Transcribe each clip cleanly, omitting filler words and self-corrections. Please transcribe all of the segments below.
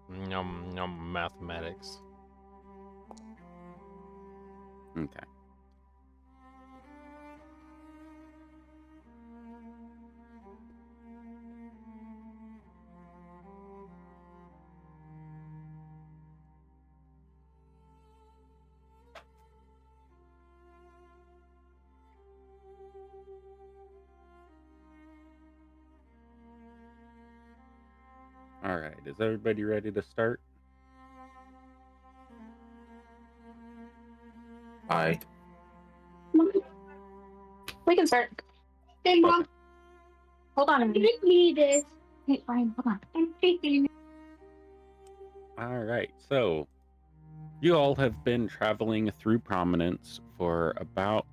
Mathematics. Okay. All right. Is everybody ready to start? Aye. We can start. Hey, Mom. Okay. Hold on a minute. Need this. Hey, Brian, hold on. I'm taking it. All right. So, you all have been traveling through Prominence for about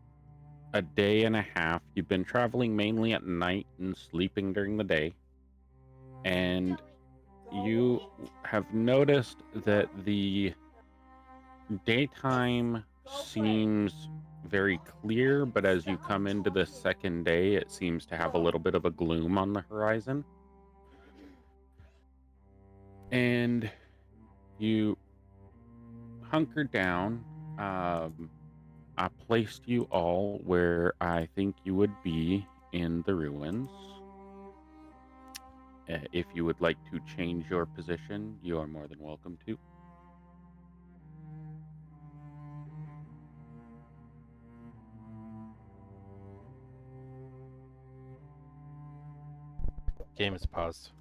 a day and a half. You've been traveling mainly at night and sleeping during the day. And you have noticed that the daytime seems very clear, but as you come into the second day, it seems to have a little bit of a gloom on the horizon. And you hunker down. I placed you all where I think you would be in the ruins. If you would like to change your position, you are more than welcome to. Game is paused.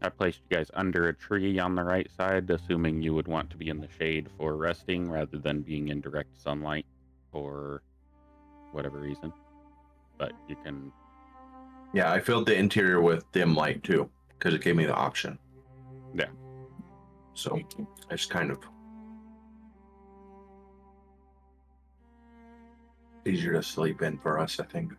I placed you guys under a tree on the right side, assuming you would want to be in the shade for resting rather than being in direct sunlight for whatever reason. But you can. Yeah, I filled the interior with dim light too, because it gave me the option. Yeah. So I just kind of easier to sleep in for us, I think.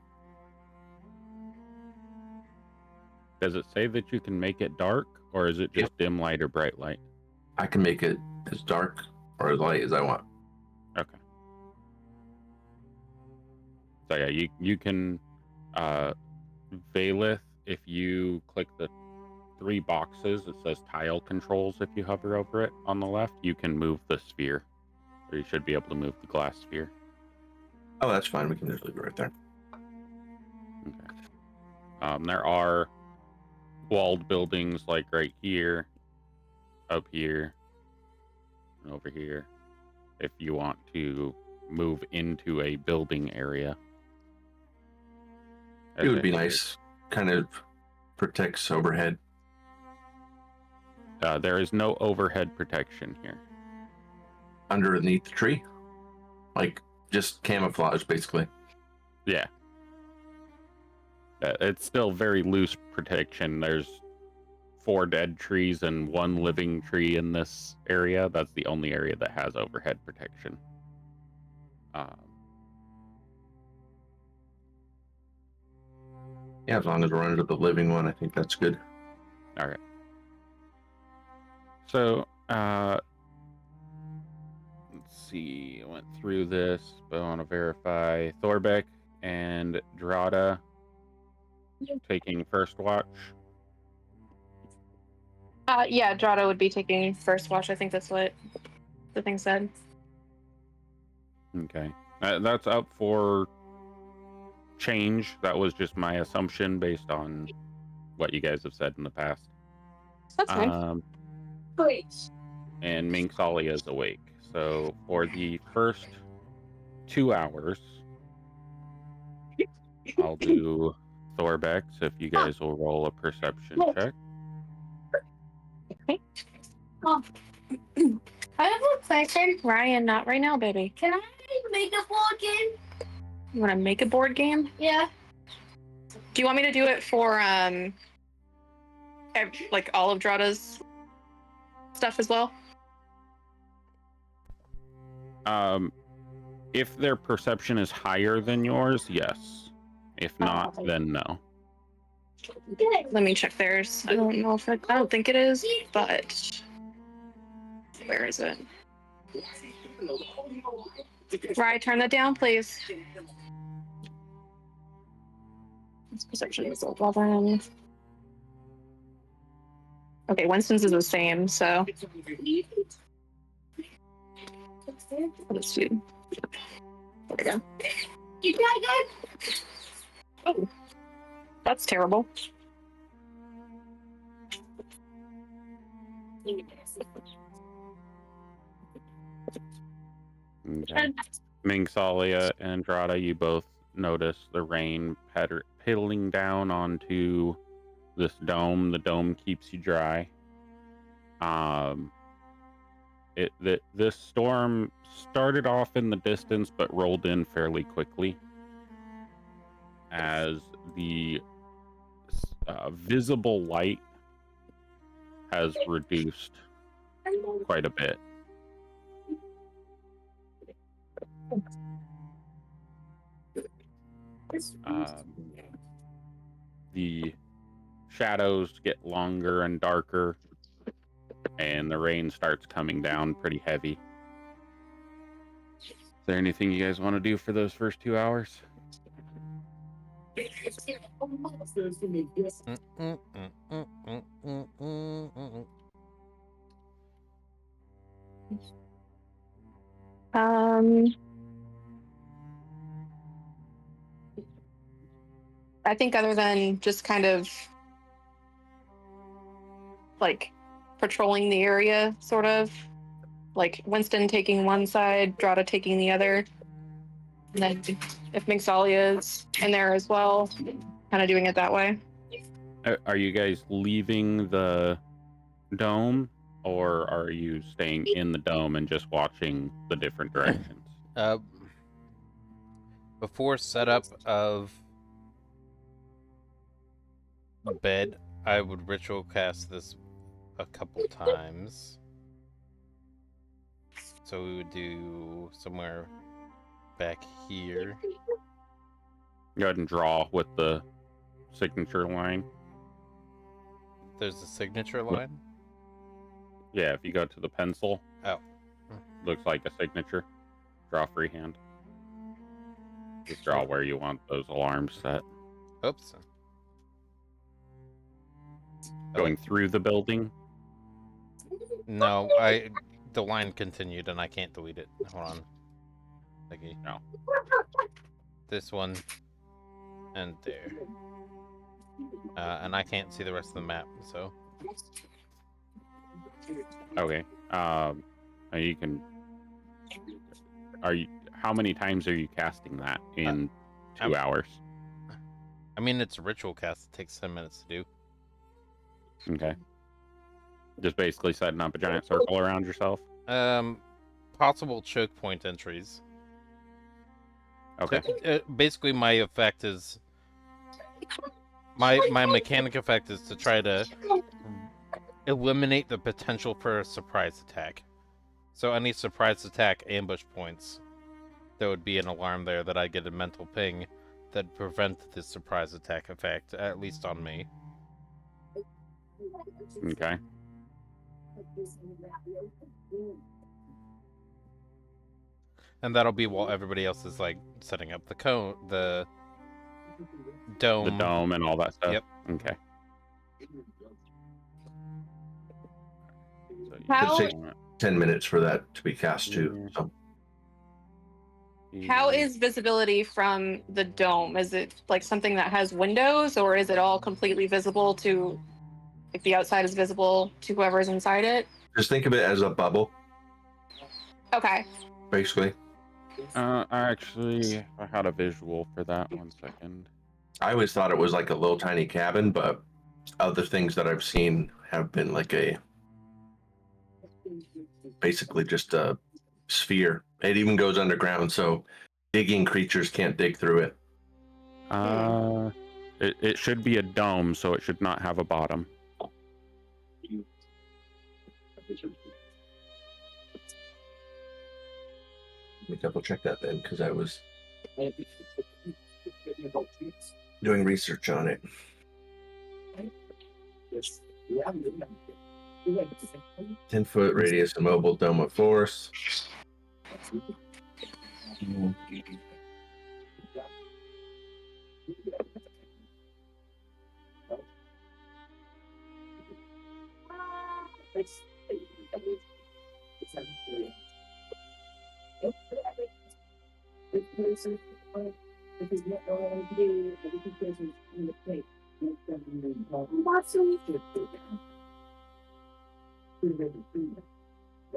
Does it say that you can make it dark, or is it just dim light or bright light? I can make it as dark or as light as I want. Okay. So yeah, you can Valeth, if you click the 3 boxes, it says tile controls. If you hover over it on the left, you can move the sphere, or you should be able to move the glass sphere. Oh, that's fine. We can just leave it right there. Okay. There are walled buildings like right here, up here, and over here. If you want to move into a building area, It would be nice. Kind of protects overhead. There is no overhead protection here. Underneath the tree? Like, just camouflage, basically. Yeah. It's still very loose protection. There's 4 dead trees and 1 living tree in this area. That's the only area that has overhead protection. Yeah, as long as we're under the living one, I think that's good. All right. So, let's see. I went through this, but I want to verify. Thorbeck and Drada taking first watch. Yeah, Drado would be taking first watch. I think that's what the thing said. Okay. That's up for change. That was just my assumption based on what you guys have said in the past. That's fine. Great. And Minksalia is awake. So for the first 2 hours, I'll do Thorbex if you guys will roll a perception check. Okay. I have a question. Ryan, not right now, baby. Can I make a board game? You want to make a board game? Yeah. Do you want me to do it for like all of Drada's stuff as well? If their perception is higher than yours, yes. If not, then no. Let me check theirs. I don't know if I don't think it is, but where is it? Rye, turn that down, please. This perception is 11. Okay, Winston's is the same, so let's do. There we go. Oh, that's terrible. Okay. Mingsalia and Drada, you both notice the rain piddling down onto this dome. The dome keeps you dry. This storm started off in the distance but rolled in fairly quickly as the visible light has reduced quite a bit. The shadows get longer and darker, and the rain starts coming down pretty heavy. Is there anything you guys want to do for those first 2 hours? I think other than just kind of like patrolling the area, sort of like Winston taking one side, Drada taking the other, and then if Mingsalia is in there as well, kind of doing it that way. Are you guys leaving the dome, or are you staying in the dome and just watching the different directions? Before setup of bed, I would ritual cast this a couple times. So we would do somewhere back here. Go ahead and draw with the signature line. There's a signature line? Yeah, if you go to the pencil. Oh. Looks like a signature. Draw freehand. Just draw where you want those alarms set. Oops. Going through the building? No, the line continued and I can't delete it. Hold on. Okay. No. This one and there. And I can't see the rest of the map, so. Okay. You can. How many times are you casting that in 2 hours? I mean, it's a ritual cast. It takes 10 minutes to do. Okay. Just basically setting up a giant circle around yourself? Possible choke point entries. Okay. Basically, my effect is... My mechanic effect is to try to eliminate the potential for a surprise attack. So any surprise attack ambush points, there would be an alarm there that I get a mental ping that prevent this surprise attack effect, at least on me. Okay. And that'll be while everybody else is like setting up the dome. The dome and all that stuff? Yep. Okay. How- It takes 10 minutes for that to be cast too. So. How is visibility from the dome? Is it like something that has windows, or is it all completely visible to, like the outside is visible to whoever's inside it? Just think of it as a bubble, Okay. basically. I had a visual for that. 1 second. I always thought it was like a little tiny cabin, but other things that I've seen have been like basically just a sphere. It even goes underground, so digging creatures can't dig through it. It should be a dome, so it should not have a bottom. Let me double check that then, because I was doing research on it. 10-foot radius immobile dome of force.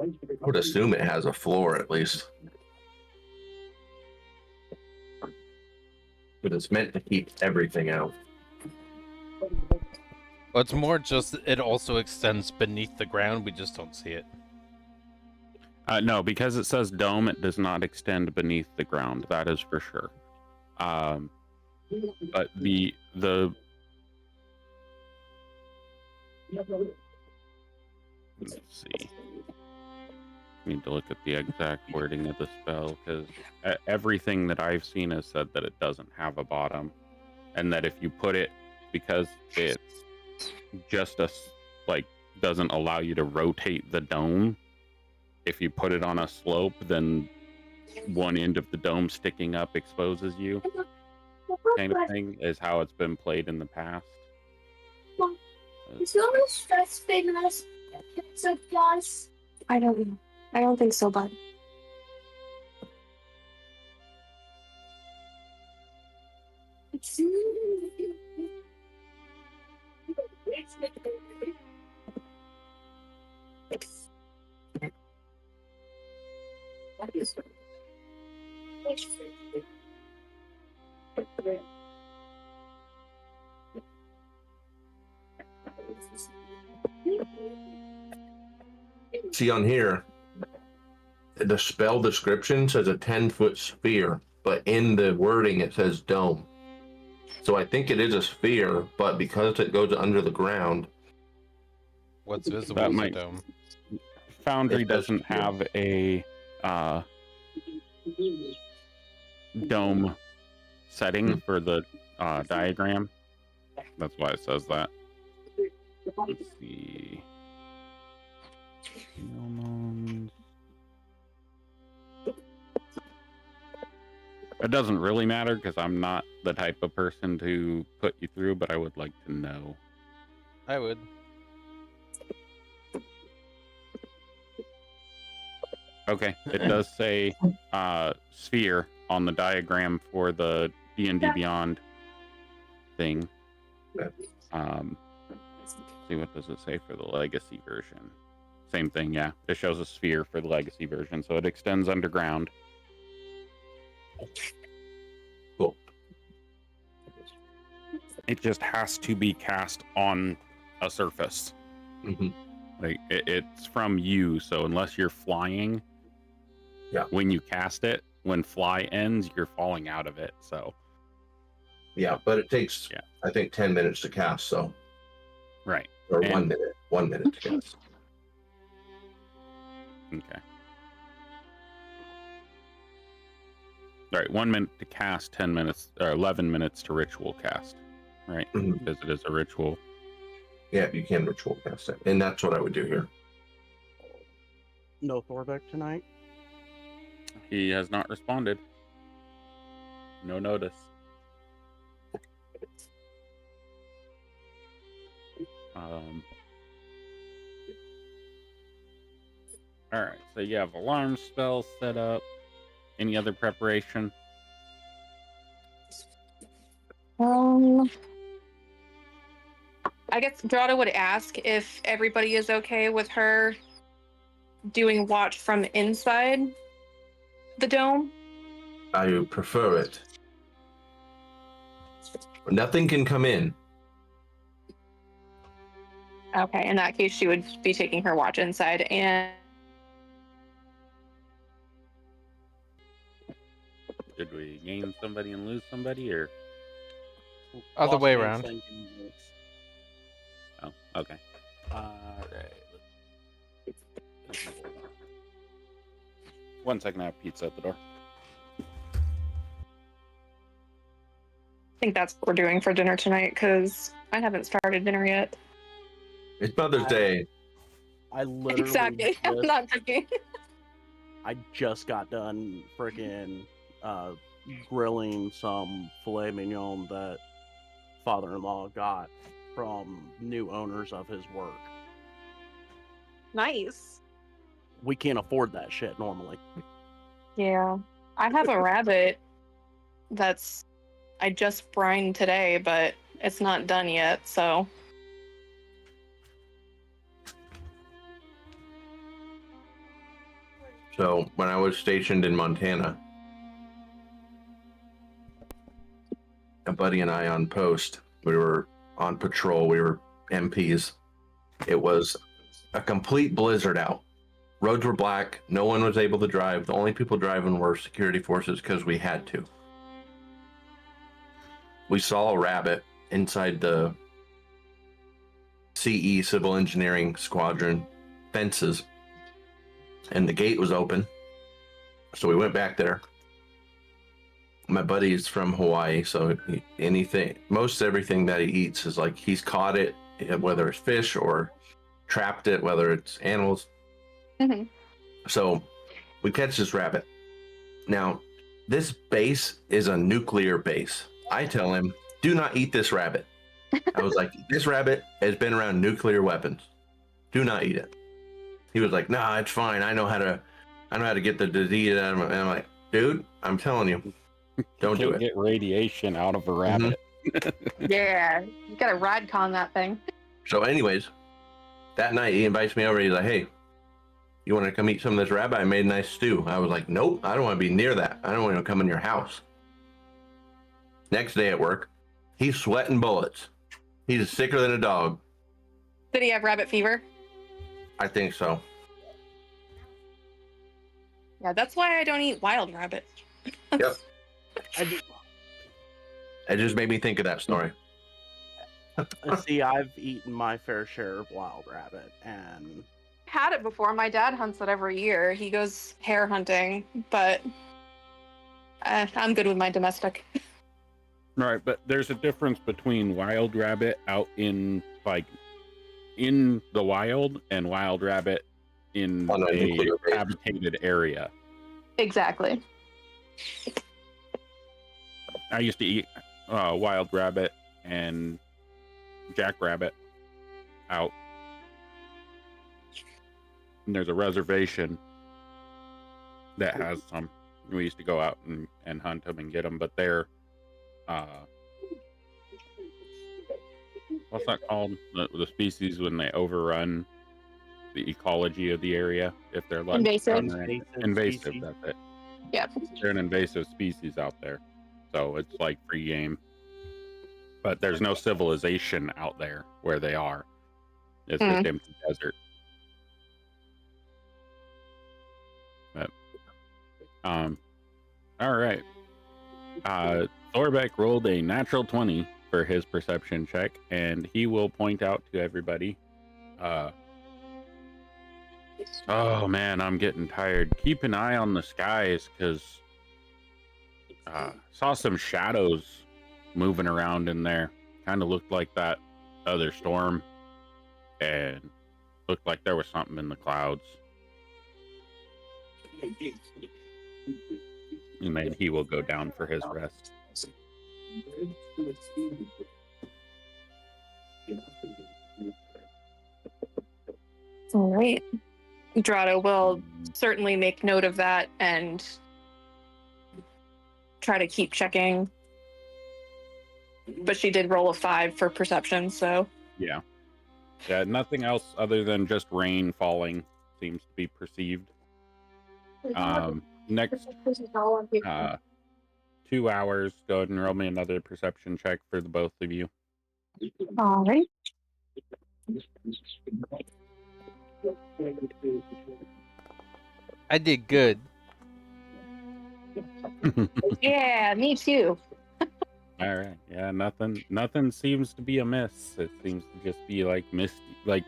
I would assume it has a floor at least. But it's meant to keep everything out. Well, it's more just it also extends beneath the ground. We just don't see it. No, because it says dome, it does not extend beneath the ground. That is for sure. But the let's see. Need to look at the exact wording of the spell because everything that I've seen has said that it doesn't have a bottom, and that if you put it, because it's just doesn't allow you to rotate the dome. If you put it on a slope, then one end of the dome sticking up exposes you. Kind of thing is how it's been played in the past. I don't know. I don't think so, bud. See on here, the spell description says a 10-foot sphere, but in the wording it says dome. So I think it is a sphere, but because it goes under the ground, What's visible That is a might- dome. Foundry It does doesn't feel- have a dome setting for the diagram. That's why it says that. Let's see. It doesn't really matter because I'm not the type of person to put you through, but I would like to know. I would. Okay, it does say sphere on the diagram for the D&D Beyond thing. See, what does it say for the legacy version? Same thing, yeah. It shows a sphere for the legacy version, so it extends underground. cool. It just has to be cast on a surface. Mhm. Like it's from you, so unless you're flying, Yeah. when you cast it, when fly ends, you're falling out of it. So Yeah, but it takes, Yeah. I think, 10 minutes to cast, so, right, or And- 1 minute. 1 minute to cast. okay. All right, 1 minute to cast, 10 minutes or 11 minutes to ritual cast, right? Mhm. Because it is a ritual. Yeah, you can ritual cast it. And that's what I would do here. No Thorbeck tonight. He has not responded. No notice. All right, so you have alarm spells set up. Any other preparation? I guess Drada would ask if everybody is okay with her doing watch from inside the dome. I prefer it. Nothing can come in. Okay, in that case, she would be taking her watch inside. And Did we gain somebody and lose somebody, or? Other Lost way me around. saying units. Oh, okay. All right. 1 second, I have pizza at the door. I think that's what we're doing for dinner tonight because I haven't started dinner yet. It's Mother's Day. I literally Exactly. I'm just, not joking. I just got done freaking grilling some filet mignon that father-in-law got from new owners of his work. Nice. We can't afford that shit normally. Yeah. I have a rabbit that's I just brined today, but it's not done yet, so So when I was stationed in Montana, a buddy and I on post, we were on patrol. We were MPs. It was a complete blizzard out. Roads were black. No one was able to drive. The only people driving were security forces because we had to. We saw a rabbit inside the CE Civil Engineering Squadron fences, and the gate was open. So we went back there. My buddy is from Hawaii, so most everything that he eats is like he's caught it, whether it's fish or trapped it, whether it's animals. Mm-hmm. So we catch this rabbit. Now, this base is a nuclear base. I tell him, do not eat this rabbit. I was like, this rabbit has been around nuclear weapons. Do not eat it. He was like, nah, it's fine. I know how to get the disease out of it. And I'm like, dude, I'm telling you, don't do it. Get radiation out of a rabbit. Yeah. You gotta rad con that thing. So anyways, that night he invites me over. He's like, hey, you want to come eat some of this rabbit? I made a nice stew. I was like, nope, I don't want to be near that. I don't want to come in your house. Next day at work, he's sweating bullets. He's sicker than a dog. Did he have rabbit fever? I think so. Yeah, that's why I don't eat wild rabbit. Yep. I do, It just made me think of that story. see, I've eaten my fair share of wild rabbit, and Had it before. My dad hunts it every year. He goes hare hunting, but I'm good with my domestic. Right, but there's a difference between wild rabbit out in the wild and wild rabbit in On a a nuclear base. habitated area. Exactly. I used to eat wild rabbit and jackrabbit out. And there's a reservation that has some. We used to go out and hunt them and get them, but they're what's that called? The species when they overrun the ecology of the area. If they're like Invasive. invasive, species. that's it. Yep. They're an invasive species out there, so it's like free game. But there's no civilization out there where they are. It's just empty desert. But, all right. Thorbeck rolled a natural 20 for his perception check, and he will point out to everybody. Oh man, I'm getting tired. Keep an eye on the skies, because saw some shadows moving around in there. Kind of looked like that other storm, and looked like there was something in the clouds. And then he will go down for his rest. All right. Drado will certainly make note of that and try to keep checking. But she did roll a 5 for perception, so. Yeah. Yeah, nothing else other than just rain falling seems to be perceived. Next 2 hours, go ahead and roll me another perception check for the both of you. All right. I did good. Yeah, me too. All right. Yeah, nothing seems to be amiss. It seems to just be like misty, like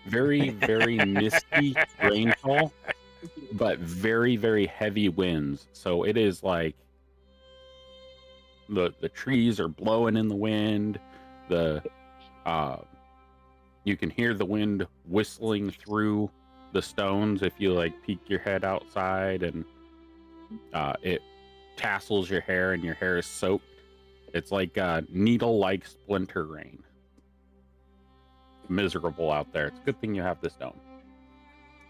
very, very misty rainfall, but very, very heavy winds. So it is like the trees are blowing in the wind. You can hear the wind whistling through the stones if you like peek your head outside, and tassels your hair and your hair is soaked. It's like needle-like splinter rain. Miserable out there. It's a good thing you have this dome.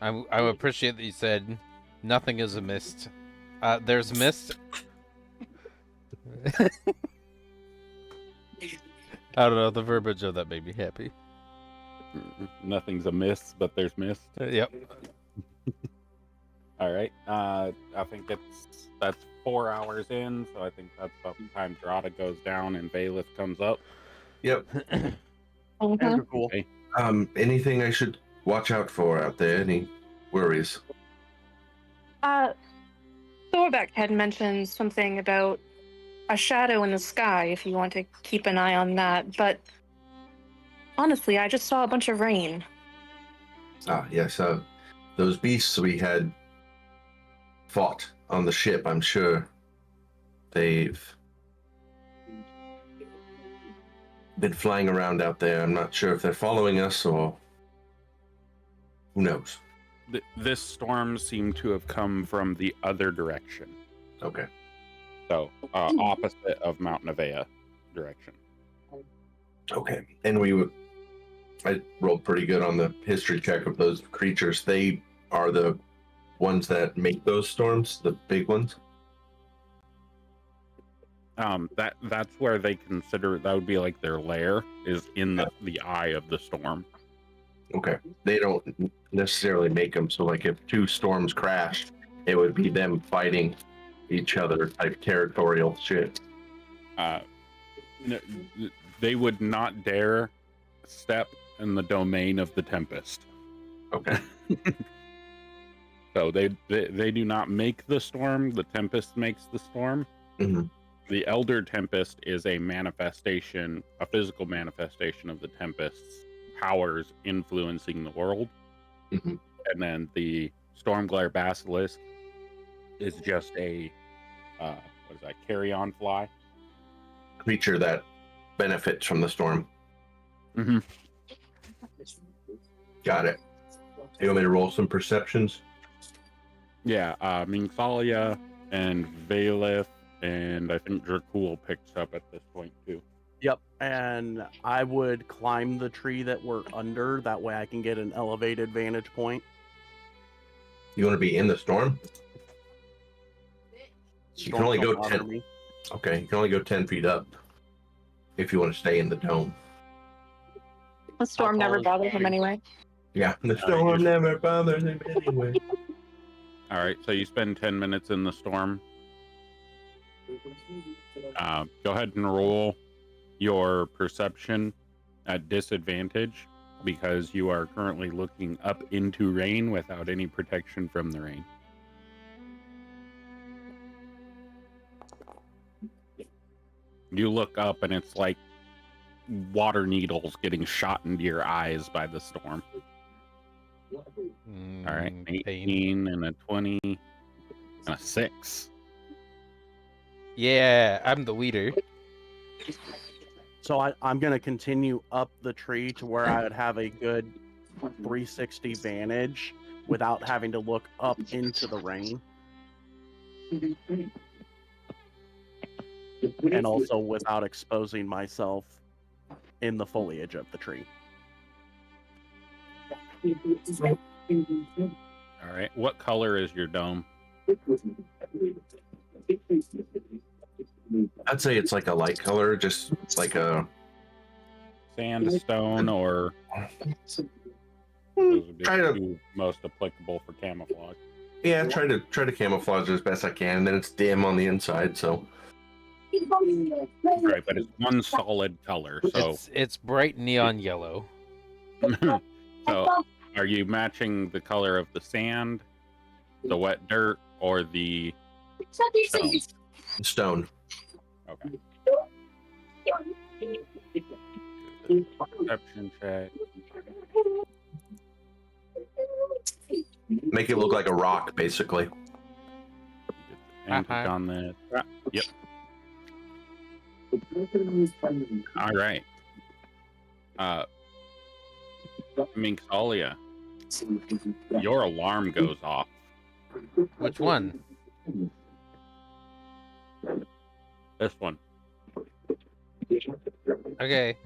I appreciate that you said nothing is a mist. There's mist. I don't know, the verbiage of that made me happy. Nothing's amiss, but there's mist. Yep. All right. I think that's 4 hours in, so I think that's about the time Drata goes down and Bailiff comes up. Yep. Mhm. Cool. Okay. Anything I should watch out for out there? Any worries? Thorbeck had mentioned something about a shadow in the sky, if you want to keep an eye on that, but honestly, I just saw a bunch of rain. Ah, yes. Those beasts we had fought on the ship, I'm sure they've been flying around out there. I'm not sure if they're following us or who knows. This storm seemed to have come from the other direction. Okay. So, opposite of Mount Nevaeh direction. Okay. And I rolled pretty good on the history check of those creatures. They are the ones that make those storms, the big ones. That's where they consider that would be like their lair is in the eye of the storm. Okay. They don't necessarily make them. So, like, if two storms crash, it would be them fighting each other, type territorial shit. They would not dare step in the domain of the Tempest. Okay. So they do not make the storm. The Tempest makes the storm. Mm-hmm. The Elder Tempest is a manifestation, a physical manifestation of the Tempest's powers influencing the world. Mm-hmm. And then the Stormglare Basilisk is just a carrion fly. Creature that benefits from the storm. Mm-hmm. Got it. You want me to roll some perceptions? Yeah, Minxalia and Valeth, and I think Dracul picks up at this point too. Yep, and I would climb the tree that we're under. That way I can get an elevated vantage point. You want to be in the storm? You can only Storms go don't bother 10. me. Okay, you can only go 10 feet up if you want to stay in the dome. The storm How tall never is bothered the him tree? anyway. Yeah, the you're- storm never bothers him anyway. All right, so you spend 10 minutes in the storm. Go ahead and roll your perception at disadvantage because you are currently looking up into rain without any protection from the rain. You look up and it's like water needles getting shot into your eyes by the storm. All right, Pain. 18 and a 20 and a 6. Yeah, I'm the leader. So I'm going to continue up the tree to where I would have a good 360 vantage without having to look up into the rain. And also without exposing myself in the foliage of the tree. All right, what color is your dome? I'd say it's like a light color, just like a. Sandstone or those would be Try the to, two most applicable for camouflage. yeah, try to camouflage as best I can. And then it's dim on the inside, so. Right, but it's one solid color. So, It's bright neon yellow. so are you matching the color of the sand, the wet dirt, or the stone? Stone. Okay. Perception check. Make it look like a rock, basically. Advantage on that. Yep. All right. Minxalia, your alarm goes off. Which one? This one. Okay.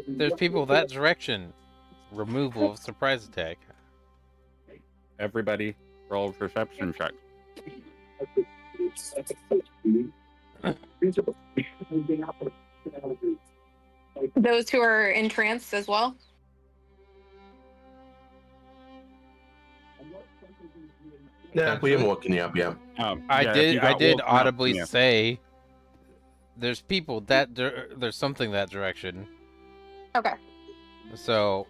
There's people that direction. Removal of surprise attack. Everybody roll perception check. Those who are entranced as well. Yeah, we haven't woken you up yet. I Yeah, if you got did woken up, audibly yeah. say there's people that there's something that direction. Okay. So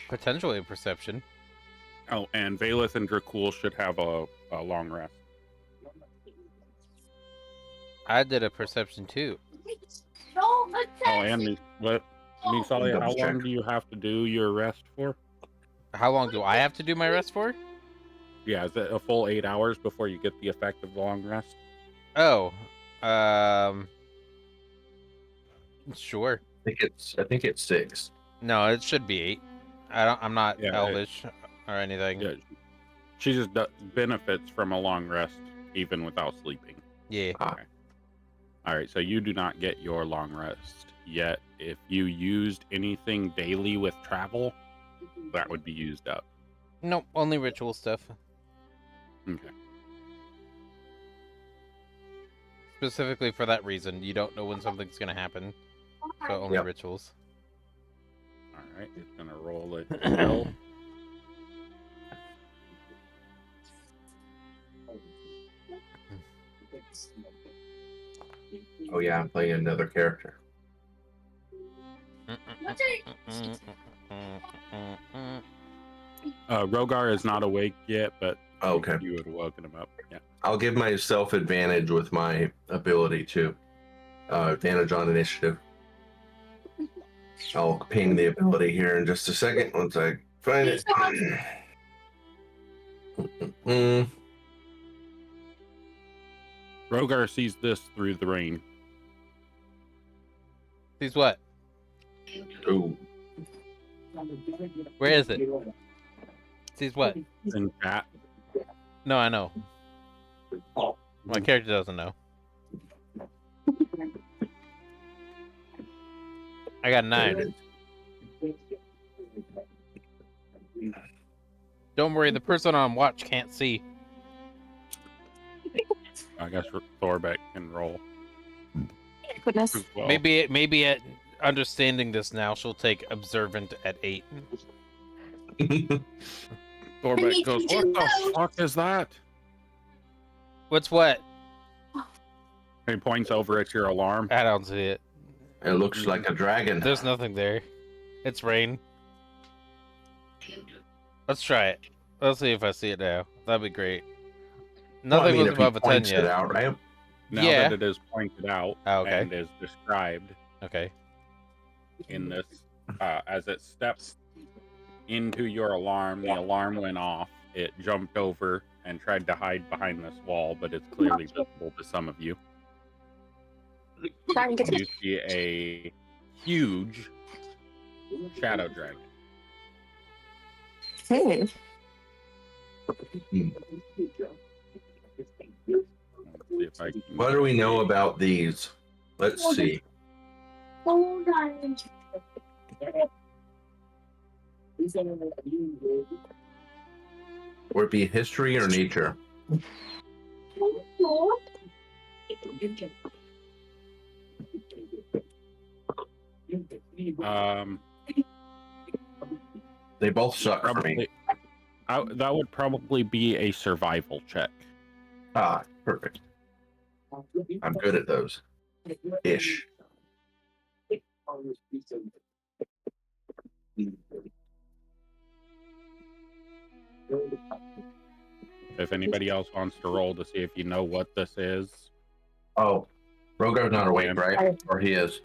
potentially a perception. Oh, and Valeth and Dracul should have a long rest. I did a perception too. Oh, and Misalia, how Double check. long do you have to do your rest for? How long do I have to do my rest for? Yeah, is it a full 8 hours before you get the effect of long rest? Oh, sure. I think it's 6. No, it should be 8. I'm not Yeah, elvish or anything. Yeah, she just benefits from a long rest even without sleeping. Yeah. Okay. All right, so you do not get your long rest yet. If you used anything daily with travel, that would be used up. No, only ritual stuff. Okay. Specifically for that reason. You don't know when something's going to happen. So only Yep. rituals. All right, it's gonna roll it. Well, Oh yeah, I'm playing another character. Rogar is not awake yet, but Oh, okay. you would have woken him up. Yeah. I'll give myself advantage with my ability too. Advantage on initiative. I'll ping the ability here in just a second once I find it. Rogar sees this through the rain. Sees what? Ooh. Where is it? Sees what? In chat. No, I know. My character doesn't know. I got 9. Don't worry, the person on watch can't see. I guess Thorbeck can roll. Goodness. as well. Maybe at understanding this now, she'll take observant at 8. Thorbeck goes, "What the fuck is that?" What's what? He points over at your alarm. I don't see it. It looks like a dragon. There's nothing there. It's rain. Let's try it. Let's see if I see it now. That'd be great. Well, I Nothing mean, was if he above a 10 points yet. it out, right? Now Yeah. that it is pointed out Oh, okay. and is described Okay. in this, as it steps into your alarm, the alarm went off. It jumped over and tried to hide behind this wall, but it's clearly visible to some of you. Sorry, get You see a huge shadow dragon. Hmm. Let's see if I can... What do we know about these? Let's see. Would it be history or nature? They both suck for me. Probably, that would probably be a survival check. Ah, perfect. I'm good at those. Ish. If anybody else wants to roll to see if you know what this is. Oh, Rogar's not awake, right? Or he is?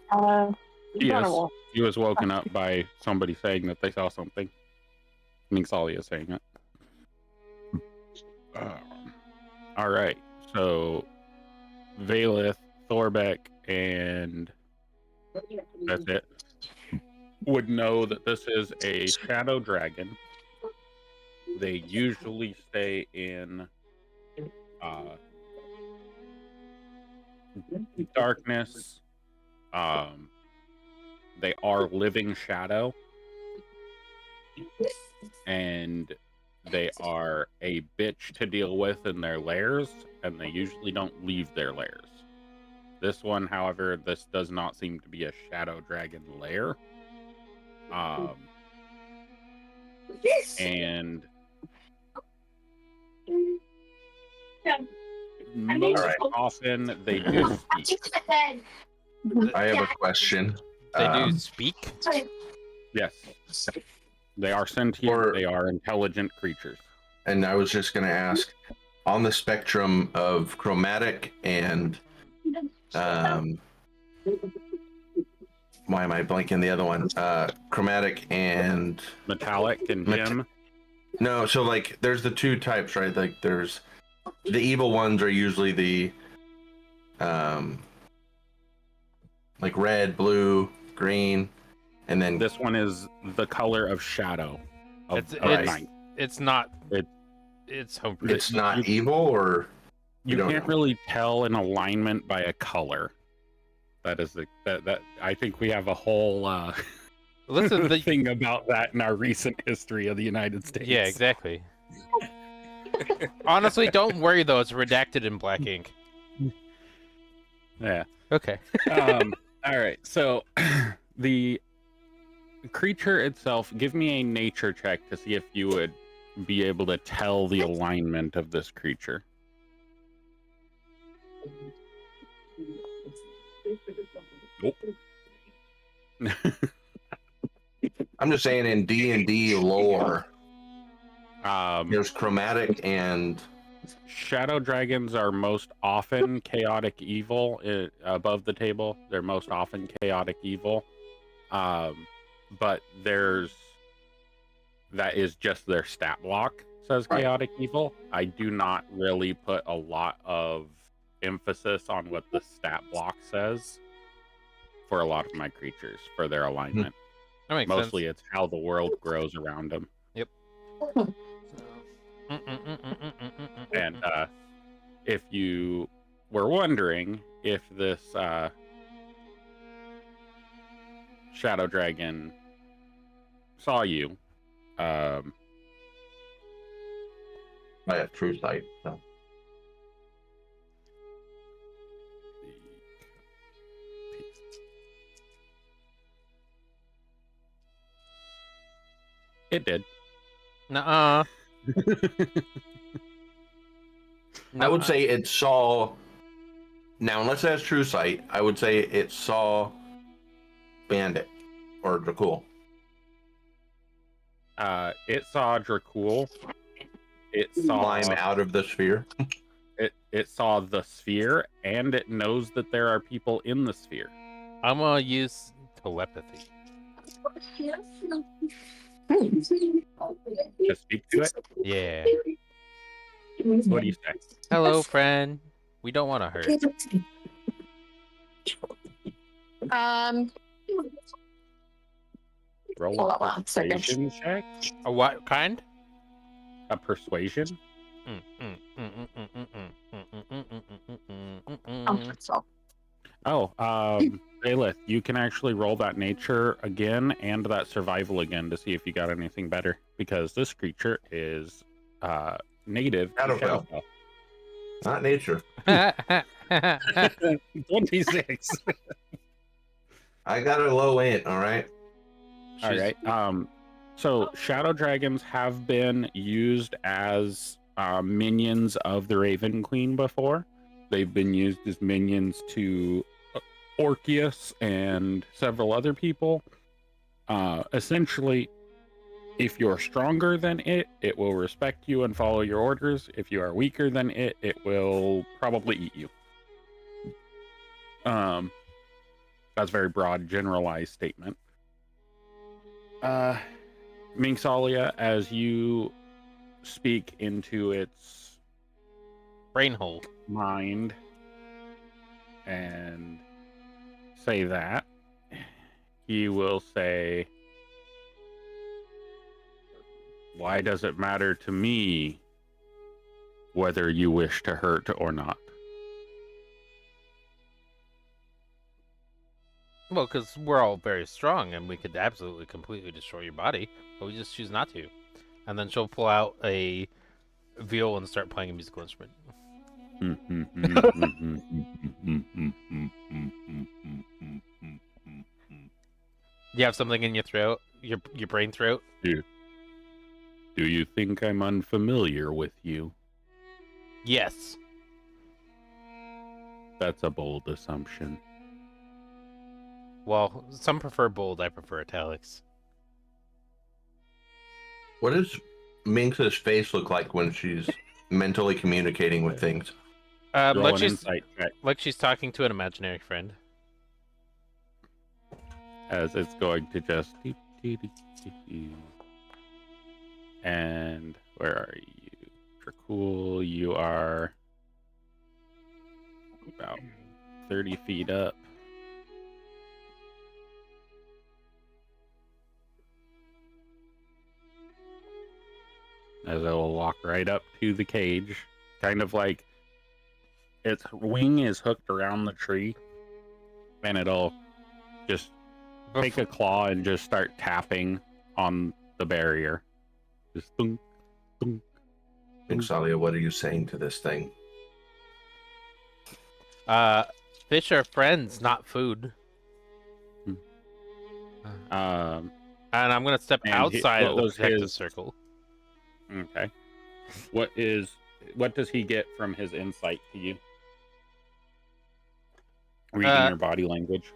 He is. He was woken up by somebody saying that they saw something. Mingsalia is saying it. All right. So, Valeth, Thorbeck, and that's it. Would know that this is a shadow dragon. They usually stay in darkness. They are living shadow, and they are a bitch to deal with in their lairs, and they usually don't leave their lairs. This one, however, this does not seem to be a shadow dragon lair. And most Alright. often they do speak. I have a question. They do speak. Yes. They are sentient, Or- they are intelligent creatures. And I was just going to ask, on the spectrum of chromatic and why am I blanking the other one? Chromatic and Metallic and gem. no, so like there's the two types, right? Like there's the evil ones are usually the like red, blue, green, and then This one is the color of shadow of It's night. it's not. It- It's home. it's not evil, or You don't can't know. really tell an alignment by a color. That is that I think we have a whole Listen, the, thing about that in our recent history of the United States. yeah, exactly. Honestly, don't worry though. It's redacted in black ink. Yeah. Okay. All right. So the creature itself, give me a nature check to see if you would be able to tell the alignment of this creature. Nope. I'm just saying in D&D lore, Um, there's chromatic and Shadow dragons are most often chaotic evil above the table. They're most often chaotic evil. But that is just their stat block says Right. chaotic evil. I do not really put a lot of emphasis on what the stat block says for a lot of my creatures for their alignment. That makes Mostly sense. it's how the world grows around them. And if you were wondering if this shadow dragon saw you, I have true sight. So. it did. Nuh-uh. I would say it saw. Now, unless it has true sight, I would say it saw Bandit or Dracul. It saw Dracul. It saw Climb out of the sphere. It saw the sphere, and it knows that there are people in the sphere. I'm gonna use telepathy. To speak to it. Yeah. What do you say? Hello, friend. We don't want to hurt. Roll Hold a on one second. persuasion check. A what kind? A persuasion. So Oh, Baylith, you can actually roll that nature again and that survival again to see if you got anything better, because this creature is native to Shadowfell. Shadowfell. Not nature. 26. I got a low int, all right? All right. So shadow dragons have been used as minions of the Raven Queen before. They've been used as minions to Orpheus and several other people. Essentially, if you're stronger than it, it will respect you and follow your orders. If you are weaker than it, it will probably eat you. That's a very broad, generalized statement. Minxalia, as you speak into its Brain hole. mind and say that, he will say, "Why does it matter to me whether you wish to hurt or not?" Well, because we're all very strong, and we could absolutely, completely destroy your body, but we just choose not to. And then she'll pull out a viol and start playing a musical instrument. You have something in your throat, your brain throat. Do you think I'm unfamiliar with you? Yes. That's a bold assumption. Well, some prefer bold. I prefer italics. What does Minx's face look like when she's mentally communicating with things? Roll Like an she's insight check like she's talking to an imaginary friend. as it's going to just. And where are you? Cool. You are about 30 feet up. As I will walk right up to the cage, kind of like its wing is hooked around the tree, and it'll just take a claw and just start tapping on the barrier. Just thunk, thunk. Minxalia, what are you saying to this thing? Fish are friends, not food. Um, And I'm gonna step And outside what of the was protective his- circle. okay. What does he get from his insight to you? Reading your body language.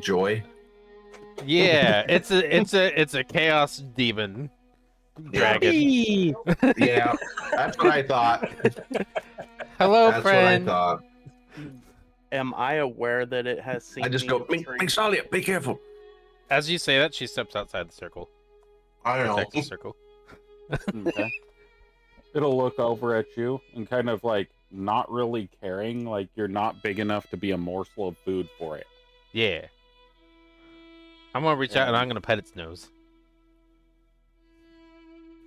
Joy? Yeah, it's a chaos demon Yeah. dragon. Yeah, that's what I thought. Hello, That's friend. what I thought. Am I aware that it has seen I just me go, in the tree? Minxalia, be careful. As you say that, she steps outside the circle, I don't know. protective circle. Okay. It'll look over at you and kind of like not really caring, like you're not big enough to be a morsel of food for it. Yeah. I'm gonna reach out and I'm gonna pet its nose.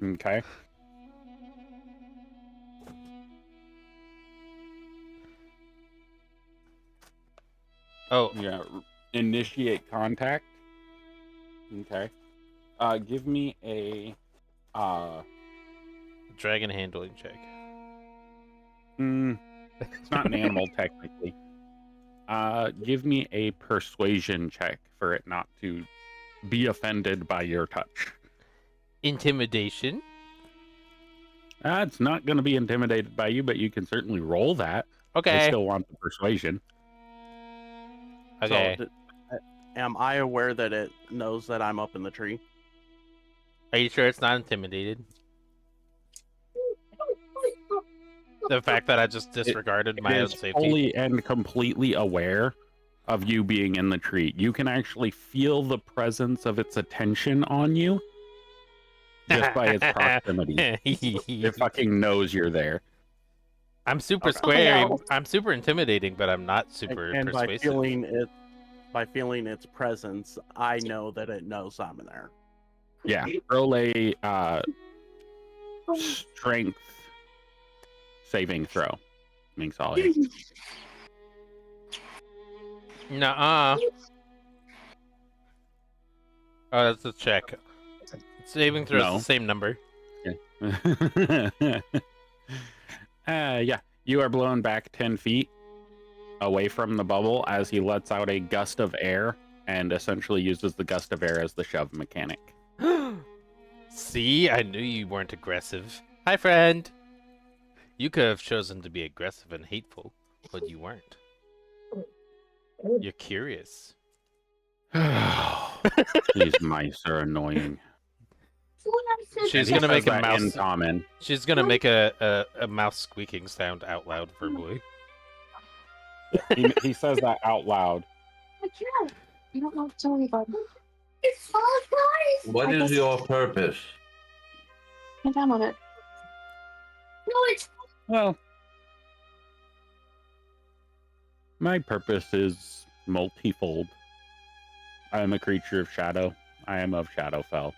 Okay. Oh, Yeah. Initiate contact. Okay. Give me a dragon handling check. it's not an animal technically. Give me a persuasion check for it not to be offended by your touch. Intimidation. It's not going to be intimidated by you, but you can certainly roll that. I Okay. still want the persuasion. Okay. So, am I aware that it knows that I'm up in the tree? Are you sure it's not intimidated? The fact that I just disregarded my It own is safety. fully and completely aware of you being in the tree. You can actually feel the presence of its attention on you just by its proximity. It fucking knows you're there. I'm super Okay. square. Oh, no. I'm super intimidating, but I'm not super And by persuasive. feeling its presence, I know that it knows I'm in there. Yeah. Roll a strength saving throw. Minxalia. Nuh-uh. Oh, that's a check. Saving throws No. the same number. Yeah. You are blown back 10 feet away from the bubble as he lets out a gust of air and essentially uses the gust of air as the shove mechanic. See, I knew you weren't aggressive. Hi, friend. You could have chosen to be aggressive and hateful, but you weren't. You're curious. These mice are annoying. She's He gonna says make a that in mouse. common. She's gonna make a mouse squeaking sound out loud verbally. He says that out loud. You don't know to tell anybody. What is your purpose? Get down on it. No, it's Well, my purpose is multifold. I am a creature of shadow. I am of Shadowfell.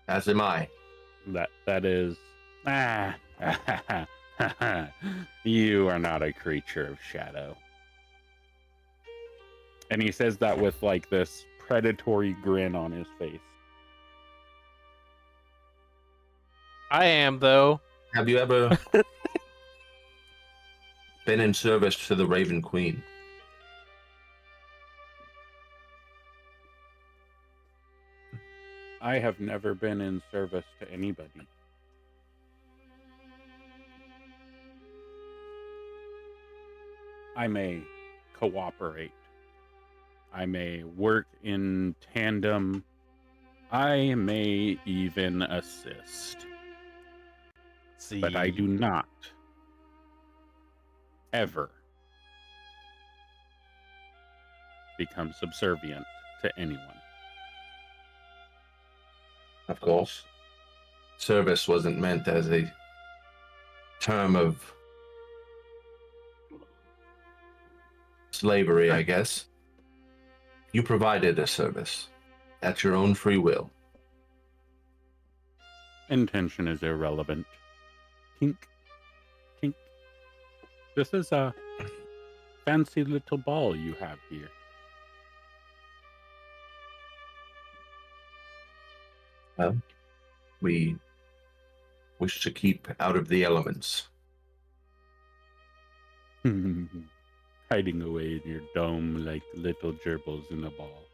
As am I. That is. You are not a creature of shadow. And he says that with like this predatory grin on his face. I am, though. Have you ever been in service to the Raven Queen? I have never been in service to anybody. I may cooperate. I may work in tandem. I may even assist. See, But I do not ever become subservient to anyone. Of course. Service wasn't meant as a term of slavery, I guess. You provided a service at your own free will. Intention is irrelevant. Tink. Tink. This is a fancy little ball you have here. Well, we wish to keep out of the elements. Hiding away in your dome like little gerbils in a ball.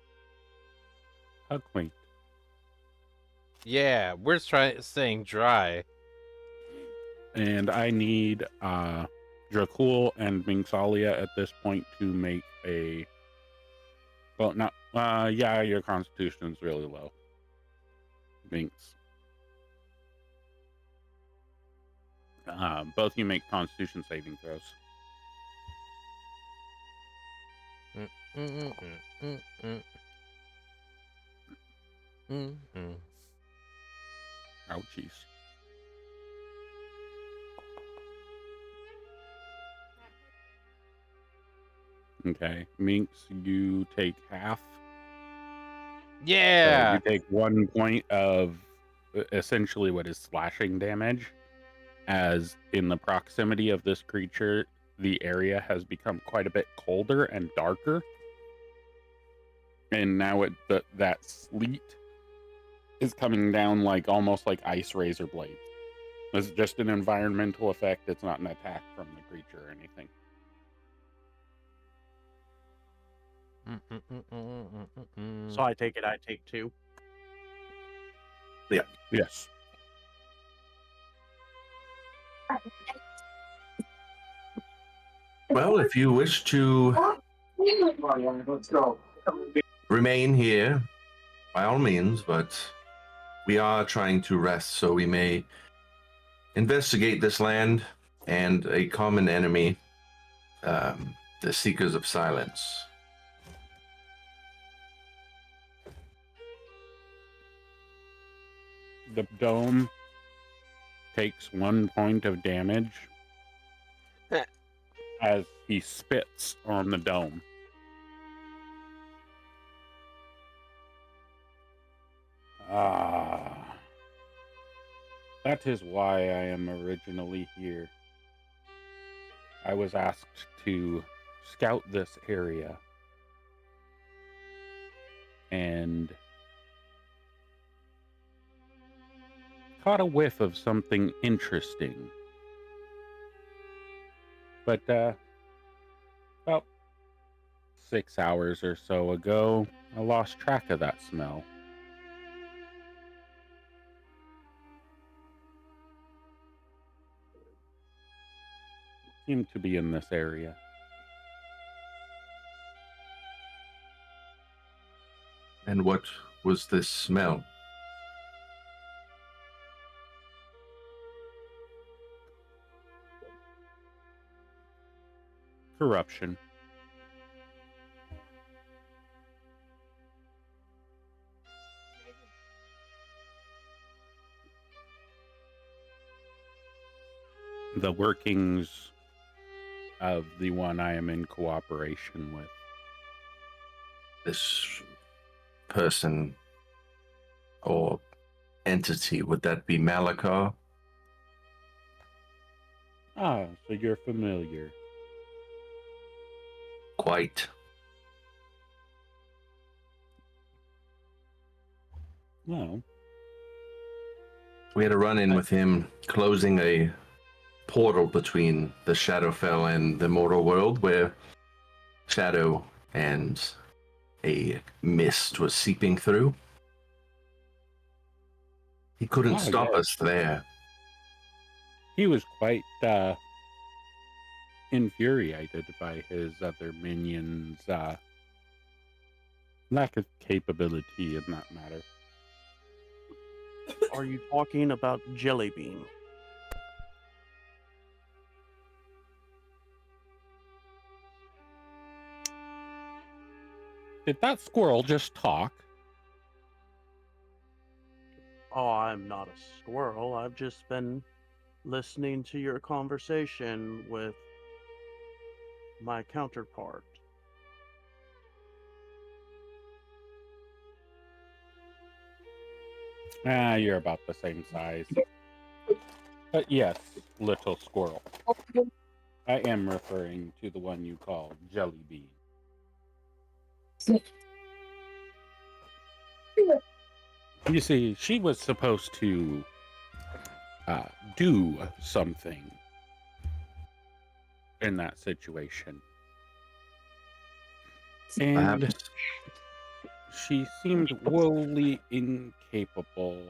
How quaint. yeah, we're staying dry. And I need Dracul and Mingsalia at this point to make a... Well, not... yeah, your constitution's really low. Minx. Both you make constitution saving throws. Ouchies. Okay. Minx, you take half. Yeah. So you take 1 point of essentially what is slashing damage, as in the proximity of this creature, the area has become quite a bit colder and darker. And now that sleet is coming down like almost like ice razor blades. It's just an environmental effect. It's not an attack from the creature or anything. So I take 2. Yes. Well, if you wish to remain here, by all means, but we are trying to rest so we may investigate this land and a common enemy, the Seekers of Silence. The dome takes 1 point of damage as he spits on the dome. That is why I am originally here. I was asked to scout this area and caught a whiff of something interesting. But about 6 hours or so ago, I lost track of that smell. Seemed to be in this area. And what was this smell? Corruption. The workings of the one I am in cooperation with. This person or entity, would that be Malakar? Ah, so you're familiar. Quite. Well, We had a run-in with him closing a portal between the Shadowfell and the mortal world, where shadow and a mist was seeping through. He couldn't stop us there. he was quite infuriated by his other minions' lack of capability in that matter. Are you talking about Jellybean? Did that squirrel just talk? Oh, I'm not a squirrel. I've just been listening to your conversation with my counterpart. You're about the same size. But yes, little squirrel. I am referring to the one you call Jellybean. You see, she was supposed to do something in that situation. And Perhaps she seemed woefully incapable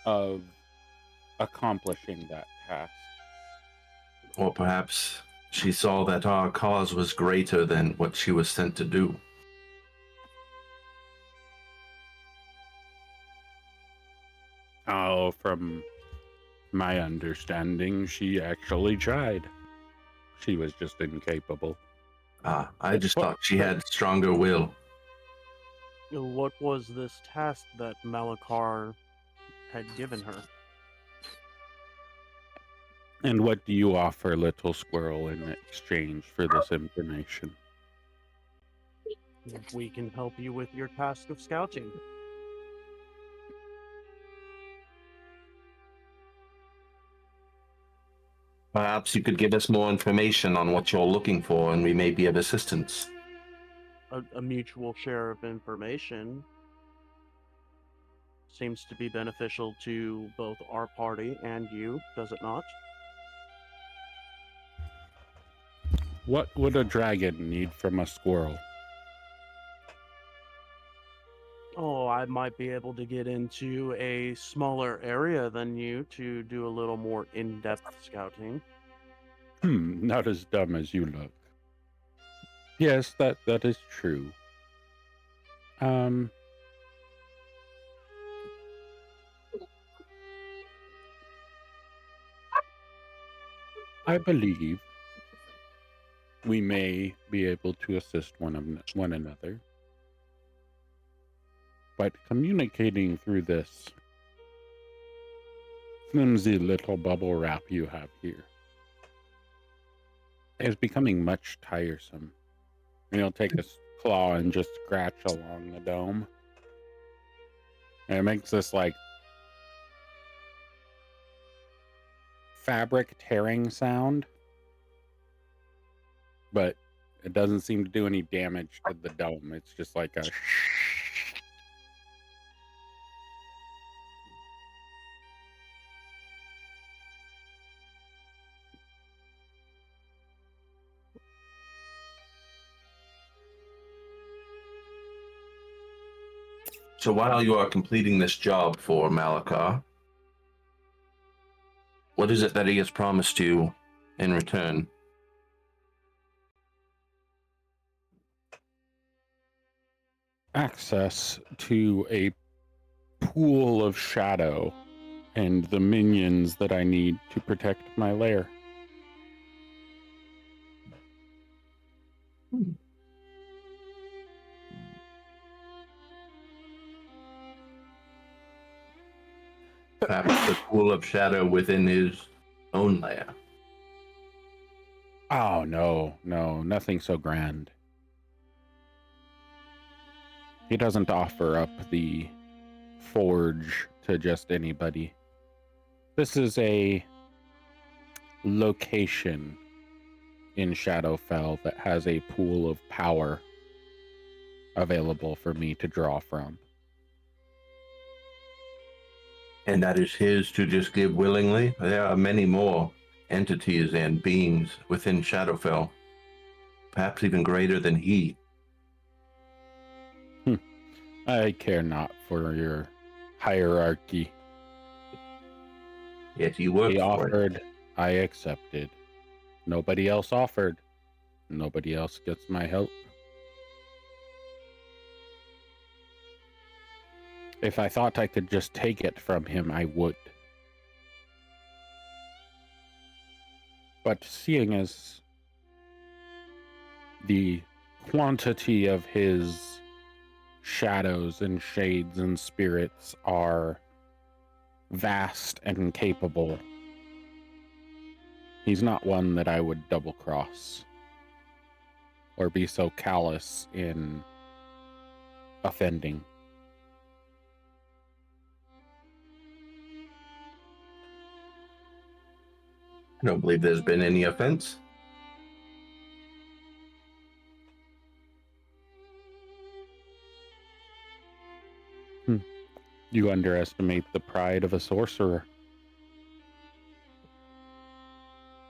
of accomplishing that task. Or perhaps she saw that our cause was greater than what she was sent to do. Oh, from my understanding, she actually tried. She was just incapable. I just thought she had stronger will. What was this task that Malakar had given her? And what do you offer, little squirrel, in exchange for this information? We can help you with your task of scouting. Perhaps you could give us more information on what you're looking for, and we may be of assistance. A mutual share of information seems to be beneficial to both our party and you, does it not? What would a dragon need from a squirrel? Oh, I might be able to get into a smaller area than you to do a little more in-depth scouting. Not as dumb as you look. Yes, that is true. I believe we may be able to assist one another by communicating through this flimsy little bubble wrap you have here. It's becoming much tiresome. He'll take his claw and just scratch along the dome. And it makes this like fabric tearing sound, but it doesn't seem to do any damage to the dome. It's just like a So while you are completing this job for Malakar, what is it that he has promised you in return? access to a pool of shadow and the minions that I need to protect my lair. Perhaps the pool of shadow within his own lair. Oh, no, nothing so grand. He doesn't offer up the forge to just anybody. This is a location in Shadowfell that has a pool of power available for me to draw from. And that is his to just give willingly? There are many more entities and beings within Shadowfell, perhaps even greater than he. I care not for your hierarchy. Yet you work He for it. offered, I accepted. Nobody else offered. Nobody else gets my help. If I thought I could just take it from him, I would. But seeing as the quantity of his shadows and shades and spirits are vast and capable, he's not one that I would double cross or be so callous in offending. I don't believe there's been any offense. You underestimate the pride of a sorcerer.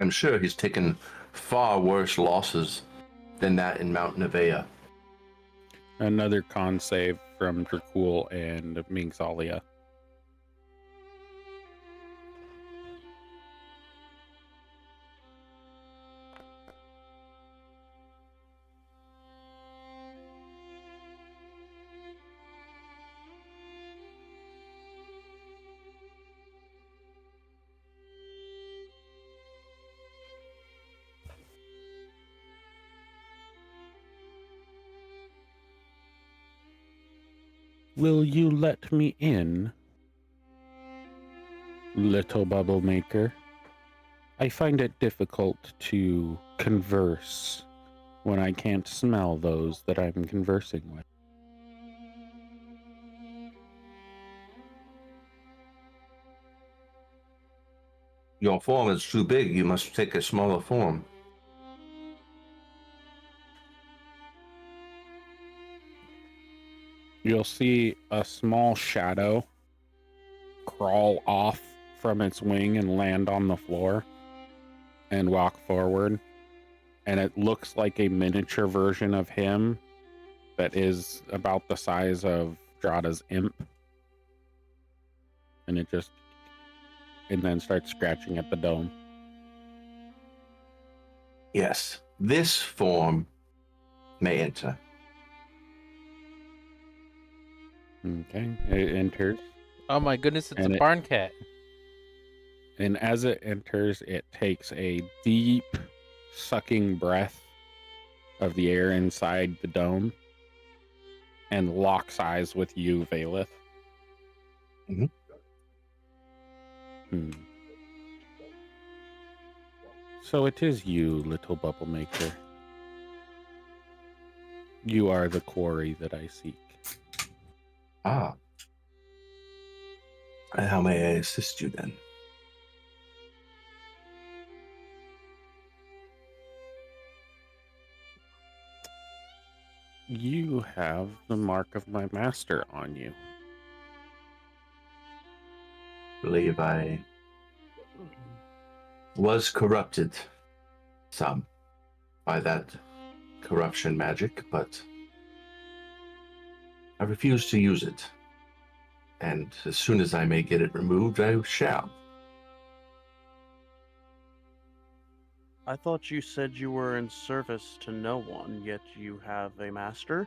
I'm sure he's taken far worse losses than that in Mount Nevaeh. Another con save from Dracul and Mingsalia. Will you let me in, little bubble maker? I find it difficult to converse when I can't smell those that I'm conversing with. Your form is too big. You must take a smaller form. You'll see a small shadow crawl off from its wing and land on the floor and walk forward. And it looks like a miniature version of him that is about the size of Drada's imp. And then starts scratching at the dome. Yes, this form may enter. Okay, it enters. Oh my goodness, it's And a it- barn cat. And as it enters, it takes a deep sucking breath of the air inside the dome and locks eyes with you, Valeth. Mhm. So it is you, little bubble maker. You are the quarry that I seek. Ah. And how may I assist you then? You have the mark of my master on you. Believe I was corrupted some by that corruption magic, but I refuse to use it. And as soon as I may get it removed, I shall. I thought you said you were in service to no one, yet you have a master?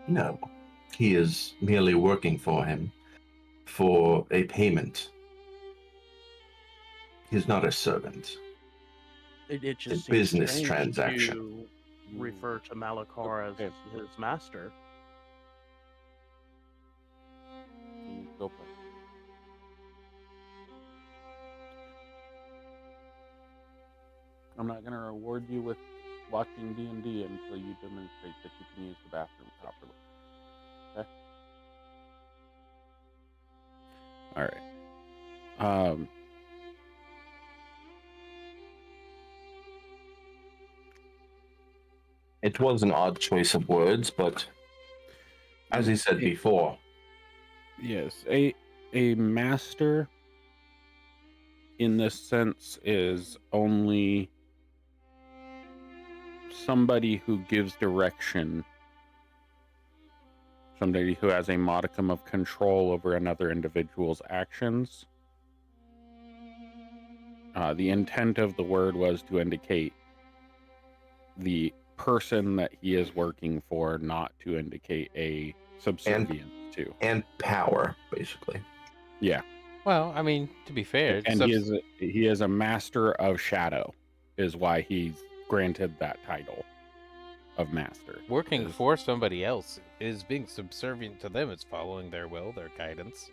No, he is merely working for him for a payment. He's not a servant. It just A seems business strange transaction. to refer to Malakar as his master. Go play. I'm not going to reward you with watching D&D until you demonstrate that you can use the bathroom properly. Okay? All right. It was an odd choice of words, but As he said before. Yes, a master in this sense is only somebody who gives direction, somebody who has a modicum of control over another individual's actions. The intent of the word was to indicate the person that he is working for, not to indicate a subservience to. And power, basically. Yeah. Well, I mean, to be fair, And he is a master of shadow, is why he's granted that title of master. working for somebody else is being subservient to them. It's following their will, their guidance.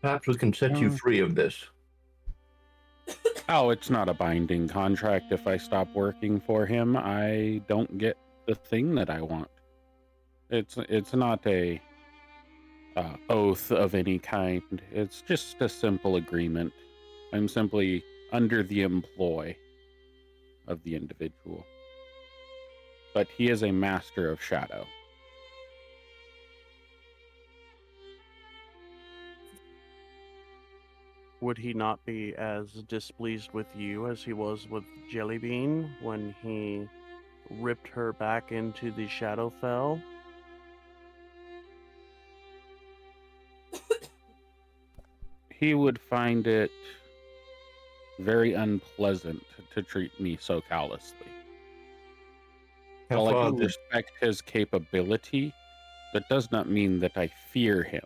Perhaps we can set you free of this. Oh, it's not a binding contract. If I stop working for him, I don't get the thing that I want. It's not a oath of any kind. It's just a simple agreement. I'm simply under the employ of the individual. But he is a master of shadow. Would he not be as displeased with you as he was with Jellybean when he ripped her back into the Shadowfell? He would find it very unpleasant to treat me so callously. While I do respect his capability, that does not mean that I fear him.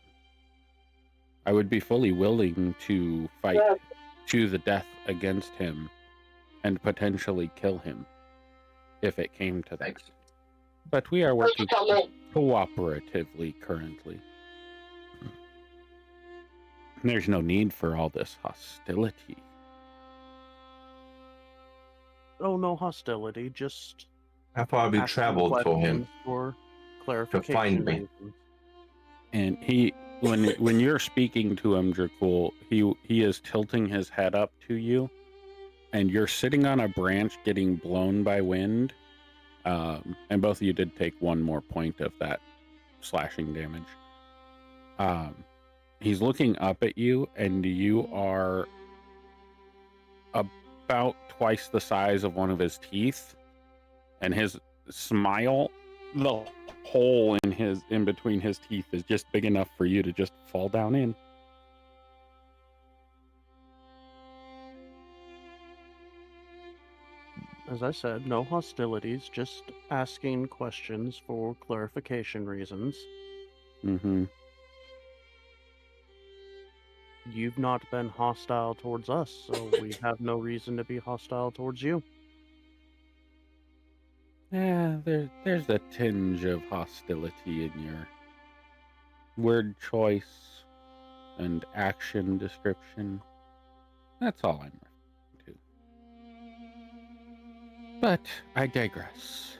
I would be fully willing to fight to the death against him and potentially kill him if it came to that. Thanks. But we are working cooperatively currently. There's no need for all this hostility. Oh, no hostility, just How far have you asking traveled for him? questions for clarification find me? reasons. And he, when you're speaking to him, Dracul, he is tilting his head up to you, and you're sitting on a branch getting blown by wind. And both of you did take one more point of that slashing damage. He's looking up at you, and you are about twice the size of one of his teeth, and his smile, the hole in between his teeth is just big enough for you to just fall down in. As I said, no hostilities, just asking questions for clarification reasons. Mm-hmm. You've not been hostile towards us, so we have no reason to be hostile towards you. Yeah, there's a tinge of hostility in your word choice and action description. That's all I'm referring to. But I digress.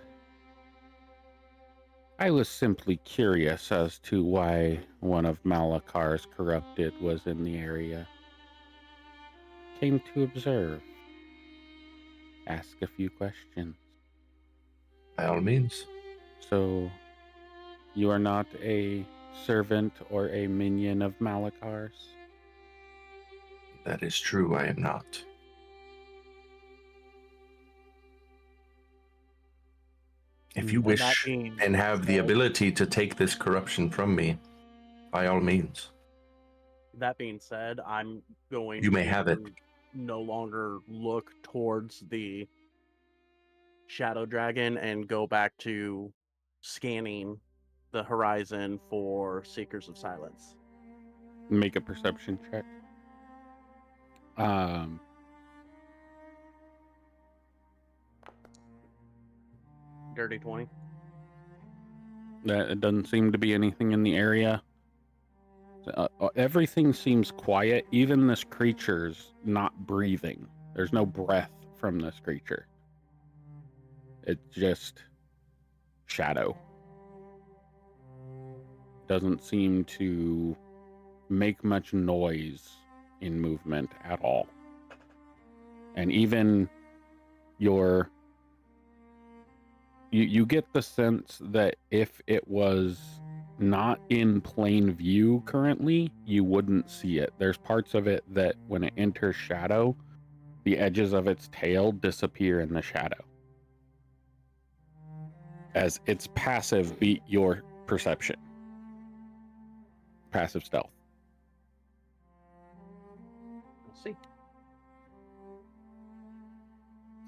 I was simply curious as to why one of Malakar's corrupted was in the area. Came to observe. Ask a few questions. By all means. So, you are not a servant or a minion of Malakar's? That is true, I am not. If you And that wish being and have the said- ability to take this corruption from me, by all means. That being said, I'm going You may to have it. no longer look towards the Shadow Dragon and go back to scanning the horizon for Seekers of Silence. Make a perception check. Dirty 20. It doesn't seem to be anything in the area. Everything seems quiet. Even this creature's not breathing. There's no breath from this creature. It's just shadow. Doesn't seem to make much noise in movement at all. And even your You get the sense that if it was not in plain view currently, you wouldn't see it. There's parts of it that when it enters shadow, the edges of its tail disappear in the shadow. As its passive beat your perception. Passive stealth. We'll see.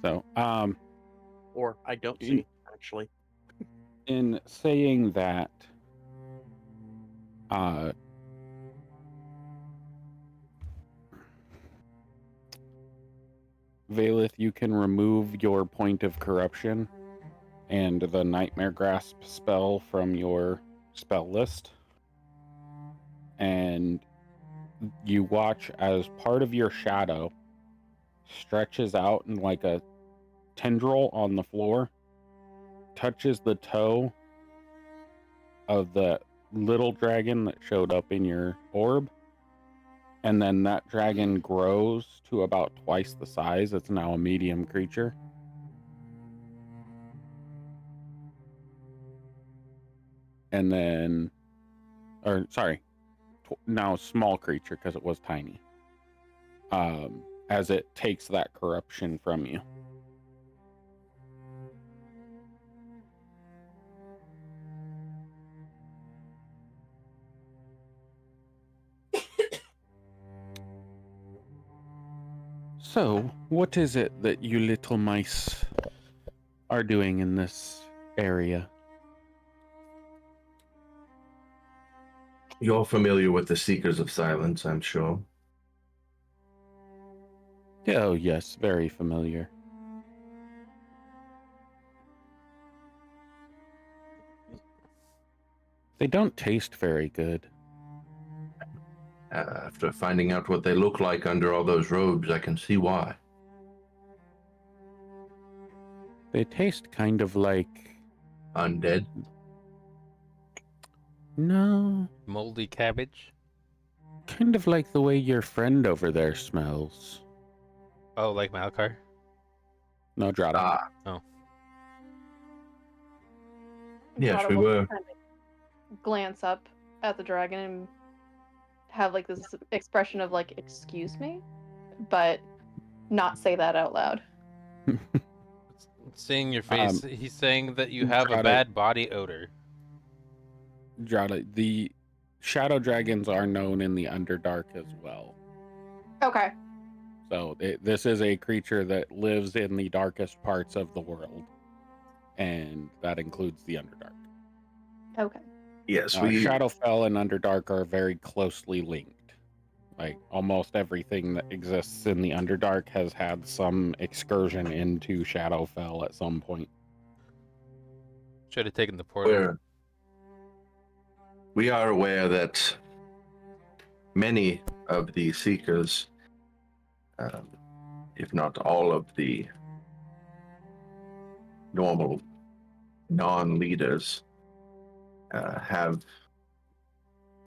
So, Or I don't see, actually. in saying that, Valeth, you can remove your point of corruption and the Nightmare Grasp spell from your spell list. And you watch as part of your shadow stretches out in like a tendril on the floor, touches the toe of the little dragon that showed up in your orb, and then that dragon grows to about twice the size. It's now a medium creature. And then, or sorry, now small creature because it was tiny. As it takes that corruption from you. So, what is it that you little mice are doing in this area? You're familiar with the Seekers of Silence, I'm sure. Oh, yes, very familiar. They don't taste very good. After finding out what they look like under all those robes, I can see why. They taste kind of like... Undead? No, Moldy cabbage. kind of like the way your friend over there smells. Oh, like Malkar? No, Drata. Ah, Oh. yes, Grotto we will were. kind of glance up at the dragon and have like this expression of like, excuse me, but not say that out loud. Seeing your face, he's saying that you have a Drata- bad body odor. Drata, the shadow dragons are known in the Underdark as well. Okay. So this is a creature that lives in the darkest parts of the world, and that includes the Underdark. Okay. Yes, we. Shadowfell and Underdark are very closely linked. Like almost everything that exists in the Underdark has had some excursion into Shadowfell at some point. Should have taken the portal. We are aware that many of the Seekers, if not all of the normal non-leaders, have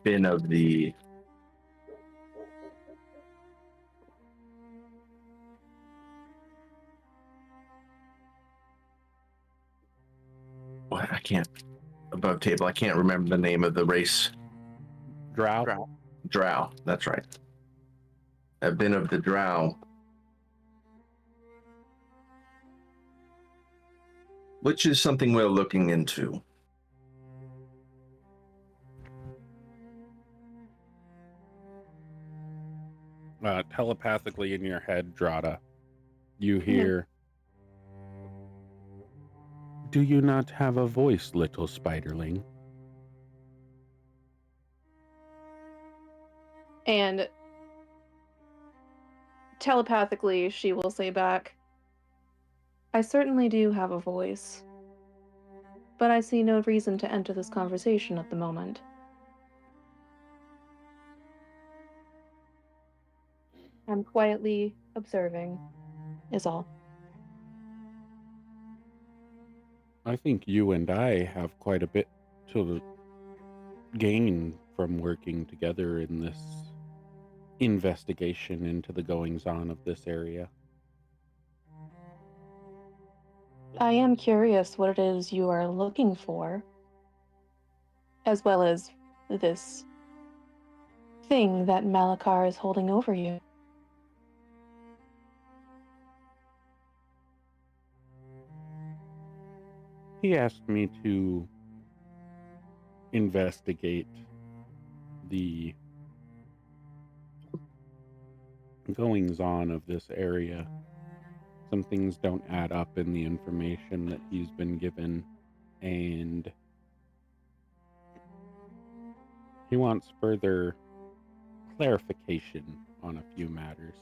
been of the I can't above table. I can't remember the name of the race. Drow? Drow. That's right. Have been of the Drow, which is something we're looking into. Telepathically in your head, Drata, you hear, "Do you not have a voice, little spiderling?" And telepathically, she will say back, I certainly do have a voice, but I see no reason to enter this conversation at the moment. I'm quietly observing, is all. I think you and I have quite a bit to gain from working together in this investigation into the goings-on of this area. I am curious what it is you are looking for, as well as this thing that Malakar is holding over you. He asked me to investigate the goings on of this area. Some things don't add up in the information that he's been given, and he wants further clarification on a few matters.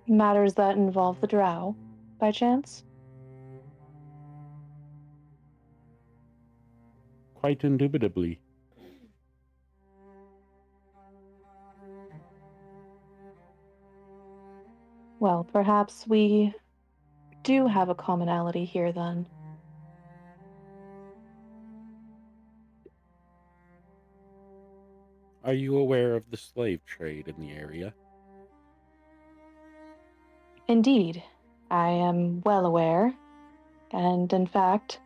Matters that involve the drow, by chance? Quite indubitably. Well, perhaps we do have a commonality here then. Are you aware of the slave trade in the area? Indeed, I am well aware, and in fact,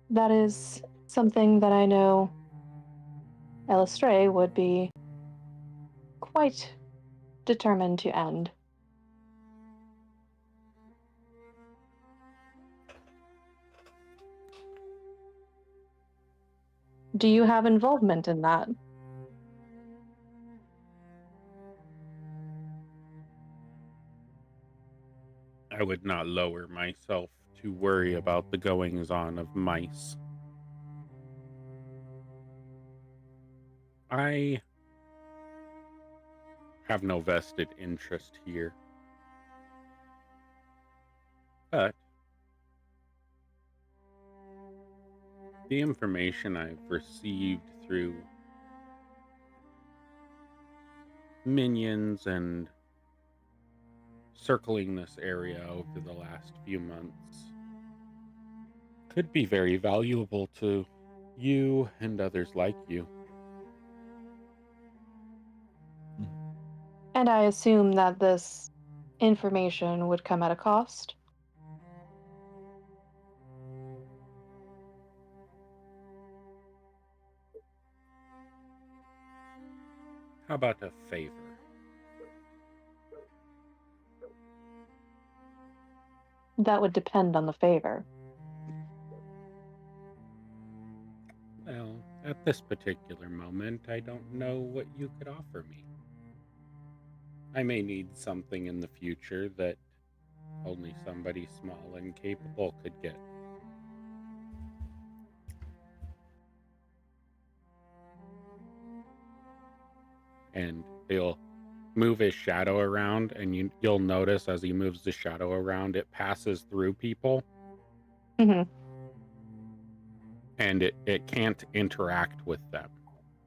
that is something that I know Elistray would be quite determined to end. Do you have involvement in that? I would not lower myself to worry about the goings on of mice. I have no vested interest here. But the information I've received through minions and circling this area over the last few months could be very valuable to you and others like you. And I assume that this information would come at a cost? How about a favor? That would depend on the favor. Well, at this particular moment, I don't know what you could offer me. I may need something in the future that only somebody small and capable could get. And he'll move his shadow around, and you'll notice as he moves the shadow around, it passes through people. Mm-hmm. And it can't interact with them.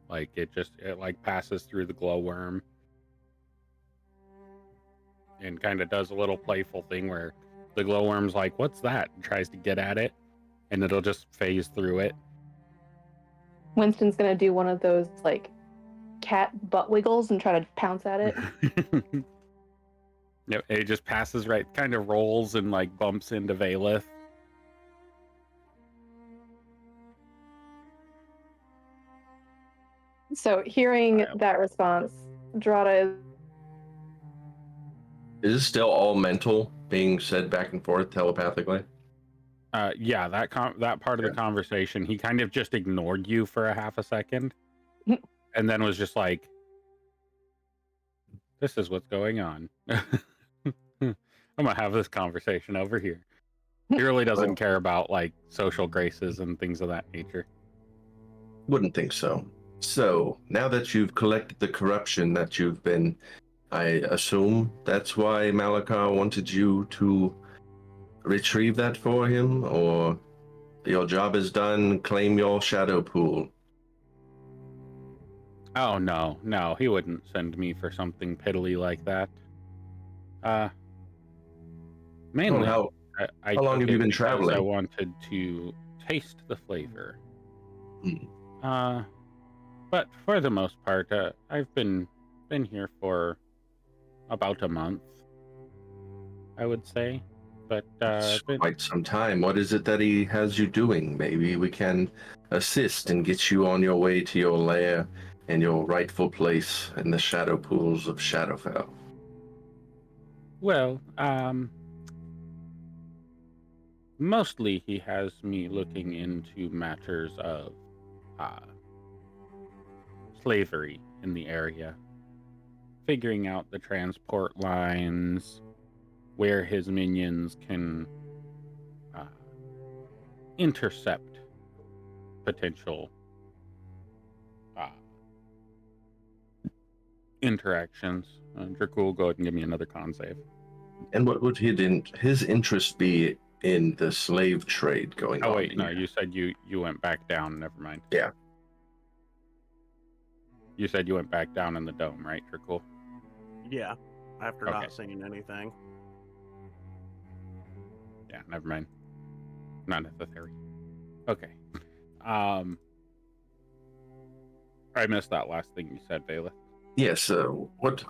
Like it like passes through the glowworm and kind of does a little playful thing where the glowworm's like, "What's that?" and tries to get at it, and it'll just phase through it. Winston's gonna do one of those, like, cat butt wiggles and try to pounce at it. Yep, it just passes right, kind of rolls and like bumps into Valeth. So, hearing that response, Drata Is this still all mental, being said back and forth telepathically? Yeah, that part of the conversation, he kind of just ignored you for a half a second, and then was just like, "This is what's going on." I'm gonna have this conversation over here. He really doesn't care about like social graces and things of that nature. Wouldn't think so. So, now that you've collected the corruption that you've been, I assume that's why Malakar wanted you to retrieve that for him, or your job is done, claim your shadow pool. Oh no, he wouldn't send me for something piddly like that. Mainly, how I long took have you it been because I traveling? wanted to taste the flavor. Hmm. But for the most part, I've been here for about a month, I would say. But It's quite some time. What is it that he has you doing? Maybe we can assist and get you on your way to your lair and your rightful place in the shadow pools of Shadowfell. well, mostly he has me looking into matters of uh, slavery in the area, figuring out the transport lines, where his minions can uh, intercept potential uh, interactions. Dracul, go ahead and give me another con save. And what would his interest be in the slave trade going on? Oh wait, no, here? you said you went back down. Never mind. Yeah. You said you went back down in the dome, right, Dracul? Yeah, after Okay. not seeing anything. Yeah, never mind. Not necessary. Okay. I missed that last thing you said, Bailiff. Yes. What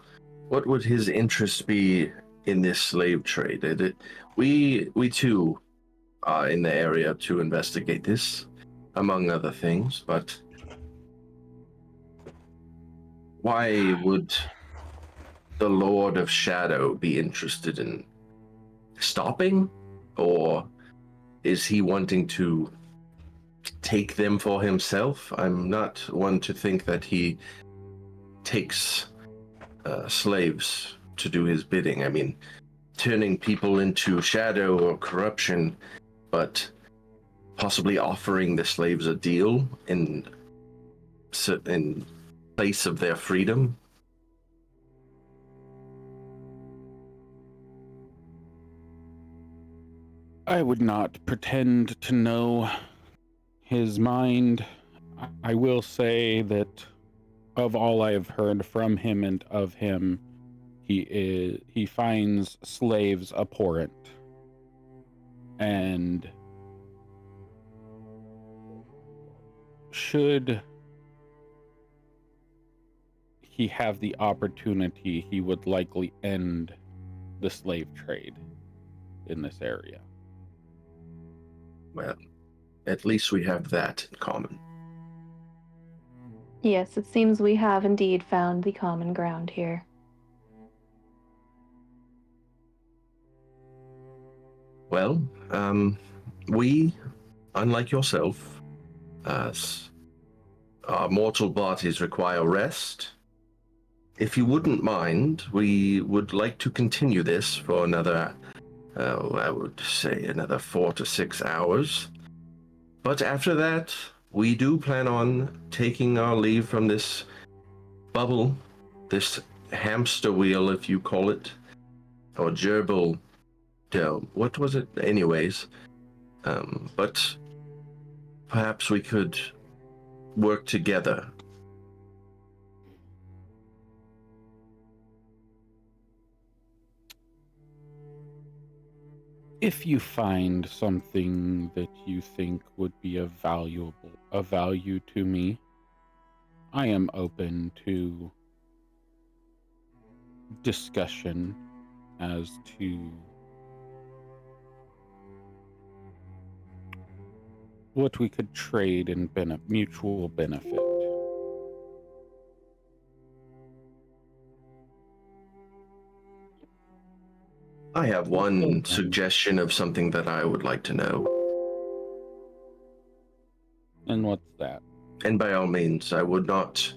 would his interest be in this slave trade? We too are in the area to investigate this, among other things. But why would the Lord of Shadow be interested in stopping, or is he wanting to take them for himself? I'm not one to think that he takes slaves to do his bidding. I mean, turning people into shadow or corruption, but possibly offering the slaves a deal in place of their freedom. I would not pretend to know his mind. I will say that of all I have heard from him and of him, he finds slaves abhorrent. And should he have the opportunity, he would likely end the slave trade in this area. Well, at least we have that in common. Yes, it seems we have indeed found the common ground here. Well, we, unlike yourself, our mortal bodies require rest. If you wouldn't mind, we would like to continue this for another, I would say another 4 to 6 hours. But after that, we do plan on taking our leave from this bubble, this hamster wheel, if you call it, or gerbil dome. What was it? Anyways, but perhaps we could work together. If you find something that you think would be of value to me, I am open to discussion as to what we could trade in mutual benefit. I have one suggestion of something that I would like to know. And what's that? And by all means, I would not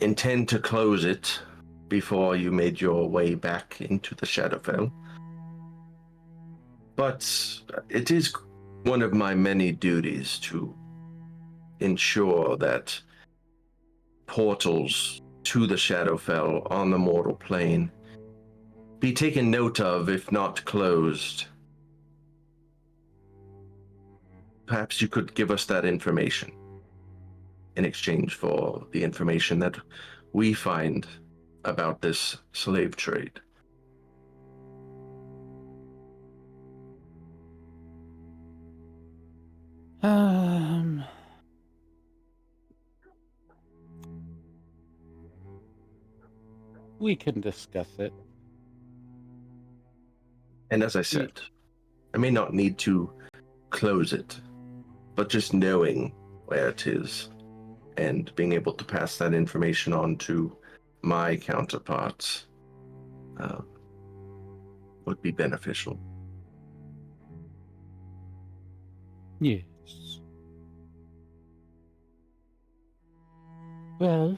intend to close it before you made your way back into the Shadowfell. But it is one of my many duties to ensure that portals to the Shadowfell on the mortal plane be taken note of, if not closed. Perhaps you could give us that information in exchange for the information that we find about this slave trade. We can discuss it. And as I said, I may not need to close it, but just knowing where it is and being able to pass that information on to my counterparts would be beneficial. Yes. Well,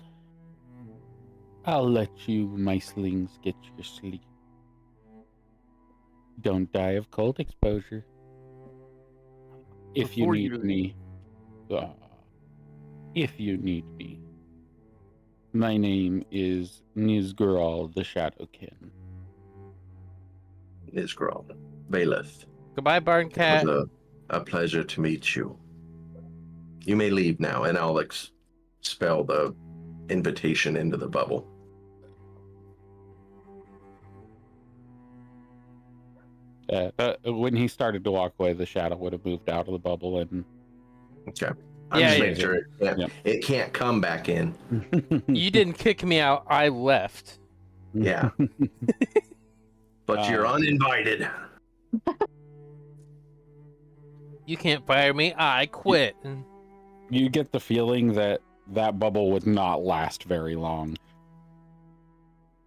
I'll let you micelings get your sleep. Don't die of cold exposure. If you Before need you- me. If you need me. My name is Nizgural the Shadowkin. Nizgral, Valeth, Goodbye, Barn it Cat. was a pleasure to meet you. You may leave now, and I'll spell the invitation into the bubble. When he started to walk away, the shadow would have moved out of the bubble and Okay. I'm Yeah, just yeah. making sure it can't come back in. You didn't kick me out. I left. Yeah. But you're uninvited. You can't fire me. I quit. You get the feeling that that bubble would not last very long.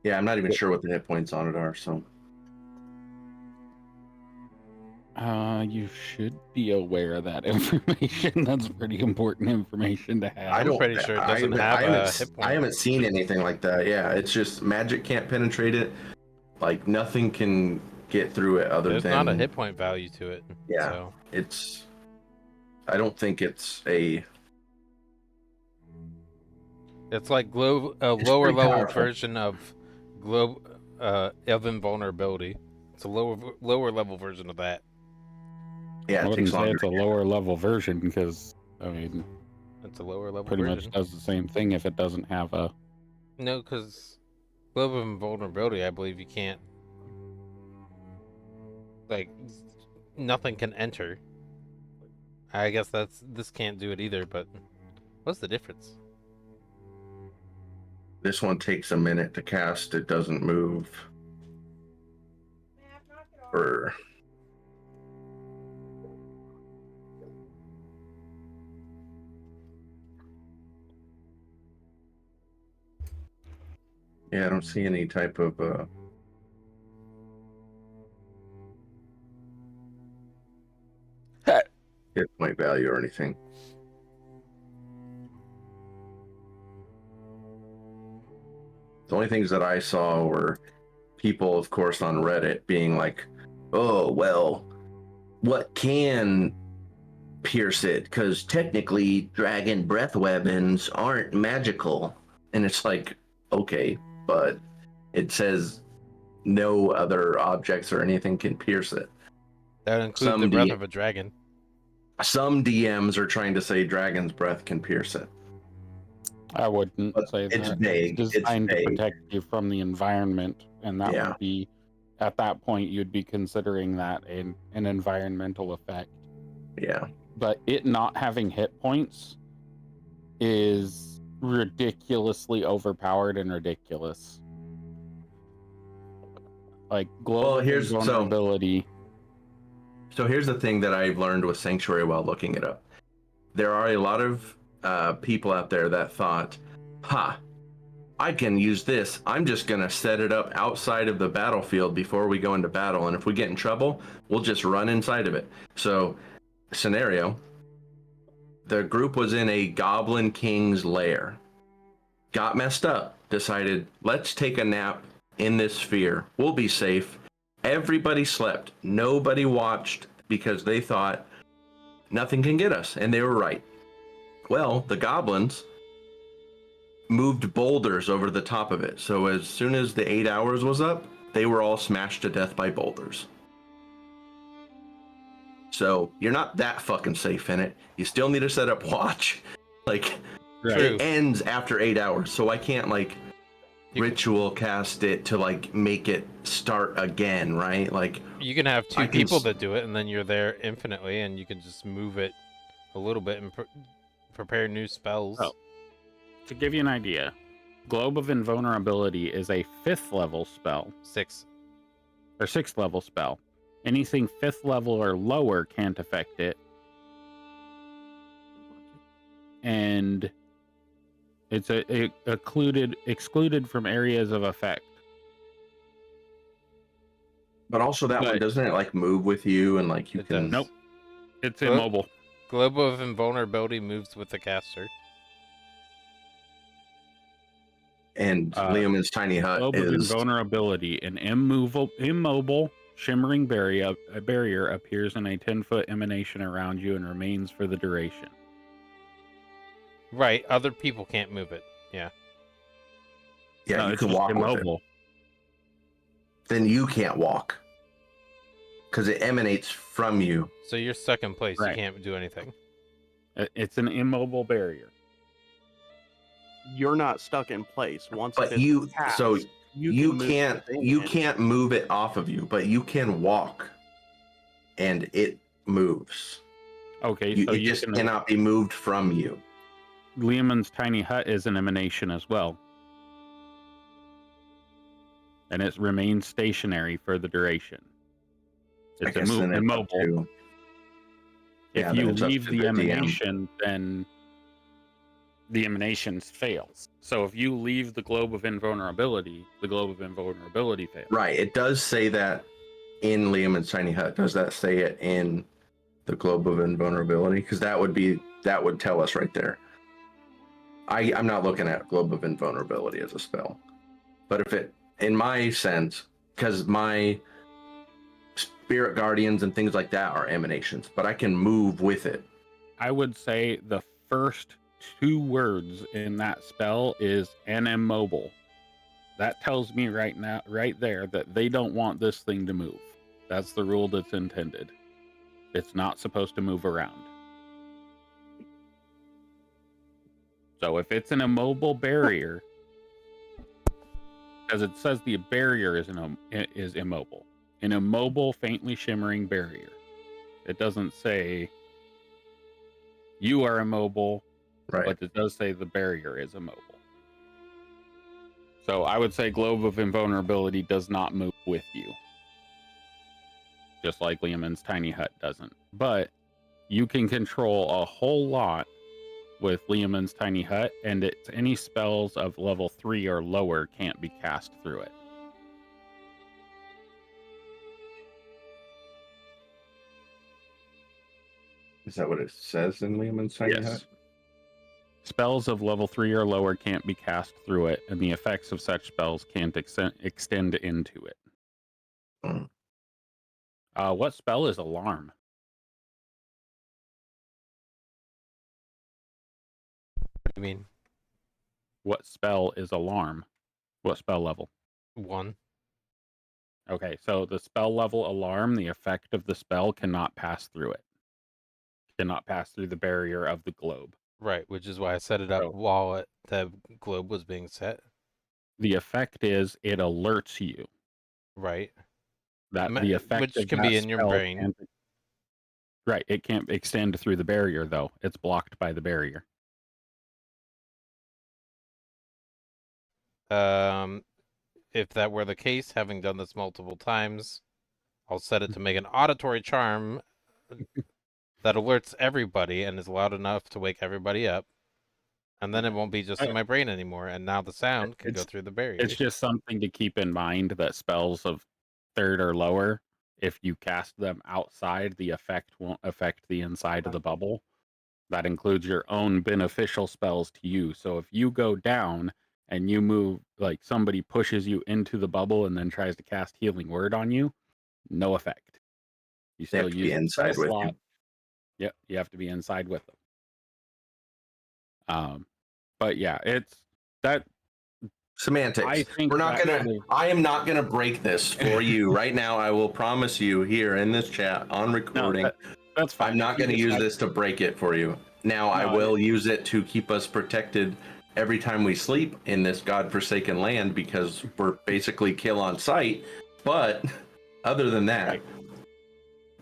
Yeah, I'm not even sure what the hit points on it are, so. You should be aware of that information. That's pretty important information to have. I'm pretty sure it doesn't have a hit point. I haven't seen anything like that. Yeah, it's just magic can't penetrate it. Like nothing can get through it other There's than not a hit point value to it. Yeah. So. It's I don't think it's a It's like a lower pretty level powerful. version of invulnerability. It's a lower level version of that. yeah, I it wouldn't takes say longer. it's a lower level version because, I mean, It's a lower level pretty version. much does the same thing if it doesn't have a. No, because glove of invulnerability, I believe you can't. Like, nothing can enter. I guess this can't do it either. But what's the difference? This one takes a minute to cast, it doesn't move. Or yeah, I don't see any type of hit point value or anything. The only things that I saw were people, of course, on Reddit being like, oh, well, what can pierce it? Because technically, dragon breath weapons aren't magical. And it's like, okay, but it says no other objects or anything can pierce it. That includes Some the breath of a dragon. Some DMs are trying to say dragon's breath can pierce it. I wouldn't But say it's that. vague. It's It's designed to vague. protect you from the environment, and that Yeah. would be, at that point, you'd be considering that an environmental effect. Yeah. But it not having hit points is ridiculously overpowered and ridiculous. Like global vulnerability. So here's the thing that I've learned with Sanctuary while looking it up. There are a lot of people out there that thought, I can use this. I'm just going to set it up outside of the battlefield before we go into battle. And if we get in trouble, we'll just run inside of it. So, scenario, the group was in a Goblin King's lair. Got messed up. Decided, let's take a nap in this sphere. We'll be safe. Everybody slept. Nobody watched because they thought nothing can get us. And they were right. Well, the goblins moved boulders over the top of it. So as soon as the 8 hours was up, they were all smashed to death by boulders. So you're not that fucking safe in it. You still need to set up watch. Like, it ends after 8 hours. So I can't, like, ritual cast it to, like, make it start again, right? Like, you can have two people that do it, and then you're there infinitely, and you can just move it a little bit and prepare new spells. Oh. To give you an idea, Globe of Invulnerability is a 5th level spell, 6. or 6th level spell. Anything 5th level or lower can't affect it. And it's excluded from areas of effect. But also that one, But- doesn't it like move with you and like you It can? does. Nope. It's Well- immobile. Globe of Invulnerability moves with the caster. And Liam's tiny hut Globe of is Invulnerability, an immobile shimmering barrier appears in a 10-foot emanation around you and remains for the duration. Right, other people can't move it. Yeah. yeah, No, you it's can just walk with it. immobile. Then you can't walk because it emanates from you. So you're stuck in place. Right. You can't do anything. It's an immobile barrier. You're not stuck in place. Once But it is you, cast, so you you can move can't within you it. can't move it off of you, but you can walk, and it moves. Okay, You, so it you just can. cannot be moved from you. Liamon's tiny hut is an emanation as well. And it remains stationary for the duration. I It's guess then it's up immobile. to- Yeah, If then you it's up leave to the DM. emanation, then the emanation fails. So if you leave the Globe of Invulnerability, the Globe of Invulnerability fails. Right. It does say that in Liam's tiny hut. Does that say it in the Globe of Invulnerability? Because that would tell us right there. I'm not looking at Globe of Invulnerability as a spell, but if it, in my sense, because my spirit guardians and things like that are emanations, but I can move with it. I would say the first 2 words in that spell is an immobile. That tells me right there, that they don't want this thing to move. That's the rule that's intended. It's not supposed to move around. So if it's an immobile barrier, because it says the barrier is immobile, an immobile, faintly shimmering barrier. It doesn't say you are immobile, Right. but it does say the barrier is immobile. So I would say Globe of Invulnerability does not move with you. Just like Liamon's tiny hut doesn't. But you can control a whole lot with Liamon's tiny hut, and it's any spells of level 3 or lower can't be cast through it. Is that what it says in Liam's tiny hut? Yes. Spells of level 3 or lower can't be cast through it, and the effects of such spells can't extend into it. Mm. What spell is Alarm? What do you mean? What spell is Alarm? What spell level? 1. Okay, so the spell level Alarm, the effect of the spell cannot pass through it. Cannot pass through the barrier of the globe. Right, which is why I set it up So- while the globe was being set. The effect is it alerts you Right. that Ma- the effect which of can that be in your spell brain. can't- Right, it can't extend through the barrier though. It's blocked by the barrier. If that were the case, having done this multiple times, I'll set it to make an auditory charm that alerts everybody and is loud enough to wake everybody up. And then it won't be just in my brain anymore. And now the sound can go through the barrier. It's just something to keep in mind that spells of 3rd or lower, if you cast them outside, the effect won't affect the inside of the bubble. That includes your own beneficial spells to you. So if you go down and you move, like somebody pushes you into the bubble and then tries to cast Healing Word on you, no effect. You They have still to use be the inside spell with slot. you. Yep, you have to be inside with them. But yeah, it's that. Semantics. I think We're not that gonna. kind of- I am not gonna break this for you right now. I will promise you here in this chat on recording. That's fine. I'm not If you going to use decide- this to break it for you. Now, I No, will use it to keep us protected every time we sleep in this godforsaken land because we're basically kill on sight. But other than that, Right.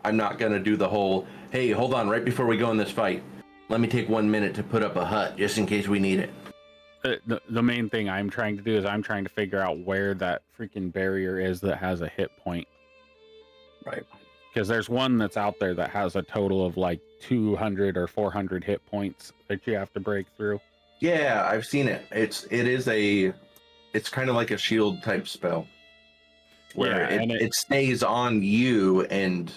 I'm not going to do the whole, hey, hold on, right before we go in this fight, let me take 1 minute to put up a hut just in case we need it. the main thing I'm trying to do is I'm trying to figure out where that freaking barrier is that has a hit point. Right. Because there's one that's out there that has a total of like 200 or 400 hit points that you have to break through. Yeah, I've seen it. It's kind of like a shield type spell where Yeah, and it stays on you, and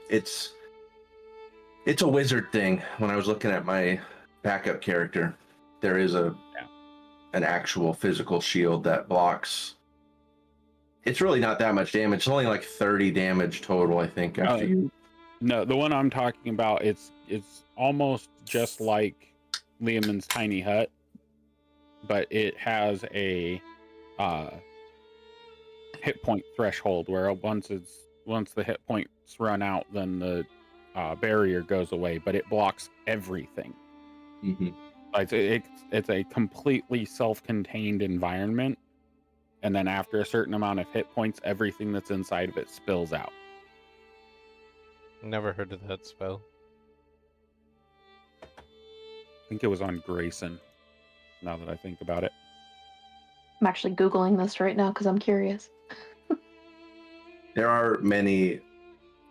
it's a wizard thing. When I was looking at my backup character, there is an actual physical shield that blocks. It's really not that much damage. It's only like 30 damage total, I think, after you. No, the one I'm talking about, it's almost just like Liamon's tiny hut, but it has a hit point threshold where once the hit points run out, then the barrier goes away, but it blocks everything. Mm-hmm. Like it's a completely self-contained environment, and then after a certain amount of hit points, everything that's inside of it spills out. Never heard of that spell. I think it was on Grayson, now that I think about it. I'm actually Googling this right now because I'm curious. There are many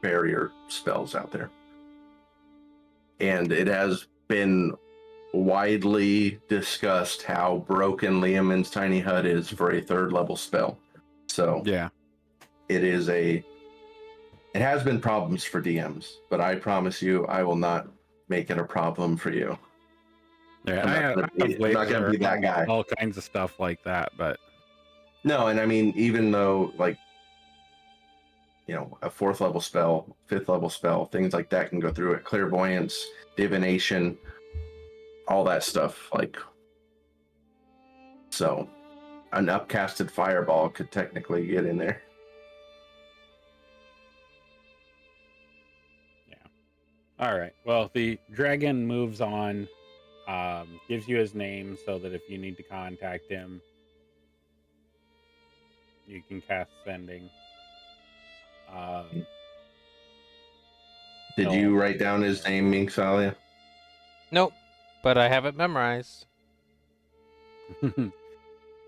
barrier spells out there, and it has been widely discussed how broken Liamon's tiny hut is for a 3rd level spell. So Yeah. it has been problems for DMs, but I promise you I will not make it a problem for you. Yeah, I'm not gonna be that guy. All kinds of stuff like that, but No, and I mean, even though, like, a 4th level spell, 5th level spell, things like that can go through it. Clairvoyance, divination, all that stuff. Like, so an upcasted fireball could technically get in there. all right. Well, the dragon moves on, gives you his name so that if you need to contact him, you can cast sending. Did you write down his name, Minxalia? Nope, but I have it memorized.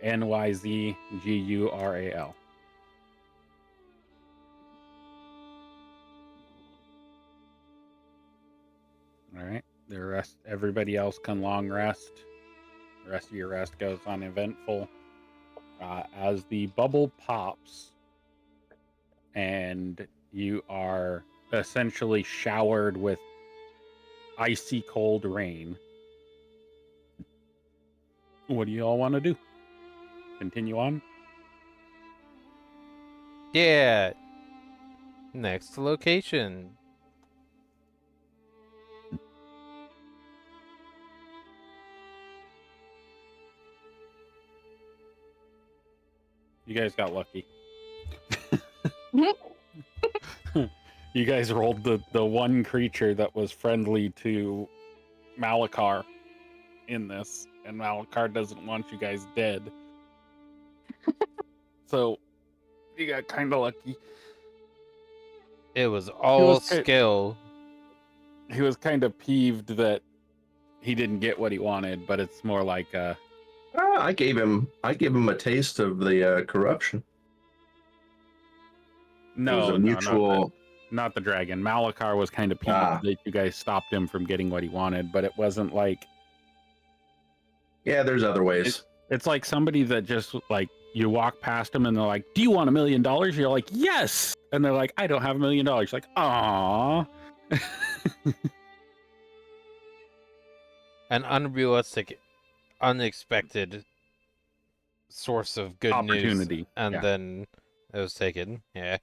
NYZGURAL. All right. The rest, everybody else can long rest. The rest of your rest goes uneventful. As the bubble pops, and you are essentially showered with icy cold rain. What do you all want to do? Continue on? Yeah. Next location. You guys got lucky. You guys rolled the one creature that was friendly to Malakar in this, and Malakar doesn't want you guys dead. So you got kind of lucky. It was all skill. He was kind of peeved that he didn't get what he wanted, but it's more like I gave him a taste of the corruption. no, it was a mutual. not the dragon. Malakar was kind of peeved that you guys stopped him from getting what he wanted, but it wasn't like. Yeah, there's other ways. It's like somebody that just like you walk past them and they're like, "Do you want $1 million?" You're like, "Yes," and they're like, "I don't have $1 million." You're like, "Aww." An unrealistic, unexpected source of good Opportunity. news, and then it was taken. Yeah.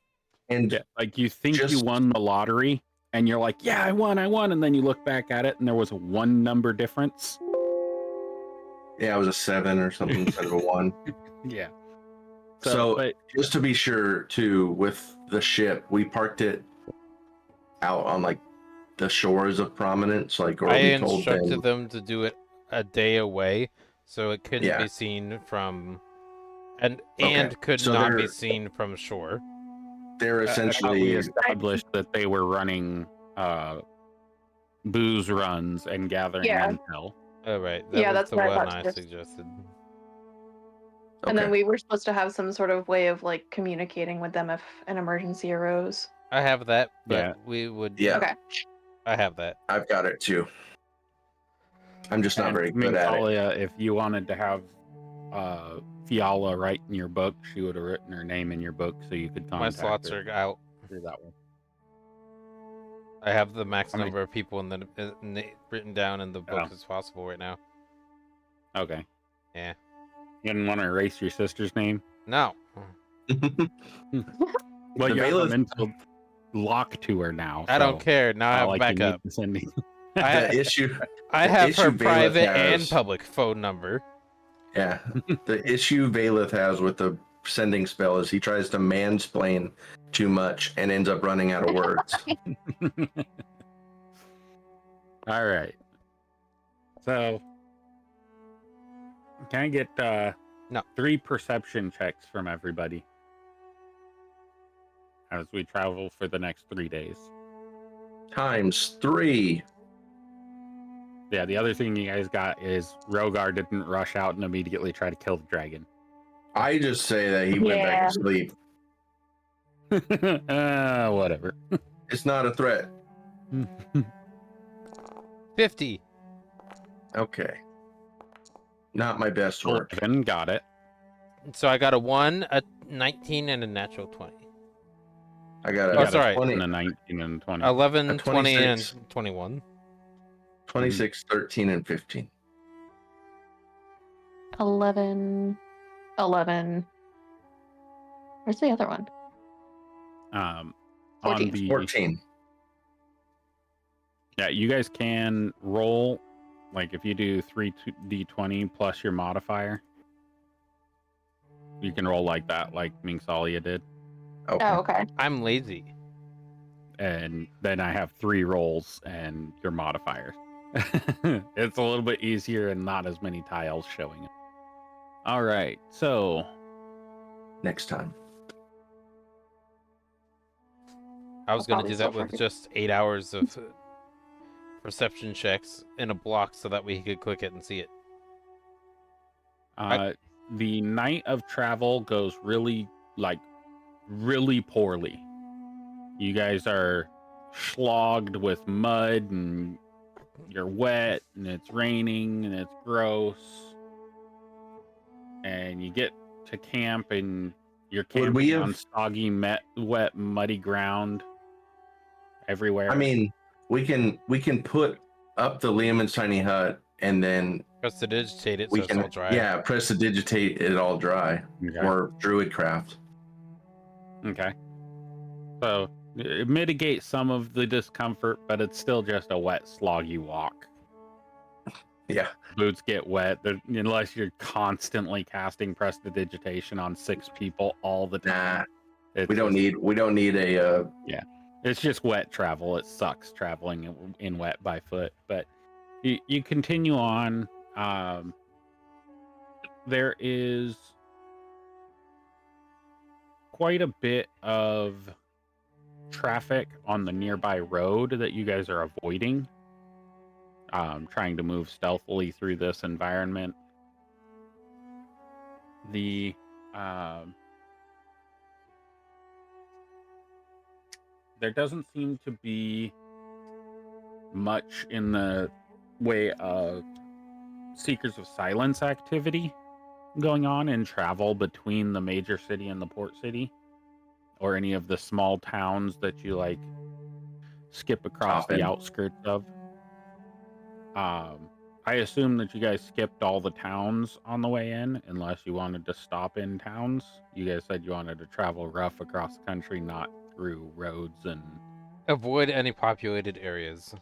And yeah, like you think you won the lottery, and you're like, "Yeah, I won," and then you look back at it, and there was a 1 number difference. Yeah, it was a 7 or something instead of a 1. Yeah. So just to be sure, too, with the ship, we parked it out on like the shores of Prominence. Like, or I we told instructed them to do it a day away, so it couldn't be seen from, and could not be seen from shore. They're essentially established that they were running booze runs and gathering intel. Oh, right. That Yeah, was that's the what I one thought I too. suggested. And then Okay. we were supposed to have some sort of way of like communicating with them if an emergency arose. I have that, but Yeah. we would. Yeah, Okay. I have that. I've got it too. I'm just not And very good at it. Talia, if you wanted to have Fiala write in your book, she would have written her name in your book so you could My contact slots her are out. through that way. I have the max I mean- number of people written down in the book Oh. as possible right now. Okay. Yeah. You didn't want to erase your sister's name? No. Well, The you have a bailiff- mental lock to her now. I don't so care. Now I not have like you need backup. to send me. I, The issue, I the have her issue Bailiff private and has- public phone number. yeah, the issue Bailiff has with the sending spell is he tries to mansplain too much and ends up running out of words. All right. So, can I get No. 3 perception checks from everybody as we travel for the next 3 days? Times 3. Yeah, the other thing you guys got is Rogar didn't rush out and immediately try to kill the dragon. I just say that he went back Yeah. to sleep. Whatever. It's not a threat. 50. Okay. Not my best work. 11 got it. So I got a 1, a 19, and a natural 20. I got You Oh, a got sorry. 10 and a 19 and 20. 11, A 20, and 26. 21. 26, 13, and 15. 11. 11. Where's the other one? On 14. the 14. Yeah, you guys can roll, like if you do 3d20 plus your modifier, you can roll like that, like Mingsalia did. Okay. Oh, okay. I'm lazy. And then I have 3 rolls and your modifiers. It's a little bit easier and not as many tiles showing up. All right, so Next time. I was going to probably do that still with forget. just 8 hours of perception checks in a block so that we could click it and see it. the night of travel goes really poorly. You guys are slogged with mud and you're wet and it's raining and it's gross. And you get to camp and you're Would we camping on have- soggy, wet, muddy ground everywhere. I mean, we can put up the Lehman's tiny hut and then Prestidigitate it so we it's can all dry. yeah, prestidigitate it all dry. Okay. Or Druidcraft. Okay. So it mitigates some of the discomfort, but it's still just a wet, sloggy walk. Yeah. Boots get wet unless you're constantly casting prestidigitation on 6 people all the time. Nah. It's We don't just- need a It's just wet travel. It sucks traveling in wet by foot. But you continue on. There is quite a bit of traffic on the nearby road that you guys are avoiding. Trying to move stealthily through this environment. There doesn't seem to be much in the way of Seekers of Silence activity going on in travel between the major city and the port city, or any of the small towns that you like skip across Stop in. the outskirts of. I assume that you guys skipped all the towns on the way in, unless you wanted to stop in towns. You guys said you wanted to travel rough across the country, not through roads and Avoid any populated areas.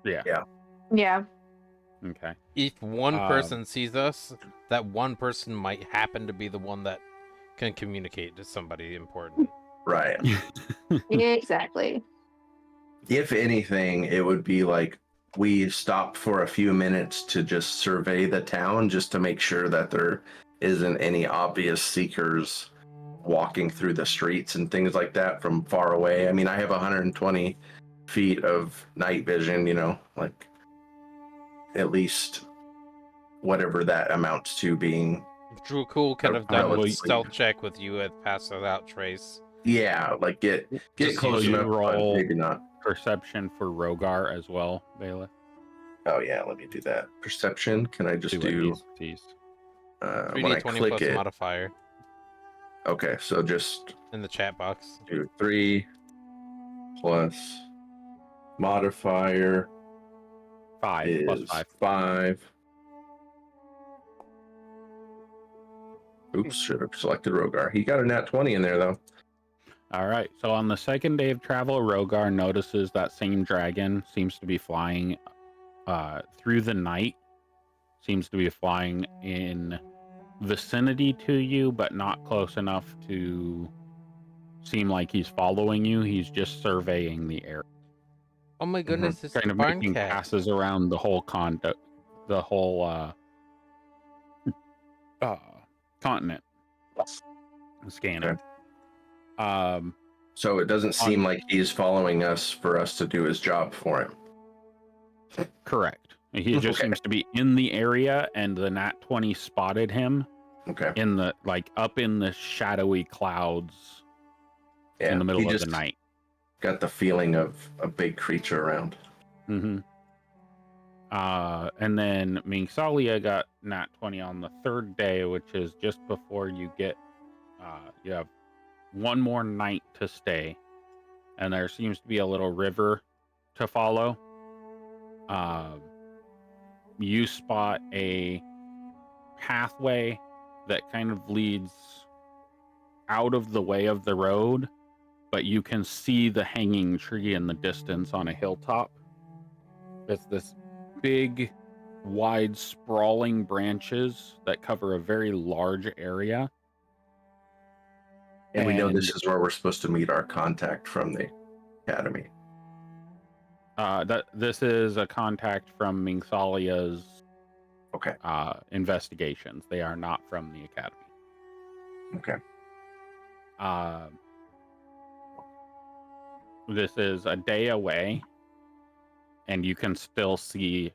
yeah. Yeah. Okay. If one Um, person sees us, that one person might happen to be the one that can communicate to somebody important. right. Exactly. If anything, it would be like we stop for a few minutes to just survey the town just to make sure that there isn't any obvious seekers walking through the streets and things like that from far away. I mean, I have 120 feet of night vision, like at least whatever that amounts to being. Drukul could have done with Relatively- stealth check with you at pass without trace. Yeah, like get Just close use enough, but roll. maybe not. Perception for Rogar as well, Bailiff. Oh yeah, let me do that. Perception. Can I just See what do he sees. when I 3d20 click plus it? modifier Okay, so just in the chat box. do 3 plus modifier 5 is plus 5. 5. Oops, should have selected Rogar. He got a nat 20 in there though. All right. So on the second day of travel, Rogar notices that same dragon seems to be flying through the night. Seems to be flying in vicinity to you, but not close enough to seem like he's following you. He's just surveying the area, Oh my goodness, it's kind the of barn making cat. passes around the whole continent, scanning. Okay. So it doesn't seem like he's following us for us to do his job for him. Correct. He just seems to be in the area, and the Nat 20 spotted him Okay. in the up in the shadowy clouds Yeah, in the middle he of just the night. got the feeling of a big creature around. Mm-hmm. And then Mingsalia got Nat 20 on the third day, which is just before you get. You have one more night to stay, and there seems to be a little river to follow. You spot a pathway that kind of leads out of the way of the road, but you can see the hanging tree in the distance on a hilltop. It's this big, wide, sprawling branches that cover a very large area. And we know this is where we're supposed to meet our contact from the academy. This is a contact from Mingsalia's Okay. investigations. They are not from the academy. Okay. This is a day away, and you can still see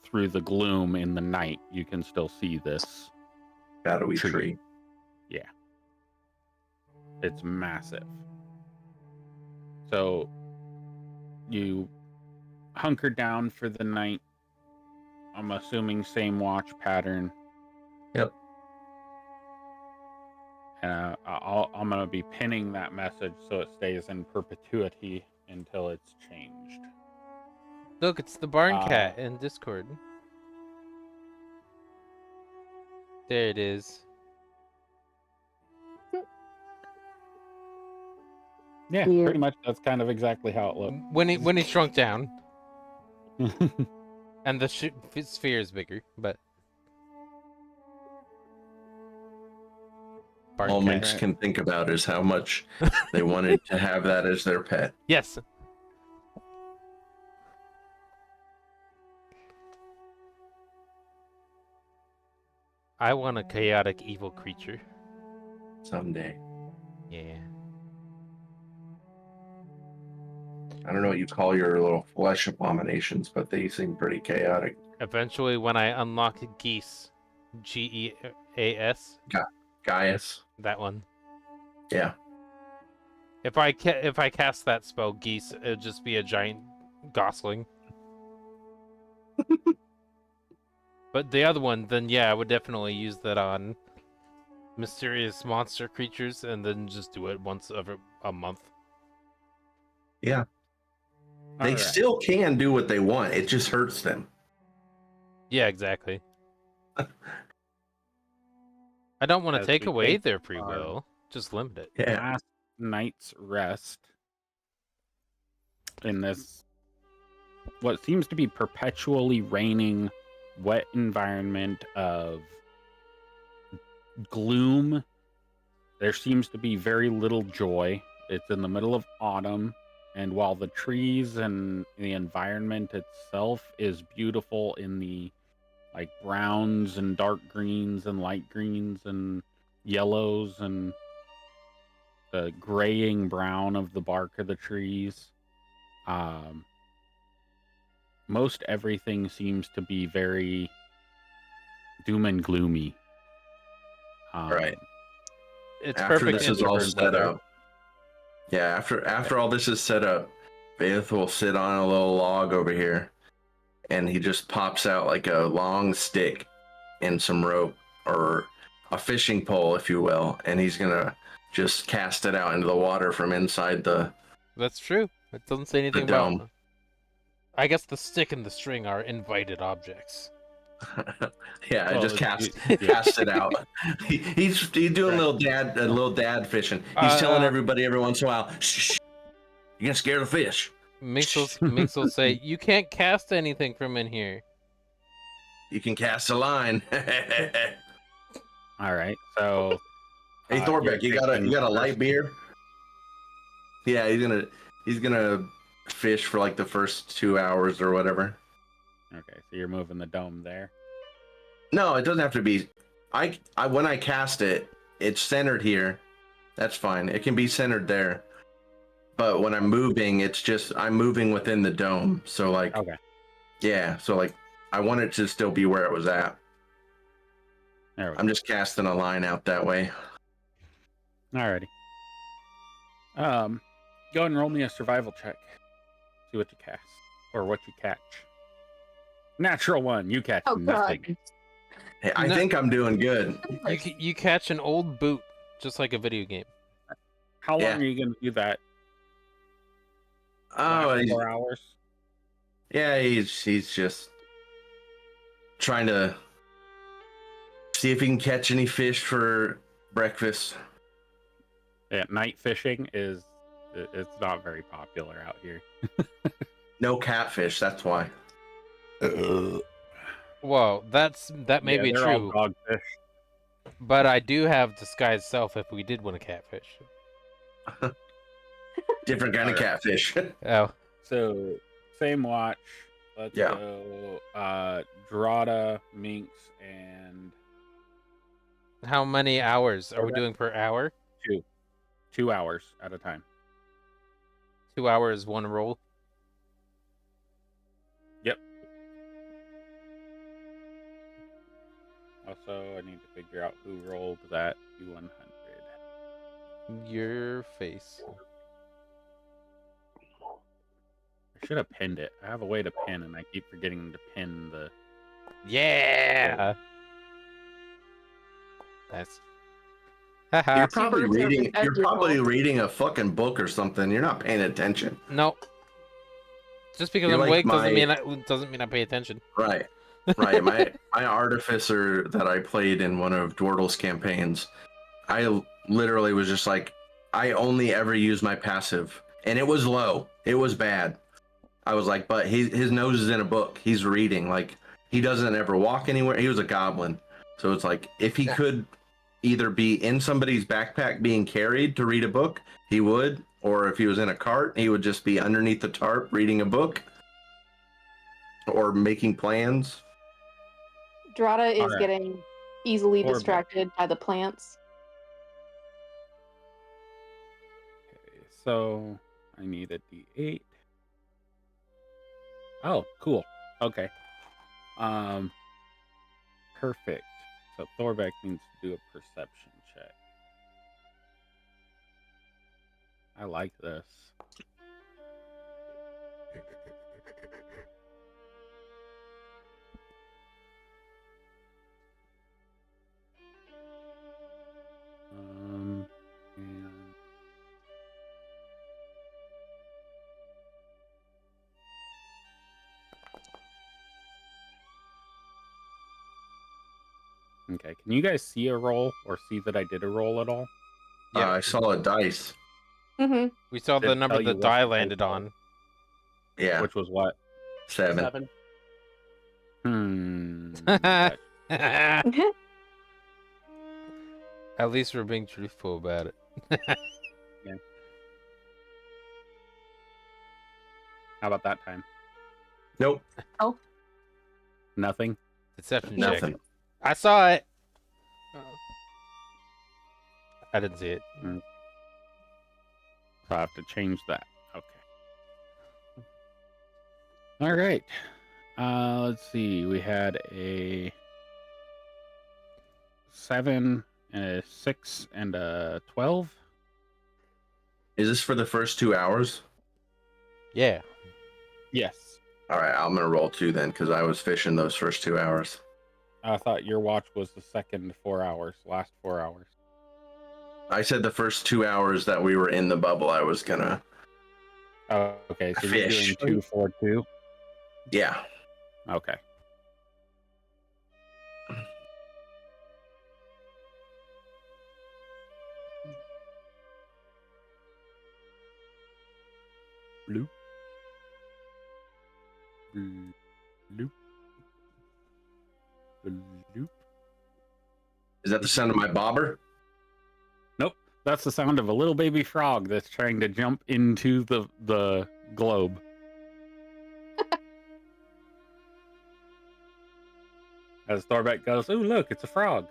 through the gloom in the night. You can still see this Shadowy tree. Yeah. It's massive. So you hunker down for the night. I'm assuming same watch pattern. Yep. I'm going to be pinning that message so it stays in perpetuity until it's changed. Look, it's the barn cat in Discord. There it is. Yeah, Weird. pretty much. That's kind of exactly how it looks. When he shrunk down, and the sphere is bigger, but barn All cat. Minx can think about is how much they wanted to have that as their pet. Yes. I want a chaotic evil creature. Someday. Yeah. I don't know what you call your little flesh abominations, but they seem pretty chaotic. Eventually, when I unlock Geese, Geas, Gaius. that one. Yeah. If I cast that spell, Geese, it'd just be a giant gosling. But the other one, then yeah, I would definitely use that on mysterious monster creatures, and then just do it once every a month. Yeah. They All right. still can do what they want. It just hurts them. Yeah, exactly. I don't want to As take we away take their free our- will, just limit it. Yeah. Last night's rest in this what seems to be perpetually raining, wet environment of gloom. There seems to be very little joy. It's in the middle of autumn, and while the trees and the environment itself is beautiful in the like browns and dark greens and light greens and yellows and the graying brown of the bark of the trees, most everything seems to be very doom and gloomy. Right. It's After perfect this is all introvert set weather. up. Yeah, after all this is set up, Faith will sit on a little log over here, and he just pops out like a long stick and some rope, or a fishing pole, if you will, and he's gonna just cast it out into the water from inside the That's true. It doesn't say anything dome. about. I guess the stick and the string are invited objects. Yeah, I Well, just it's- cast it out. He's doing Right. a little dad fishing. He's telling everybody every once in a while, shh, you're gonna scare the fish. Minx will say, "You can't cast anything from in here." You can cast a line. All right. So, Hey you're Thorbeck, you got a taking light first- beer? Yeah, he's gonna fish for like the first 2 hours or whatever. Okay, so you're moving the dome there. No, it doesn't have to be. I when I cast it, it's centered here. That's fine. It can be centered there. But when I'm moving, it's just I'm moving within the dome. So like, Okay. yeah. So like, I want it to still be where it was at. There we go. I'm just casting a line out that way. Alrighty. Go ahead and roll me a survival check. See what you cast or what you catch. Natural one. You catch Oh, nothing. God. Hey, I No. think I'm doing good. You catch an old boot, just like a video game. How long Yeah. are you going to do that? Oh, Last he's, 4 hours. yeah. He's just trying to see if he can catch any fish for breakfast. Yeah, night fishing it's not very popular out here. No catfish. That's why. Well, that may be they're all true, dogfish. but I do have disguised self if we did want to catfish. Different kind of Alright. catfish. Oh, So same watch. Let's Yeah. go Drada, Minx, and how many hours are we Okay. doing per hour? 2 hours at a time. 2 hours, one roll. Yep. Also, I need to figure out who rolled that U100. Your face. I should have pinned it. I have a way to pin, and I keep forgetting to pin the. Yeah. Nice. Haha. You're probably birds reading. as You're you probably roll. reading a fucking book or something. You're not paying attention. No. Just because You're I'm like awake my- doesn't mean I pay attention. Right. Right. My artificer that I played in one of Dwardle's campaigns, I literally was just like, I only ever use my passive, and it was low. It was bad. I was like, but his nose is in a book. He's reading. Like, he doesn't ever walk anywhere. He was a goblin, so it's like if he could either be in somebody's backpack being carried to read a book, he would, or if he was in a cart, he would just be underneath the tarp reading a book or making plans. Drada is Alright. getting easily Or- distracted by the plants. Okay, so I need a D8. Oh, cool. Okay. Perfect. So Thorbeck needs to do a perception check. I like this. And okay, can you guys see a roll or see that I did a roll at all? Yeah. I saw a dice. Mm-hmm. We saw the Didn't number tell you the what die the dice landed was. on. Yeah, Which was what? 7. 7. Gotcha. At least we're being truthful about it. How about that time? Nope, Nothing? Deception nothing. check. I saw it. I didn't see it. So I have to change that. Okay. All right. Let's see. We had a 7, a 6, and a 12. Is this for the first 2 hours? Yeah. Yes. All right, I'm gonna roll 2 then, because I was fishing those first 2 hours. I thought your watch was the second 4 hours, last 4 hours. I said the first 2 hours that we were in the bubble, I was gonna. Oh, okay. So you're Fish. doing 2, 4, 2. Yeah. Okay. Bloop. Bloop. Bloop. Is that the sound of my bobber? Nope. That's the sound of a little baby frog that's trying to jump into the globe. As Thorbeck goes, "Oh, look, it's a frog."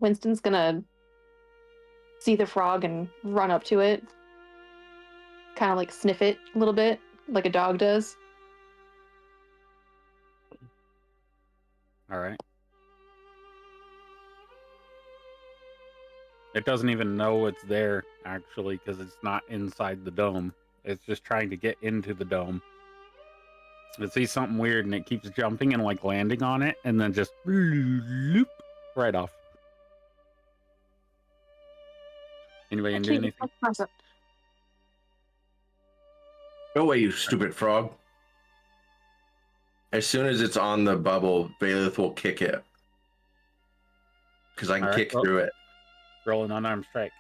Winston's gonna see the frog and run up to it. Kind of like sniff it a little bit, like a dog does. All right. It doesn't even know it's there, actually, because it's not inside the dome. It's just trying to get into the dome. It sees something weird and it keeps jumping and like landing on it and then just loop right off. Anybody gonna do anything? Go away, you stupid frog. As soon as it's on the bubble, Bailiff will kick it. Because I can All right, kick well- through it. Roll an unarmed strike.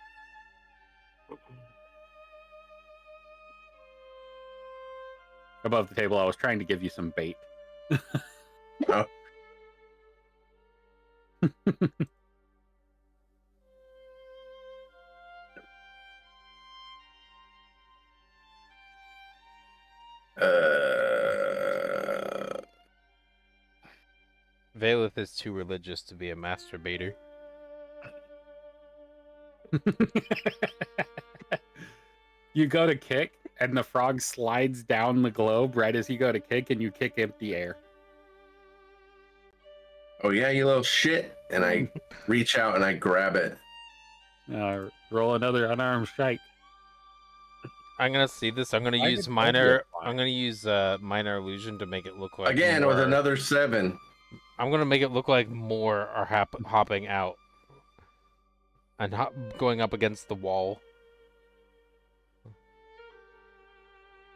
Above the table, I was trying to give you some bait. Oh. Valeth is too religious to be a masturbator. You go to kick, and the frog slides down the globe right as you go to kick, and you kick empty air. Oh yeah, you little shit. And I reach out and I grab it. Roll another unarmed strike. I'm gonna see this. I'm gonna I use could minor. totally I'm gonna use minor illusion to make it look like Again more, with another 7. I'm gonna make it look like more are hopping out and going up against the wall.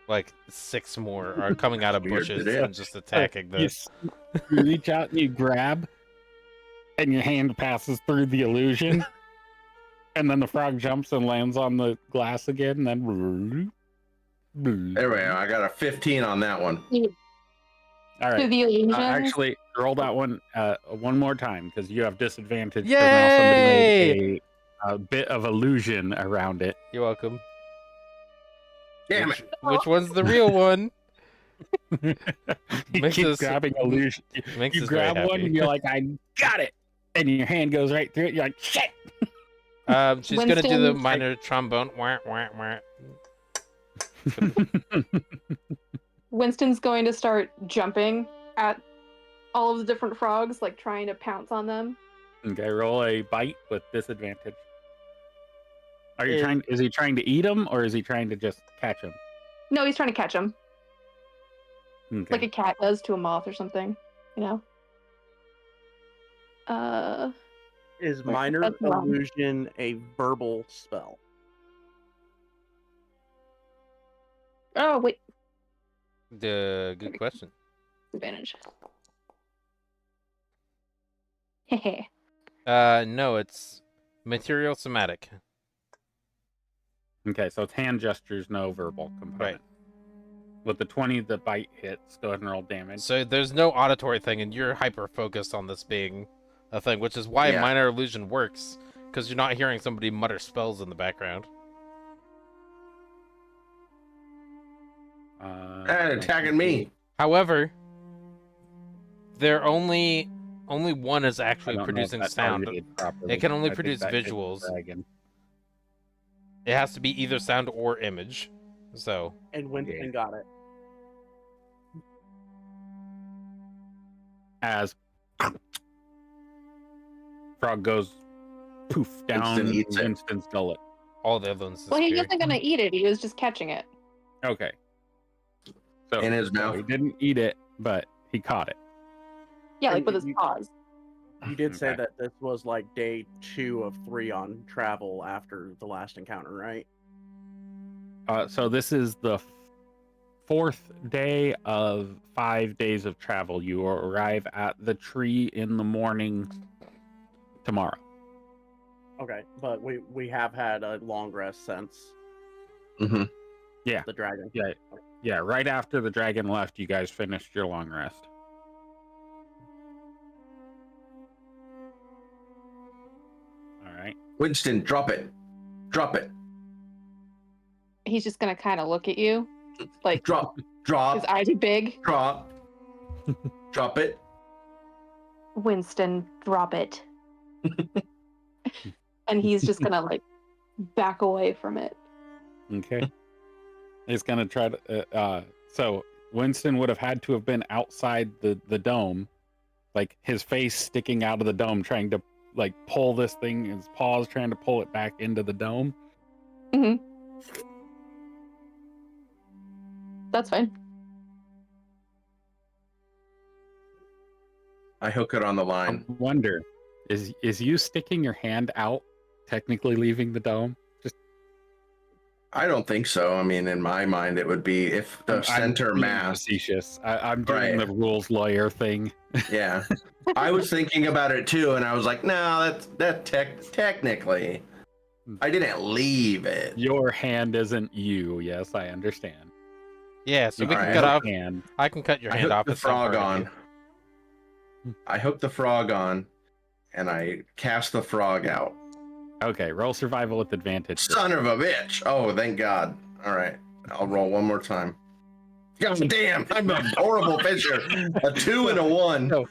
Like 6 more are coming out of Weird, bushes did it? and just attacking the. You reach out and you grab, and your hand passes through the illusion, and then the frog jumps and lands on the glass again, and then. There we go. I got a 15 on that one. All To right. the illusion. Actually, roll that one more time because you have disadvantage. Yay! 'cause now somebody made a bit of illusion around it. You're welcome. Damn it. Which one's the real one? You Makes keep us- grabbing illusion. Makes You us very grab one happy. and you're like, I got it. And your hand goes right through it. You're like, shit. She's gonna do the Winston- minor trombone. Wah, wah, wah. Winston's going to start jumping at all of the different frogs, like trying to pounce on them. Okay, roll a bite with disadvantage. Are you Is- trying? Is he trying to eat him or is he trying to just catch him? No, he's trying to catch them, Okay. like a cat does to a moth or something. You know. Is Where- minor that's wrong. illusion a verbal spell? Oh wait, Good question. advantage. Hehe. No, it's material somatic. Okay, so it's hand gestures, no verbal component. With the 20, the bite hits. Go ahead and roll damage. So there's no auditory thing, and you're hyper focused on this being a thing, which is why Yeah. minor illusion works, because you're not hearing somebody mutter spells in the background. Attacking me. However, they're only one is I actually don't know if producing that's sound. targeted properly. It can only I think produce that hits the visuals. dragon. It has to be either sound or image. So And Winston Yeah. got it. as frog goes poof down Winston eats it. Winston's gullet. All the other ones Well, he disappear. wasn't gonna eat it. He was just catching it. Okay. So, In his so mouth. he didn't eat it, but he caught it. Yeah, like And with his you- paws. You did say Okay. that this was like day 2 of 3 on travel after the last encounter, right? So this is the fourth day of 5 days of travel. You arrive at the tree in the morning tomorrow. Okay, but we have had a long rest since Mm-hmm. the dragon. Yeah, right after the dragon left, you guys finished your long rest. All right. Winston, drop it. Drop it. He's just gonna kind of look at you, like Drop. his Drop. eyes are big. Drop. Drop it. Winston, drop it. And he's just gonna like back away from it. Okay. He's gonna try to. So Winston would have had to have been outside the dome, like his face sticking out of the dome, trying to like pull this thing. His paws trying to pull it back into the dome. That's fine. I hook it on the line. I wonder, is you sticking your hand out technically leaving the dome? Just I don't think so. I mean, in my mind, it would be if the I'm center being mass. facetious. I'm doing Right. the rules lawyer thing. Yeah. I was thinking about it too, and I was like, no, technically. I didn't leave it. Your hand isn't you. Yes, I understand. Yeah, so we can Alright. cut off. Hand. I can cut your I hand hooked off. the It's not frog hurting on. you. I hooked the frog on, and I cast the frog out. Okay, roll survival with advantage. Son of a bitch! Oh, thank God. All right, I'll roll one more time. God damn, I'm a horrible fisher. A 2 and a 1. So,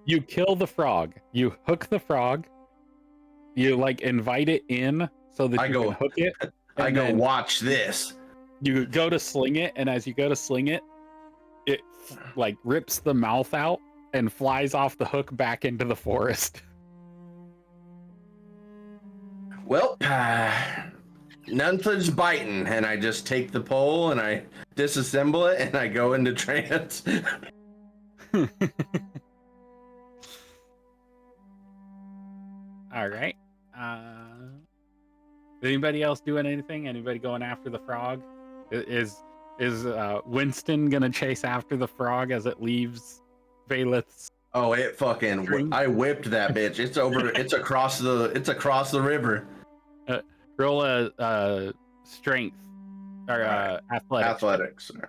you kill the frog. You hook the frog. You like invite it in so that I you go- can hook it. I and go, then watch this. You go to sling it, and as you go to sling it, it like rips the mouth out and flies off the hook back into the forest. Well, nothing's biting, and I just take the pole and I disassemble it and I go into trance. All right. Anybody else doing anything? Anybody going after the frog? Is Winston gonna chase after the frog as it leaves Valeth's? Oh, it fucking! String? I whipped that bitch. It's over. It's across the river. Roll a strength or Alright. athletics. Athletics. All right.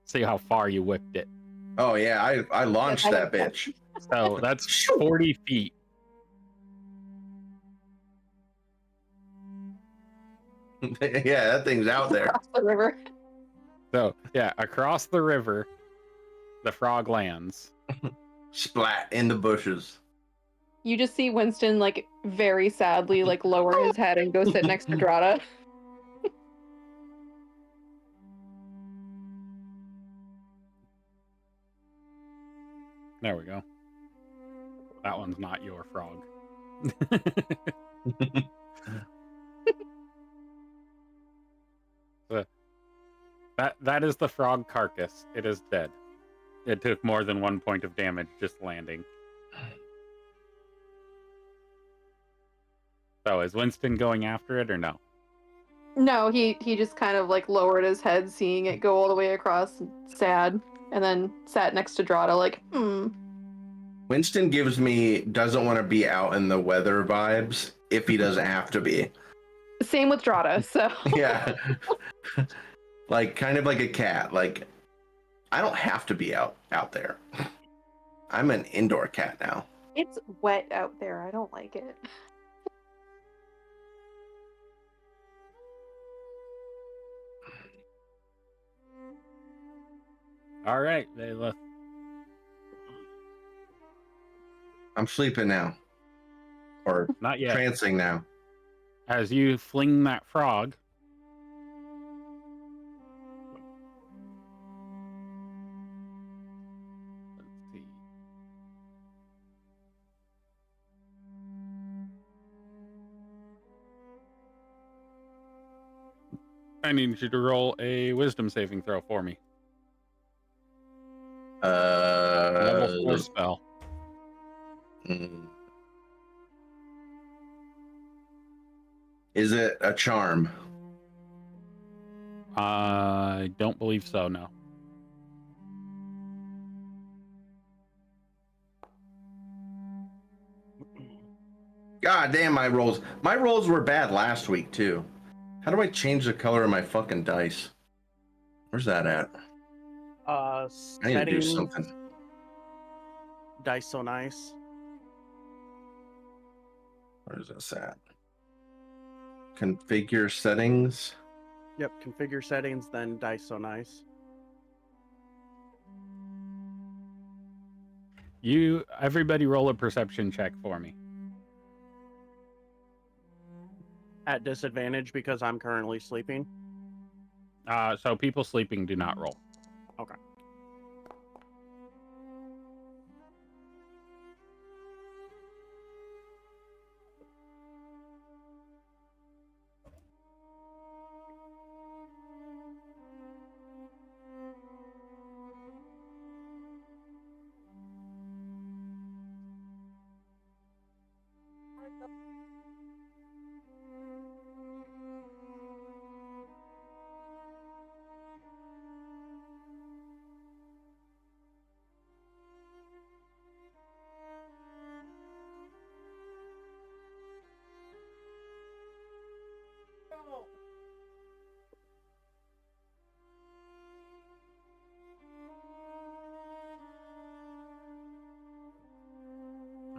See how far you whipped it. Oh yeah, I launched that bitch. So that's 40 feet. Yeah, that thing's out there. Across the river. So yeah, across the river, the frog lands. Splat in the bushes. You just see Winston like very sadly like lower his head and go sit next to Drata. There we go. That one's not your frog. That is the frog carcass. It is dead. It took more than 1 point of damage just landing. So is Winston going after it or no? No, he just kind of like lowered his head, seeing it go all the way across, sad, and then sat next to Drata like, Winston gives me doesn't want to be out in the weather vibes if he doesn't have to be. Same with Drata, so Yeah. Like kind of like a cat. Like I don't have to be out there. I'm an indoor cat now. it's wet out there. I don't like it. All right, Layla. I'm sleeping now. Or Not yet. trancing now. As you fling that frog, let's see. I need you to roll a wisdom saving throw for me. Level 4 spell. Is it a charm? I don't believe so, no. God damn, my rolls. My rolls were bad last week, too. How do I change the color of my fucking dice? Where's that at? I need to do Settings, something. Dice So Nice. Where's this at? Configure settings. Yep, configure settings, then Dice So Nice. Everybody roll a perception check for me. At disadvantage because I'm currently sleeping. So people sleeping do not roll. Okay.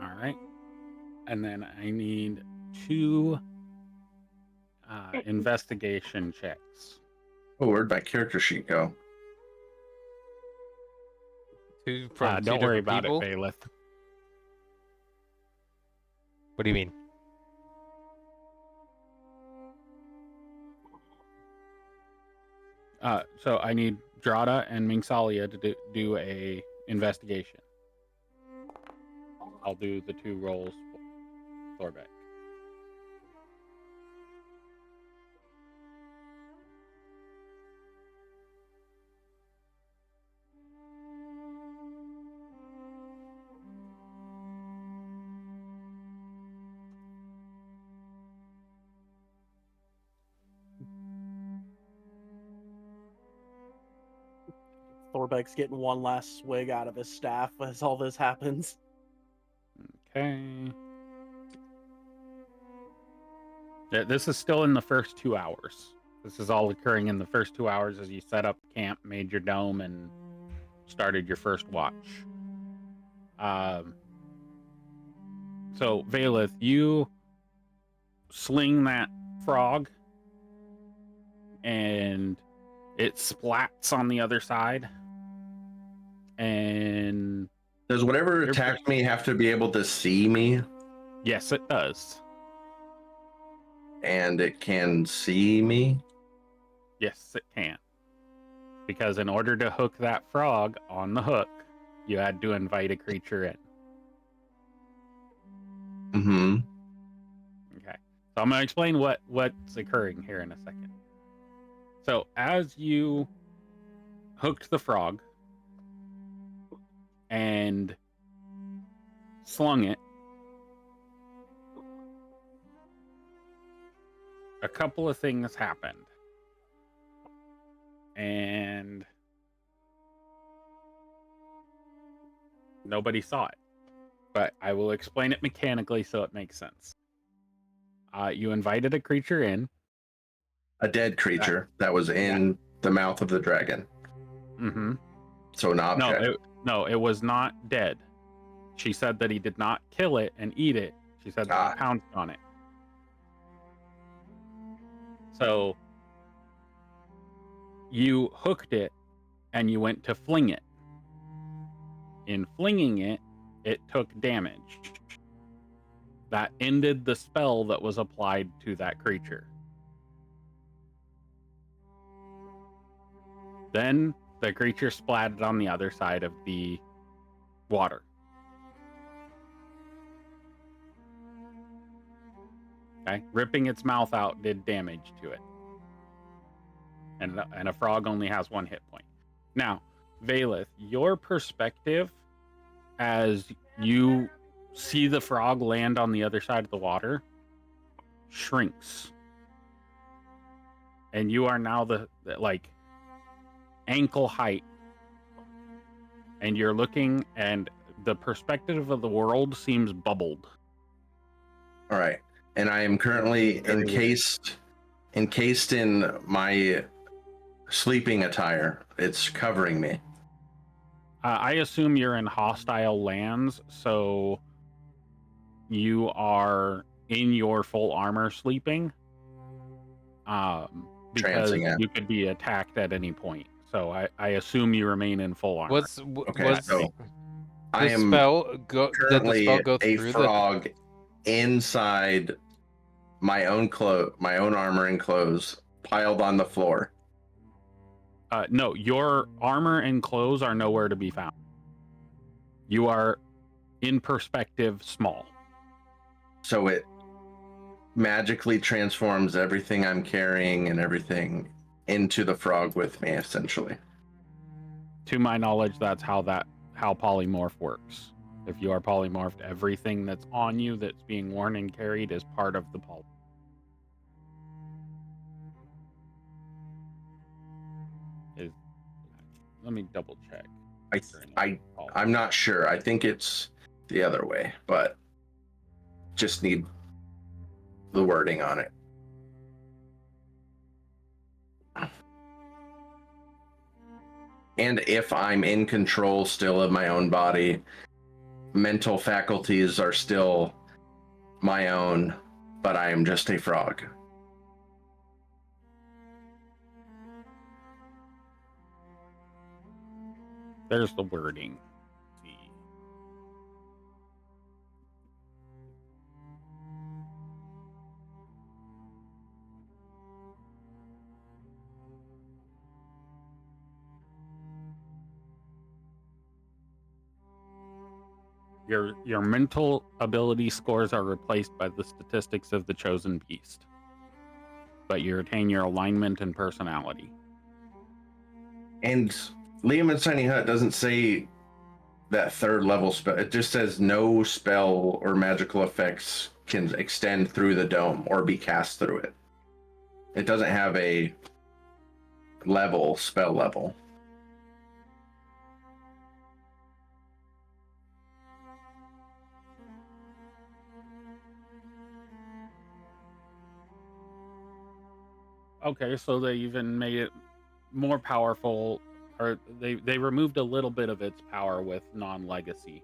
All right. And then I need 2 investigation checks. Oh, where'd my character sheet go? Two from two Don't worry different about people? it, Bailiff. What do you mean? So I need Drada and Mingsalia to do a investigation. I'll do the 2 rolls for Thorbeck. Thorbeck's getting one last swig out of his staff as all this happens. Okay. Yeah, this is still in the first 2 hours. This is all occurring in the first 2 hours as you set up camp, made your dome, and started your first watch. So, Valeth, you sling that frog, and it splats on the other side. And Does whatever attacks me have to be able to see me? yes, it does. And it can see me? Yes, it can. Because in order to hook that frog on the hook, you had to invite a creature in. Mm-hmm. Okay. So I'm going to explain what's occurring here in a second. So as you hooked the frog and slung it, a couple of things happened. And nobody saw it. But I will explain it mechanically so it makes sense. You invited a creature in. A dead creature that was in the mouth of the dragon. Mm-hmm. So an object. No, it was not dead. She said that he did not kill it and eat it. She said that he pounced on it. So you hooked it and you went to fling it. In flinging it, it took damage. That ended the spell that was applied to that creature. Then the creature splatted on the other side of the water. Okay, ripping its mouth out did damage to it. and a frog only has 1 hit point. Now, Valeth, your perspective as you see the frog land on the other side of the water shrinks, and you are now the like ankle height, and you're looking, and the perspective of the world seems bubbled. All right, and I am currently Very encased in my sleeping attire. It's covering me. I assume you're in hostile lands, so you are in your full armor sleeping. Because Trancing it. you could be attacked at any point. So I assume you remain in full armor. So I the am spell go? Did the currently spell go a through frog inside my own armor and clothes, piled on the floor. No, your armor and clothes are nowhere to be found. You are, in perspective, small. So it magically transforms everything I'm carrying and everything into the frog with me, essentially. To my knowledge, that's how polymorph works. If you are polymorphed, everything that's on you that's being worn and carried is part of the poly. Let me double check. I'm not sure. I think it's the other way, but just need the wording on it. And if I'm in control still of my own body, mental faculties are still my own, but I am just a frog. There's the wording. Your mental ability scores are replaced by the statistics of the chosen beast, but you retain your alignment and personality. And Liam and Tiny Hut doesn't say that third level spell. It just says no spell or magical effects can extend through the dome or be cast through it. It doesn't have a spell level. Okay, so they even made it more powerful, or they removed a little bit of its power with non-legacy.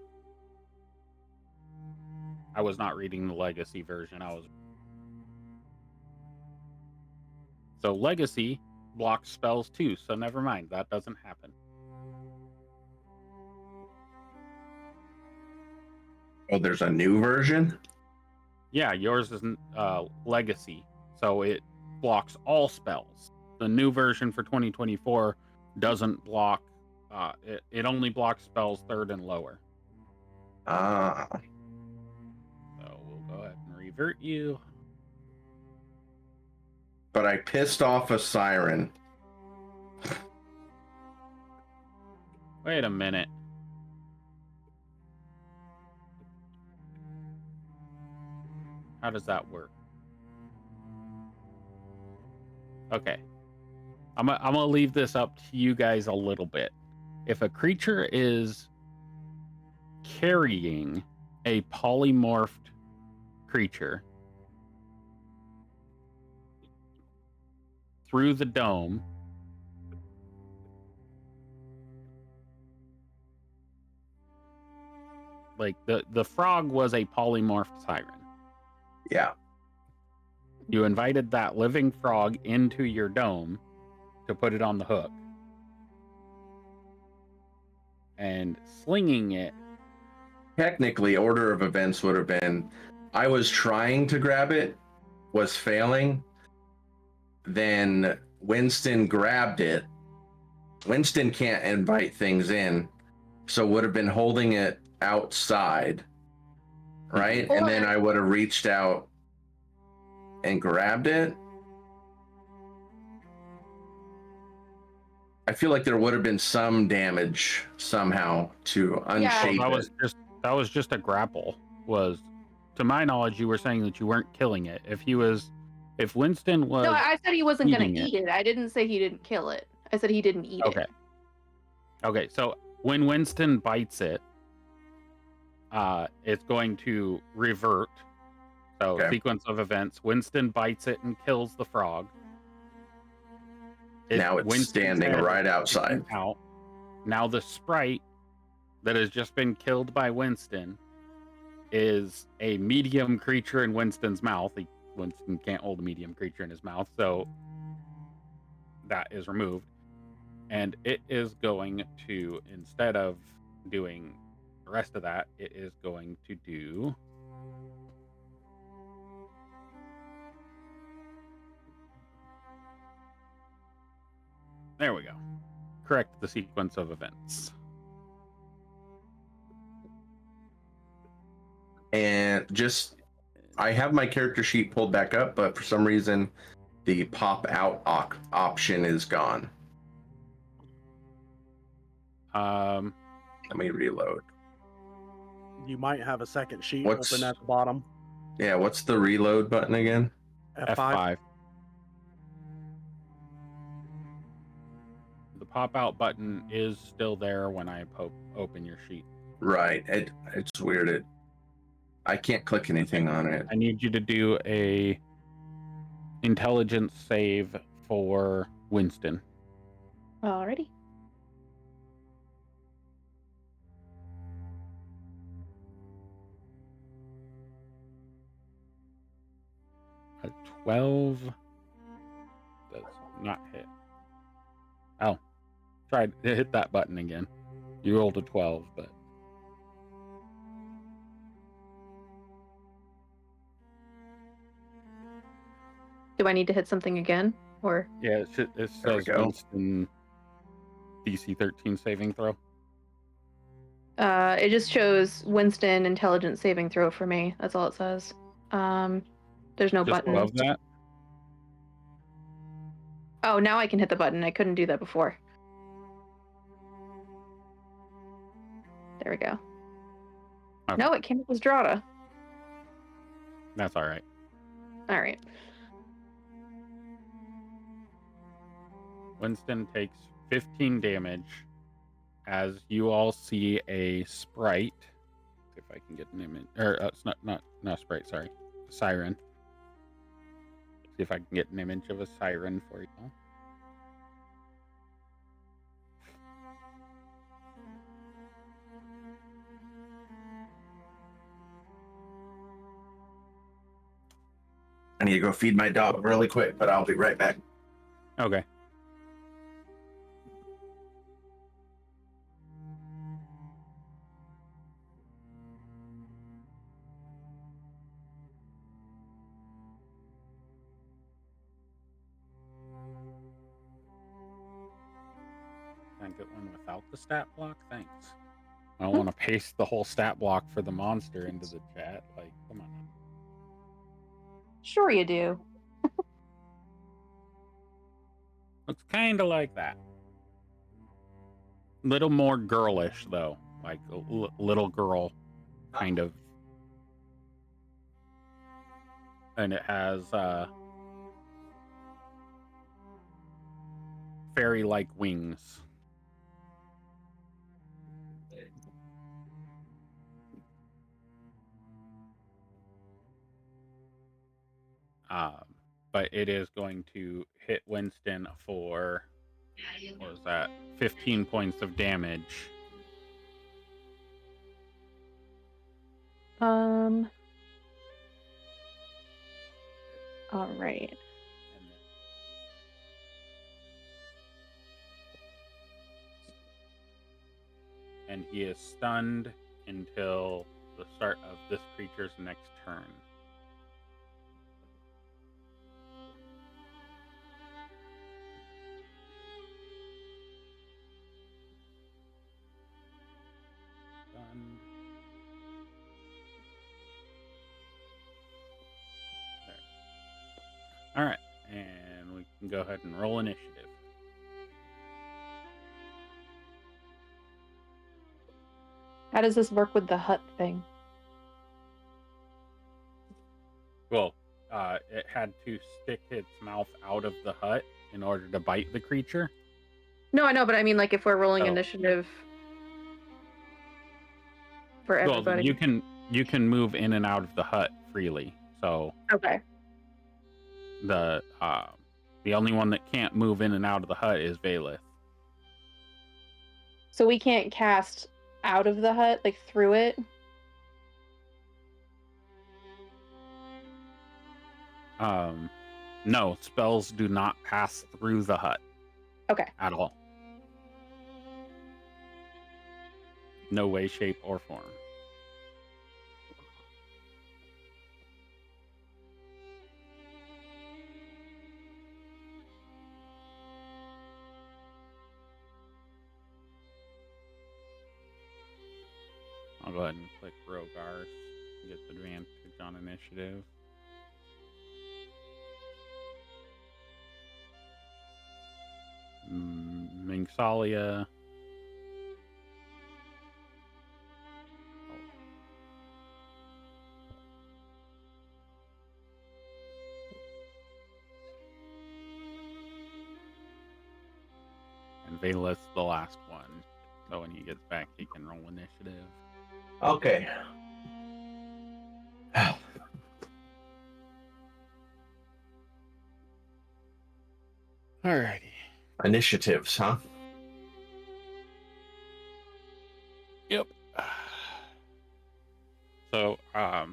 I was not reading the legacy version. So legacy blocks spells too, so never mind. That doesn't happen. Oh, there's a new version? Yeah, yours is legacy, so it blocks all spells. The new version for 2024 doesn't block. It only blocks spells 3rd and lower. Ah. So we'll go ahead and revert you. But I pissed off a siren. Wait a minute. How does that work? Okay. I'm gonna leave this up to you guys a little bit. If a creature is carrying a polymorphed creature through the dome, like the frog was a polymorphed siren. Yeah. You invited that living frog into your dome to put it on the hook. And slinging it. Technically, order of events would have been I was trying to grab it, was failing. Then Winston grabbed it. Winston can't invite things in, so would have been holding it outside, right? And then I would have reached out and grabbed it. I feel like there would have been some damage somehow to Oh, unshape that was just a grapple. Was, to my knowledge, you were saying that you weren't killing it. If Winston was No, I said he wasn't gonna eating it. eat it. I didn't say he didn't kill it. I said he didn't eat Okay. it. Okay, so when Winston bites it, it's going to revert. So Okay. sequence of events: Winston bites it and kills the frog. Now it's Winston's standing head right is outside. sticking out. Now the sprite that has just been killed by Winston is a medium creature in Winston's mouth. Winston can't hold a medium creature in his mouth, so that is removed. And it is going to, instead of doing the rest of that, it is going to do... There we go. Correct the sequence of events. And just, I have my character sheet pulled back up, but for some reason, the pop out option is gone. Let me reload. You might have a second sheet What's- open at the bottom. Yeah, what's the reload button again? F5. The pop-out button is still there when I open your sheet. Right. It's weird. I can't click anything on it. I need you to do a intelligence save for Winston. Alrighty. A 12 does not hit. Oh, try to hit that button again. You rolled a 12, but Do I need to hit something again? Or yeah, it There we says go. Winston DC 13 saving throw. it just shows Winston intelligence saving throw for me. That's all it says. There's no Just button. above that. Oh, now I can hit the button. I couldn't do that before. There we go. Okay. No, it came up as Drata. That's all right. All right. Winston takes 15 damage as you all see a sprite. See if I can get an image. Or it's not a sprite. Sorry, a siren. See if I can get an image of a siren for you. I need to go feed my dog really quick, but I'll be right back. Okay. Can I get one without the stat block? Thanks. I don't want to paste the whole stat block for the monster into the chat. Like, come on. Sure you do. Looks kind of like that. Little more girlish, though. Like a little girl, kind of. And it has fairy-like wings. But it is going to hit Winston for, what was that, 15 points of damage. All right. And he is stunned until the start of this creature's next turn. Stunned. There. All right, and we can go ahead and roll initiative. How does this work with the hut thing? Well, it had to stick its mouth out of the hut in order to bite the creature. No, I know, but I mean, like, if we're rolling Oh. initiative for Well, everybody. you can move in and out of the hut freely. So Okay. the only one that can't move in and out of the hut is Valeth. So we can't cast out of the hut, like through it? No, spells do not pass through the hut Okay. at all. No way, shape, or form. I'll go ahead and click Rogars to get the advantage on initiative. Mingsalia. And Valeth's the last one. So when he gets back, he can roll initiative. Okay. Alrighty. Initiatives, huh? Yep. So, I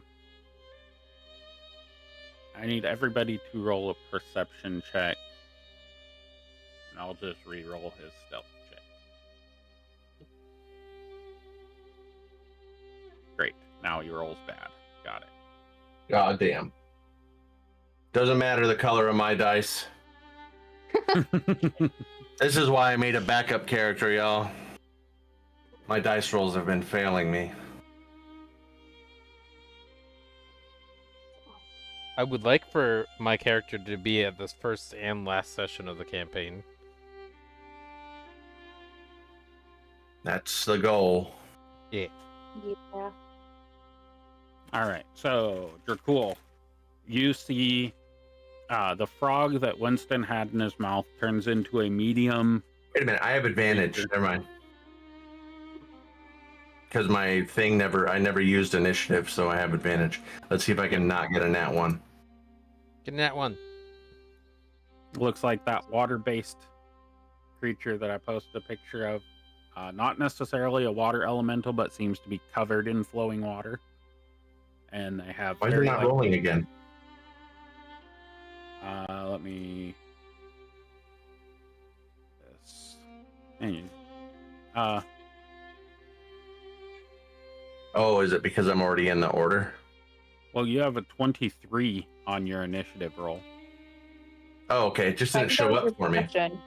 need everybody to roll a perception check. And I'll just re-roll his stealth check. Great. Now he rolls bad. Got God damn. Doesn't matter the color of my dice. it. This is why I made a backup character, y'all. My dice rolls have been failing me. I would like for my character to be at this first and last session of the campaign. That's the goal. Yeah. Yeah. All right. So, Dracul, you see the frog that Winston had in his mouth turns into a medium. Wait a minute, I have advantage. Never mind. Because my thing I never used initiative, so I have advantage. Let's see if I can not get a nat 1. Getting that one. Looks like that water-based creature that I posted a picture of. Not necessarily a water elemental, but seems to be covered in flowing water. And they have. Why is it not rolling again? Let me. This. And, Oh, is it because I'm already in the order? well, you have a 23 on your initiative roll. Oh, okay. It just didn't show up for me. Perception.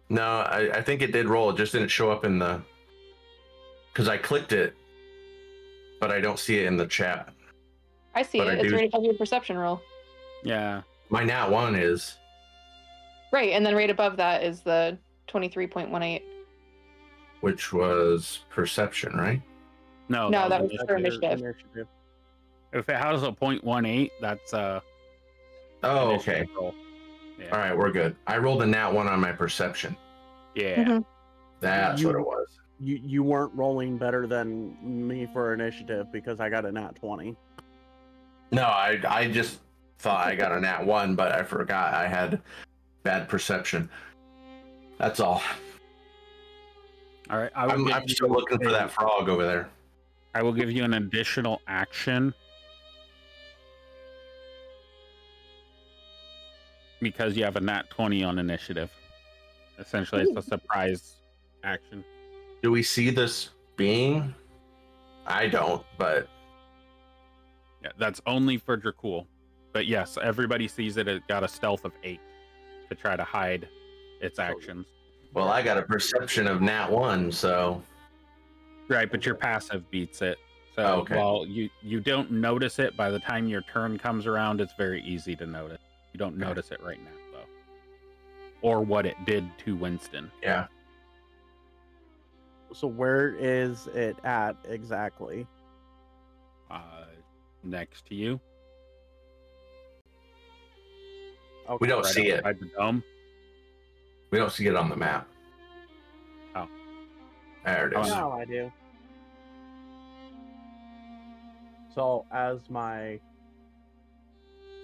No, I think it did roll. It just didn't show up in the... Because I clicked it, but I don't see it in the chat. I see But it. I It's do- right above your perception roll. Yeah. My nat 1 is... Right, and then right above that is the 23.18. Which was perception, right? No, No, that was was for initiative. If it has a 0.18, that's Oh, okay. initiative roll. Yeah. All right, we're good. I rolled a nat 1 on my perception. Yeah. Mhm. That's what it was. You weren't rolling better than me for initiative because I got a nat 20. No, I just thought I got a nat 1, but I forgot I had bad perception. That's all. All right. I will give I'm still you looking for that frog over there. I will give you an additional action because you have a nat 20 on initiative. Essentially, it's a surprise action. Do we see this being? I don't, but Yeah, that's only for Dracul. But yes, everybody sees it. It got a stealth of 8 to try to hide its actions. well, I got a perception of nat 1, so Right, but your passive beats it. So Oh, okay. while you don't notice it, by the time your turn comes around, it's very easy to notice. You don't notice it right now, though. Or what it did to Winston. yeah. So where is it at exactly? Next to you. Okay. We don't Right see it. outside the dome. We don't see it on the map. Oh. There it Oh, is. no. Now I do. So as my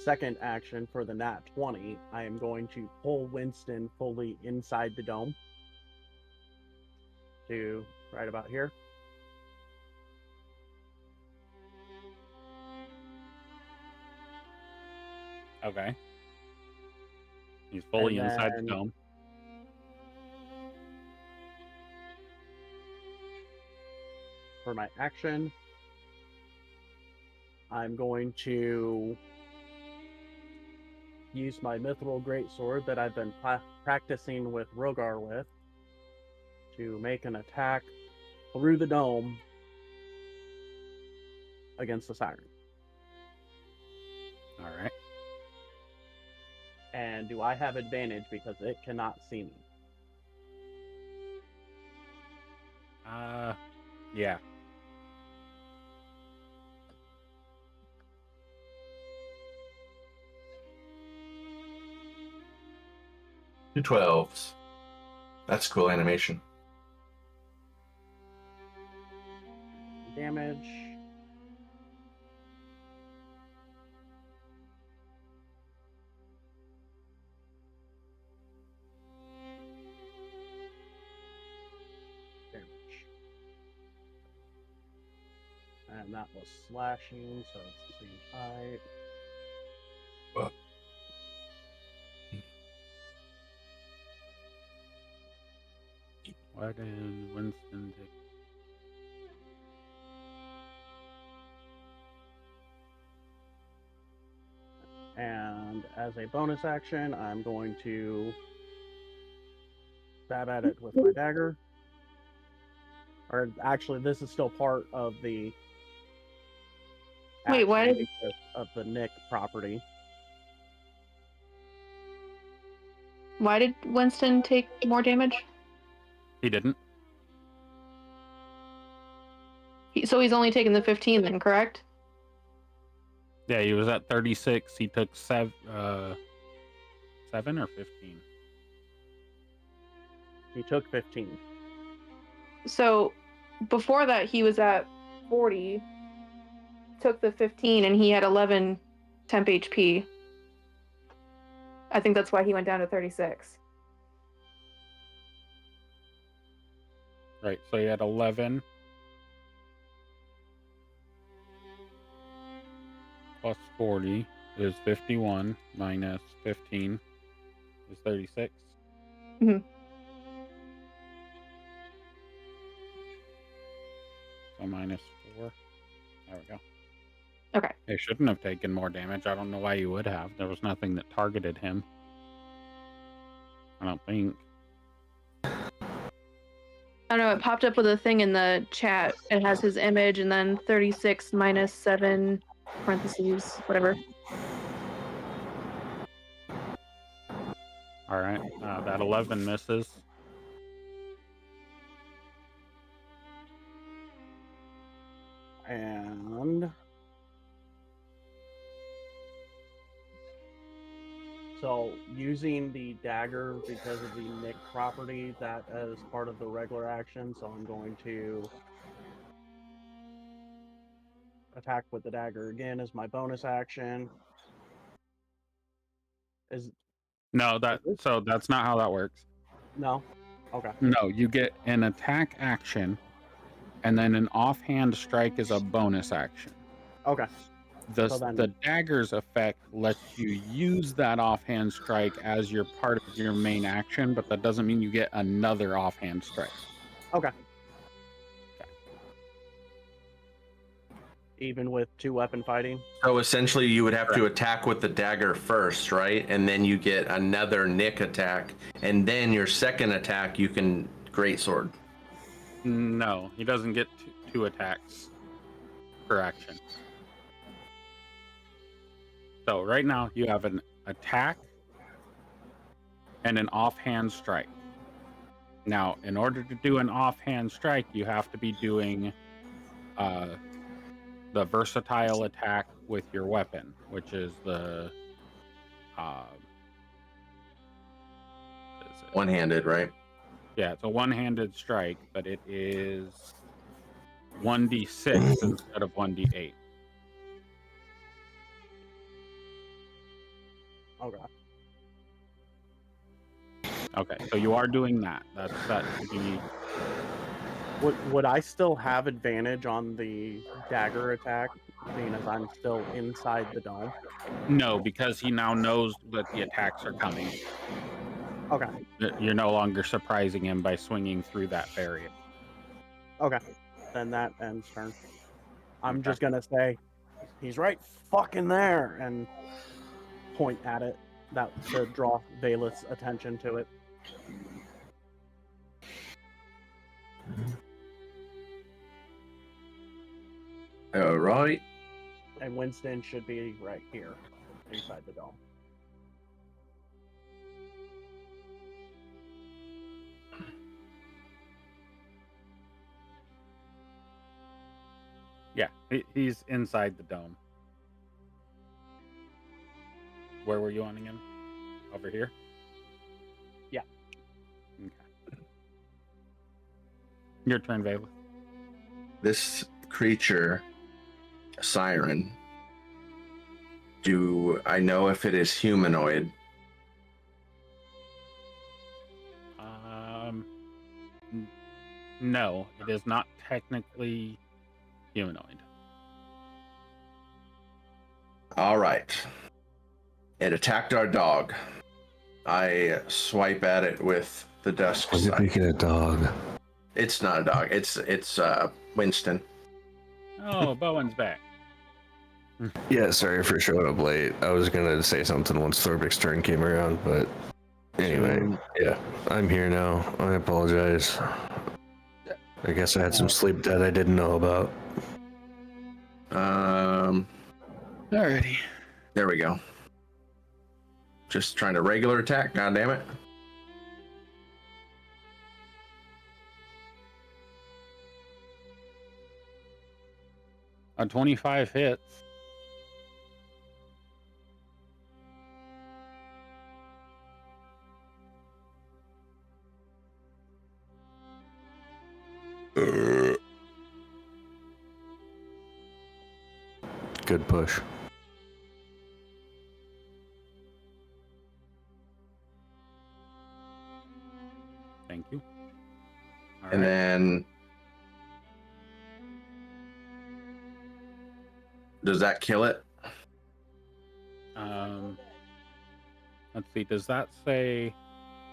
second action for the nat 20, I am going to pull Winston fully inside the dome to right about here. Okay. He's fully And inside then- the dome. For my action, I'm going to use my mithril greatsword that I've been practicing with Rogar with to make an attack through the dome against the siren. All right. And do I have advantage because it cannot see me? Yeah. Two 12s. That's cool animation. Damage. And that was slashing, so it's the same type. What did Winston take? And as a bonus action, I'm going to stab at it with my dagger. Or actually, this is still part of the Wait, why action did- because of the Nick property. Why did Winston take more damage? He didn't. So he's only taken the 15 then, correct? Yeah, he was at 36. He took 7 or 15. He took 15. So before that, he was at 40, took the 15, and he had 11 temp HP. I think that's why he went down to 36. Right. So he had 11 plus 40 is 51 minus 15 is 36. Mhm. So minus 4. There we go. Okay. He shouldn't have taken more damage. I don't know why you would have. There was nothing that targeted him. I don't think. I don't know, it popped up with a thing in the chat. It has his image and then 36 minus 7 parentheses, whatever. All right. That 11 misses. And so using the dagger because of the Nick property, that is part of the regular action. So I'm going to attack with the dagger again as my bonus action. Is No, that's not how that works. no? Okay. No, you get an attack action, and then an offhand strike is a bonus action. Okay. The So then- the dagger's effect lets you use that offhand strike as your part of your main action, but that doesn't mean you get another offhand strike. Okay. Even with 2-weapon fighting? So essentially, you would have to attack with the dagger first, right? And then you get another Nick attack, and then your second attack you can greatsword. No, he doesn't get two attacks per action. So right now you have an attack and an offhand strike. Now, in order to do an offhand strike, you have to be doing the versatile attack with your weapon, which is the what is it? One-handed, right? Yeah, it's a one-handed strike, but it is 1d6 instead of 1d8. Okay. Okay, so you are doing that. That should be Would I still have advantage on the dagger attack, being as I'm still inside the dome? no, because he now knows that the attacks are coming. Okay. You're no longer surprising him by swinging through that barrier. Okay. Then that ends turn. I'm Okay. just gonna say, he's right fucking there, and point at it. That to draw Valeth's attention to it. All right. And Winston should be right here, inside the dome. Yeah, he's inside the dome. Where were you on again? Over here? Yeah. Okay. Your turn, Valeth. This creature, siren, do I know if it is humanoid? No, it is not technically humanoid. All right. It attacked our dog. I swipe at it with the dusk Was it sight. picking a dog? It's not a dog. It's Winston. Oh, Bowen's back. Yeah, sorry for showing up late. I was gonna say something once Thorbek's turn came around, but anyway, yeah, I'm here now. I apologize. I guess I had some sleep that I didn't know about. Alrighty. There we go. Just trying to regular attack. God damn it. A 25 hits. Good push. Thank you. All And right. then does that kill it? Let's see. Does that say?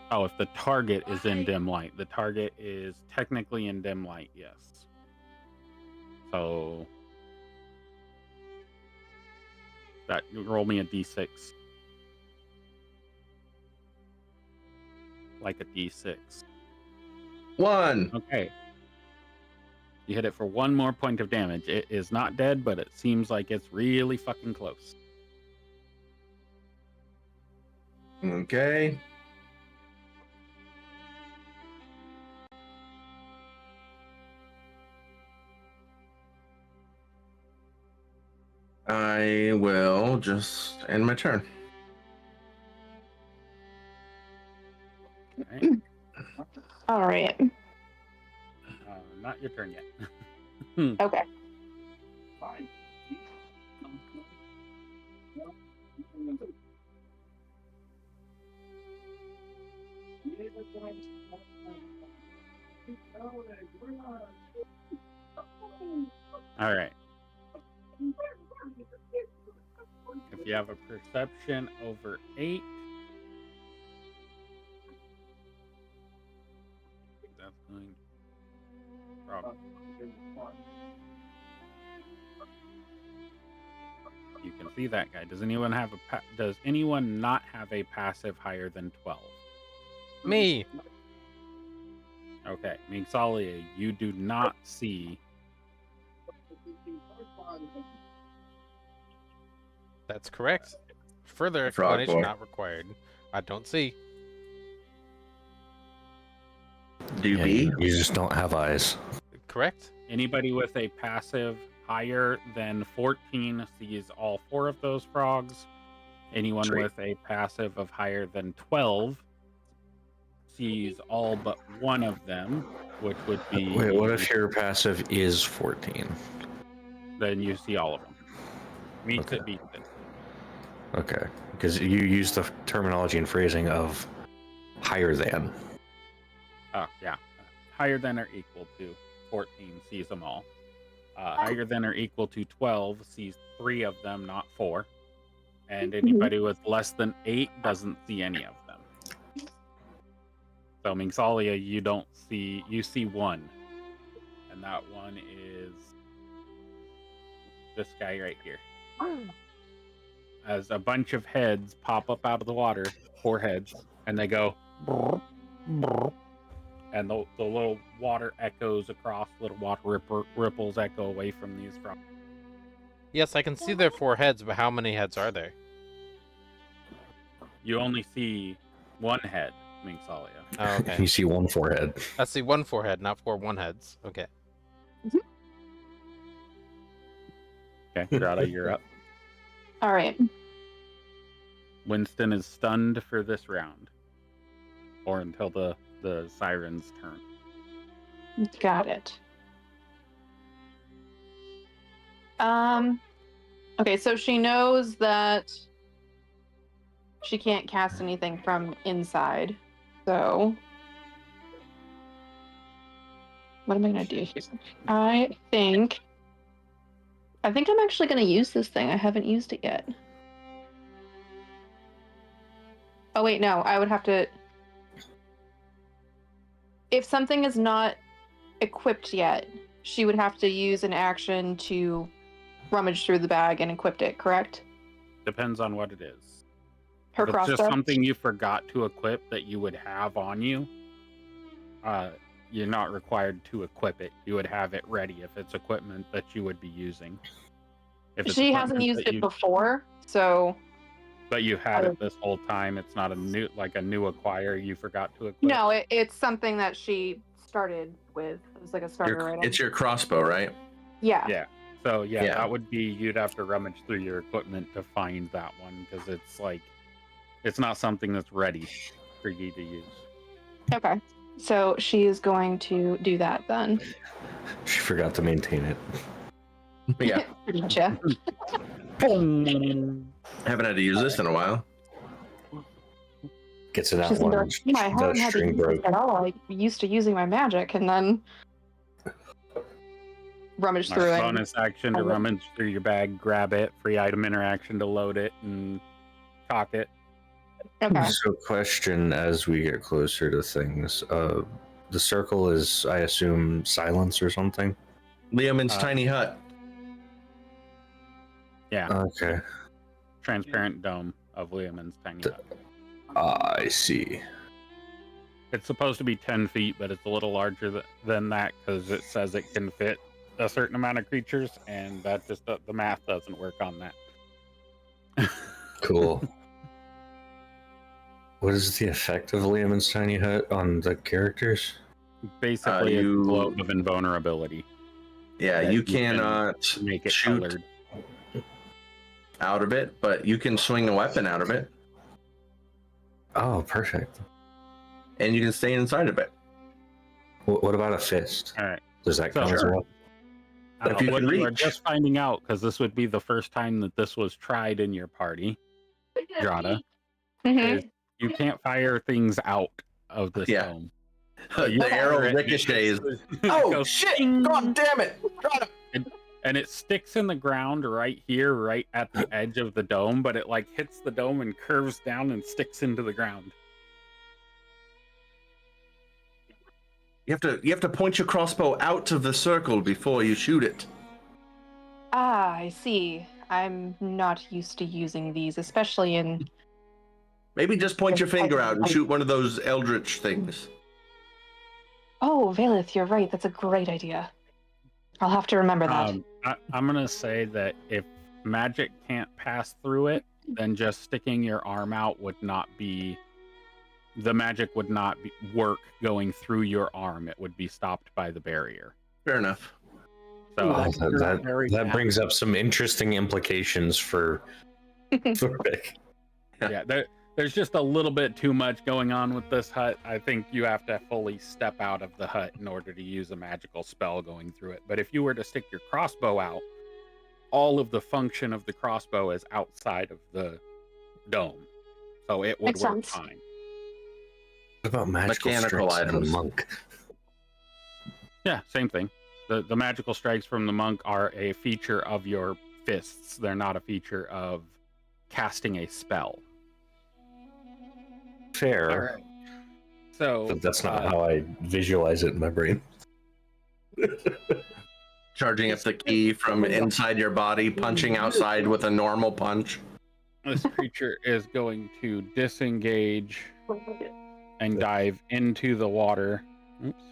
Oh, if the target is in dim light, the target is technically in dim light. Yes. So that you roll me a d6, like a d6. 1. Okay. You hit it for one more point of damage. It is not dead, but it seems like it's really fucking close. Okay. I will just end my turn. All right. All right. Not your turn yet. Okay. All right. If you have a perception over 8, that's going. Probably. You can see that guy. Does anyone have does anyone not have a passive higher than 12? Me. Okay, Mixalia, you do not see. That's correct. Further Frog explanation boy. not required. I don't see. Do Yeah, be? you just don't have eyes. Correct? Anybody with a passive higher than 14 sees all 4 of those frogs. Anyone Sweet. with a passive of higher than 12 sees all but one of them, which would be. Wait, what if your passive is 14? Then you see all of them. Meets Okay. it, beats it. Okay, because you use the terminology and phrasing of higher than. Oh, yeah. Higher than or equal to 14 sees them all. Higher than or equal to 12 sees 3 of them, not 4. And anybody with less than 8 doesn't see any of them. So Mingsalia, you see 1. And that one is this guy right here. As a bunch of heads pop up out of the water, 4 heads, and they go, and the little water echoes across, little water ripples echo away from these frogs. Yes, I can see their 4 heads, but how many heads are there? You only see 1 head, Mingsalia. Oh, okay. You see 1 forehead. I see 1 forehead, not 4 one-heads. Okay. Okay, Grata, you're up. All right. Winston is stunned for this round, or until the siren's turn. Got it. Okay, so she knows that she can't cast anything from inside. So what am I gonna do here? I think I'm actually gonna use this thing. I haven't used it yet. Oh wait, no, I would have to. If something is not equipped yet, she would have to use an action to rummage through the bag and equip it, correct? Depends on what it is. Her If it's crossbow? just something you forgot to equip that you would have on you, you're not required to equip it. You would have it ready if it's equipment that you would be using. If it's She hasn't equipment used that it before, so But you had it this whole time. It's not a new acquire you forgot to equip. no, it's something that she started with. It was like a starter item. It's your crossbow, right? Yeah. Yeah. So yeah, Yeah. that would be you'd have to rummage through your equipment to find that one because it's not something that's ready for you to use. Okay. So she is going to do that then. She forgot to maintain it. Yeah. Gotcha. Haven't had to use this in a while. Gets it out She's gonna one. be like, I haven't had to string use this broke. at all. I'm used to using my magic, and then rummage Nice through it. bonus action to rummage through your bag, grab it, free item interaction to load it and cock it. Okay. So, question as we get closer to things. The circle is, I assume, silence or something? Liamon's tiny hut. Yeah. Okay. Transparent dome of Liamon's tiny hut. I see. It's supposed to be 10 feet, but it's a little larger than that because it says it can fit a certain amount of creatures, and that just the math doesn't work on that. Cool. What is the effect of Liamon's tiny hut on the characters? Basically, it's a globe of invulnerability. Yeah, that you cannot make it shoot colored. out of it, but you can swing a weapon out of it, Oh, perfect. and you can stay inside of it. What about a fist? All right. Does that count as Sure. well? If you What can you are reach. just finding out, because this would be the first time that this was tried in your party, Drata, Mhm. is you can't fire things out of this Yeah. dome. The arrow Fire it, ricochets. it Oh goes shit! ding, God damn it! Got him. and it sticks in the ground right here, right at the edge of the dome, but it hits the dome and curves down and sticks into the ground. You have to point your crossbow out of the circle before you shoot it. Ah, I see. I'm not used to using these, especially in. Maybe just point your finger out and shoot one of those eldritch things. Oh, Valith, you're right. That's a great idea. I'll have to remember that. I'm gonna say that if magic can't pass through it, then just sticking your arm out would not be the magic would not work going through your arm. It would be stopped by the barrier. Fair enough. So Well, That brings up some interesting implications for Thorbeck. yeah, there's just a little bit too much going on with this hut. I think you have to fully step out of the hut in order to use a magical spell going through it. But if you were to stick your crossbow out, all of the function of the crossbow is outside of the dome. So it would Makes work sense. fine. What about magical Mechanical strikes from the items. monk? Yeah, same thing. The magical strikes from the monk are a feature of your fists. They're not a feature of casting a spell. Fair. All right. So But that's not how I visualize it in my brain. Charging up the key from inside your body, punching outside with a normal punch. this creature is going to disengage and dive into the water. Oops.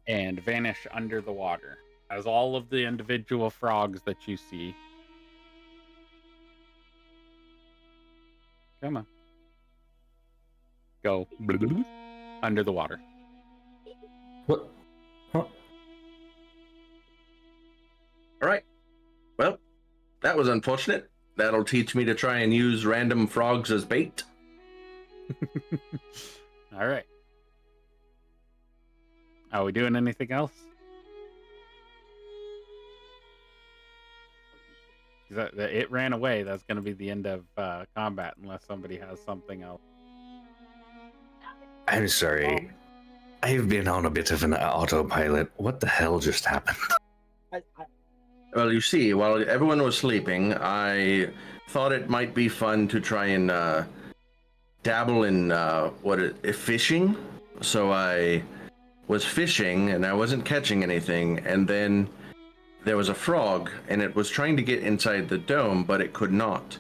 And vanish under the water as all of the individual frogs that you see. Come on. Go under the water. What? Huh? All right. Well, that was unfortunate. That'll teach me to try and use random frogs as bait. All right. Are we doing anything else? It ran away. That's going to be the end of combat unless somebody has something else. I'm sorry. I've been on a bit of an autopilot. What the hell just happened? Well, you see, while everyone was sleeping, I thought it might be fun to try and dabble in fishing. So I was fishing and I wasn't catching anything, and then there was a frog and it was trying to get inside the dome, but it could not.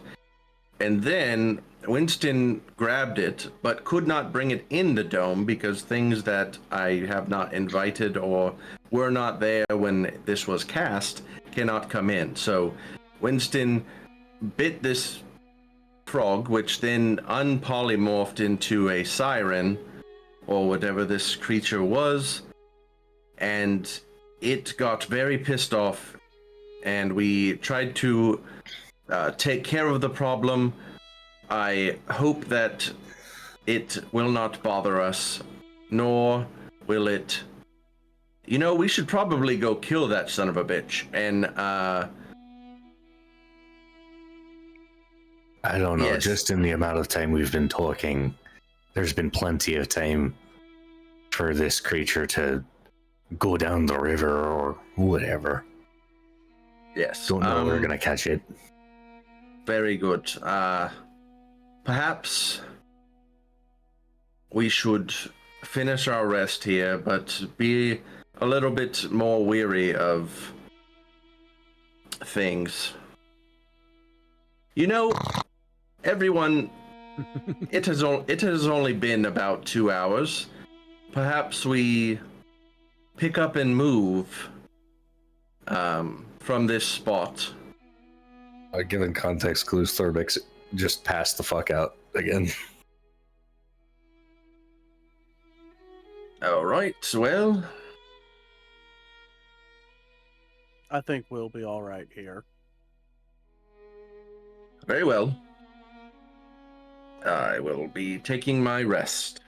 And then Winston grabbed it, but could not bring it in the dome because things that I have not invited or were not there when this was cast cannot come in. So Winston bit this frog, which then unpolymorphed into a siren or whatever this creature was, and it got very pissed off, and we tried to take care of the problem. I hope that it will not bother us, nor will it... You know, we should probably go kill that son of a bitch, and I don't know. Yes. Just in the amount of time we've been talking, there's been plenty of time for this creature to go down the river or whatever. yes. Don't know we're gonna catch it. Very good. Perhaps we should finish our rest here, but be a little bit more weary of things. You know, everyone, it has only been about 2 hours. Perhaps we pick up and move from this spot. Given context clues, Thorbeck's just passed the fuck out again. All right, well, I think we'll be all right here. very well. I will be taking my rest.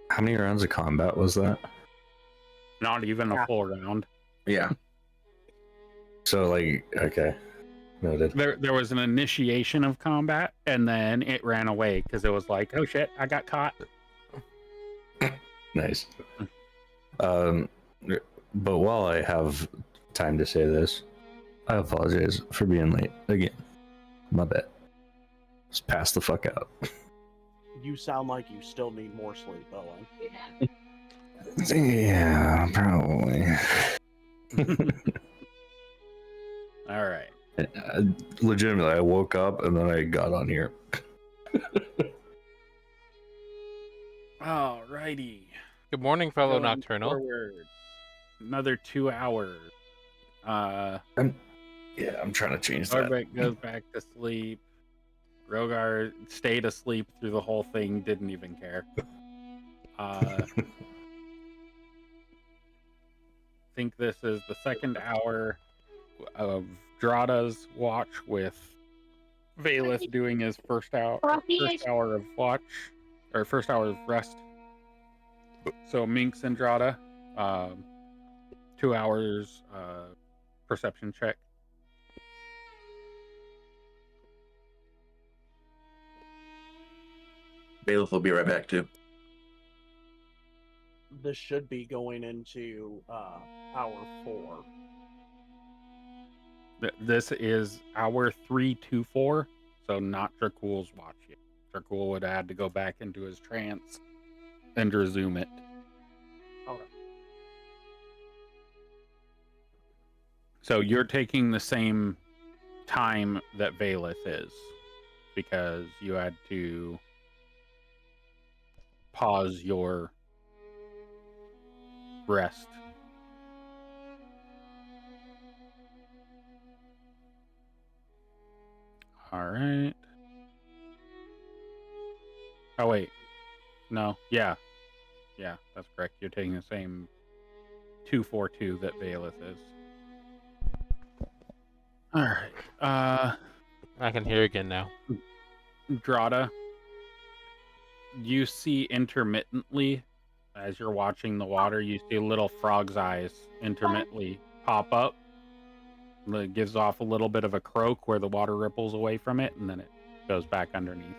How many rounds of combat was that? Not even a full round. Yeah. So, like, okay. Noted. There was an initiation of combat, and then it ran away because it was like, oh shit, I got caught. Nice. But while I have time to say this, I apologize for being late again. My bad. Just pass the fuck out. You sound like you still need more sleep, Owen. Yeah, probably. All right. Legitimately, I woke up and then I got on here. All righty. Good morning, fellow Going Nocturnal. forward. Another 2 hours. I'm trying to change that. Orbit goes back to sleep. Rogar stayed asleep through the whole thing, didn't even care. Think this is the second hour of Drada's watch with Valeth doing his first hour of watch, or first hour of rest. So Minx and Drada, 2 hours perception check. Bailiff will be right back too. This should be going into hour 4. This is hour 324, so not Dracul's watch yet. Dracul would have had to go back into his trance and resume it. Okay. So you're taking the same time that Valeth is, because you had to pause your rest. All right. Oh, wait. No. Yeah. Yeah, that's correct. You're taking the same 242 that Valeth is. All right. I can hear again now. Drada, you see intermittently, as you're watching the water, you see little frog's eyes intermittently pop up. It gives off a little bit of a croak where the water ripples away from it, and then it goes back underneath.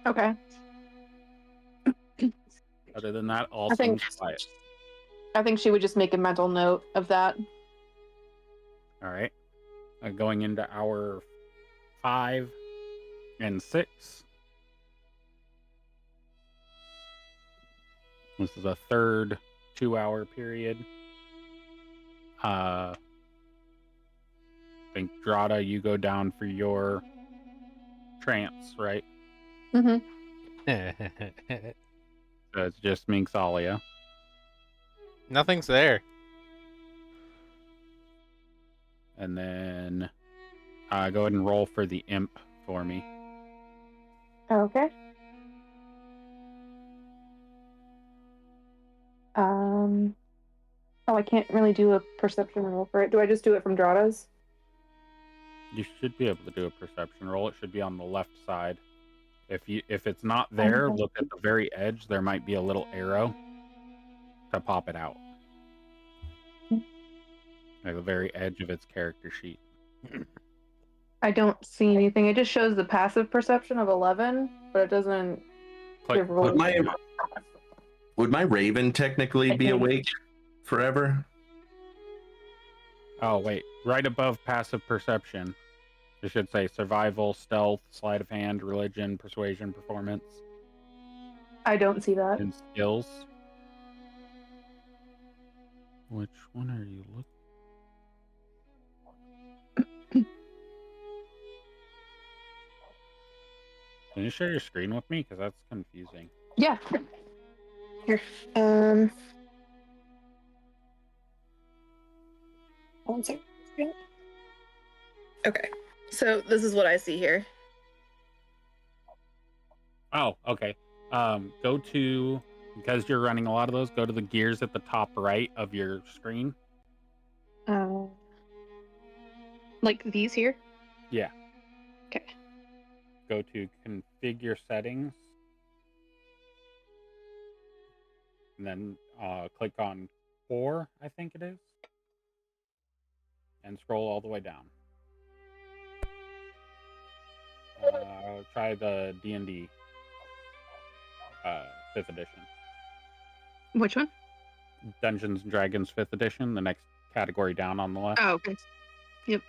Okay. Other than that, all think- seems quiet. I think she would just make a mental note of that. All right. Going into hour 5 and 6. This is a third 2-hour period. I think Drada, you go down for your trance, right? Mm-hmm. So it's just Minxalia. Nothing's there. And then go ahead and roll for the imp for me. Okay. Oh, I can't really do a perception roll for it. Do I just do it from Drada's? You should be able to do a perception roll. It should be on the left side. If it's not there, Okay. look at the very edge. There might be a little arrow to pop it out. Like the very edge of its character sheet. I don't see anything. It just shows the passive perception of 11, but it doesn't Click. give rolls. Would my raven technically be awake forever? Oh, wait. Right above passive perception, it should say survival, stealth, sleight of hand, religion, persuasion, performance, I don't see that. and skills. Which one are you looking? Can you share your screen with me? Because that's confusing. Yeah. Here. One second. Okay. So this is what I see here. Oh, okay. Go to, because you're running a lot of those, go to the gears at the top right of your screen. Like these here? Yeah. Okay. Go to configure settings. And then click on core, I think it is. And scroll all the way down. Try the D&D 5th edition. Which one? Dungeons and Dragons 5th edition, the next category down on the left. Oh, okay. Yep.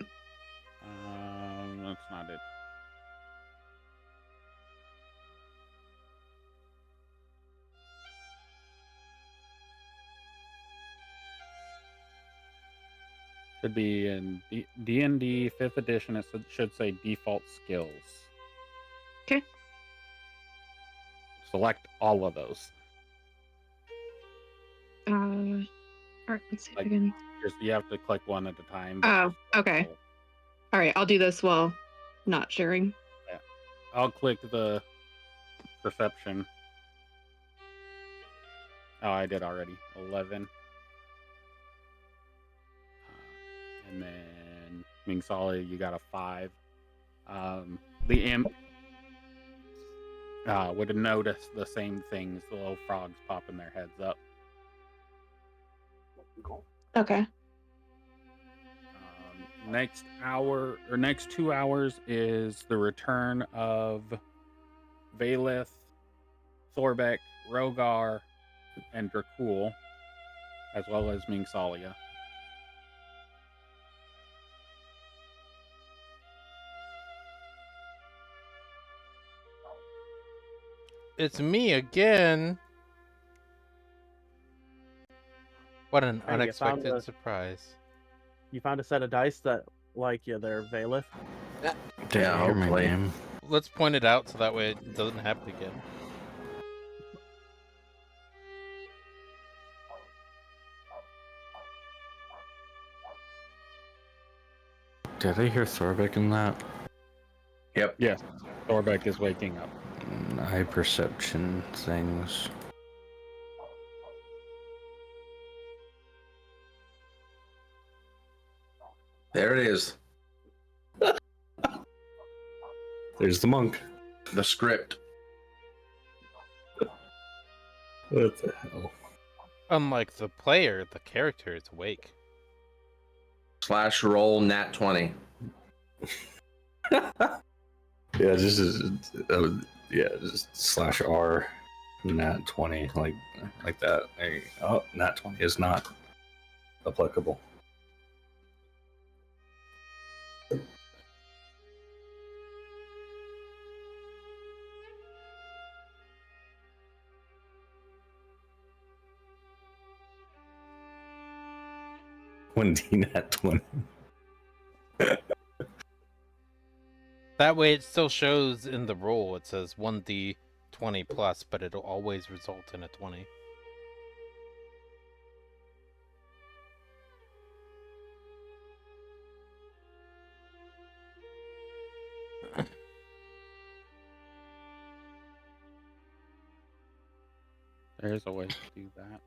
That's not it. Should be in D&D 5th edition. It should say default skills. Okay. Select all of those. right, let's see if I Like- can. Just you have to click one at a time. Oh, okay. All right, I'll do this while not sharing. I'll click the perception. Oh, I did already. 11. And then Mingsali, you got a 5. The imp would have noticed the same things. The little frogs popping their heads up. Okay. Next hour or next 2 hours is the return of Valeth, Thorbeck, Rogar, and Dracul, as well as Mingsalia. It's me again. What an Hey, you found unexpected a- surprise. You found a set of dice that like you there, Valeth. Yeah, hopefully. Let's point it out so that way it doesn't happen again. Did I hear Thorbeck in that? Yep. Yes, Thorbeck is waking up. Eye perception things. There it is. There's the monk. The script. What the hell? Unlike the player, the character is awake. /roll nat 20. Yeah, just /R nat 20 like that. There you go. Oh, nat 20 is not applicable. One D nat 20. That way it still shows in the roll. It says 1d20 plus, but it'll always result in a 20. There's a way to do that.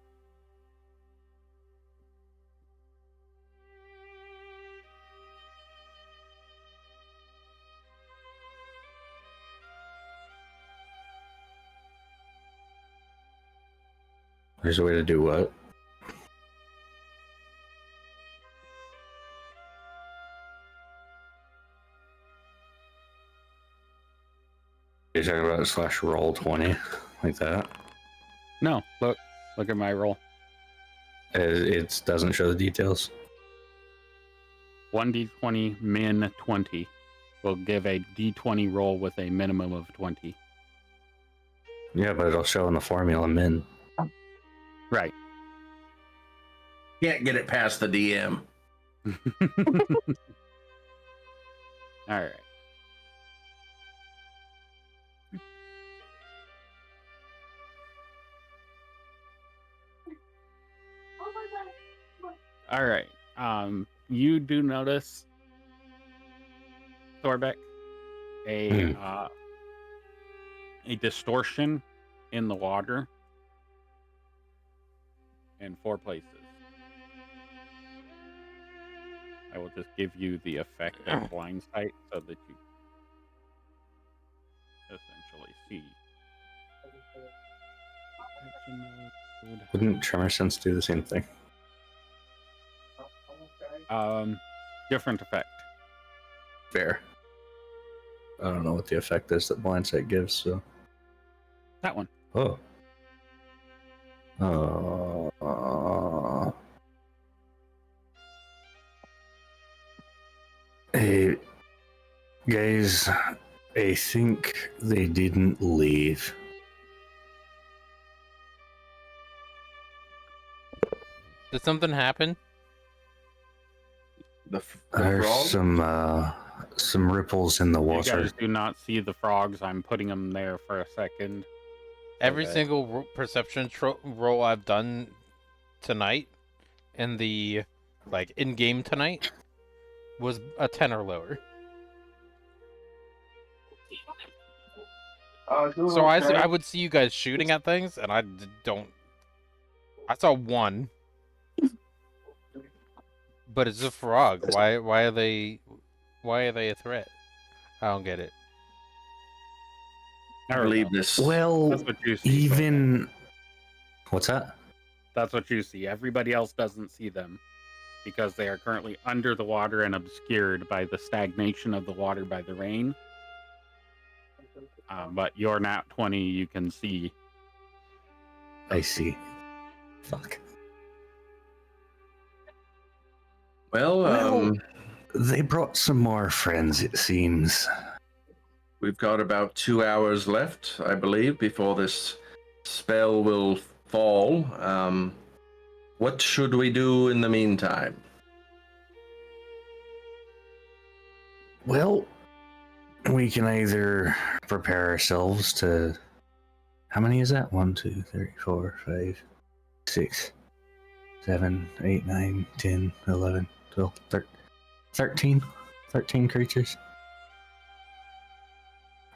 There's a way to do what? You're talking about /roll 20 like that? No, look at my roll. It doesn't show the details. 1d20 min 20 will give a d20 roll with a minimum of 20. Yeah, but it'll show in the formula min. Right. Can't get it past the DM. All right. All right. You do notice, Thorbeck, a distortion in the water in 4 places. I will just give you the effect of blind sight so that you essentially see. Wouldn't Tremor Sense do the same thing? Different effect. Fair. I don't know what the effect is that blind sight gives, so. That one. Oh. Hey, guys, I think they didn't leave. Did something happen? The There's frog? some ripples in the You water. guys do not see the frogs. I'm putting them there for a second. Every Okay. single perception roll I've done tonight, in the in game tonight was a 10 or lower. So I would see you guys shooting at things, and I don't. I saw one, but it's a frog. Why are they a threat? I don't get it. I I don't believe know. this. Well, That's what you see. even what's that? That's what you see. Everybody else doesn't see them because they are currently under the water and obscured by the stagnation of the water by the rain. But your nat 20, you can see. I see. Fuck. Well, They brought some more friends, it seems. we've got about 2 hours left, I believe, before this spell will fall. What should we do in the meantime? Well, we can either prepare ourselves to. How many is that? 1, 2, 3, 4, 5, 6, 7, 8, 9, 10, 11, 12, 13. 13 creatures.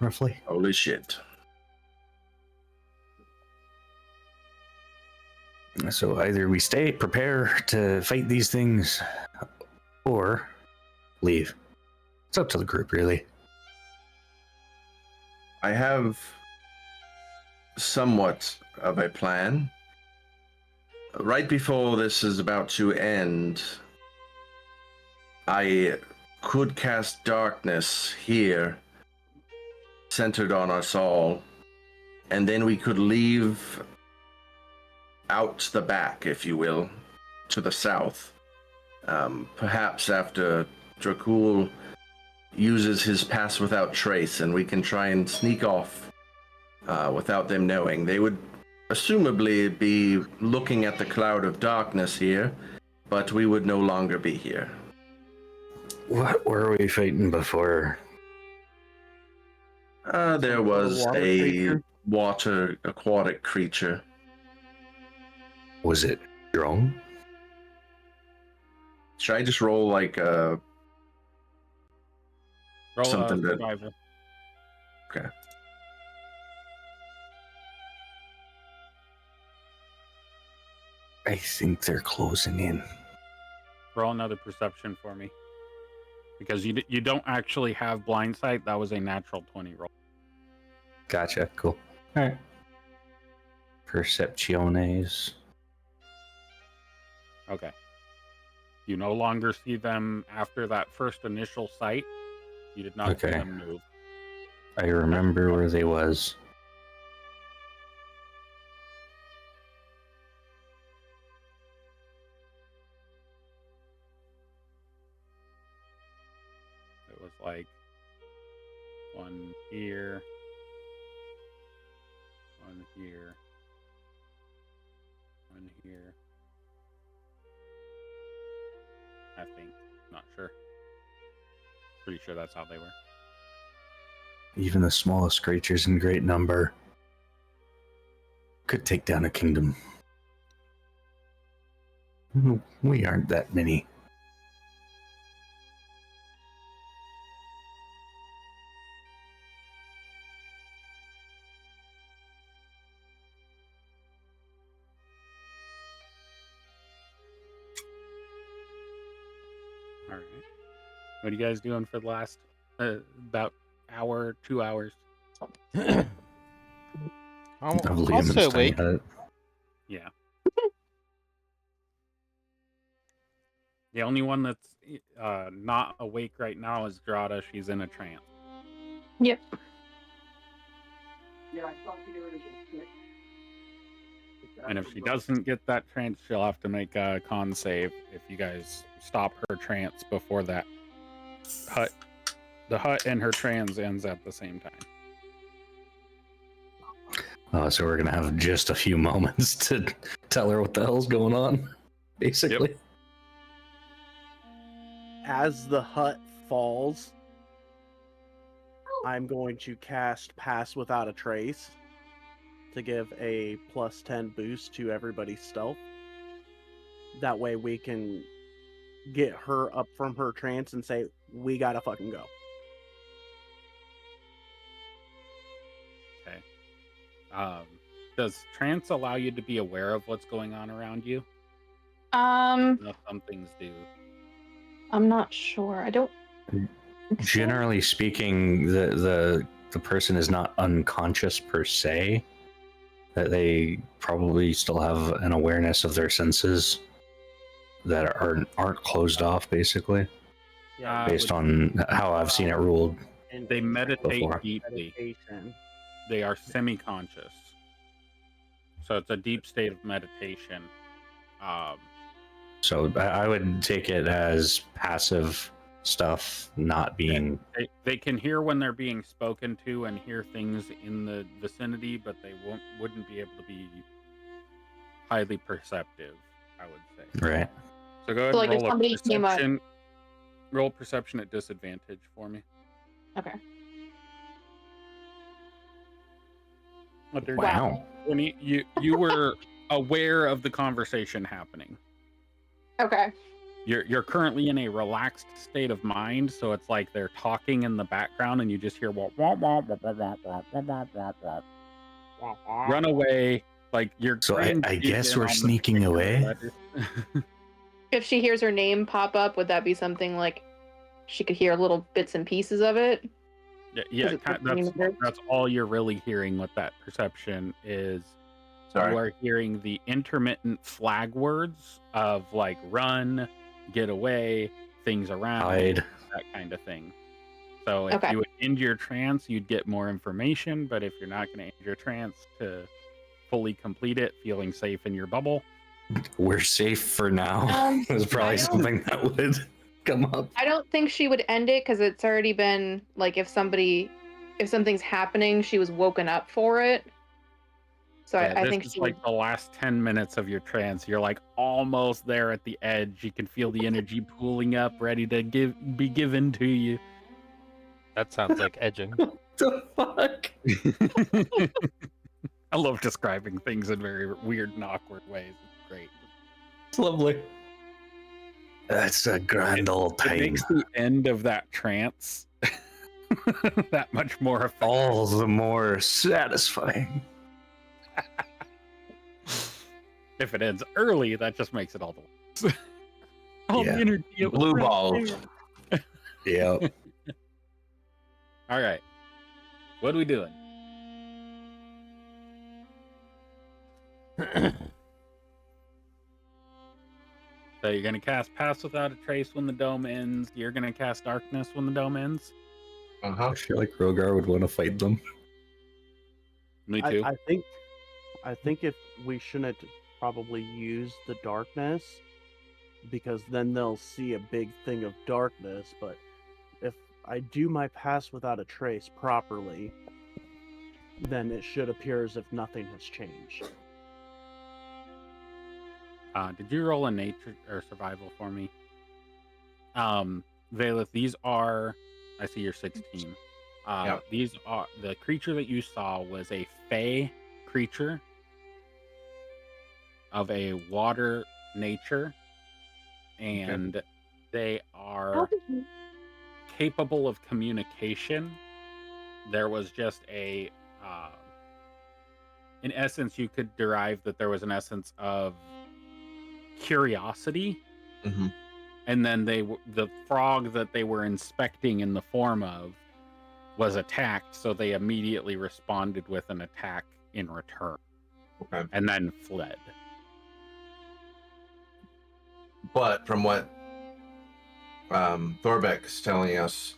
Roughly. Holy shit. So either we stay, prepare to fight these things, or leave. It's up to the group, really. I have somewhat of a plan. Right before this is about to end, I could cast darkness here, centered on us all, and then we could leave out the back, if you will, to the south. Perhaps after Dracul uses his pass without trace, and we can try and sneak off without them knowing. They would assumably be looking at the cloud of darkness here, but we would no longer be here. What were we fighting before? There was water a creature? water aquatic creature. Was it strong? Should I just roll like Roll something that? survival. Okay. I think they're closing in. Roll another perception for me. Because you don't actually have blind sight. That was a natural 20 roll. Gotcha. Cool. All right. Percepciones. Okay. You no longer see them after that first initial sight. You did not see Okay. them move. I remember where they was. It was like one here, one here, one here. I think. Not sure. Pretty sure that's how they were. Even the smallest creatures in great number could take down a kingdom. We aren't that many. All right. What are you guys doing for the last about hour, 2 hours? I'll Liam stay and Stein awake. had it. Yeah. The only one that's not awake right now is Drada. She's in a trance. Yep. And if she doesn't get that trance, she'll have to make a con save if you guys stop her trance before that hut. The hut and her trance ends at the same time. So we're gonna have just a few moments to tell her what the hell's going on, basically. Yep. As the hut falls, I'm going to cast Pass Without a Trace to give a +10 boost to everybody's stealth. That way we can get her up from her trance and say, we gotta fucking go. Okay. Does trance allow you to be aware of what's going on around you? No, some things do. I'm not sure. I don't. think so. Generally speaking, the person is not unconscious per se. That they probably still have an awareness of their senses that aren't closed off, basically, based on how I've seen it ruled. And They meditate before. deeply. meditation. They are semi-conscious. So it's a deep state of meditation. So I would take it as passive stuff, not being. They can hear when they're being spoken to and hear things in the vicinity, but they wouldn't be able to be highly perceptive, I would say. Right. So go ahead So, and like, if roll a somebody came up- perception. Roll perception at disadvantage for me. Okay. Wow. When you were aware of the conversation happening. Okay. You're currently in a relaxed state of mind, so it's like they're talking in the background, and you just hear wah, wah, wah, wah, wah, wah, wah, wah, wah, wah, wah. Run away, like you're. So I guess we're sneaking away. If she hears her name pop up, would that be something like she could hear little bits and pieces of it? Yeah, that's all you're really hearing with that perception is. Sorry. You are hearing the intermittent flag words of like run, get away, things around, Hide. that kind of thing. So if Okay. you would end your trance, you'd get more information. But if you're not going to end your trance to fully complete it, feeling safe in your bubble, We're safe for now. It's I probably don't- something that would come up. I don't think she would end it because it's already been like if something's happening, she was woken up for it. So yeah, I this think is she like the last 10 minutes of your trance. You're like almost there at the edge. You can feel the energy pooling up, ready to be given to you. That sounds like edging. The fuck? I love describing things in very weird and awkward ways. It's great. It's lovely. That's a grand old It time. makes the end of that trance that much more effective. All the more satisfying. If it ends early, that just makes it all the worse. All Yeah. the energy. it was Blue right balls. there. Yep. All right. What are we doing? So you're going to cast Pass Without a Trace when the dome ends. You're going to cast Darkness when the dome ends. Uh-huh. I feel like Rogar would want to fight them. Me too. I think if we shouldn't probably use the darkness, because then they'll see a big thing of darkness. But if I do my pass without a trace properly, then it should appear as if nothing has changed. Did you roll a nature or survival for me? Valeth, these are, I see you're 16. Yep. These are, the creature that you saw was a fey creature of a water nature, and they are capable of communication. There was just a, in essence, you could derive that there was an essence of curiosity, Mhm. and then the frog that they were inspecting in the form of was attacked, so they immediately responded with an attack in return, Okay. and then fled. But from what Thorbeck's telling us,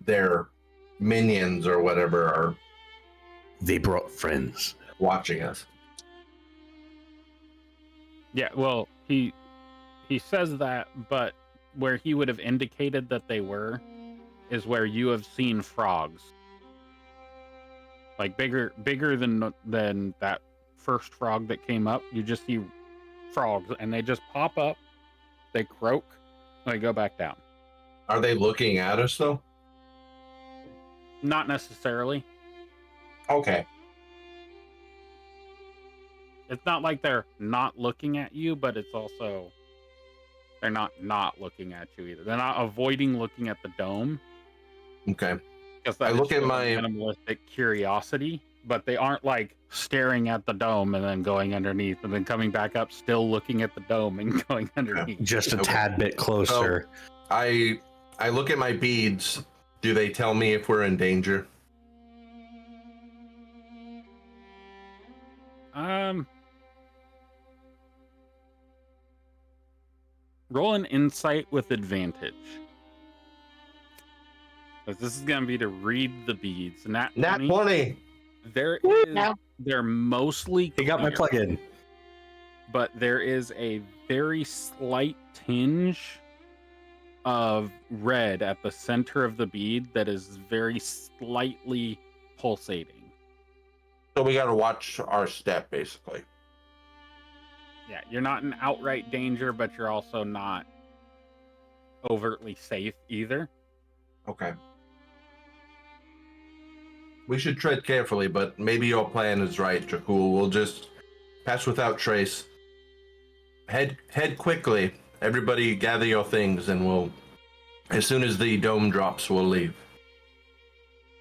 their minions or whatever are They brought friends. watching us. Yeah, well, he says that, but where he would have indicated that they were is where you have seen frogs, like bigger than that first frog that came up. You just see frogs, and they just pop up, they croak, they go back down. Are they looking at us though? Not necessarily. Okay. it's not like they're not looking at you, but it's also they're not looking at you either. They're not avoiding looking at the dome. Okay. Because I that look is at showing my- animalistic curiosity, but they aren't like staring at the dome and then going underneath and then coming back up, still looking at the dome and going underneath. Just a Okay. tad bit closer. I look at my beads. Do they tell me if we're in danger? Roll an insight with advantage. Because this is gonna be to read the beads. Nat 20. There Woo! is, No. they're mostly He got my clear, plug-in. but there is a very slight tinge of red at the center of the bead that is very slightly pulsating. So we got to watch our step, basically. Yeah, you're not in outright danger, but you're also not overtly safe either. Okay. We should tread carefully, but maybe your plan is right, Jakul. We'll just pass without trace. Head quickly. Everybody gather your things and we'll, as soon as the dome drops, we'll leave.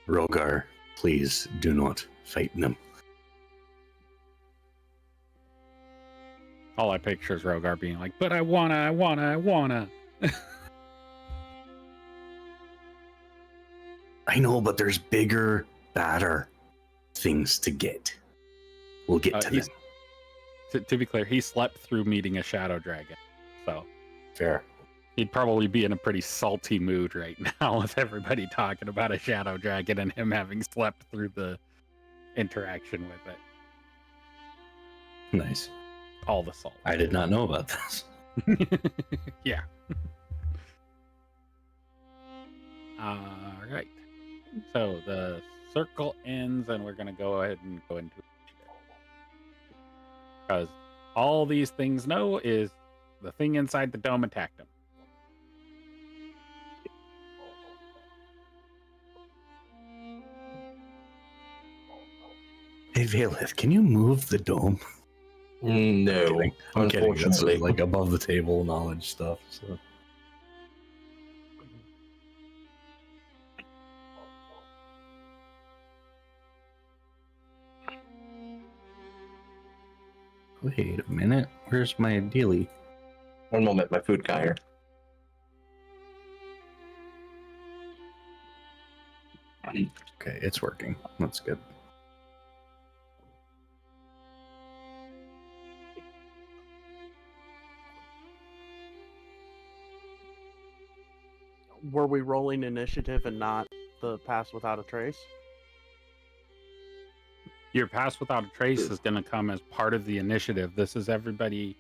Rogar, please do not fight them. All I picture is Rogar being like, but I wanna. I know, but there's bigger, badder things to get. We'll get to them. To be clear, he slept through meeting a shadow dragon. So Fair. he'd probably be in a pretty salty mood right now with everybody talking about a shadow dragon and him having slept through the interaction with it. Nice. All the salt. I did not know about this. Yeah. All right. So the circle ends, and we're going to go ahead and go into it. Because all these things know is the thing inside the dome attacked him. Hey, Valeth, can you move the dome? No, I'm kidding. That's unfortunately. like above the table knowledge stuff. So. Wait a minute. Where's my dealie? One moment, my food got here. Okay, it's working. That's good. Were we rolling initiative and not the pass without a trace? Your pass without a trace is going to come as part of the initiative. This is everybody.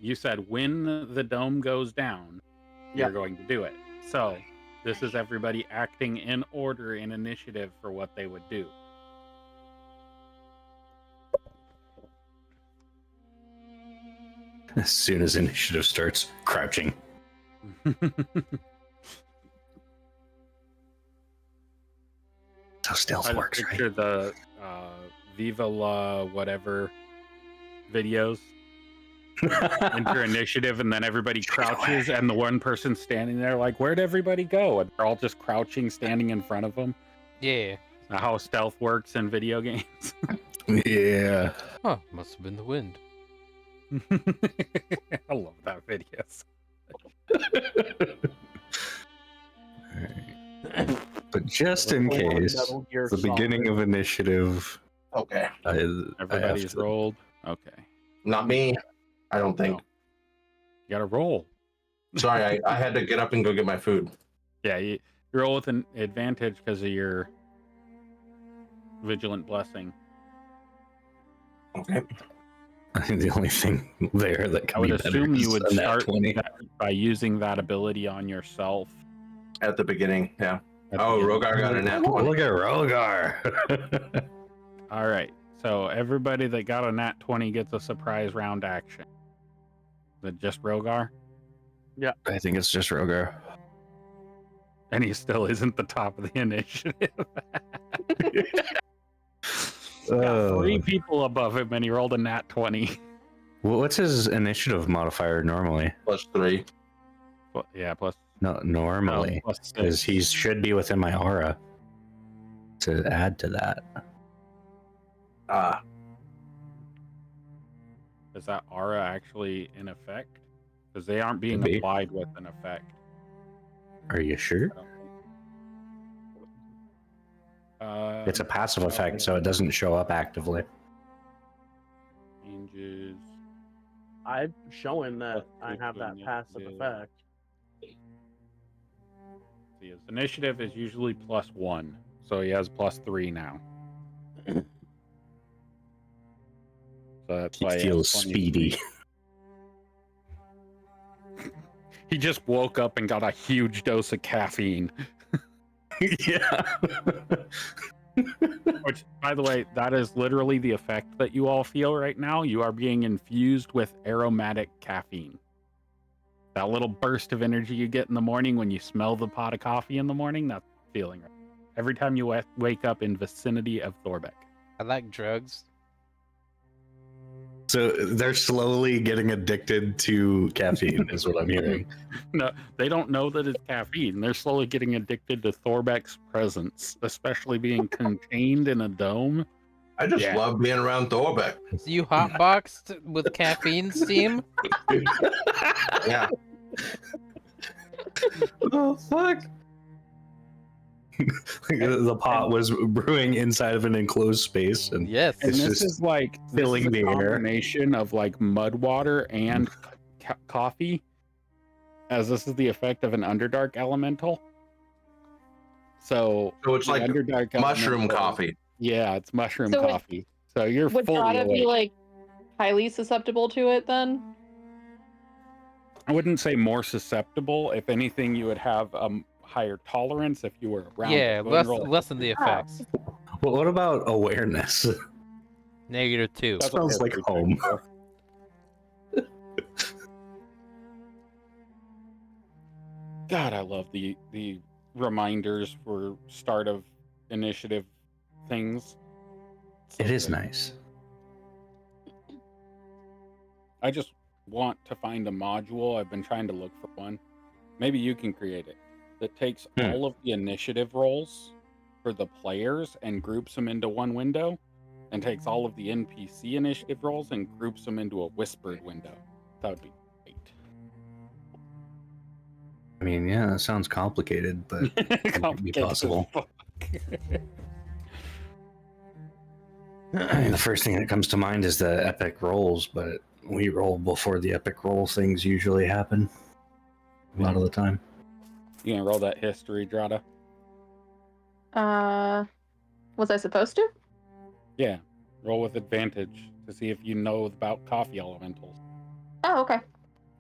You said when the dome goes down, you're going to do it. So this is everybody acting in order in initiative for what they would do. As soon as initiative starts, crouching. That's how stealth I works, right? picture the Viva La whatever videos. Enter initiative, and then everybody crouches, and the one person standing there like, where'd everybody go? And they're all just crouching, standing in front of them. Yeah. How stealth works in video games. Yeah. Huh, must have been the wind. I love that video. Alright. But just in case, Metal Gear the beginning Solid. of initiative. Okay. I Everybody's have to- rolled. Okay. Not me. I don't think. No. You gotta roll. Sorry, I had to get up and go get my food. Yeah, you roll with an advantage because of your vigilant blessing. Okay. I think the only thing there that I can would be better assume you is would a nat start 20. that by using that ability on yourself. At the beginning, yeah. at the Oh, beginning. Rogar got a nat Oh, 20. look at Rogar. All right. So everybody that got a nat 20 gets a surprise round action. Is it just Rogar? I think it's just Rogar. And he still isn't the top of the initiative. got 3 Oh. people above him, and he rolled a nat 20. What's his initiative modifier normally? +3. Well, yeah, plus No, normally, plus because 6. he should be within my aura to add to that. Ah, Is that aura actually in effect? Because they aren't being Could be. applied with an effect. Are you sure? I don't think. It's a passive effect, so it doesn't show up actively. Changes. I'm showing that I Plus have two that passive initiative. effect. See, his initiative is usually +1, so he has +3 now. So that's He why feels has 23. speedy. He just woke up and got a huge dose of caffeine. Yeah. Which, by the way, that is literally the effect that you all feel right now. You are being infused with aromatic caffeine. That little burst of energy you get in the morning when you smell the pot of coffee in the morning, that's the feeling right. Every time you wake up in vicinity of Thorbeck. I like drugs. So they're slowly getting addicted to caffeine, is what I'm hearing. No, they don't know that it's caffeine. They're slowly getting addicted to Thorbeck's presence, especially being contained in a dome. I just Yeah. love being around Thorbeck. So you hotboxed with caffeine steam? Yeah. Oh, fuck. The pot was brewing inside of an enclosed space, and Yes. And It's this just is like filling this is the a air. combination of like mud water and coffee, as this is the effect of an Underdark elemental. So So it's the like Underdark mushroom elemental- coffee. Yeah, it's mushroom So would- coffee. So you're Would fully Prada be awake. like highly susceptible to it then? I wouldn't say more susceptible. If anything, you would have higher tolerance if you were around. Yeah, it. Go ahead and roll. lessen the effects. well, what about awareness? -2. That's what Smells like history home. checks for. God, I love the reminders for start of initiative things. So It is good. nice. I just want to find a module. I've been trying to look for one. Maybe you can create it. That takes all of the initiative rolls for the players and groups them into one window, and takes all of the NPC initiative rolls and groups them into a whispered window. That would be great. I mean, yeah, that sounds complicated, but it might be possible. I mean, the first thing that comes to mind is the epic rolls, but we roll before the epic roll things usually happen. A lot of the time. You gonna roll that history, Drada? Was I supposed to? Yeah. Roll with advantage to see if you know about coffee elementals Oh, okay.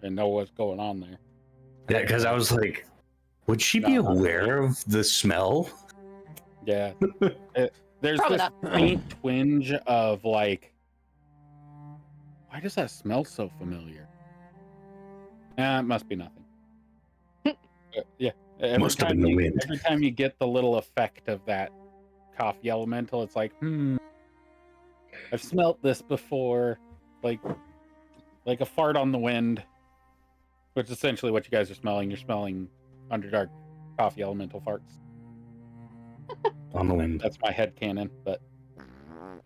and know what's going on there. Yeah, because I was like, would she be No, not aware of the smell? Yeah. There's Probably this not. faint twinge of like, why does that smell so familiar? It must be nothing. Yeah. Must have been the wind. Every time you get the little effect of that coffee elemental, it's like, I've smelt this before, like a fart on the wind, which is essentially what you guys are smelling. You're smelling Underdark coffee elemental farts. On the wind. That's my headcanon, but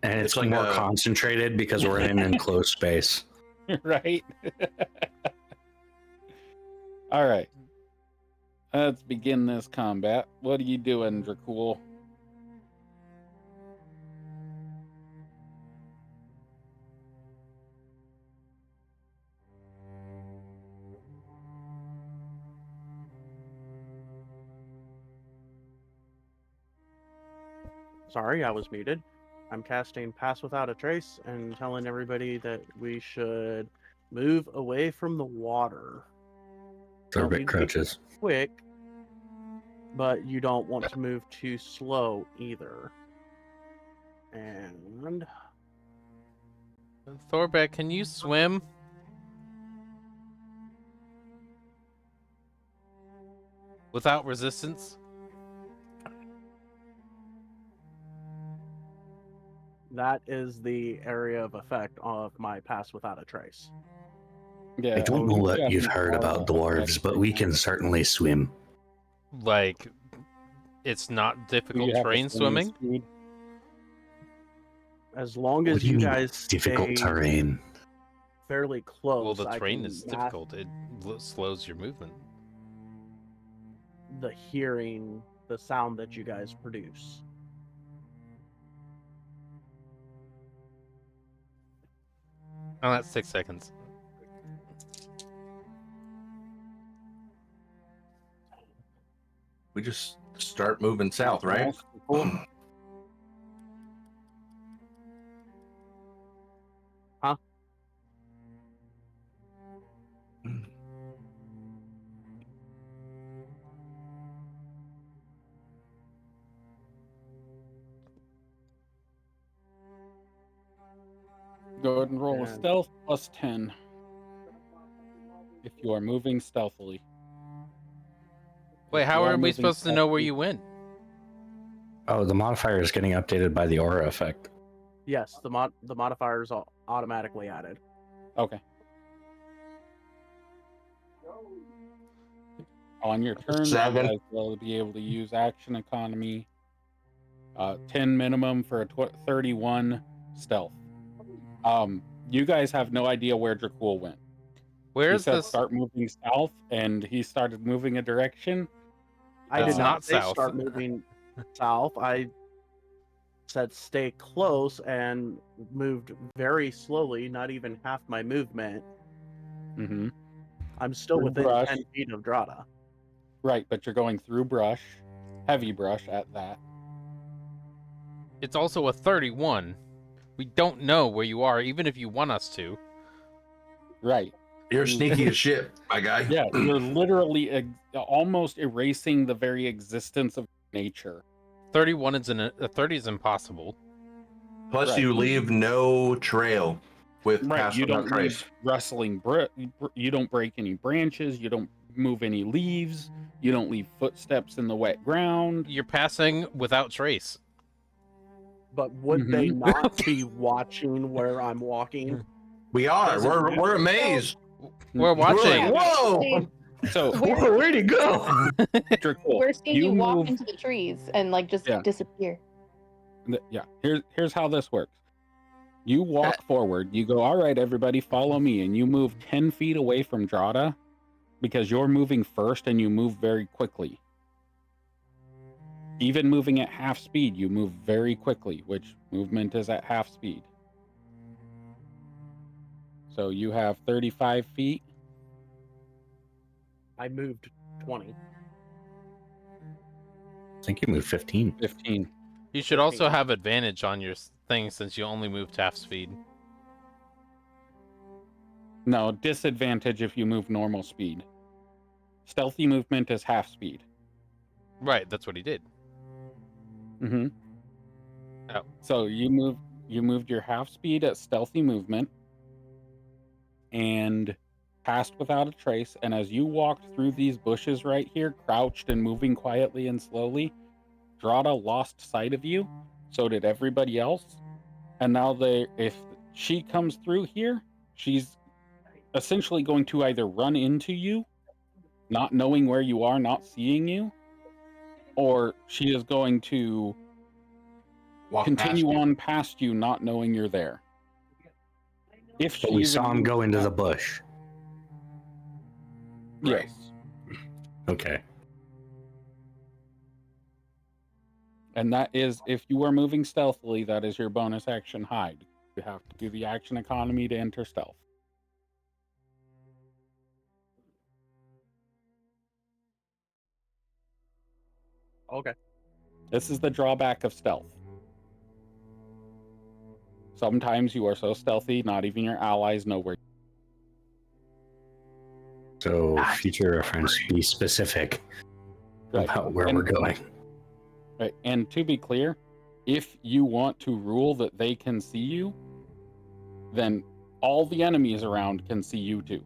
And it's It's like more a- concentrated because we're in an enclosed space. right? All right. Let's begin this combat. What are you doing, Dracul? Sorry, I was muted. I'm casting Pass Without a Trace and telling everybody that we should move away from the water. Don't need Thorbeck to be crouches. quick, but you don't want to move too slow either. And Thorbeck, can you swim? Without resistance? That is the area of effect of my pass without a trace. Yeah, I don't know you what have you've heard all about the dwarves, effects but right we now. can certainly swim. Like, it's not Do you difficult have the terrain swimming. speed? As long What as do you you mean guys difficult stay terrain? fairly close, Well, the I terrain can is mask difficult. It slows your movement. the hearing, the sound that you guys produce. Oh, that's 6 seconds. We just start moving south, right? Yes, cool. Huh? Go ahead and roll a And- stealth plus 10 if you are moving stealthily. Wait, If how you are we moving supposed to know where stealthily- you went? Oh, the modifier is getting updated by the aura effect. Yes, the modifiers are automatically added. Okay. On your turn, you 7. guys will be able to use action economy. 10 minimum for a 31 stealth. You guys have no idea where Dracul went. Where's he said this? start moving south, and he started moving a direction. I That's did not not say south. start moving south. I said stay close and moved very slowly, not even half my movement. Mm-hmm. I'm still Through within brush. 10 feet of Drata. Right, but you're going through brush, heavy brush at that. It's also a 31. We don't know where you are, even if you want us to. Right. You're sneaky as shit, my guy. Yeah, you're literally almost erasing the very existence of nature. 31 is a 30 is impossible. Plus, Right. you leave no trail with Right, pass you without don't trace. leave rustling you don't break any branches, you don't move any leaves, you don't leave footsteps in the wet ground. You're passing without trace. But would they Mhm. not be watching where I'm walking? We are. Doesn't We're matter. we're amazed. We're watching. We're like, whoa! Where- Whoa, where'd he go? Dracul, We're seeing you walk move- into the trees and like just Yeah. disappear. Yeah, here's how this works. You walk forward, you go, all right, everybody, follow me, and you move 10 feet away from Drata because you're moving first and you move very quickly. Even moving at half speed, you move very quickly, which movement is at half speed. So you have 35 feet. I moved 20. I think you moved 15. 15. You should also 15. have advantage on your thing since you only moved half speed. No, disadvantage if you move normal speed. Stealthy movement is half speed. Right, that's what he did. Mm-hmm. Oh. So you moved your half speed at stealthy movement and passed without a trace. And as you walked through these bushes right here, crouched and moving quietly and slowly, Drata lost sight of you. So did everybody else. And now if she comes through here, she's essentially going to either run into you, not knowing where you are, not seeing you, or she is going to Walk continue past you. on past you, not knowing you're there. If So she we even saw him moves go into the back- bush. Yes. Okay. And that is, if you are moving stealthily, that is your bonus action hide. You have to do the action economy to enter stealth. Okay. This is the drawback of stealth. Sometimes you are so stealthy, not even your allies know where. So future reference, be specific Right. about where And- we're going. Right. And to be clear, if you want to rule that they can see you, then all the enemies around can see you too.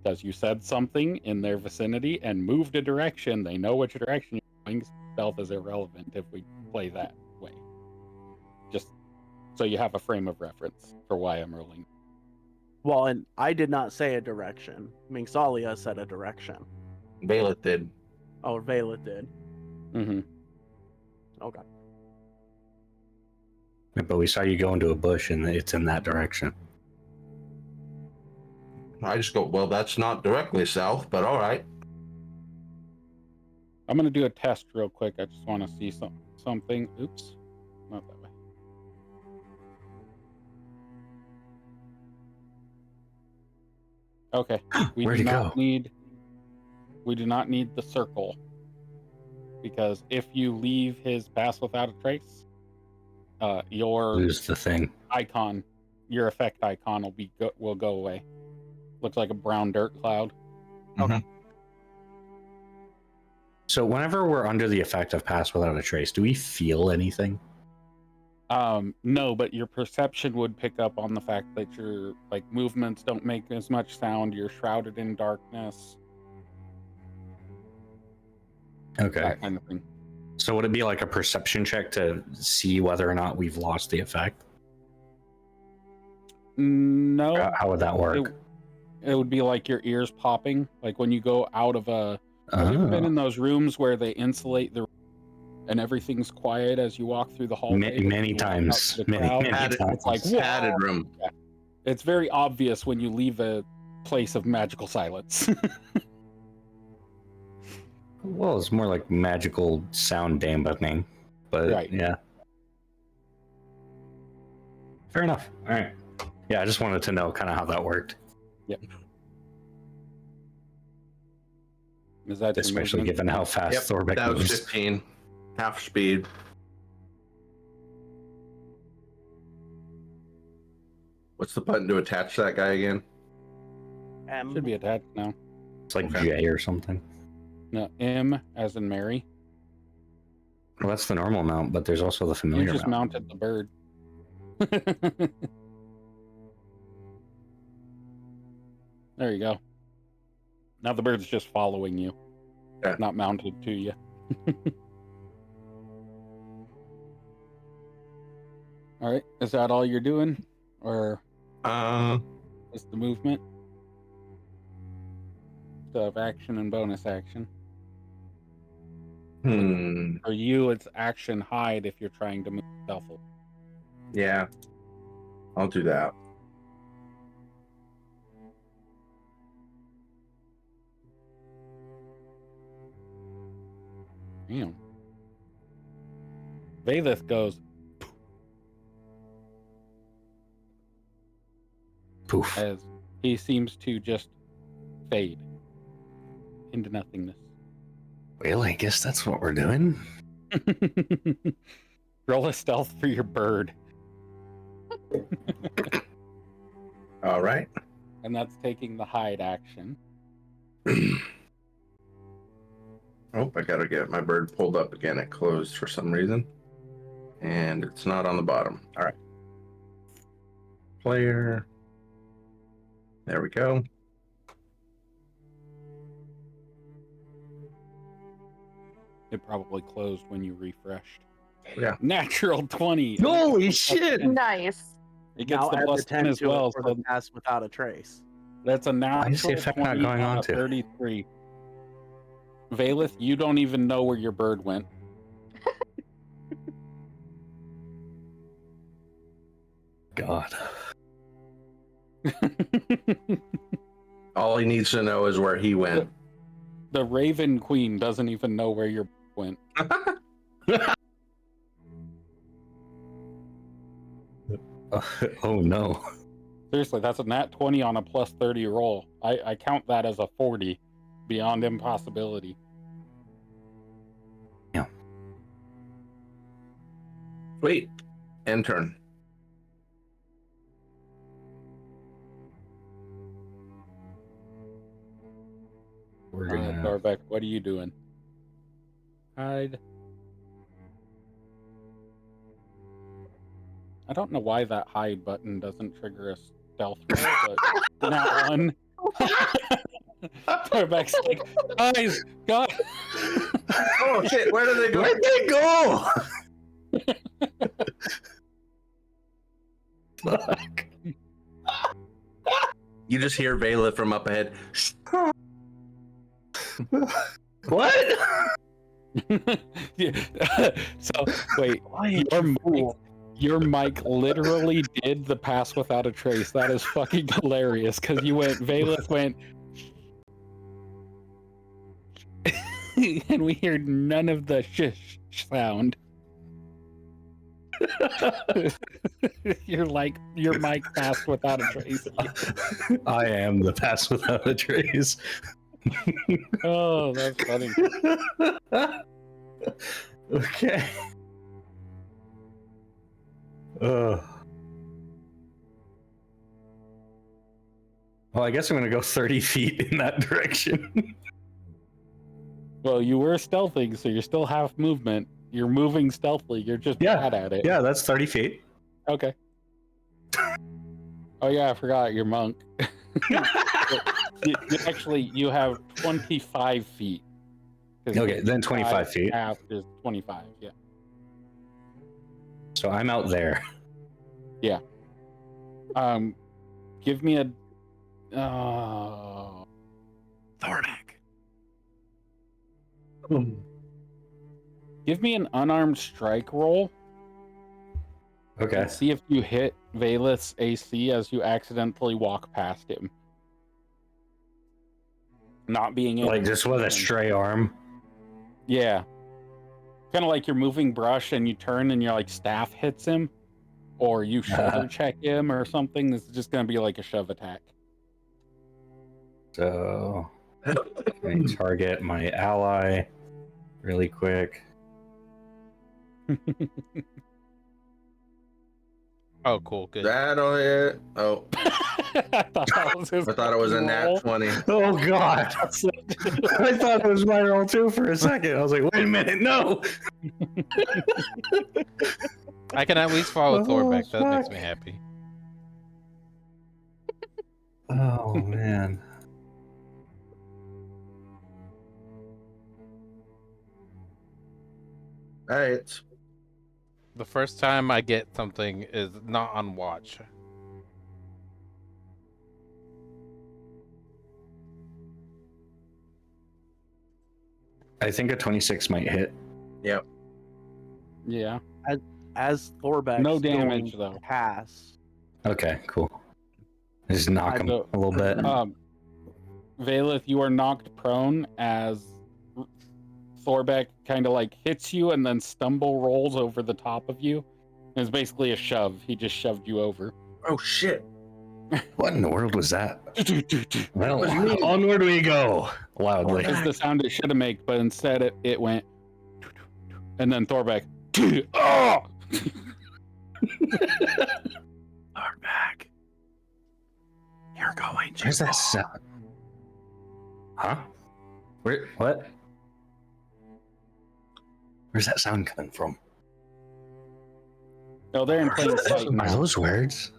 Because you said something in their vicinity and moved a direction, they know which direction you're going. Stealth is irrelevant if we play that way. Just So you have a frame of reference for why I'm rolling. Well, and I did not say a direction. Mingsalia said a direction. Bailiff did. Oh, Vela did. Mm-hmm. Okay. But we saw you go into a bush and it's in that direction. I just go, well, that's not directly south, but all right. I'm going to do a test real quick. I just want to see something. Oops. Not that way. Okay. Where'd he go? We do not need the circle. Because if you leave his pass without a trace, your Lose the thing. icon, your effect icon will go away. Looks like a brown dirt cloud. Okay. So whenever we're under the effect of pass without a trace, do we feel anything? No, but your perception would pick up on the fact that your movements don't make as much sound. You're shrouded in darkness. Okay. That kind of thing. So would it be like a perception check to see whether or not we've lost the effect? No. How would that work? It would be like your ears popping, like when you go out of a. Have you ever been in those rooms where they insulate the and everything's quiet as you walk through the hallway? Many times. Many times. It's like Padded room. Yeah. It's very obvious when you leave a place of magical silence. Well, it's more like magical sound dampening, but Right. Yeah. Fair enough. All right. Yeah, I just wanted to know kind of how that worked. Yep. Is that your Especially movement? given how fast Yep, Thorbeck that was moves. 15. Half speed. What's the button to attach that guy again? Should be attached now. It's like Okay. J or something. No, M as in Mary. Well, that's the normal mount, but there's also the You familiar just mount. mounted the bird. There you go. Now the bird's just following you. Yeah. Not mounted to you. All right. Is that all you're doing? Or is the movement? So of action and bonus action. For you, it's action hide if you're trying to move stealthily. Yeah. I'll do that. Damn. Valeth goes Poof. as he seems to just fade into nothingness. Well, I guess that's what we're doing. Roll a stealth for your bird. All right. And that's taking the hide action. Oh, I gotta get my bird pulled up again. It closed for some reason. And it's not on the bottom. All right. Player. There we go. It probably closed when you refreshed. Yeah. Natural 20. Holy shit! Nice. It gets Now the add plus 10 as to it well. for So the pass without a trace. that's a natural Why is the effect not 20 going on on a to? 33. Valeth, you don't even know where your bird went. God. All he needs to know is where he went. The Raven Queen doesn't even know where your bird went. Oh no. Seriously, that's a nat 20 on a plus 30 roll. I count that as a 40 beyond impossibility. Yeah. Sweet. End turn. We're gonna. Darbeck, what are you doing? Hide. I don't know why that hide button doesn't trigger a stealth roll, but now one. Darbeck's like, guys, God. Oh shit, where did they go? Where'd they go? fuck? You just hear Vela from up ahead. What? Yeah. So wait, your mic literally did the pass without a trace. That is fucking hilarious because you went, Valeth went, and we hear none of the shish sound. You're like, your mic passed without a trace. I am the pass without a trace. Oh, that's funny. Okay. Well, I guess I'm gonna go 30 feet in that direction. Well, you were stealthing, so you're still half movement. You're moving stealthily. You're just bad at it. Yeah, that's 30 feet. Okay. Oh yeah, I forgot you're monk. You have 25 feet. 'Cause Okay, then 25 feet. Half is 25. Yeah. So I'm out there. Give me a. Thornak. Give me an unarmed strike roll. Okay. And see if you hit Valeth's AC as you accidentally walk past him. Not being able Like just with a stray arm. Yeah. Kind of like you're moving brush and you turn and your like staff hits him, or you shoulder check him or something. This is just gonna be like a shove attack. So let me target my ally really quick. Oh, cool. Good. That'll hit. Oh, I I thought it was a nat 20. Oh god. I thought it was my roll too for a second. I was like, wait a minute, no. I can at least follow Oh, Thorbeck. That makes fuck. me happy. Oh man. All right. The first time I get something is not on watch. I think a 26 might hit. Yep. Yeah. As Thorbeck No damage, though. Pass. Okay, cool. Just knock him don't- a little bit. Valeth, you are knocked prone as Thorbeck kind of like hits you and then stumble rolls over the top of you. It's basically a shove. He just shoved you over. Oh shit. What in the world was that? Well, What do you mean? onward we go. Loudly. It's the sound it should have made, but instead it went. And then Thorbeck. Oh! Thorbeck. You're going to. Where's that sound? Huh? Where? What? Where's that sound coming from? No, they're in plain sight Are now. those words?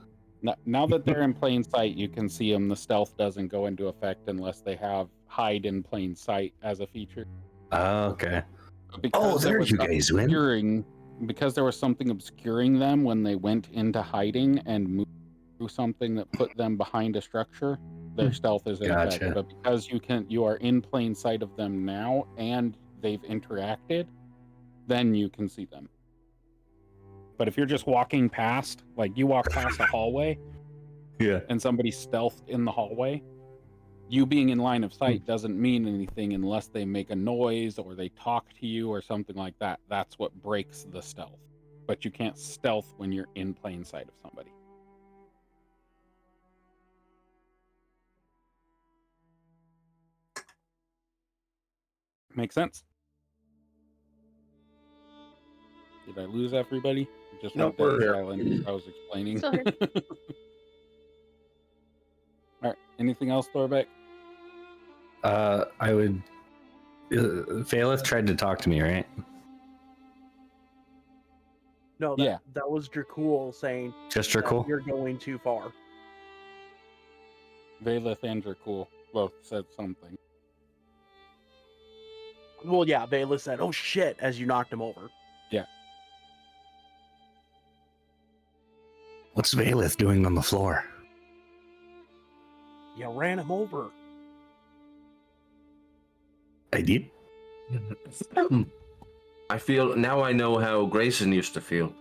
Now that they're in plain sight, you can see them. The stealth doesn't go into effect unless they have hide in plain sight as a feature. Oh, okay. Because there was you guys went. because there was something obscuring them when they went into hiding and moved through something that put them behind a structure, their stealth is in effect. Gotcha. But because you are in plain sight of them now and they've interacted, then you can see them. But if you're just walking past, like you walk past a hallway Yeah. and somebody's stealthed in the hallway, you being in line of sight doesn't mean anything unless they make a noise or they talk to you or something like that. That's what breaks the stealth. But you can't stealth when you're in plain sight of somebody. Make sense? Did I lose everybody? Just Nope, went we're dead here. silent as I was explaining. Still here. All right. Anything else, Thorbeck? I would. Phaleth tried to talk to me, right? No, Yeah. that was Dracul saying Just that Dracul? you're going too far. Valeth and Dracul both said something. Well, yeah, Vela said, "Oh shit," as you knocked him over. What's Valeth doing on the floor? You ran him over. I did. I feel now. I know how Grayson used to feel.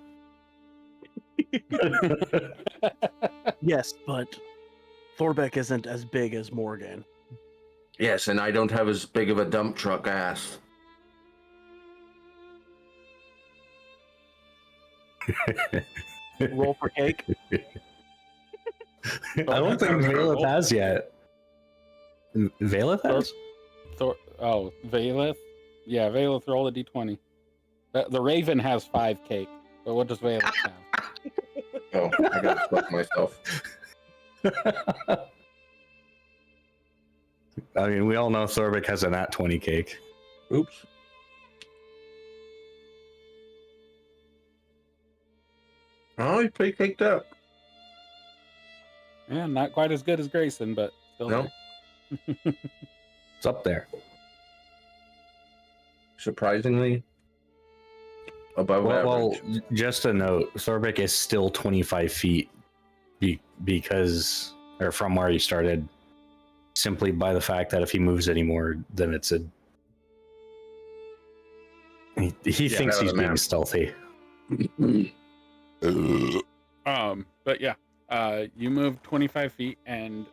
Yes, but Thorbeck isn't as big as Morgan. Yes, and I don't have as big of a dump truck ass. Roll for cake. I don't think Valeth has yet. Valeth has? Valeth? Yeah, Valeth, roll a d20. The Raven has 5 cake, but what does Valeth have? Oh, I gotta fuck myself. I mean, we all know Thorbeck has a nat 20 cake. Oops. Oh, he's pretty caked up. Yeah, not quite as good as Grayson, but still No. there. It's up there. Surprisingly above Well, average. just a note, Thorbeck is still 25 feet because, or from where he started, simply by the fact that if he moves anymore, then it's a... He thinks that he's was a being map. stealthy. But yeah, you move 25 feet and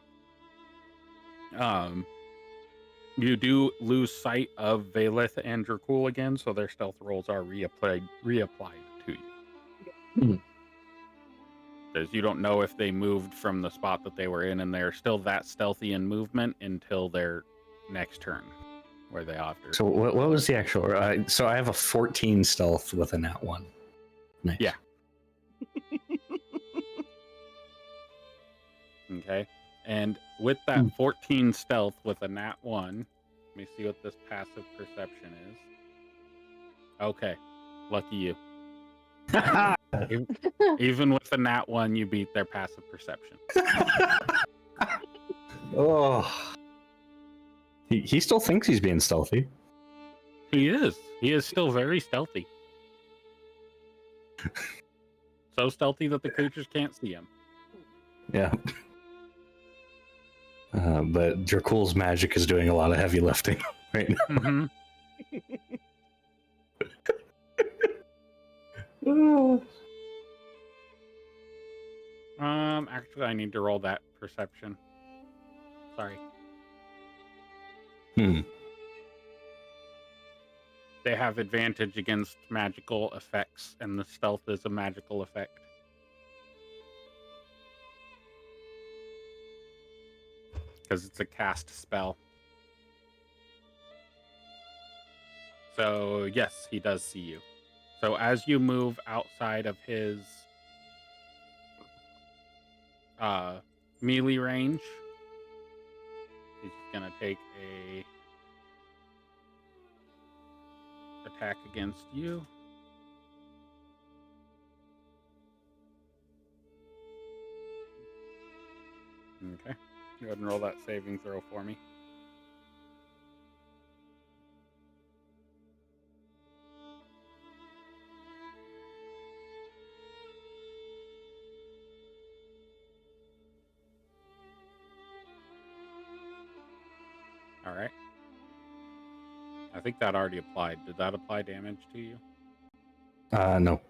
you do lose sight of Valeth and Dracul again, so their stealth rolls are reapplied to you. Because you don't know if they moved from the spot that they were in, and they're still that stealthy in movement until their next turn, where they offer. So what was the actual... so I have a 14 stealth with a nat 1. Nice. Yeah. Okay. And with that 14 stealth with a nat 1, let me see what this passive perception is. Okay. Lucky you. Even with the nat 1, you beat their passive perception. Oh. He still thinks he's being stealthy. He is. He is still very stealthy. So stealthy that the creatures can't see him. Yeah. But Dracul's magic is doing a lot of heavy lifting right now. Mm-hmm. Actually, I need to roll that perception. Sorry. They have advantage against magical effects, and the stealth is a magical effect. Because it's a cast spell. So, yes, he does see you. So, as you move outside of his melee range, he's going to take a attack against you. Okay. Go ahead and roll that saving throw for me. All right. I think that already applied. Did that apply damage to you? No.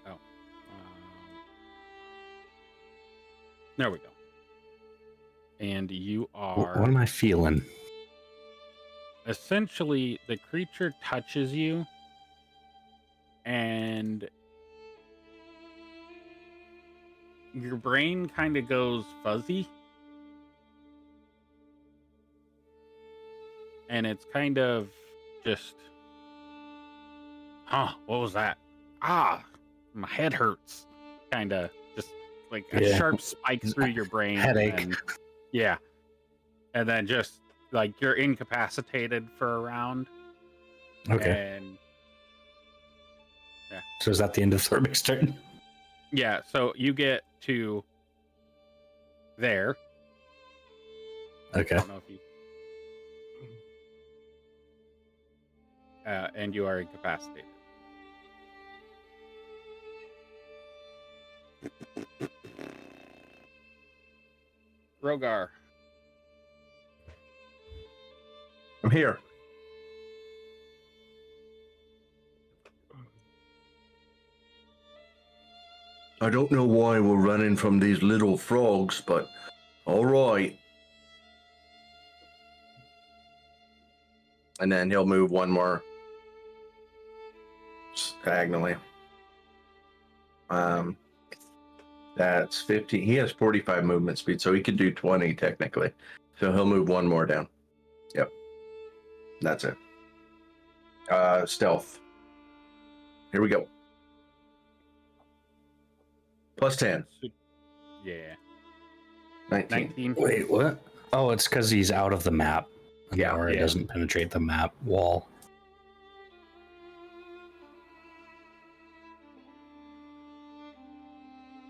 Oh. There we go. And you are... What am I feeling? Essentially, the creature touches you, and your brain kind of goes fuzzy. And it's kind of just, what was that? My head hurts. Kind of just like a sharp spike through your brain. Headache. And, yeah. And then just like you're incapacitated for a round. Okay. And yeah. So is that the end of Thorbeck's turn? Yeah, so you get to there. Okay. I don't know if you... and you are incapacitated. Rogar. I'm here. I don't know why we're running from these little frogs, but all right. And then he'll move one more diagonally. That's 50. He has 45 movement speed, so he could do 20 technically. So he'll move one more down. Yep. That's it. Stealth. Here we go. Plus 10. Yeah. 19. 19. Wait, what? Oh, it's because he's out of the map. Yeah, Or it yeah. doesn't penetrate the map wall.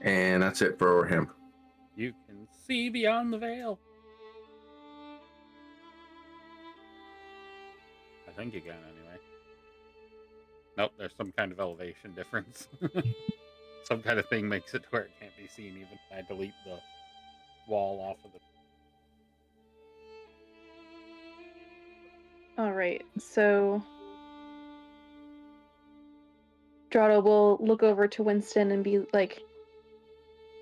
And that's it for him. You can see beyond the veil. I think you can anyway. Nope, there's some kind of elevation difference. Some kind of thing makes it to where it can't be seen even if I delete the wall off of the... All right, so Drado will look over to Winston and be like,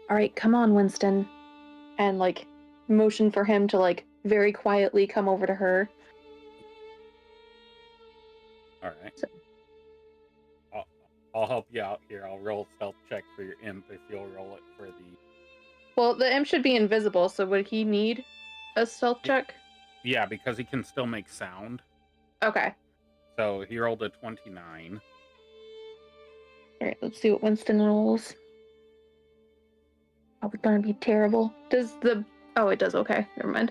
all right, come on, Winston. And like motion for him to like very quietly come over to her. All right. I'll help you out here. I'll roll a stealth check for your imp if you'll roll it for the... Well, the imp should be invisible, so would he need a stealth check? Yeah, because he can still make sound. Okay. So he rolled a 29. All right, let's see what Winston rolls. Probably gonna be terrible. Does the... Oh, it does. Okay, never mind.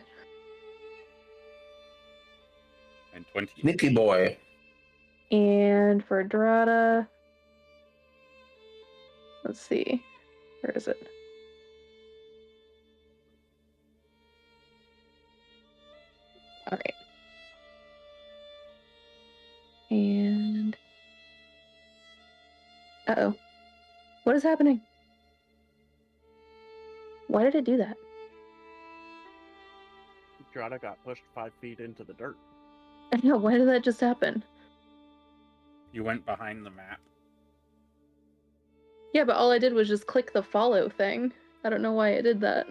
And 20. Sneaky boy. And for Dorada... Let's see. Where is it? All right. And... Uh-oh. What is happening? Why did it do that? Drada got pushed 5 feet into the dirt. I know, why did that just happen? You went behind the map. Yeah, but all I did was just click the follow thing. I don't know why it did that.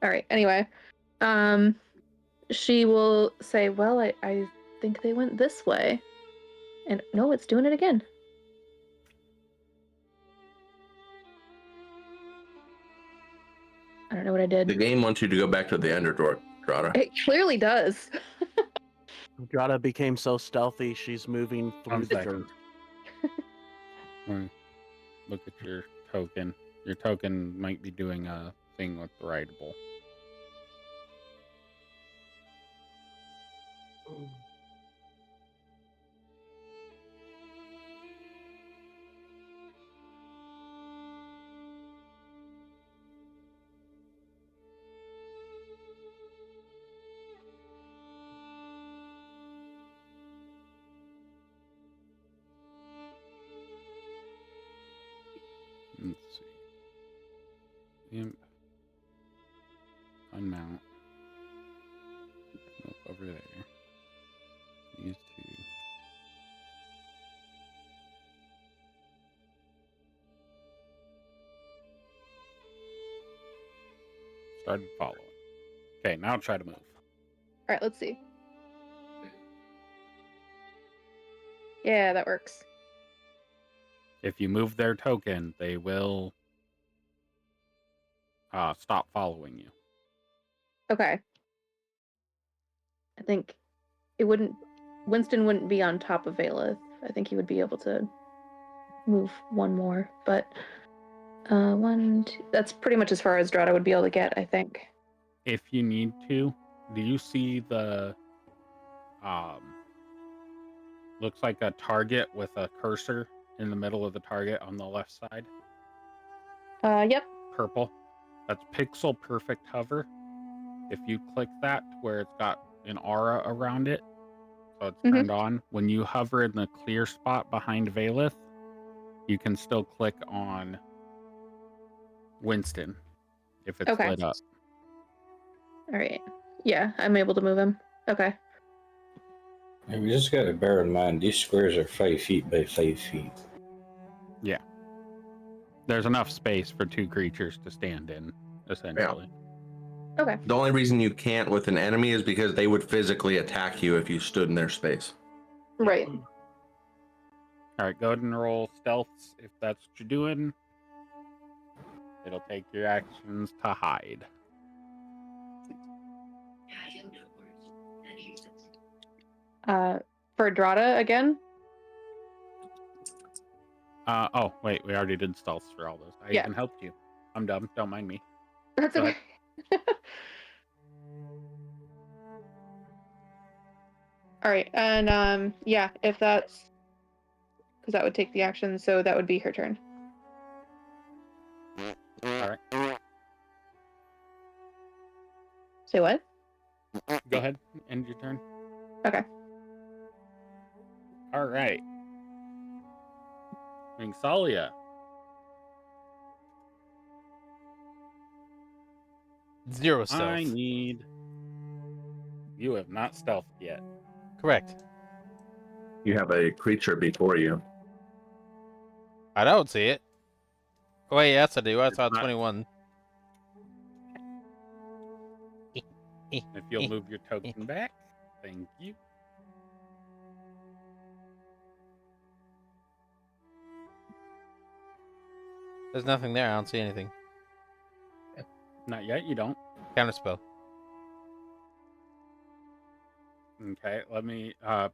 Alright, anyway. She will say, well, I think they went this way. And no, it's doing it again. I don't know what I The did. game wants you to go back to the Underdark, Drada. It clearly does. Drada became so stealthy, she's moving through 1 the second. dirt. Look at your token. Your token might be doing a thing with the writable. Let's see. Imp. Unmount. Look over there. These two. Started following. Okay, now try to move. Alright, let's see. Yeah, that works. If you move their token, they will stop following you. Okay. I think it wouldn't... Winston wouldn't be on top of Valeth. I think he would be able to move one more, but... 1, 2... That's pretty much as far as Drada would be able to get, I think. If you need to, do you see the looks like a target with a cursor in the middle of the target on the left side? Yep. Purple. That's pixel perfect hover. If you click that to where it's got an aura around it, so it's turned on, when you hover in the clear spot behind Valeth, you can still click on Winston, if it's Okay. lit up. All right. Yeah, I'm able to move him. Okay. And we just got to bear in mind these squares are 5 feet by 5 feet. Yeah. There's enough space for 2 creatures to stand in, essentially. Okay. The only reason you can't with an enemy is because they would physically attack you if you stood in their space. Right. All right, go ahead and roll stealths if that's what you're doing. It'll take your actions to hide. For Drata again? Oh, wait, we already did stealths for all those. I Yeah. even helped you. I'm dumb. Don't mind me. That's Go okay. All right, and yeah, if that's because that would take the action, so that would be her turn. All right. Say what? Go ahead. End your turn. Okay. All right. Mingsalia. Zero stealth. I need. You have not stealthed yet. Correct. You have a creature before you. I don't see it. Oh, wait, yes, I do. I saw not- 21. If you'll move your token back. Thank you. There's nothing there. I don't see anything. Not yet, you don't. Counterspell. Okay, let me. I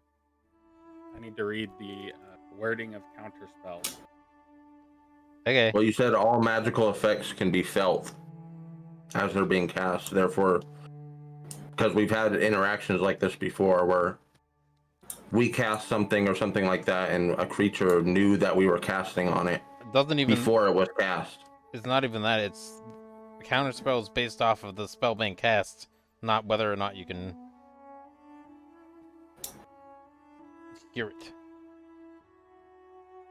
need to read the wording of counterspell. Okay. Well, you said all magical effects can be felt as they're being cast. Therefore, because we've had interactions like this before where we cast something or something like that and a creature knew that we were casting on it It doesn't even. before it was cast. It's not even that. It's. The counterspell is based off of the spell being cast, not whether or not you can. Hear it.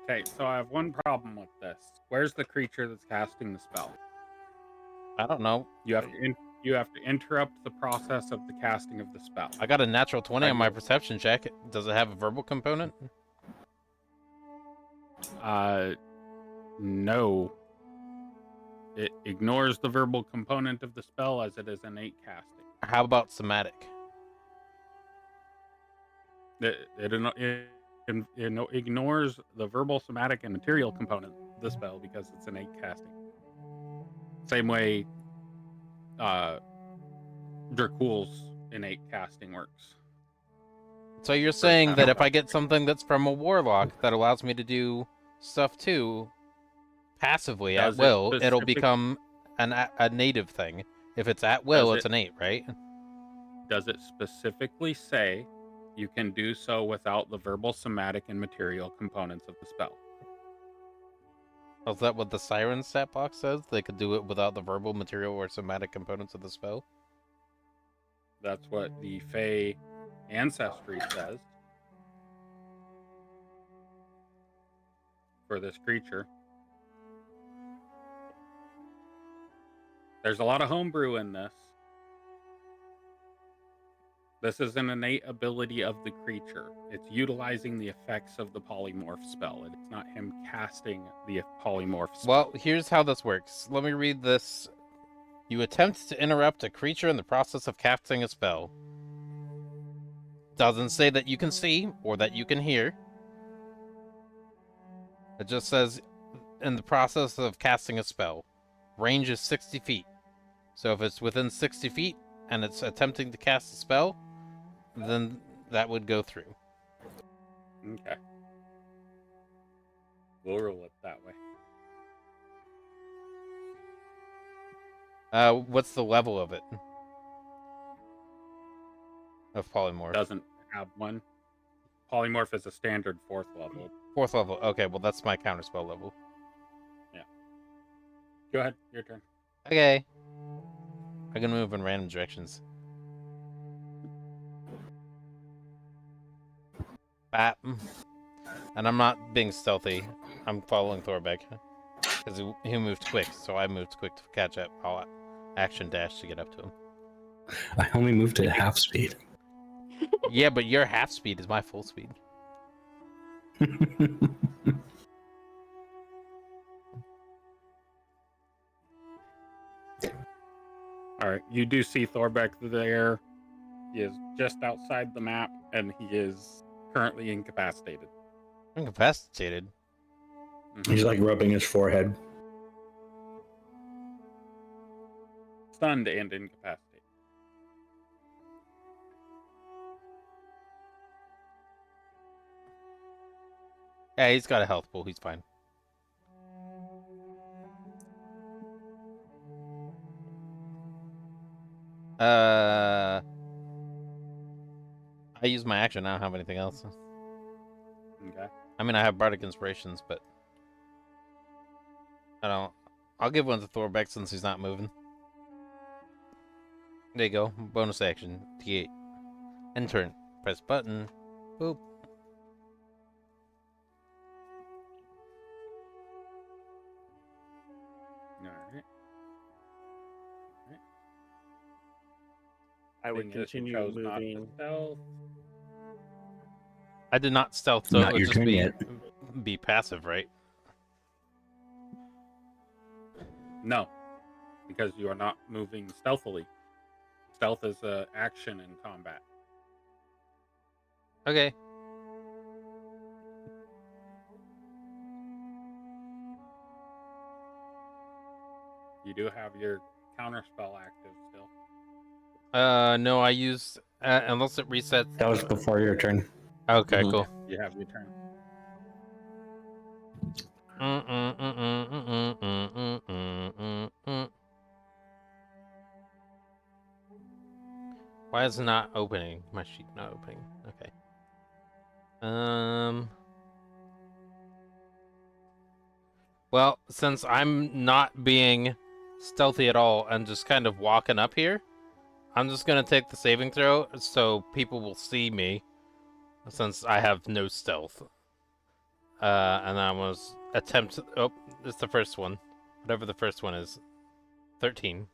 Okay, so I have one problem with this. Where's the creature that's casting the spell? I don't know. You have to interrupt the process of the casting of the spell. I got a natural 20 on my Right. perception check. Does it have a verbal component? No. It ignores the verbal component of the spell as it is innate casting. How about somatic? It ignores the verbal, somatic, and material component of the spell because it's innate casting. Same way Dracul's innate casting works. So you're saying that if I get something that's from a warlock that allows me to do stuff too, passively at Does it will, it'll specific- become a native thing. If it's at will, Does it's it- innate, right? Does it specifically say you can do so without the verbal, somatic, and material components of the spell? Is that what the Siren stat box says? They could do it without the verbal, material, or somatic components of the spell? That's what the Fey Ancestry says for this creature. There's a lot of homebrew in this. This is an innate ability of the creature. It's utilizing the effects of the polymorph spell. It's not him casting the polymorph spell. Well, here's how this works. Let me read this. You attempt to interrupt a creature in the process of casting a spell. Doesn't say that you can see or that you can hear. It just says in the process of casting a spell. Range is 60 feet. So if it's within 60 feet and it's attempting to cast a spell, then that would go through. Okay. We'll roll it that way. What's the level of it? Of polymorph. Doesn't have one. Polymorph is a standard 4th level. 4th level. Okay, well that's my counterspell level. Go ahead, your turn. Okay. I can move in random directions. Bap. And I'm not being stealthy. I'm following Thorbeck. Because he moved quick, so I moved quick to catch up. I'll action dash to get up to him. I only moved at half speed. Yeah, but your half speed is my full speed. All right, you do see Thorbeck there. He is just outside the map, and he is currently incapacitated. Incapacitated? He's like rubbing his forehead. Stunned and incapacitated. Yeah, he's got a health pool. He's fine. I use my action. I don't have anything else. Okay. I mean, I have Bardic Inspirations, but I don't. I'll give one to Thorbeck since he's not moving. There you go. Bonus action. T8. End turn. Press button. Boop. All right. I would Thing is, you continue chose not to moving. stealth. I did not stealth, so Not it would your just turn yet. be passive, right? No, because you are not moving stealthily. Stealth is an action in combat. Okay. You do have your counterspell active still. No, I used unless it resets. That was before your turn. Okay, Mhm. cool. You have your turn. Why is it not opening? My sheet not opening. Okay. Well, since I'm not being stealthy at all and just kind of walking up here, I'm just gonna take the saving throw so people will see me, since I have no stealth. And then I was attempt. Oh, it's the first one. Whatever the first one is. 13.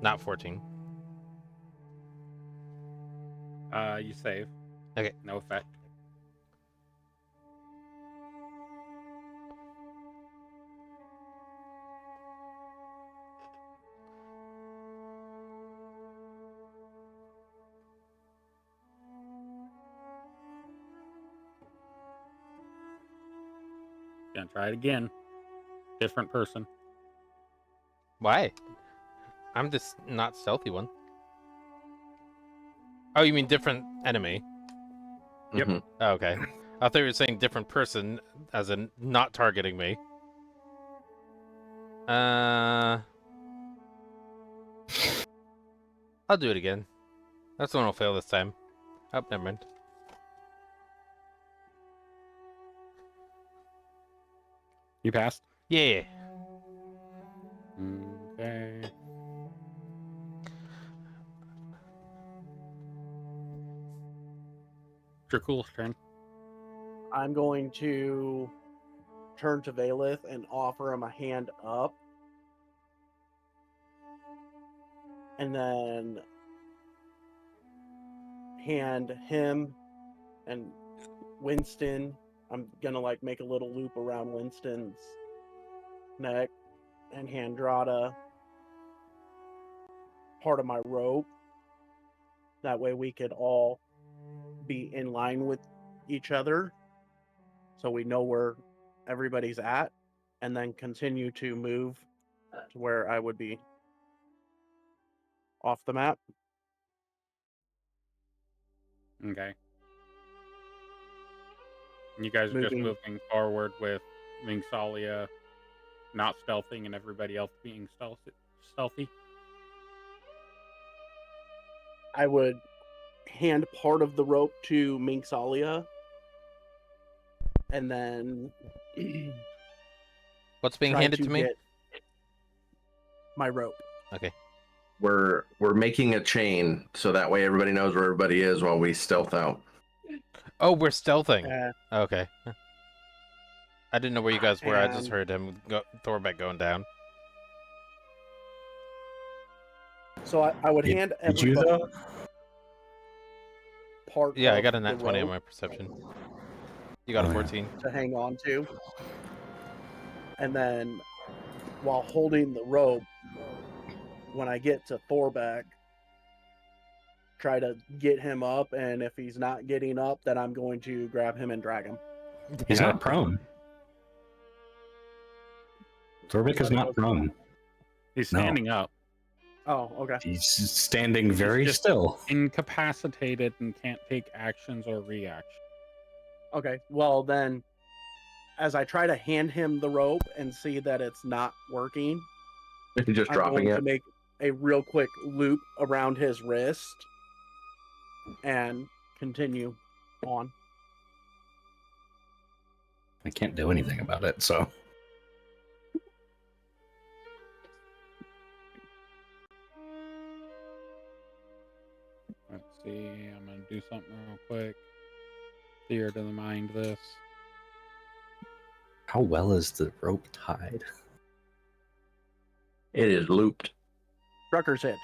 Not 14. You save. Okay. No effect. Gonna try it again. Different person. Why? I'm just not stealthy one. Oh, you mean different enemy? Yep. Mhm. Oh, okay. I thought you were saying different person, as in not targeting me. I'll do it again. That's the one I'll fail this time. Oh, never mind. You passed. Yeah. Okay. Dracul's turn. I'm going to turn to Valeth and offer him a hand up. And then hand him and Winston. I'm gonna like make a little loop around Winston's neck and hand Drada part of my rope. That way we could all be in line with each other so we know where everybody's at, and then continue to move to where I would be off the map. Okay. You guys are just Moving. moving forward with Mingsalia not stealthing and everybody else being stealthy. I would hand part of the rope to Mingsalia, and then What's being try handed to me? get my rope. Okay. We're making a chain so that way everybody knows where everybody is while we stealth out. Oh, we're stealthing. Uh, Okay. I didn't know where you guys were. I just And- heard him Thorbeck going down. So I would hand Did you everybody though? part Yeah, I of got a the nat 20 on rope my perception. You got Oh, a yeah. 14. to hang on to. And then while holding the rope, when I get to Thorbeck, try to get him up, and if he's not getting up, then I'm going to grab him and drag him. He's not prone. Thorbeck is not prone. He's No. standing up, Oh, okay. He's standing very just- still. incapacitated, and can't take actions or reactions. Okay. Well, then, as I try to hand him the rope and see that it's not working, If you're just I'm dropping going it. to make a real quick loop around his wrist and continue on. I can't do anything about it, so. Let's see. I'm gonna do something real quick. Theater to the mind this. How well is the rope tied? It is looped. Trucker's hitch.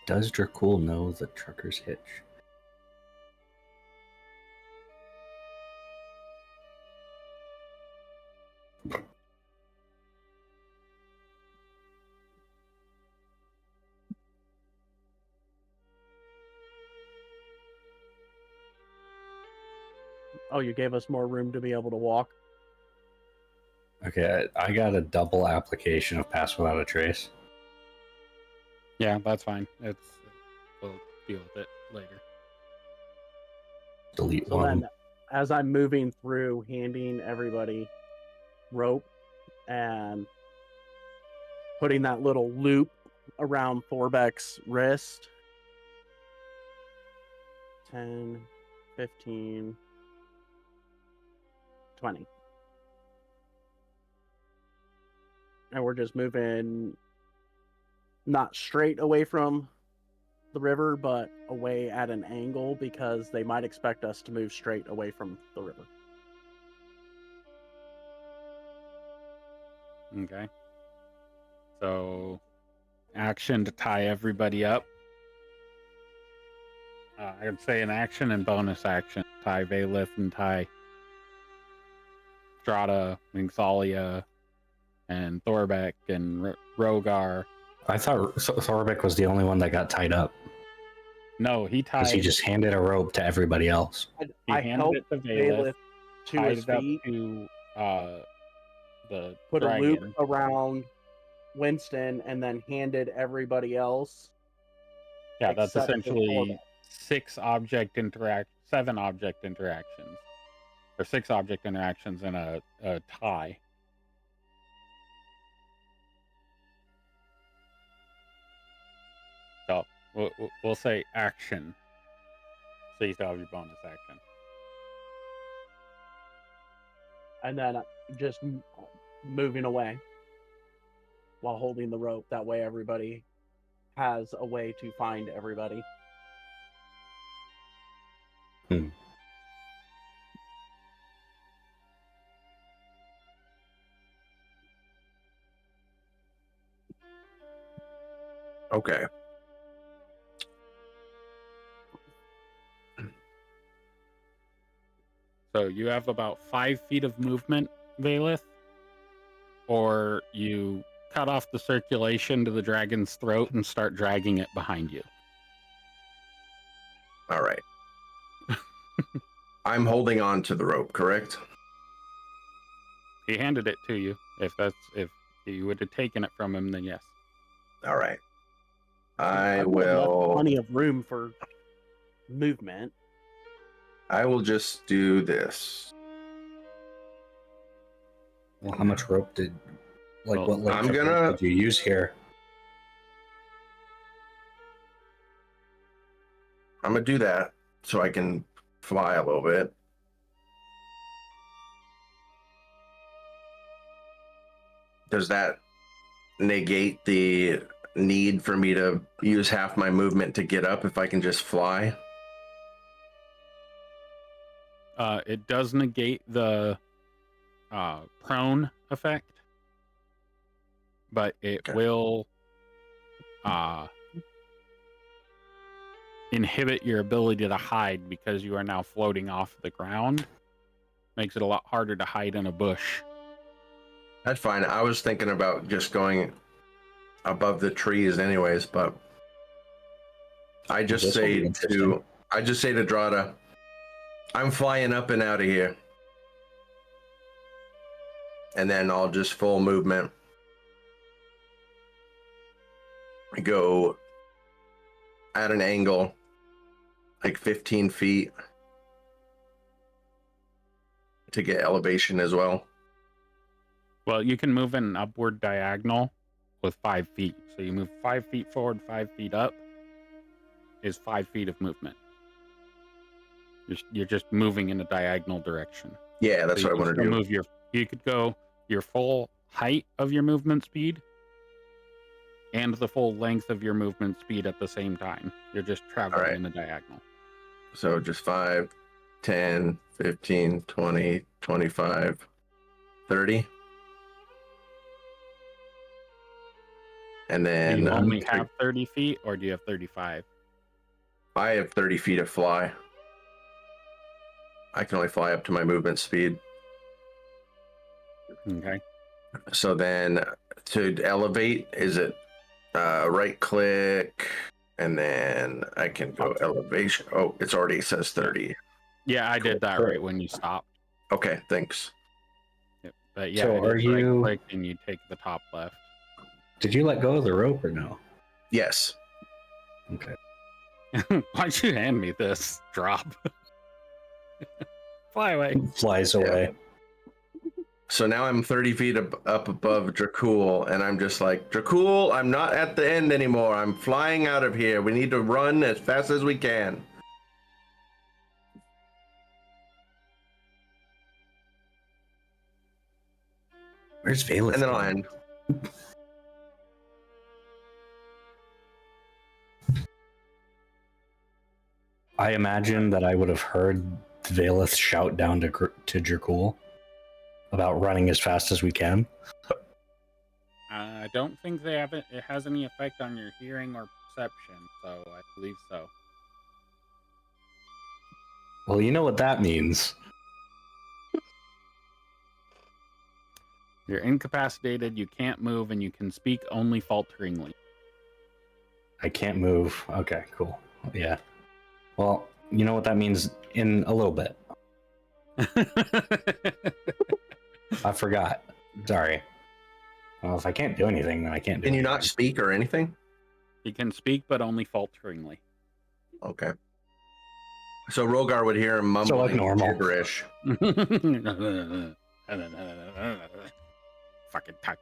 Does Dracul know the trucker's hitch? Oh, you gave us more room to be able to walk. Okay, I got a double application of Pass Without a Trace. Yeah, that's fine. We'll deal with it later. Delete So one. then, as I'm moving through, handing everybody rope and putting that little loop around Thorbeck's wrist. 10, 15, 20. And we're just moving not straight away from the river, but away at an angle because they might expect us to move straight away from the river. Okay. So, action to tie everybody up. I would say an action and bonus action. Tie Valith and tie Strata, Mingthalia, and Thorbeck and Rogar. I thought Thorbeck was the only one that got tied up No, he because tied. he just handed a rope to everybody else. He I handed helped it to Valith Valith, to tied his it up feet, to the put a dragon. loop around Winston, and then handed everybody else. Yeah, that's except for essentially Thorbeck. 7 object interactions, or 6 object interactions in a tie. So we'll say action. So you still have your bonus action. And then just moving away while holding the rope. That way everybody has a way to find everybody. Okay. So you have about 5 feet of movement, Valith, or you cut off the circulation to the dragon's throat and start dragging it behind you. All right. I'm holding on to the rope, correct? He handed it to you. If you would have taken it from him, then yes. All right. I I've left will. plenty of room for movement. I will just do this. Well, how much rope did, like, Well, what length I'm of rope gonna- did you use here? I'm gonna do that so I can fly a little bit. Does that negate the need for me to use half my movement to get up if I can just fly? It does negate the prone effect, but it will inhibit your ability to hide because you are now floating off the ground. Makes it a lot harder to hide in a bush. That's fine. I was thinking about just going above the trees anyways, but I just This will be say interesting. to Drada, I'm flying up and out of here. And then I'll just full movement. Go at an angle, like 15 feet, to get elevation as well. Well, you can move in an upward diagonal with 5 feet. So you move 5 feet forward, 5 feet up is 5 feet of movement. You're just moving in a diagonal direction. Yeah, that's So what I want to do. You could go your full height of your movement speed and the full length of your movement speed at the same time. You're just traveling in a diagonal. So just 5, 10, 15, 20, 25, 30. And Do then you only have 30 feet or do you have 35? I have 30 feet of fly. I can only fly up to my movement speed. Okay. So then to elevate, is it right click and then I can go elevation? Oh, it's already says 30. Yeah, I did that right when you stopped. Okay, thanks. Yep. But yeah, So are you- right click and you take the top left. Did you let go of the rope or no? Yes. Okay. Why'd you hand me this? Drop. Fly away. Flies away. So now I'm 30 feet up above Dracul, and I'm just like, Dracul, I'm not at the end anymore. I'm flying out of here. We need to run as fast as we can. Where's Valeth? And then I'll end. I imagine that I would have heard Valeth shout down to Dracul about running as fast as we can. I don't think it has any effect on your hearing or perception, so I believe so. Well, you know what that means. You're incapacitated, you can't move, and you can speak only falteringly. I can't move. Okay, cool. Yeah. Well, you know what that means in a little bit. I forgot. Sorry. Well, if I can't do anything, then I can't do Can you anything. not speak or anything? You can speak, but only falteringly. Okay. So Rogar would hear him mumbling So like normal. gibberish. Fucking talk.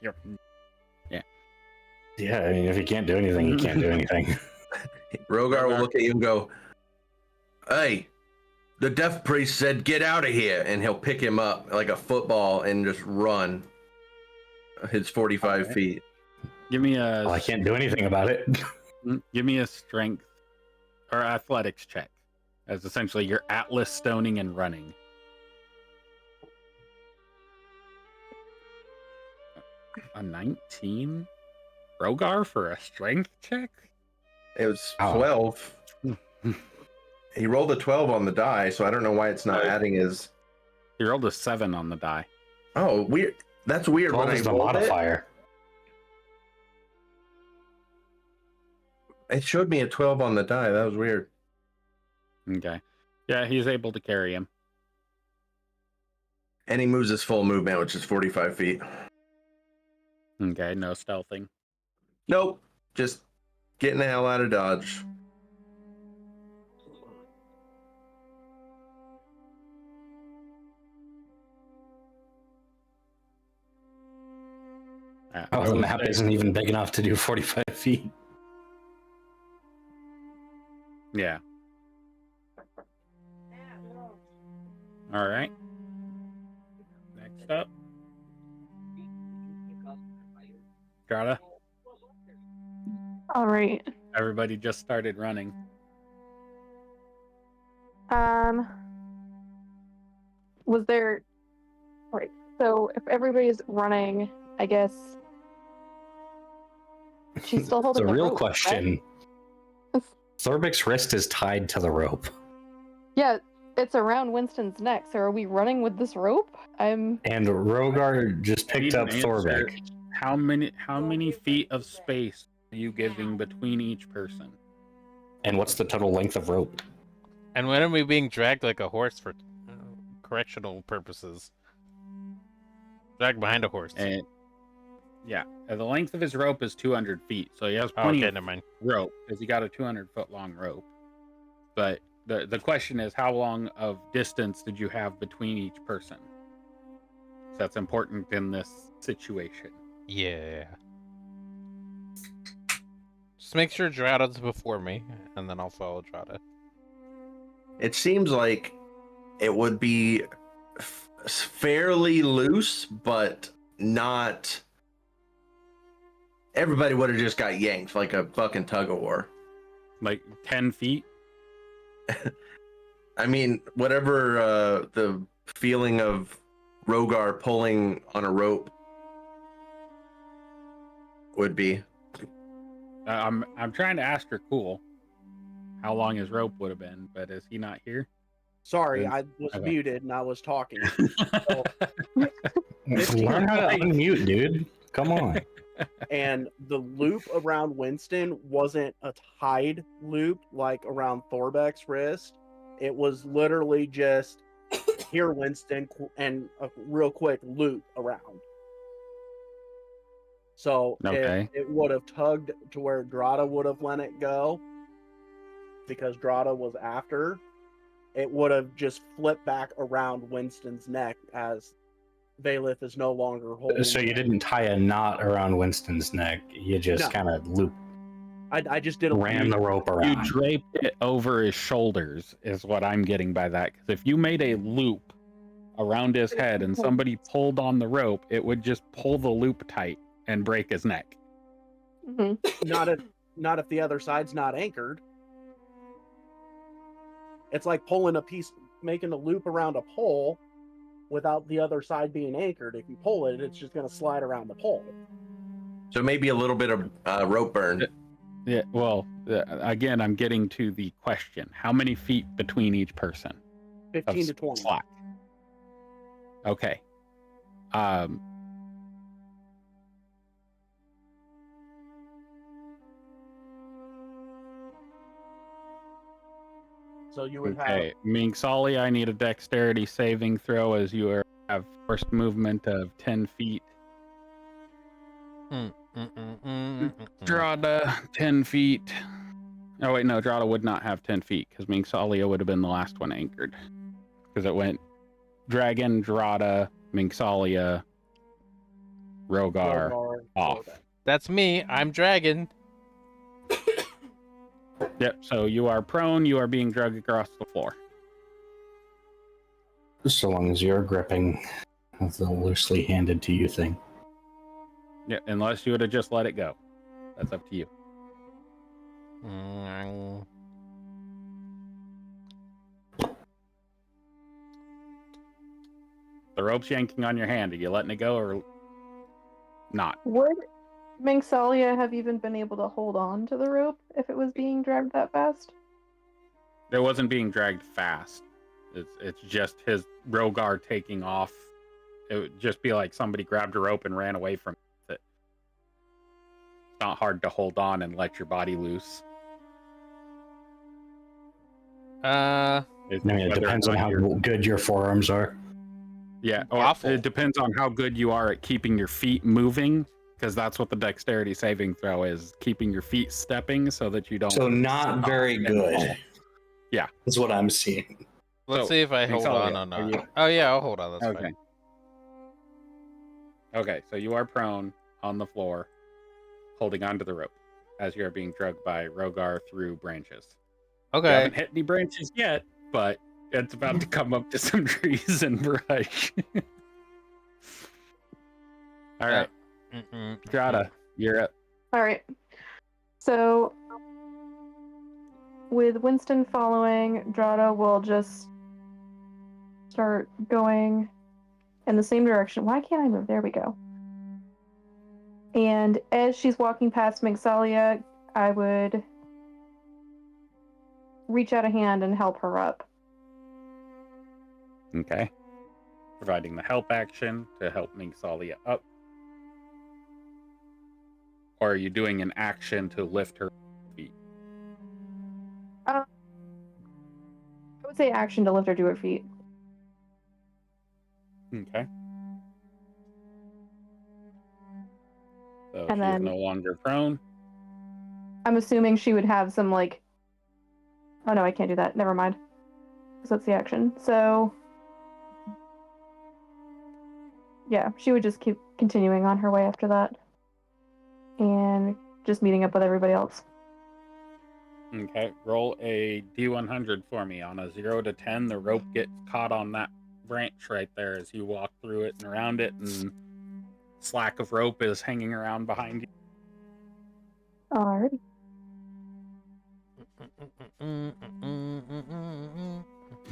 Yeah. Yeah, I mean, if you can't do anything, you can't do anything. Rogar will look at you and go, hey, the death priest said get out of here. And he'll pick him up like a football and just run his 45 Okay. feet. Give me Well, I can't do anything about it. Give me a strength or athletics check. As essentially you're Atlas stoning and running. A 19? Rogar for a strength check? It was Oh. 12. He rolled a 12 on the die, so I don't know why it's not adding his. He rolled a 7 on the die. Oh, weird. That's weird. What When is I the rolled modifier? it showed me a 12 on the die. That was weird. Okay. Yeah, he's able to carry him. And he moves his full movement, which is 45 feet. Okay, no stealthing. Nope. Just getting the hell out of Dodge. Oh, the map isn't even big enough to do 45 feet. Yeah. All right. Next up. Strata. All right. Everybody just started running. Was there... Right. So if everybody's running, I guess... She's still It's holding a the real rope, question. right? Thorbic's wrist is tied to the rope. Yeah, it's around Winston's neck, so are we running with this rope? And Rogar just I need picked an up answer. Thorbic. How many feet of space are you giving between each person? And what's the total length of rope? And when are we being dragged like a horse for correctional purposes? Dragged behind a horse. And yeah, the length of his rope is 200 feet, so he has Oh, plenty okay, of never mind. rope because he got a 200-foot long rope. But the question is, how long of distance did you have between each person? So that's important in this situation. Yeah. Just make sure Drada's before me, and then I'll follow Drada. It seems like it would be fairly loose, but not. Everybody would have just got yanked like a fucking tug of war. Like 10 feet? I mean, whatever the feeling of Rogar pulling on a rope would be. I'm trying to ask her cool how long his rope would have been, but is he not here? Sorry, Then- I was okay. muted and I was talking. So, Learn how to unmute, dude. Come on. and the loop around Winston wasn't a tied loop like around Thorbec's wrist. It was literally just here, Winston, and a real quick loop around. So Okay. if it would have tugged to where Drada would have let it go, because Drada was after, it would have just flipped back around Winston's neck as Valeth is no longer holding. So you didn't tie a knot around Winston's neck. You just No. kind of I just did a ran the rope You around. draped it over his shoulders, is what I'm getting by that. Because if you made a loop around his head and somebody pulled on the rope, it would just pull the loop tight and break his neck. Mm-hmm. not if the other side's not anchored. It's like pulling a piece, making a loop around a pole without the other side being anchored. If you pull it, it's just going to slide around the pole. So maybe a little bit of rope burn. Yeah. Well, again, I'm getting to the question: how many feet between each person? 15 to 20. Slack. Okay. So you would have Okay, Minxali, I need a dexterity saving throw as you have first movement of 10 feet. Drada, 10 feet. Oh, wait, no, Drada would not have 10 feet because Minxalia would have been the last one anchored. Because it went Dragon, Drada, Minxalia, Rogar off. That's me. I'm Dragon. Yep, so you are prone, you are being dragged across the floor. So long as you're gripping the loosely handed to you thing. Yeah, unless you would have just let it go. That's up to you. The rope's yanking on your hand. Are you letting it go or not? Would Minxalia have even been able to hold on to the rope if it was being dragged that fast? It wasn't being dragged fast. It's just his Rogar taking off. It would just be like somebody grabbed a rope and ran away from it. It's not hard to hold on and let your body loose. I mean, it depends on how good your forearms are. Yeah, or it depends on how good you are at keeping your feet moving, because that's what the dexterity saving throw is, keeping your feet stepping so that you don't... So not very good. Yeah. That's what I'm seeing. Let's see if I hold on or not. Oh, yeah, I'll hold on. That's okay. fine. Okay, so you are prone on the floor, holding onto the rope as you're being dragged by Rogar through branches. Okay. You haven't hit any branches yet, but it's about to come up to some trees and brush. All right. Drada, you're up. All right. So, with Winston following, Drada will just start going in the same direction. Why can't I move? There we go. And as she's walking past Mixalia, I would reach out a hand and help her up. Okay. Providing the help action to help Mingsalia up. Or are you doing an action to lift her feet? I would say action to lift her to her feet. Okay. So And she's then- no longer prone. I'm assuming she would have some, like... Oh, no, I can't do that. Never mind. So that's the action. So... Yeah, she would just keep continuing on her way after that. And just meeting up with everybody else. Okay. Roll a D100 for me. On a 0 to 10, the rope gets caught on that branch right there as you walk through it and around it, and slack of rope is hanging around behind you. Alrighty.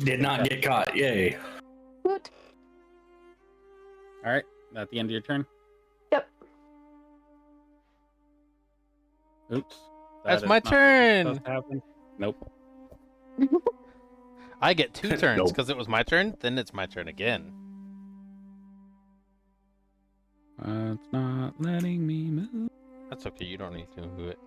Did not get caught. Yay. Woot. All right. At the end of your turn? Yep. Oops. That's That is my not what's turn. supposed to happen. Nope. I get 2 turns Nope. because it was my turn. Then it's my turn again. It's not letting me move. That's okay. You don't need to do it.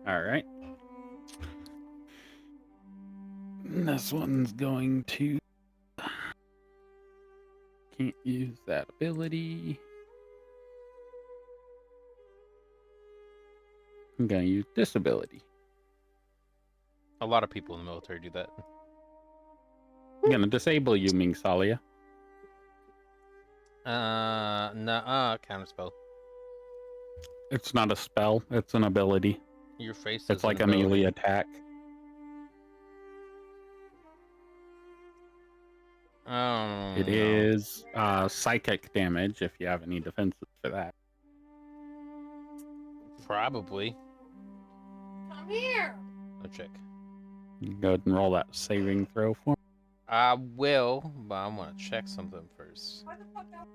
All right. This one's going to... Can't use that ability. I'm going to use this ability. A lot of people in the military do that. I'm going to disable you, Mingsalia. Nuh-uh, counterspell. It's not a spell. It's an ability. Your face It's is like a an ability. melee attack. Oh, It no. is psychic damage if you have any defenses for that. Probably. Come here. I'll check. You can go ahead and roll that saving throw for me. I will, but I'm gonna check something first. Why the fuck out?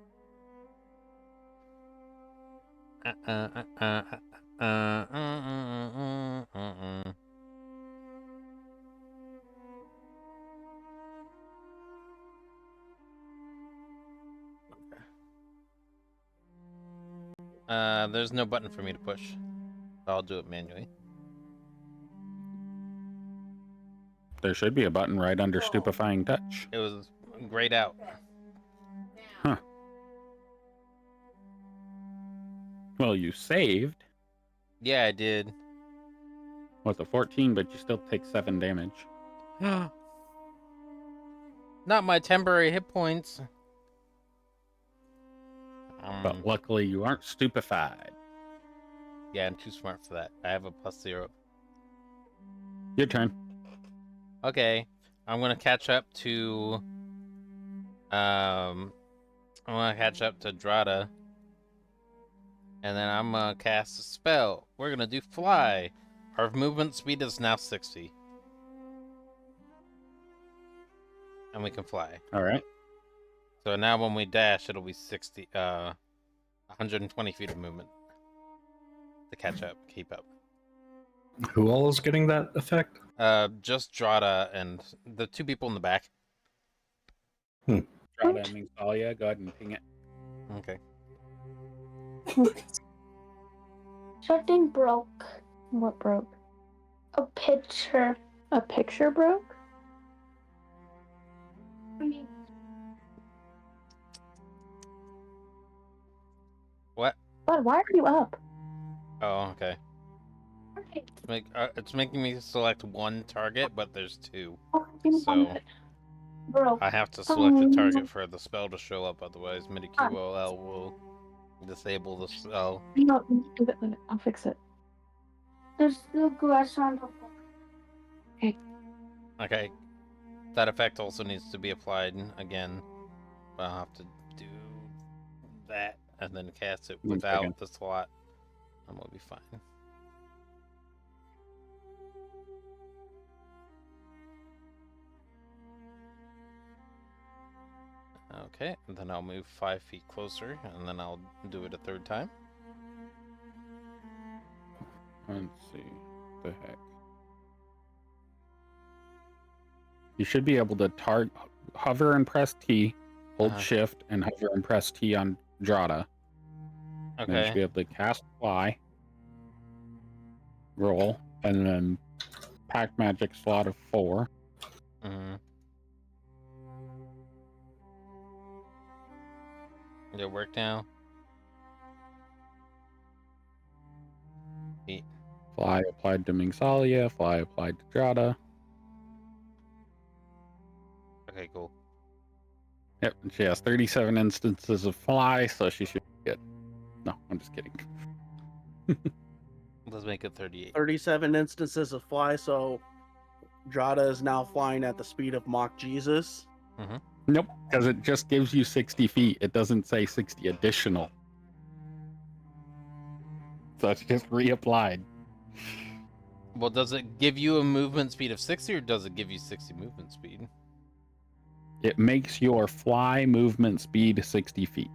There's no button for me to push. I'll do it manually. There should be a button right under Stupefying Touch. It was grayed out. Huh. Well, you saved. Yeah, I did. Was a 14, but you still take 7 damage. Not my temporary hit points. But luckily, you aren't stupefied. Yeah, I'm too smart for that. I have a +0. Your turn. Okay, I'm gonna catch up to. I'm gonna catch up to Drada, and then I'm gonna cast a spell. We're gonna do fly. Our movement speed is now 60, and we can fly. All right. So now when we dash, it'll be 120 feet of movement to catch up, keep up. Who all is getting that effect? Just Drada and the 2 people in the back. Drada and Mingsalia, go ahead and ping it. Okay. Something broke. What broke? A picture. A picture broke? I mean, What? Bud, why are you up? Oh, okay. okay. It's making me select 1 target, but there's 2. Oh, you So- want it. Broke. I have to select a target for the spell to show up, otherwise MIDI QOL will Disable the spell. No, leave it. I'll fix it. There's still grass on the floor. Okay. That effect also needs to be applied again. I'll have to do that and then cast it One second. without the slot. And we'll be fine. Okay, and then I'll move 5 feet closer, and then I'll do it a third time. Let's see. The heck. You should be able to hover and press T, hold shift, and hover and press T on Drata. And then you should be Okay. able to cast fly, roll, and then pack magic slot of 4. Mm-hmm. Did it work now? Fly applied to Mingsalia, fly applied to Drata. Okay, cool. Yep, and she has 37 instances of fly, so she should be good. No, I'm just kidding. Let's make it 38. 37 instances of fly, so Drata is now flying at the speed of Mock Jesus. Nope, because it just gives you 60 feet. It doesn't say 60 additional. So it's just reapplied. Well, does it give you a movement speed of 60, or does it give you 60 movement speed? It makes your fly movement speed 60 feet.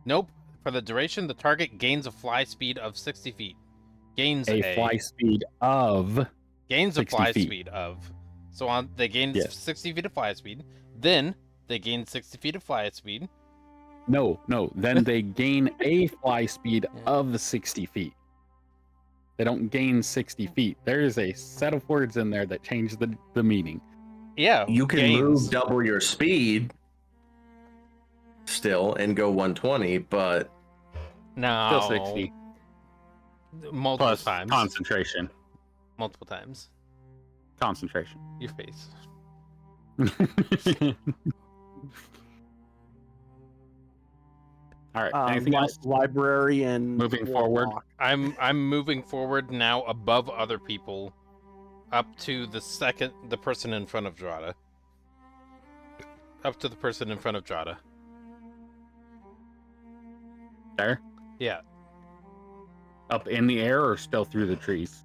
Nope. For the duration, the target gains a fly speed of 60 feet. Gains A fly speed of gains a 60 fly feet. speed of. So on they gain Yes. 60 feet of fly speed. Then they gain 60 feet of fly speed. No. Then they gain a fly speed of 60 feet. They don't gain 60 feet. There is a set of words in there that change the meaning. Yeah. You can gains. move double your speed still and go 120, but No. Still 60. Multiple Plus times. concentration. Multiple times. Concentration. Your face. All right. Anything else? Library and Moving forward. Warlock. I'm moving forward now above other people, up to the person in front of Drata. Up to the person in front of Drata. There? Yeah. Up in the air or still through the trees?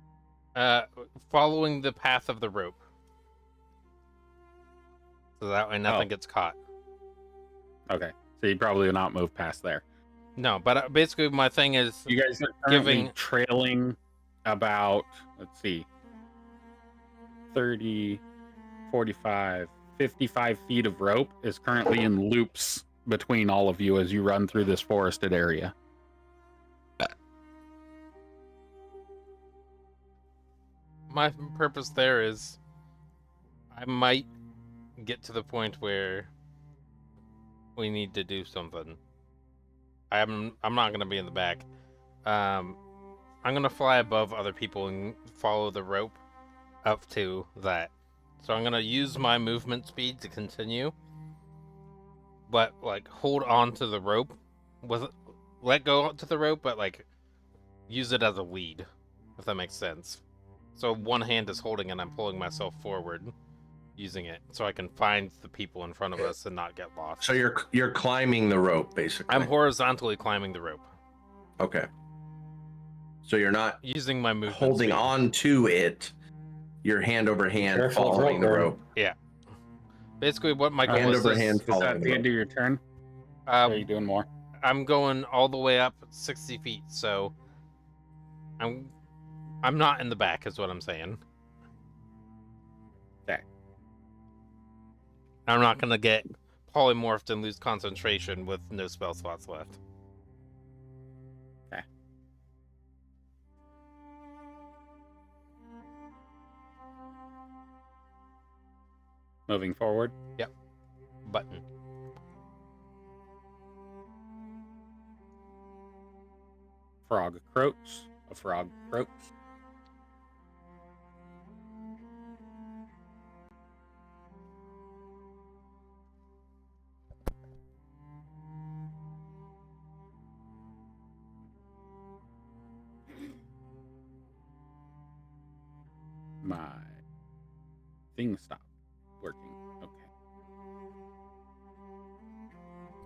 Following the path of the rope. So that way nothing gets caught. Okay. So you probably will not move past there. No, but basically my thing is You guys are currently giving trailing about, let's see, 30, 45, 55 feet of rope is currently in loops between all of you as you run through this forested area. my purpose there is I might get to the point where we need to do something. I'm not gonna be in the back. I'm gonna fly above other people and follow the rope up to that. So I'm gonna use my movement speed to continue, but like hold on to the rope. Let go to the rope, but like use it as a lead, if that makes sense. So one hand is holding and I'm pulling myself forward, using it so I can find the people in front of us and not get lost. so you're climbing the rope basically. I'm horizontally climbing the rope. Okay. So you're not using my movement holding speed. on to it. You're hand over hand Careful, following the rope. Yeah. Basically, what my goal Hand is over this- hand Is that following the the end rope. of your turn? Or are you doing more? I'm going all the way up 60 feet, so I'm not in the back, is what I'm saying. Okay. I'm not gonna get polymorphed and lose concentration with no spell slots left. Okay. Moving forward. Yep. Button. Frog croaks. A frog croaks. My thing stopped working. Okay.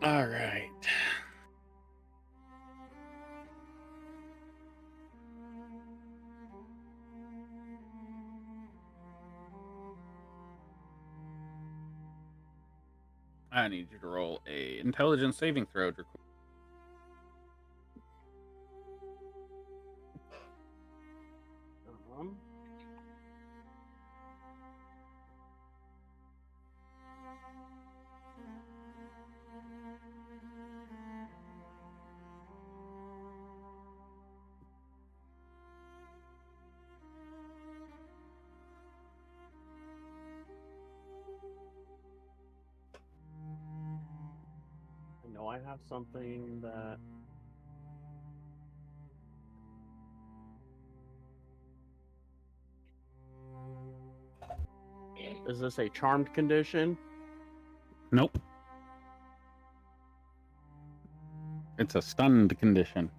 All right. I need you to roll a intelligence saving throw. I know I have something that. Is this a charmed condition? Nope. It's a stunned condition.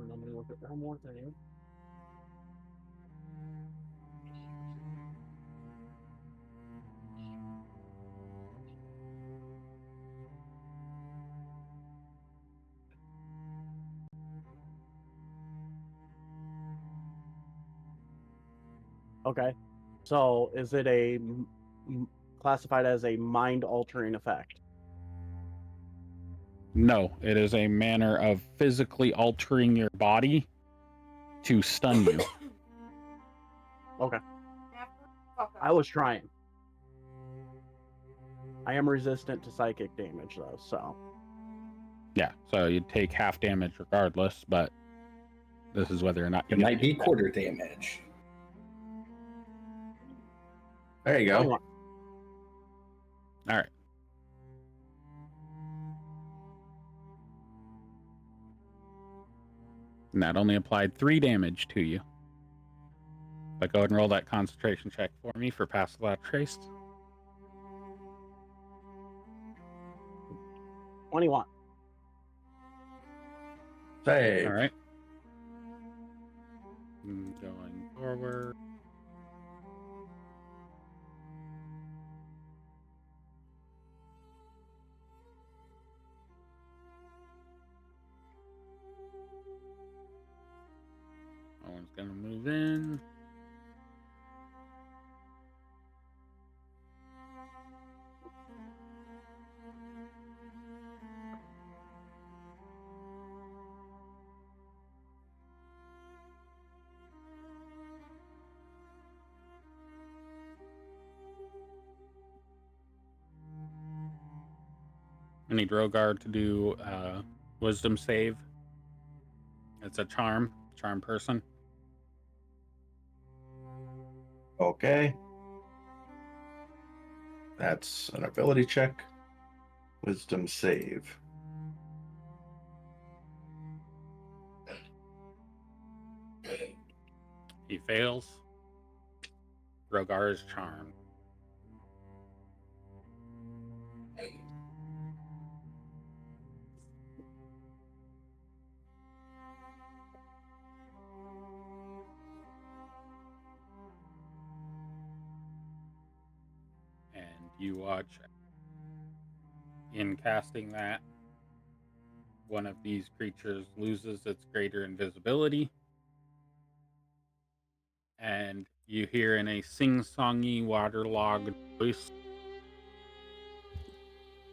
Let me look at one more thing. Okay. So is it classified as a mind-altering effect? No, it is a manner of physically altering your body to stun you. Okay. I was trying. I am resistant to psychic damage, though, so. Yeah, so you'd take half damage regardless, but this is whether or not you It might be quarter damage. There you go. 21. All right. And that only applied 3 damage to you. But go ahead and roll that concentration check for me for pass without trace. 21. Save. All right. Going forward. Owen's going to move in. I need Rogar to do wisdom save. It's a charm person. Okay. That's an ability check. Wisdom save. He fails. Rogar is charmed. And you watch, in casting that, one of these creatures loses its greater invisibility. And you hear in a sing-songy, waterlogged voice,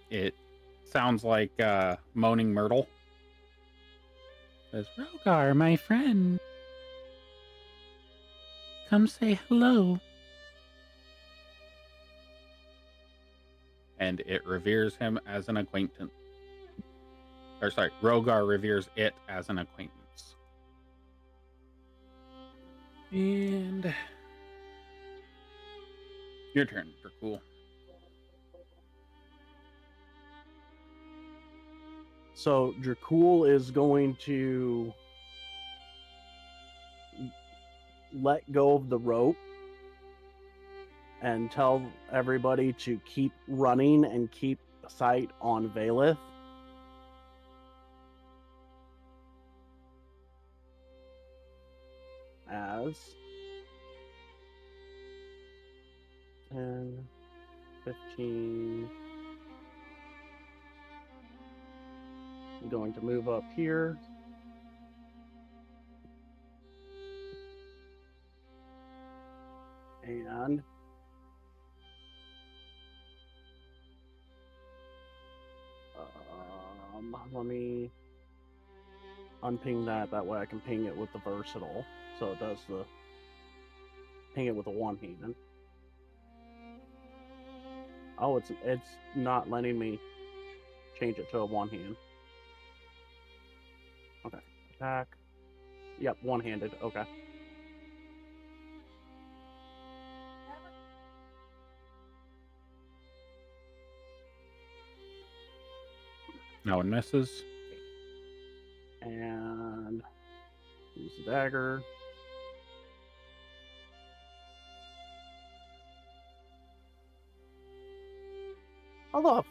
it sounds like Moaning Myrtle. It says, Rogar, my friend. Come say hello. And it reveres him as an acquaintance. Or sorry, Rogar reveres it as an acquaintance. And your turn, Dracul. So Dracul is going to let go of the rope and tell everybody to keep running and keep sight on Valeth. As 10, 15. I'm going to move up here. And let me unping that. That way I can ping it with the versatile. So it does the ping it with a one hand. Oh, it's not letting me change it to a one hand. Okay. Attack. Yep, one-handed. Okay. No one misses. And use the dagger. Hello.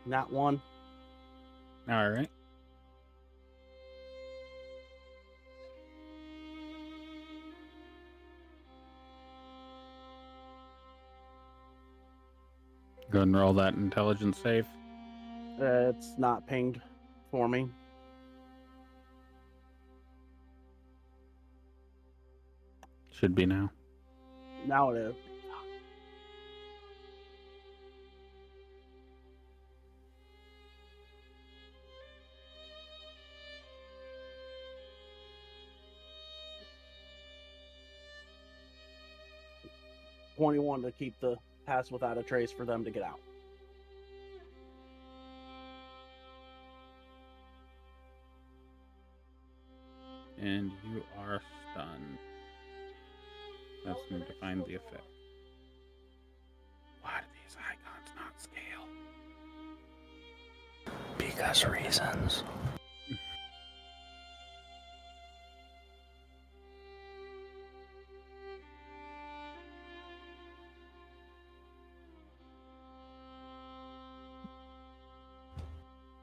Not one. All right. Go and roll that intelligence save. It's not pinged for me. Should be now. Now it is. $21 to keep the pass without a trace for them to get out. And you are stunned. Let's need to find the effect. Why do these icons not scale? Because reasons.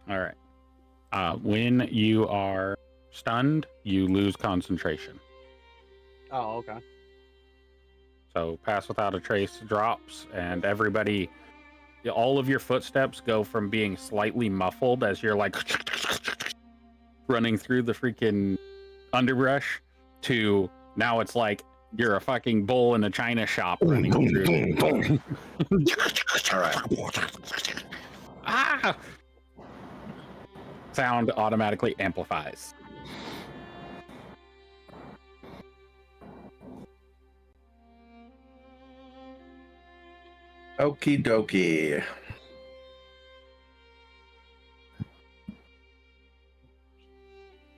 All right. When you are stunned, you lose concentration. Oh, okay. So pass without a trace drops, and everybody, all of your footsteps go from being slightly muffled as you're like running through the freaking underbrush to now it's like you're a fucking bull in a china shop running through. All right. Ah! Sound automatically amplifies. Okie dokie.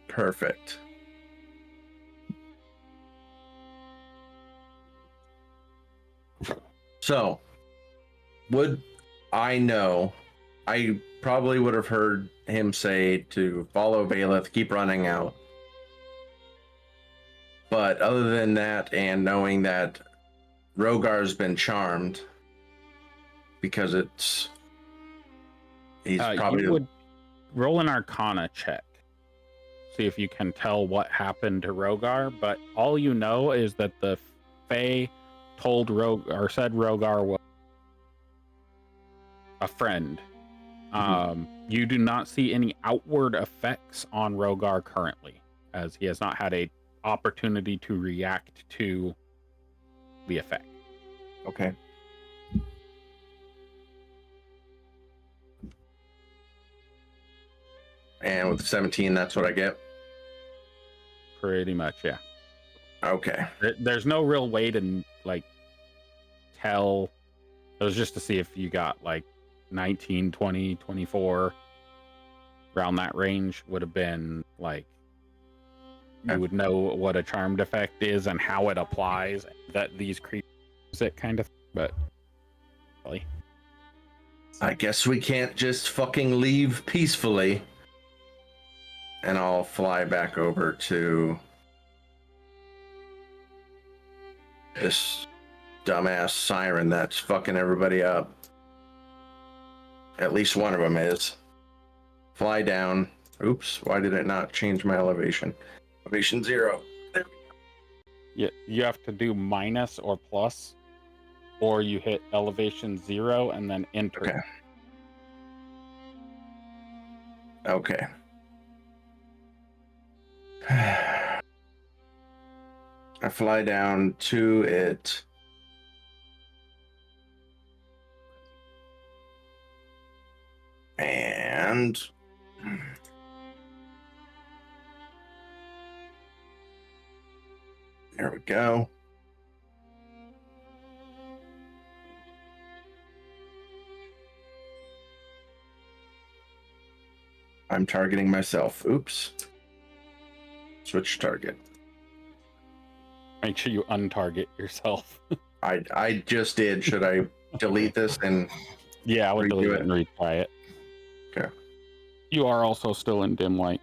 Perfect. So, would I know? I probably would have heard him say to follow Valeth, keep running out. But other than that, and knowing that Rogar's been charmed, because he's probably You would roll an Arcana check. See if you can tell what happened to Rogar, but all you know is that the Fae told said Rogar was a friend. You do not see any outward effects on Rogar currently, as he has not had a opportunity to react to the effect. okay. And with 17, that's what I get. Pretty much, yeah. Okay. There's no real way to like tell. It was just to see if you got like 19, 20, 24 around that range would have been like you would know what a charmed effect is and how it applies, that these creatures it kind of, but really. I guess we can't just fucking leave peacefully. And I'll fly back over to this dumbass siren that's fucking everybody up. At least one of them is. Fly down. Oops, why did it not change my elevation? Elevation 0. Yeah, you have to do minus or plus, or you hit elevation 0 and then enter. Okay. I fly down to it. And there we go. I'm targeting myself. Oops. Switch target. Make sure you untarget yourself. I just did. Should I delete this and Yeah, I would delete it and retry it. Okay. You are also still in dim light.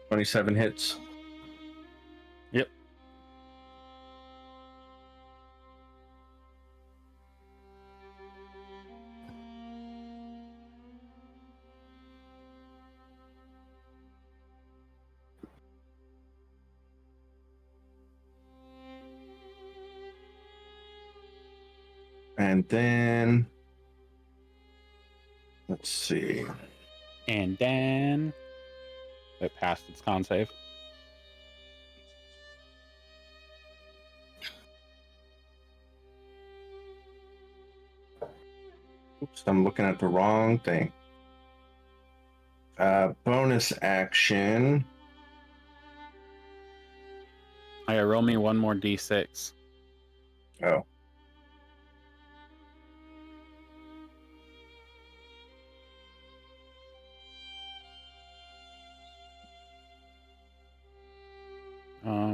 $27 hits? Yep. And then let's see. And then it passed its con save. Oops, I'm looking at the wrong thing. Bonus action. All right, roll me one more d6. Oh.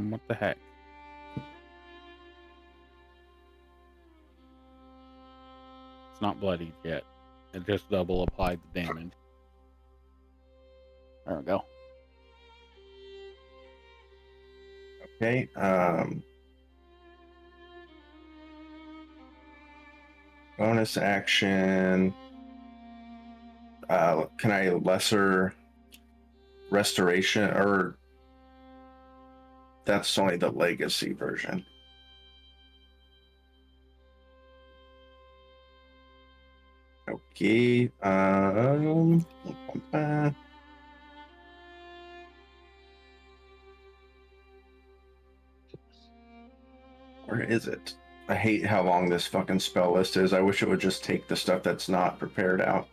What the heck? It's not bloodied yet. It just double applied the damage. There we go. Okay. Bonus action. Can I lesser restoration, or that's only the legacy version? Okay. Where is it? I hate how long this fucking spell list is. I wish it would just take the stuff that's not prepared out.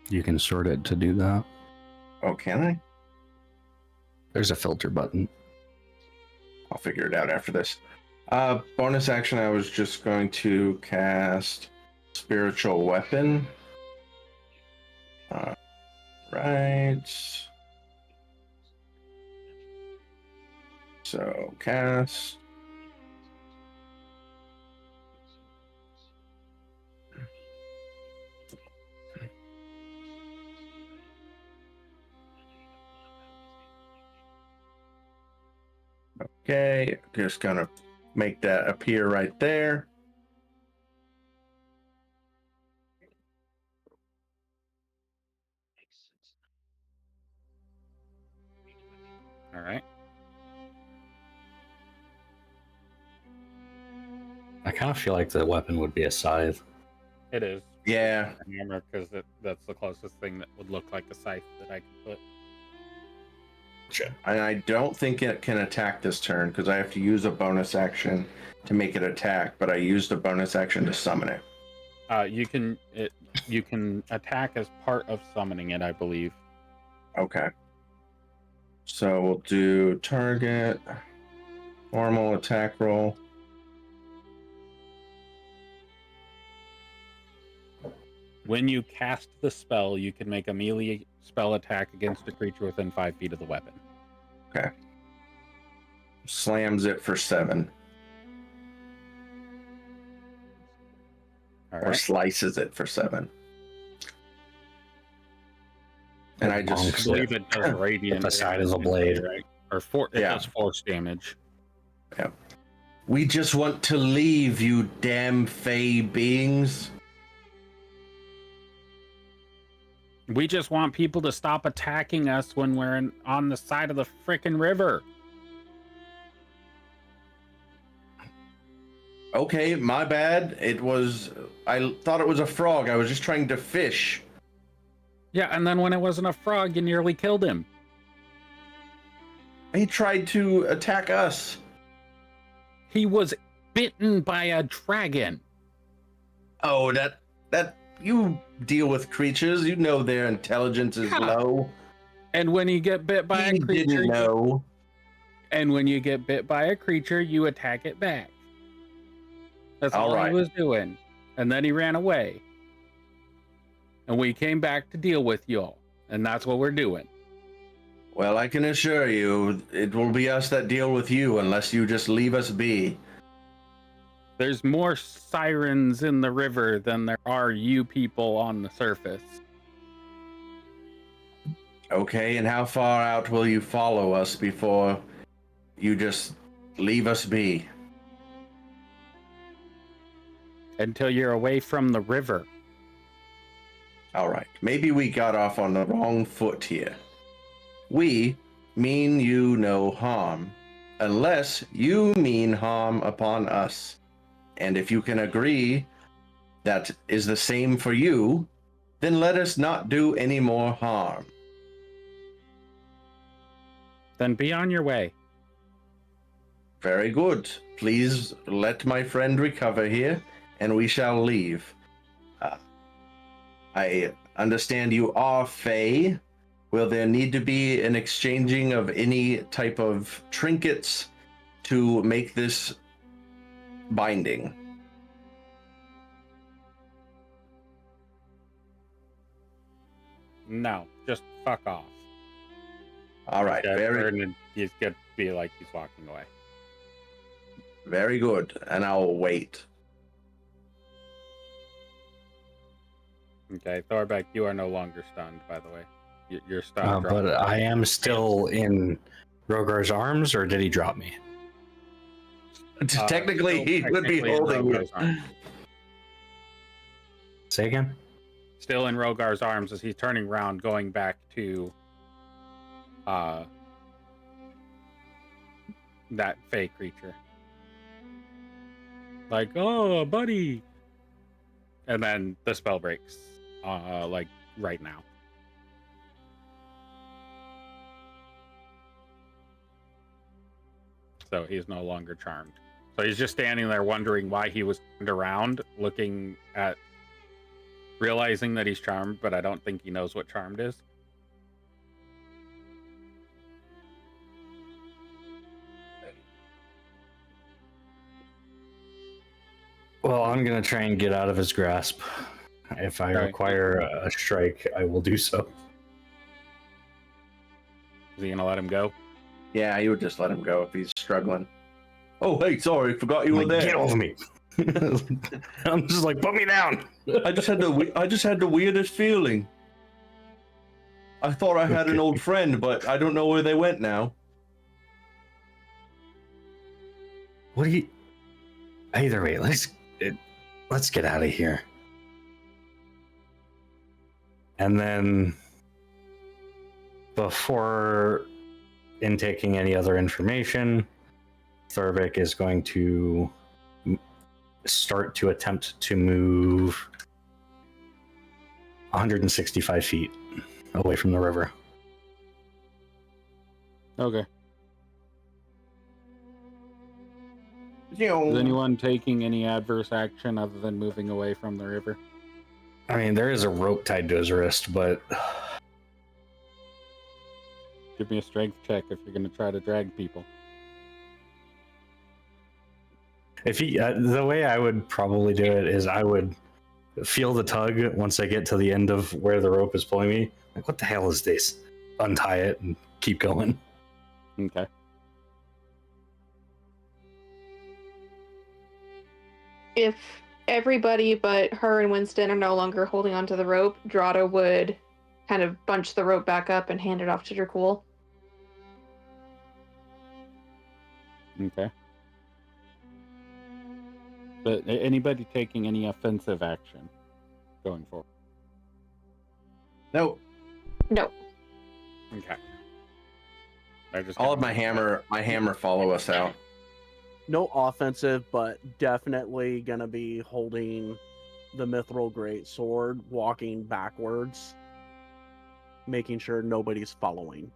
You can sort it to do that. Oh, can I? There's a filter button. I'll figure it out after this. Bonus action, I was just going to cast Spiritual Weapon. Right. So, cast. Okay, just gonna make that appear right there. All right. I kind of feel like the weapon would be a scythe. It is. Yeah. Hammer, because that's the closest thing that would look like a scythe that I can put. And I don't think it can attack this turn because I have to use a bonus action to make it attack, but I used a bonus action to summon it. You can attack as part of summoning it, I believe. Okay. So we'll do target. Normal attack roll. When you cast the spell, you can make a melee spell attack against a creature within 5 feet of the weapon. Okay. Slams it for 7. All Or right. slices it for 7. And I I just believe it does radiant the side of the damage, blade. right? Or it Yeah. does force damage. We just want to leave, you damn fey beings. We just want people to stop attacking us when we're on the side of the frickin' river. Okay, my bad. I thought it was a frog. I was just trying to fish. Yeah, and then when it wasn't a frog, you nearly killed him. He tried to attack us. He was bitten by a dragon. Oh, that you deal with creatures. You know their intelligence is Yeah. low. And when you get bit by He a creature, didn't know. and when you get bit by a creature, you attack it back. That's all All he was doing. And then he ran away. And we came back to deal with y'all. And that's what we're doing. Well, I can assure you, it will be us that deal with you unless you just leave us be. There's more sirens in the river than there are you people on the surface. Okay, and how far out will you follow us before you just leave us be? Until you're away from the river. All right, maybe we got off on the wrong foot here. We mean you no harm, unless you mean harm upon us. And if you can agree that is the same for you, then let us not do any more harm. Then be on your way. Very good. Please let my friend recover here, and we shall leave. I understand you are Fae. Will there need to be an exchanging of any type of trinkets to make this binding? No, just fuck off. All right, And he's gonna be like he's walking away. very good. And I'll wait. Okay, Thorbeck, you are no longer stunned, by the way. You're stunned. But I am still in Rogar's arms, or did he drop me? Technically, he would be technically in holding you. Rogar's arms. Say again? Still in Rogar's arms as he's turning around, going back to that fey creature. Like, oh, buddy. And then the spell breaks, like right now. So he's no longer charmed. So he's just standing there wondering why he was turned around, looking at, realizing that he's charmed, but I don't think he knows what charmed is. Well, I'm going to try and get out of his grasp. If I Okay. require a strike, I will do so. Is he gonna let him go? Yeah, you would just let him go if he's struggling. Oh, hey, sorry, forgot you were there. Get over me! I'm just like, put me down! I just had the weirdest feeling. I thought I had an old friend, but I don't know where they went now. What do you... Either way, let's get out of here. And then, before intaking any other information, Thorbeck is going to start to attempt to move 165 feet away from the river. Okay. Is anyone taking any adverse action other than moving away from the river? I mean, there is a rope tied to his wrist, but Give me a strength check if you're going to try to drag people. If he, the way I would probably do it is I would feel the tug once I get to the end of where the rope is pulling me. Like, what the hell is this? Untie it and keep going. Okay. If everybody but her and Winston are no longer holding onto the rope, Drata would kind of bunch the rope back up and hand it off to Dracul. Okay. But anybody taking any offensive action going forward? No, No. Okay. I just all of my hammer follow us out. No offensive, but definitely gonna be holding the mithril great sword, walking backwards, making sure nobody's following.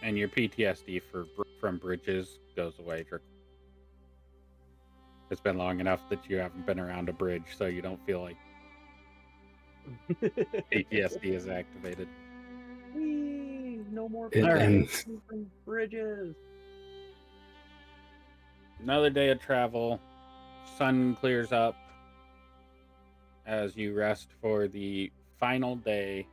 And your PTSD from bridges goes away. It's been long enough that you haven't been around a bridge, so you don't feel like PTSD is activated. Whee! No more And bridges. Another day of travel. Sun clears up as you rest for the final day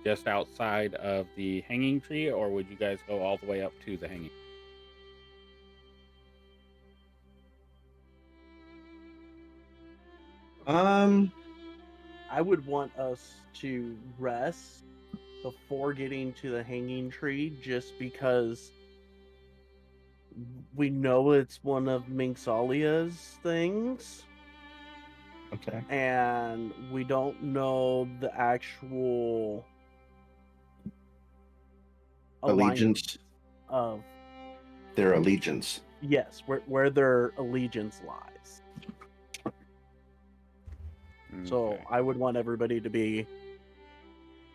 just outside of the hanging tree, or would you guys go all the way up to the hanging? I would want us to rest before getting to the hanging tree, just because we know it's one of Minxalia's things. Okay. And we don't know the actual Allegiance. of Their allegiance. yes, where their allegiance lies. So Okay. I would want everybody to be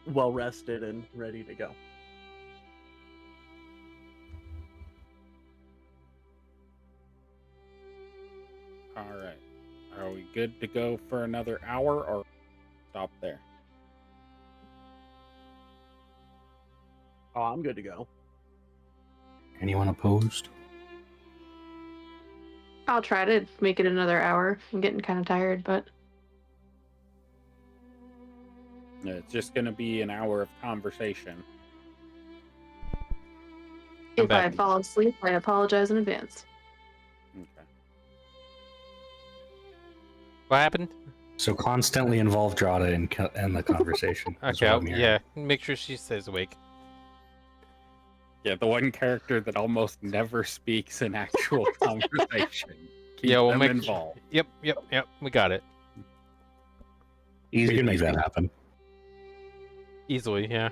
well rested and ready to go. All right. Are we good to go for another hour, or stop there? Oh, I'm good to go. anyone opposed? I'll try to make it another hour. I'm getting kind of tired, but It's just going to be an hour of conversation. if I back. fall asleep, I apologize in advance. Okay. What happened? So constantly involve Drata in the conversation. is Okay, what I'm hearing. yeah. Make sure she stays awake. Yeah, the one character that almost never speaks in actual conversation. Keep Yeah, we'll them make involved. Yep. We got it We can make that happen. easily. Yeah.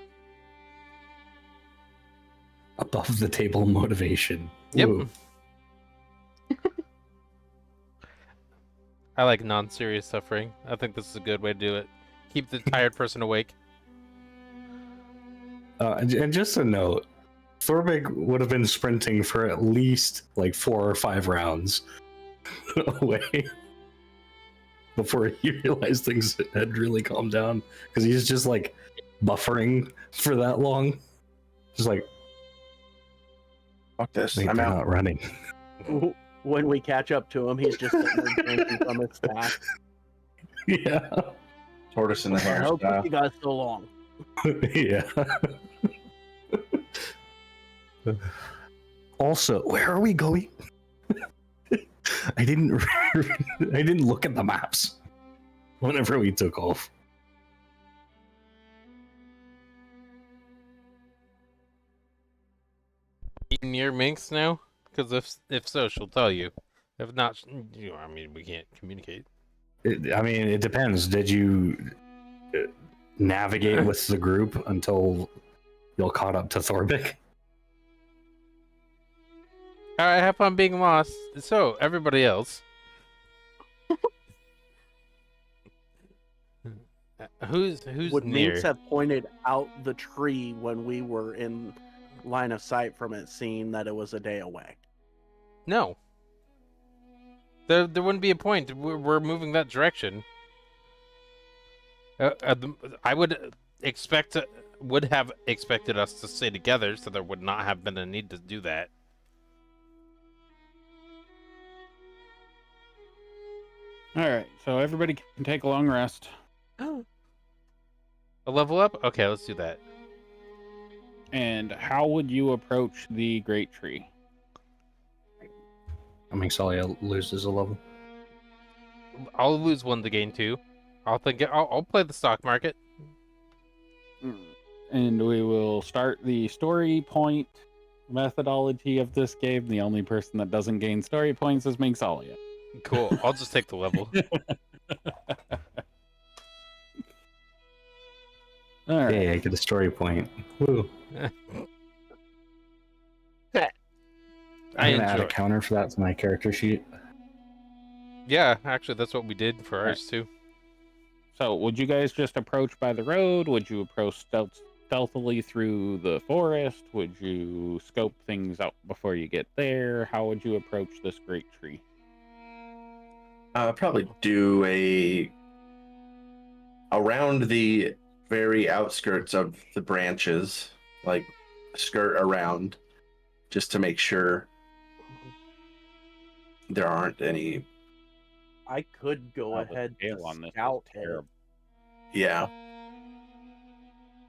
Above the table motivation. Yep. Woo. I like non-serious suffering. I think this is a good way to do it. Keep the tired person awake. And just a note, Thorbig would have been sprinting for at least like 4 or 5 rounds away before he realized things had really calmed down, because he's just like buffering for that long. Just like, Fuck this. wait, I'm they're out. not running. When we catch up to him, he's just sitting there drinking from his staff. Yeah. Tortoise in the I hare hope style. you guys so long. Yeah. Also, where are we going? I didn't look at the maps whenever we took off. Near Minx now? Because if so, she'll tell you. If not, I mean, we can't communicate. It depends. Did you navigate with the group until y'all caught up to Thorbik? All right, have fun being lost. So, everybody else. Who's Would near? Minx have pointed out the tree when we were in line of sight from it, seeing that it was a day away? No. There wouldn't be a point. We're moving that direction. I would. would have expected us to stay together, so there would not have been a need to do that. All right, so everybody can take a long rest. A level up? Okay, let's do that. And how would you approach the Great Tree? Mingsalia loses a level. I'll lose 1 to gain 2. I'll play the stock market. And we will start the story point methodology of this game. The only person that doesn't gain story points is Mingsalia. Cool. I'll just take the level. All right. Hey, I get a story point. Woo. I'm gonna add a counter for that to my character sheet. Yeah, actually, that's what we did for ours too. So, would you guys just approach by the road? Would you approach stealthily through the forest? Would you scope things out before you get there? How would you approach this great tree? Probably do around the very outskirts of the branches, like skirt around, just to make sure there aren't any. I could go ahead to scout it. Yeah.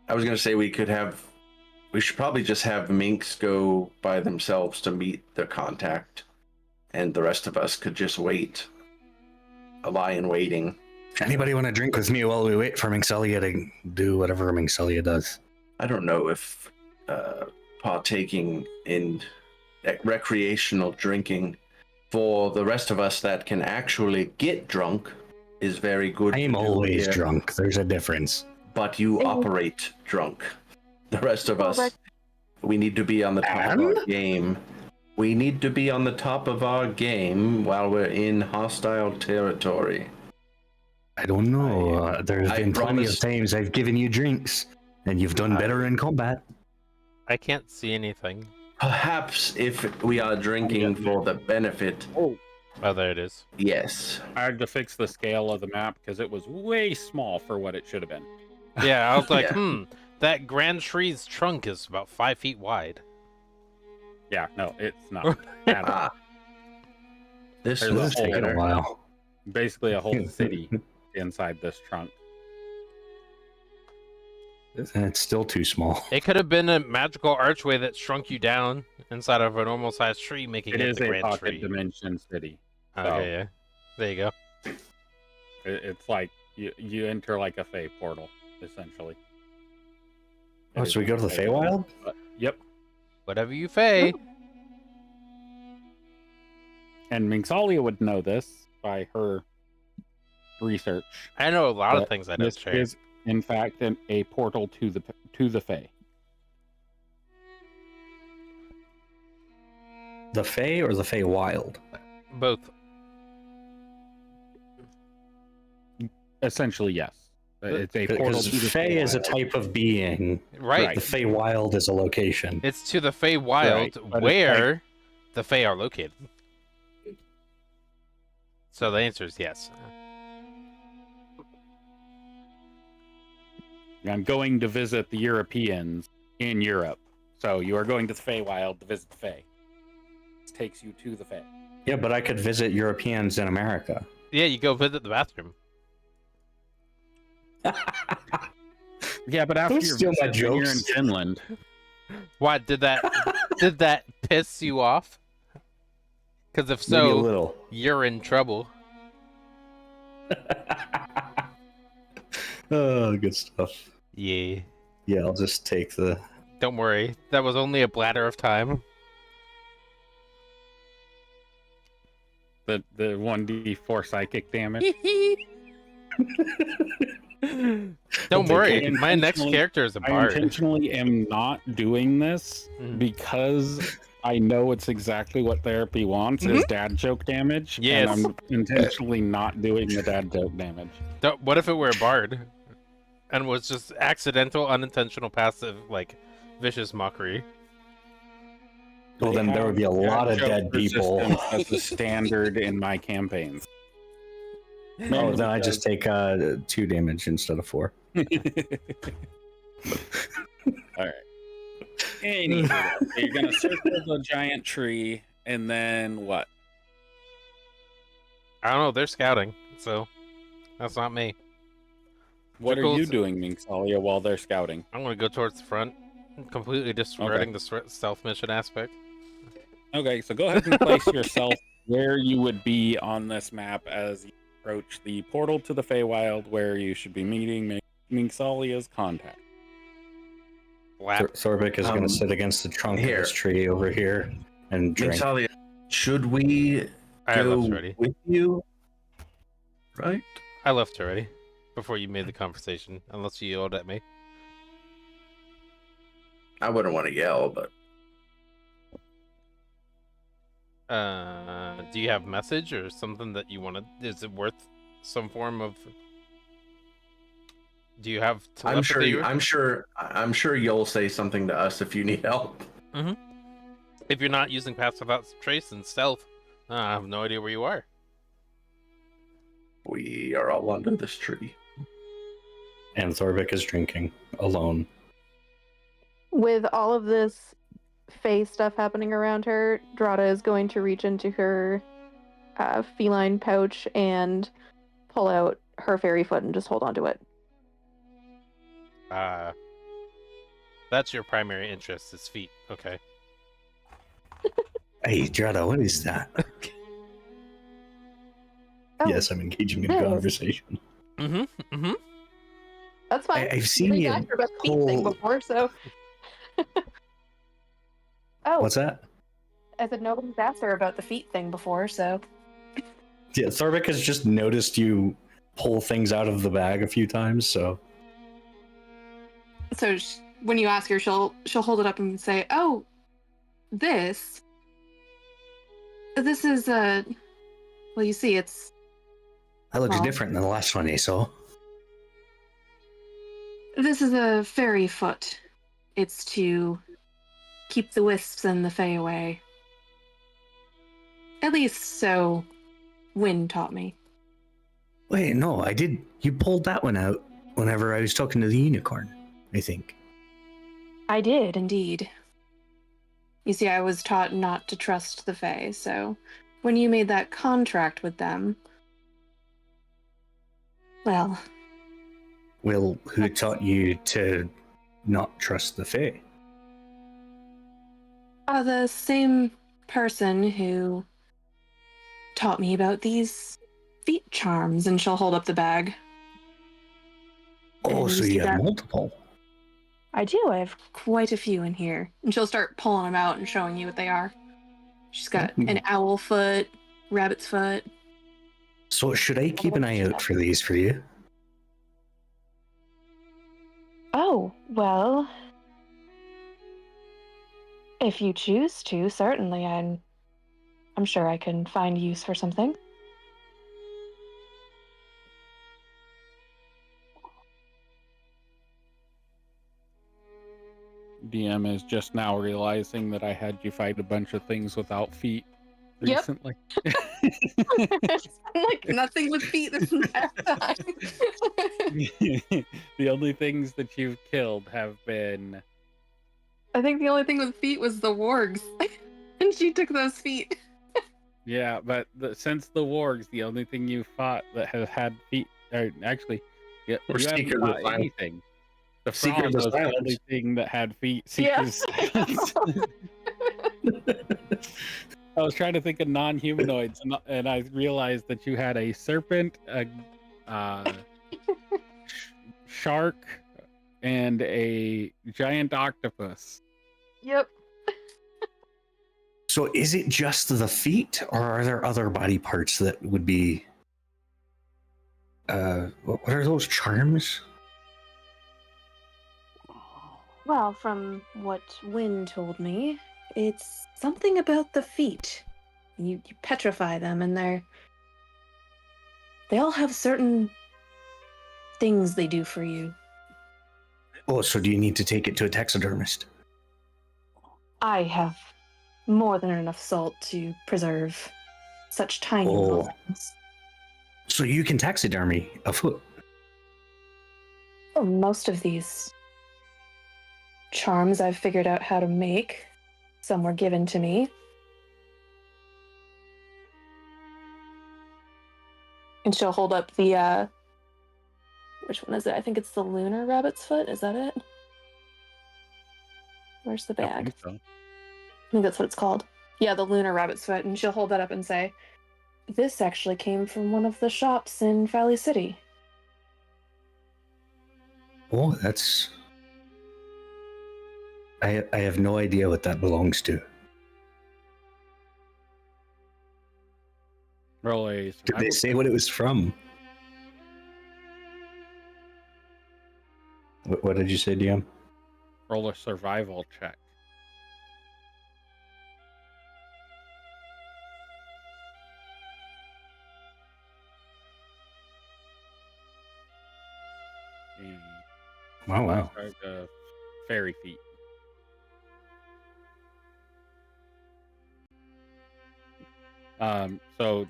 I was gonna say we should probably just have minks go by themselves to meet the contact, and the rest of us could just wait. Lie in waiting. Anybody want to drink with me while we wait for Mingsalia to do whatever Mingsalia does? I don't know if partaking in recreational drinking for the rest of us that can actually get drunk is very good. I'm always drunk. There's a difference. But you operate drunk. The rest of us, we need to be on the top of our game. We need to be on the top of our game while we're in hostile territory. I don't know. There's been plenty of times I've given you drinks, and you've done better in combat. I can't see anything. Perhaps if we are drinking for the benefit. Oh, there it is. Yes. I had to fix the scale of the map because it was way small for what it should have been. Yeah, I was like, that grand tree's trunk is about 5 feet wide. Yeah, no, it's not. This is taking a while. Basically, a whole city inside this trunk. It's still too small. It could have been a magical archway that shrunk you down inside of a normal sized tree, making it the grand tree. It is a pocket dimension city. Okay, yeah. There you go. It's like you enter like a Fey portal, essentially. Oh, so we go to the Feywild? Yep. Whatever you Fey. And Mingsalia would know this by her research. I know a lot of things I know. This is, in fact, a portal to the Fey. The Fey or the Feywild? Both. Essentially, yes. It's a portal because to the Fey is a type of being. Right. The Feywild is a location. It's to the Feywild where the Fey are located. So the answer is yes. I'm going to visit the Europeans in Europe. So you are going to the Feywild to visit the Fey. This takes you to the Fey. Yeah, but I could visit Europeans in America. Yeah, you go visit the bathroom. Yeah, but after you're in Finland. What did that piss you off? Because if so, you're in trouble. Oh, good stuff. Yeah. Yeah, I'll just take the... Don't worry. That was only a bladder of time. The 1d4 psychic damage. Don't worry. My next character is a bard. I intentionally am not doing this because I know it's exactly what therapy wants is dad joke damage. Yes. And I'm intentionally not doing the dad joke damage. What if it were a bard? And was just accidental, unintentional, passive, like, vicious mockery? Well, then there would be a lot of dead people. As the standard in my campaigns. Oh, then I just take 2 damage instead of 4. All right. Anywho, so you're gonna circle the giant tree, and then what? I don't know. They're scouting, so that's not me. What are Goes- you doing, Minxalia, while they're scouting? I'm gonna go towards the front, completely disregarding the stealth mission aspect. Okay, so go ahead and place yourself where you would be on this map as you approach the portal to the Feywild, where you should be meeting Minxalia's contact. Thorbic is going to sit against the trunk of this tree over here and drink. Minxalia, should we I go left already. with you? Right? I left already before you made the conversation, unless you yelled at me. I wouldn't want to yell, but Do you have message or something that you want to? Is it worth some form of? Do you have telepathy? I'm sure you'll say something to us if you need help. Mm-hmm. If you're not using Pass Without Trace and Stealth, I have no idea where you are. We are all under this tree. And Thorbic is drinking alone. With all of this Fae stuff happening around her, Drada is going to reach into her feline pouch and pull out her fairy foot and just hold onto it. That's your primary interest, is feet. Okay. Hey, Drada, what is that? Oh, yes, I'm engaging in this. conversation. Mm-hmm. Mm-hmm. That's fine. I've seen you asked her about the feet thing before, so. Oh, What's that? I said nobody's asked her about the feet thing before, so. Yeah, Thorbic has just noticed you pull things out of the bag a few times, so. So when you ask her, she'll hold it up and say, "Oh, this is a. Well, you see, it's. That looks Well. different than the last one I saw. This is a fairy foot. It's to keep the wisps and the fae away. At least so Wynn taught me. Wait, no, I did. You pulled that one out whenever I was talking to the unicorn, I think. I did, indeed. You see, I was taught not to trust the fae, so when you made that contract with them, well... Well, who taught you to not trust the fae? The same person who taught me about these feet charms, and she'll hold up the bag. Oh, And so see you have that? multiple. I do. I have quite a few in here. And she'll start pulling them out and showing you what they are. She's got an owl foot, rabbit's foot. So should I keep an eye out for these for you? Oh, well, if you choose to, certainly. I'm sure I can find use for something. DM is just now realizing that I had you fight a bunch of things without feet Yep. recently. Like nothing with feet this entire time. The only things that you've killed have been... I think the only thing with feet was the wargs. And she took those feet. Yeah, but since the wargs, the only thing you fought that has had feet... actually, yeah, Or you haven't Seeker the fought Silence. anything. The Seeker of Frogs the was the Silence. only thing that had feet. Yeah. Seeker's I was trying to think of non-humanoids, and I realized that you had a serpent, a shark, and a giant octopus. Yep. So is it just the feet, or are there other body parts that would be... what are those charms? Well, from what Wynn told me, it's something about the feet. You petrify them, and they all have certain things they do for you. Oh, so do you need to take it to a taxidermist? I have more than enough salt to preserve such tiny little things. So you can taxidermy a foot? Oh, most of these charms I've figured out how to make. Some were given to me. And she'll hold up the, which one is it? I think it's the lunar rabbit's foot. Is that it? Where's the I bag? think so. I think that's what it's called. Yeah, the lunar rabbit's foot. And she'll hold that up and say, this actually came from one of the shops in Valley City. Oh, that's. I have no idea what that belongs to. Roll a Did survival they say check. what it was from? What did you say, DM? Roll a survival check. Wow. Fairy feet. So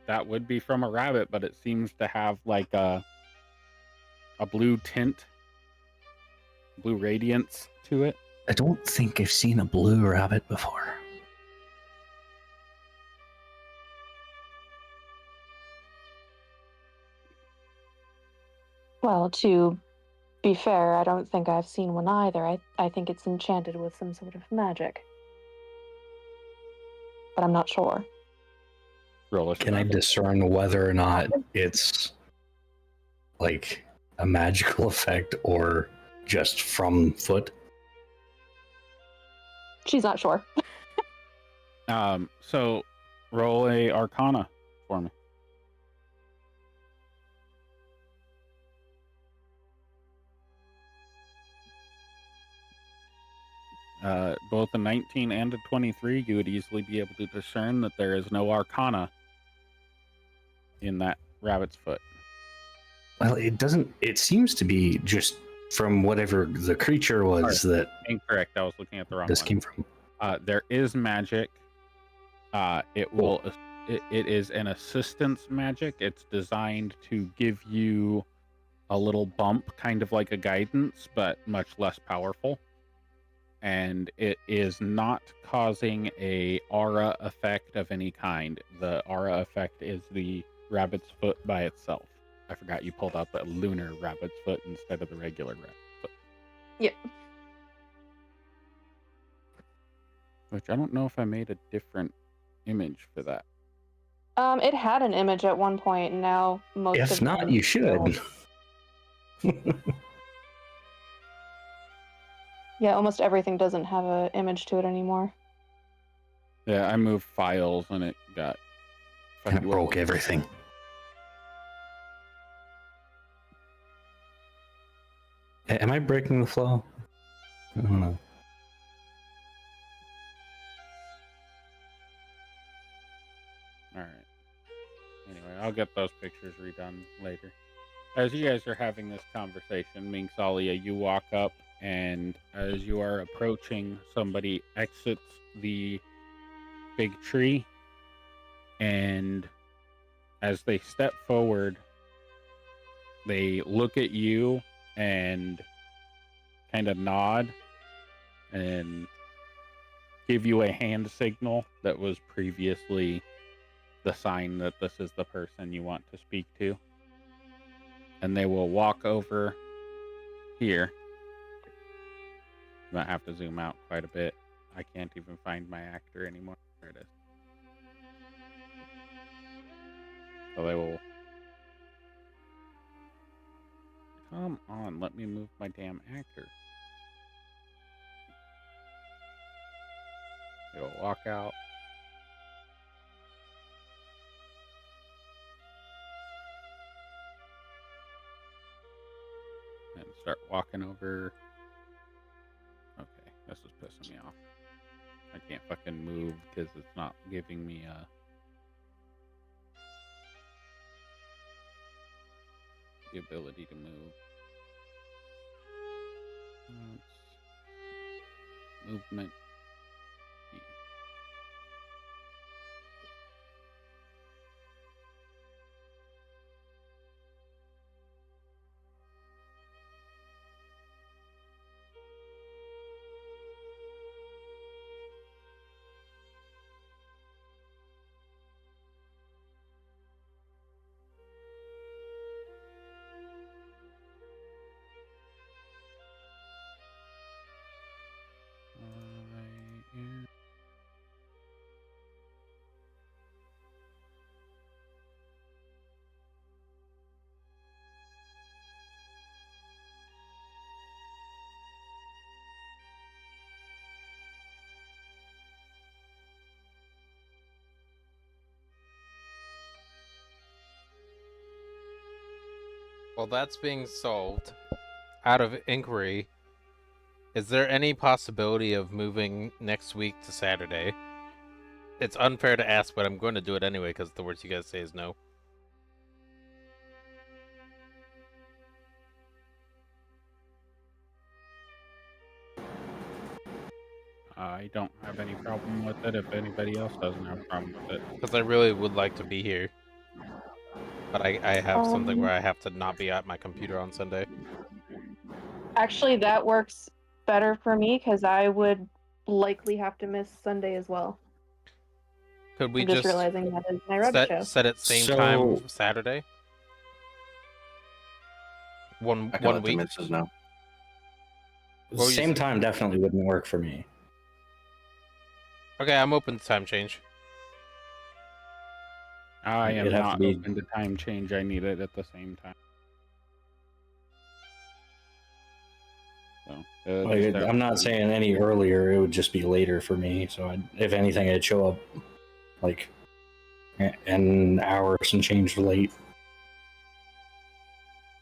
that would be from a rabbit, but it seems to have like a blue tint, blue radiance to it. I don't think I've seen a blue rabbit before. Well, to be fair, I don't think I've seen one either. I think it's enchanted with some sort of magic. But I'm not sure. Roll a Can I survival. discern whether or not it's like a magical effect or just from foot? She's not sure. So roll a Arcana for me. Both a 19 and a 23, you would easily be able to discern that there is no Arcana in that rabbit's foot. Well, it doesn't. It seems to be just from whatever the creature was that Incorrect. I was looking at the wrong this one. came from. There is magic. It will. It is an assistance magic. It's designed to give you a little bump, kind of like a guidance, but much less powerful. And it is not causing a aura effect of any kind. The aura effect is the rabbit's foot by itself. I forgot you pulled up a lunar rabbit's foot instead of the regular rabbit's foot. Yep. Which I don't know if I made a different image for that. It had an image at one point, and now most If of not, them you should. Yeah, almost everything doesn't have an image to it anymore. Yeah, I moved files and it got And it broke everything. Am I breaking the flow? I don't know. All right. Anyway, I'll get those pictures redone later. As you guys are having this conversation, Minxalia, you walk up, and as you are approaching, somebody exits the big tree, and as they step forward, they look at you and kind of nod and give you a hand signal that was previously the sign that this is the person you want to speak to. And they will walk over here. You might have to zoom out quite a bit. I can't even find my actor anymore. There it is. So they will... Come on, let me move my damn actor. They will walk out. And start walking over. Okay, this is pissing me off. I can't fucking move because it's not giving me the ability to move. Movement. Well, that's being solved. Out of inquiry, is there any possibility of moving next week to Saturday? It's unfair to ask, but I'm going to do it anyway because the worst you guys say is no. I don't have any problem with it if anybody else doesn't have a problem with it. Because I really would like to be here. But I have something where Um, I have to not be at my computer on Sunday. Actually, that works better for me because I would likely have to miss Sunday as well. Could we I'm just just realizing that is my rabbit show. set it same So- time Saturday? One I can let the week? missus know. What were you Same saying? time definitely wouldn't work for me. Okay, I'm open to time change. I am It'd have to not be- open to time change. I need it at the same time. So, Like, just have I'm to not be- saying any earlier. It would just be later for me. So if anything, I'd show up like an hour or some change late.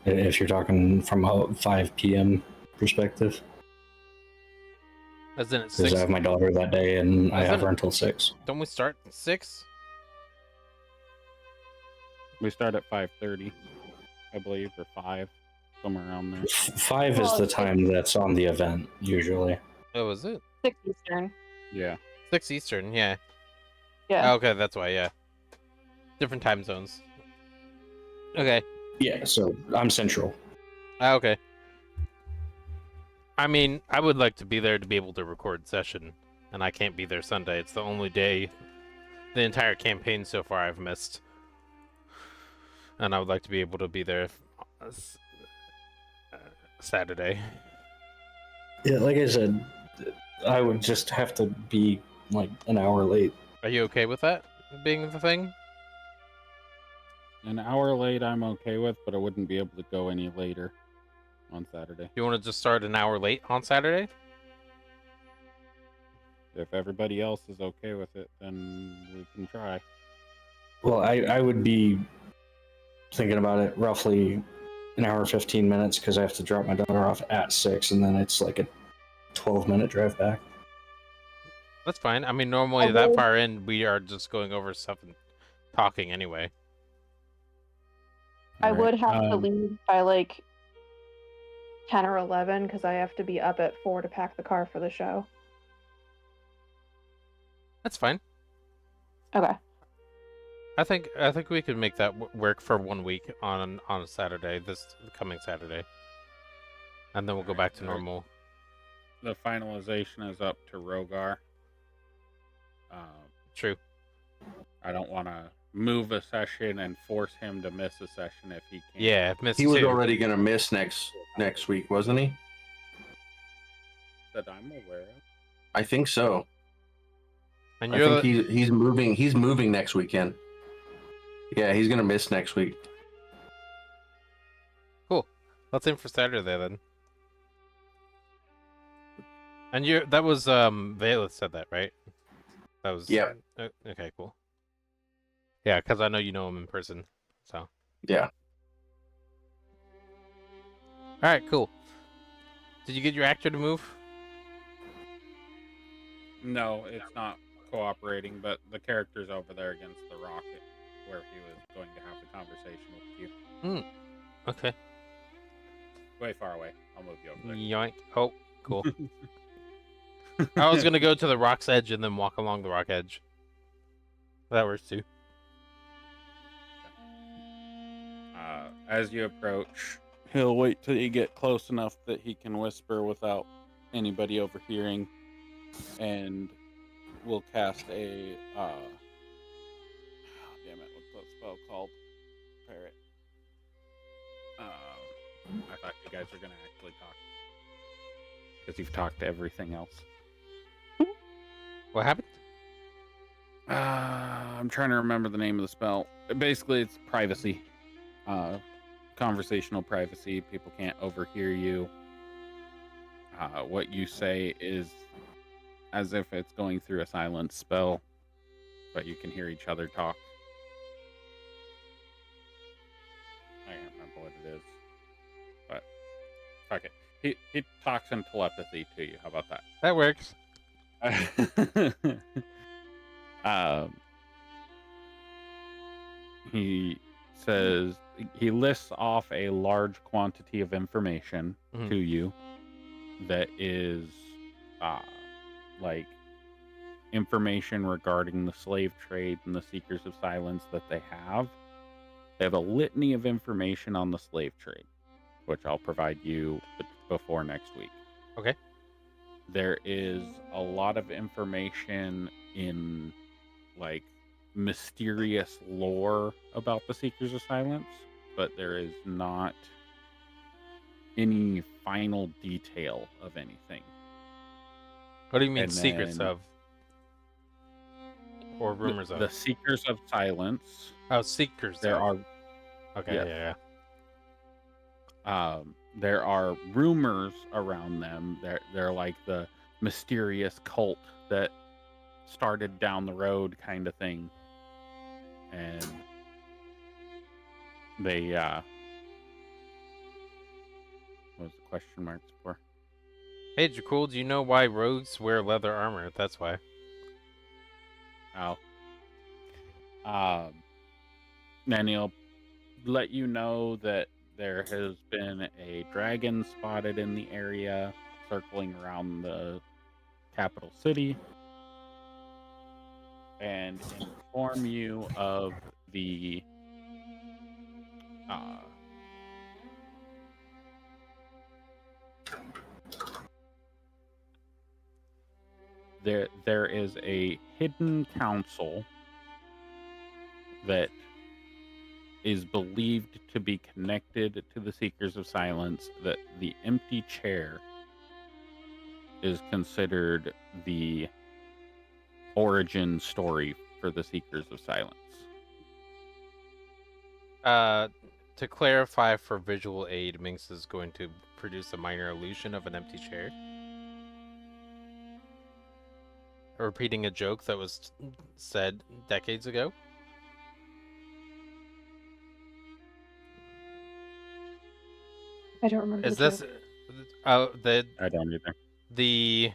If you're talking from a 5 p.m. perspective, Isn't it because 6? I have my daughter that day and I Isn't have her it- until 6. Don't we start at 6? We start at 5:30, I believe, or 5, somewhere around there. 5 is Well, the it's time that's on the event usually. Oh, is it? 6 Eastern. Yeah. 6 Eastern, yeah. Yeah. Okay, that's why, yeah. Different time zones. Okay. Yeah, so I'm central. Okay. I mean, I would like to be there to be able to record session, and I can't be there Sunday. It's the only day the entire campaign so far I've missed. And I would like to be able to be there Saturday. Yeah, like I said, I would just have to be like an hour late. Are you okay with that being the thing? An hour late, I'm okay with, but I wouldn't be able to go any later on Saturday. You want to just start an hour late on Saturday? If everybody else is okay with it, then we can try. Well, I would be thinking about it roughly an hour 15 minutes because I have to drop my daughter off at 6 and then it's like a 12-minute drive back. That's fine. I mean, normally that far in, we are just going over stuff and talking anyway. I Alright, would have to um, leave by like 10 or 11 because I have to be up at 4 to pack the car for the show. That's fine. Okay. I think we could make that work for 1 week on a Saturday, this coming Saturday, and then we'll go back to Alright. normal. The finalization is up to Rogar. True. I don't want to move a session and force him to miss a session if he can't. Yeah, missed He was 2. already going to miss next week, wasn't he? That I'm aware of. I think so. And I you're think he's moving. He's moving next weekend. Yeah, he's going to miss next week. Let's aim for Saturday then. And that was Valeth said that, right? That was Yeah. Okay, cool. Yeah, because I know you know him in person, so. Yeah. All right, cool. Did you get your actor to move? No, it's not cooperating, but the character's over there against the rocket where he was going to have the conversation with you. Okay. Way far away. I'll move you over there. Yoink. Oh, cool. I was gonna go to the rock's edge and then walk along the rock edge. That works too. As you approach, he'll wait till you get close enough that he can whisper without anybody overhearing, and we'll cast a damn it, what's that spell called? Parrot. I thought you guys were gonna actually talk because you've talked to everything else. What happened? I'm trying to remember the name of the spell. Basically, it's privacy. Conversational privacy. People can't overhear you. What you say is as if it's going through a silent spell, but you can hear each other talk. I can't remember what it is. Fuck it. He talks in telepathy to you. How about that? That works. He says he lists off a large quantity of information Mhm. to you that is like information regarding the slave trade and the Seekers of Silence that they have. They have a litany of information on the slave trade, which I'll provide you before next week. Okay. There is a lot of information in like mysterious lore about the Seekers of Silence, but there is not any final detail of anything. What do you mean And secrets then of? Or rumors the of? Seekers of Silence. Oh, seekers There of. are Okay, yes. yeah. There are rumors around them. They're like the mysterious cult that started down the road kind of thing. And they what was the question marks for? Hey, Jakul, do you know why rogues wear leather armor? That's why. Oh. Then he'll let you know that there has been a dragon spotted in the area circling around the capital city, and inform you of the there is a hidden council that is believed to be connected to the Seekers of Silence, that the empty chair is considered the origin story for the Seekers of Silence. To clarify for visual aid, Minx is going to produce a minor illusion of an empty chair. Repeating a joke that was said decades ago. I don't remember. Is the this joke. I don't either. The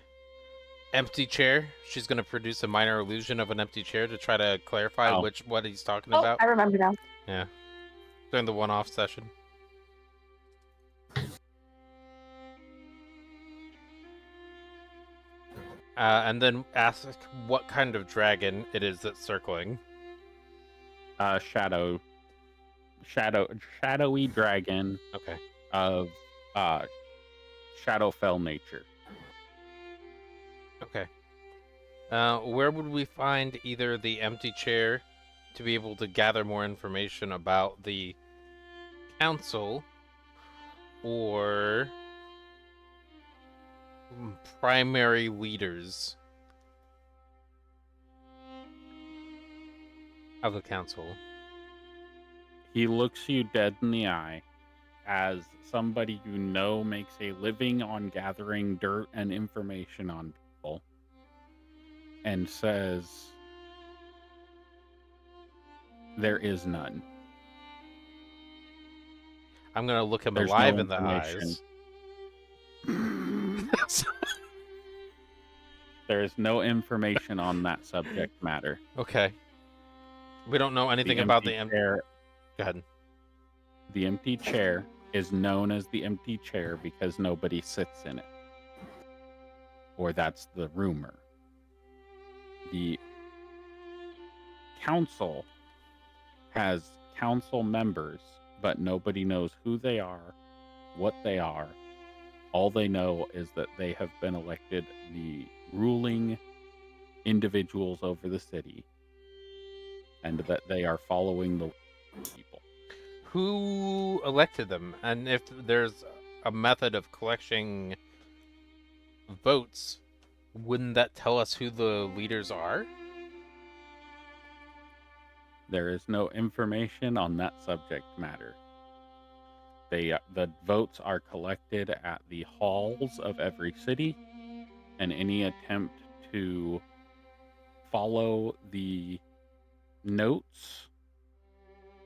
empty chair? She's going to produce a minor illusion of an empty chair to try to clarify what he's talking about. I remember now. Yeah. During the one-off session. And then ask what kind of dragon it is that's circling. Shadowy dragon. Okay. Of Shadowfell nature. Okay. Where would we find either the empty chair to be able to gather more information about the council, or primary leaders of the council? He looks you dead in the eye as somebody you know makes a living on gathering dirt and information on people, and says, there is none. I'm going to look him There's alive no in the eyes. There is no information on that subject matter. Okay. We don't know anything about the empty chair. Go ahead. The empty chair is known as the empty chair because nobody sits in it. Or that's the rumor. The council has council members, but nobody knows who they are, what they are. All they know is that they have been elected the ruling individuals over the city, and that they are following the people. Who elected them? And if there's a method of collecting votes, wouldn't that tell us who the leaders are? There is no information on that subject matter. The votes are collected at the halls of every city, and any attempt to follow the notes,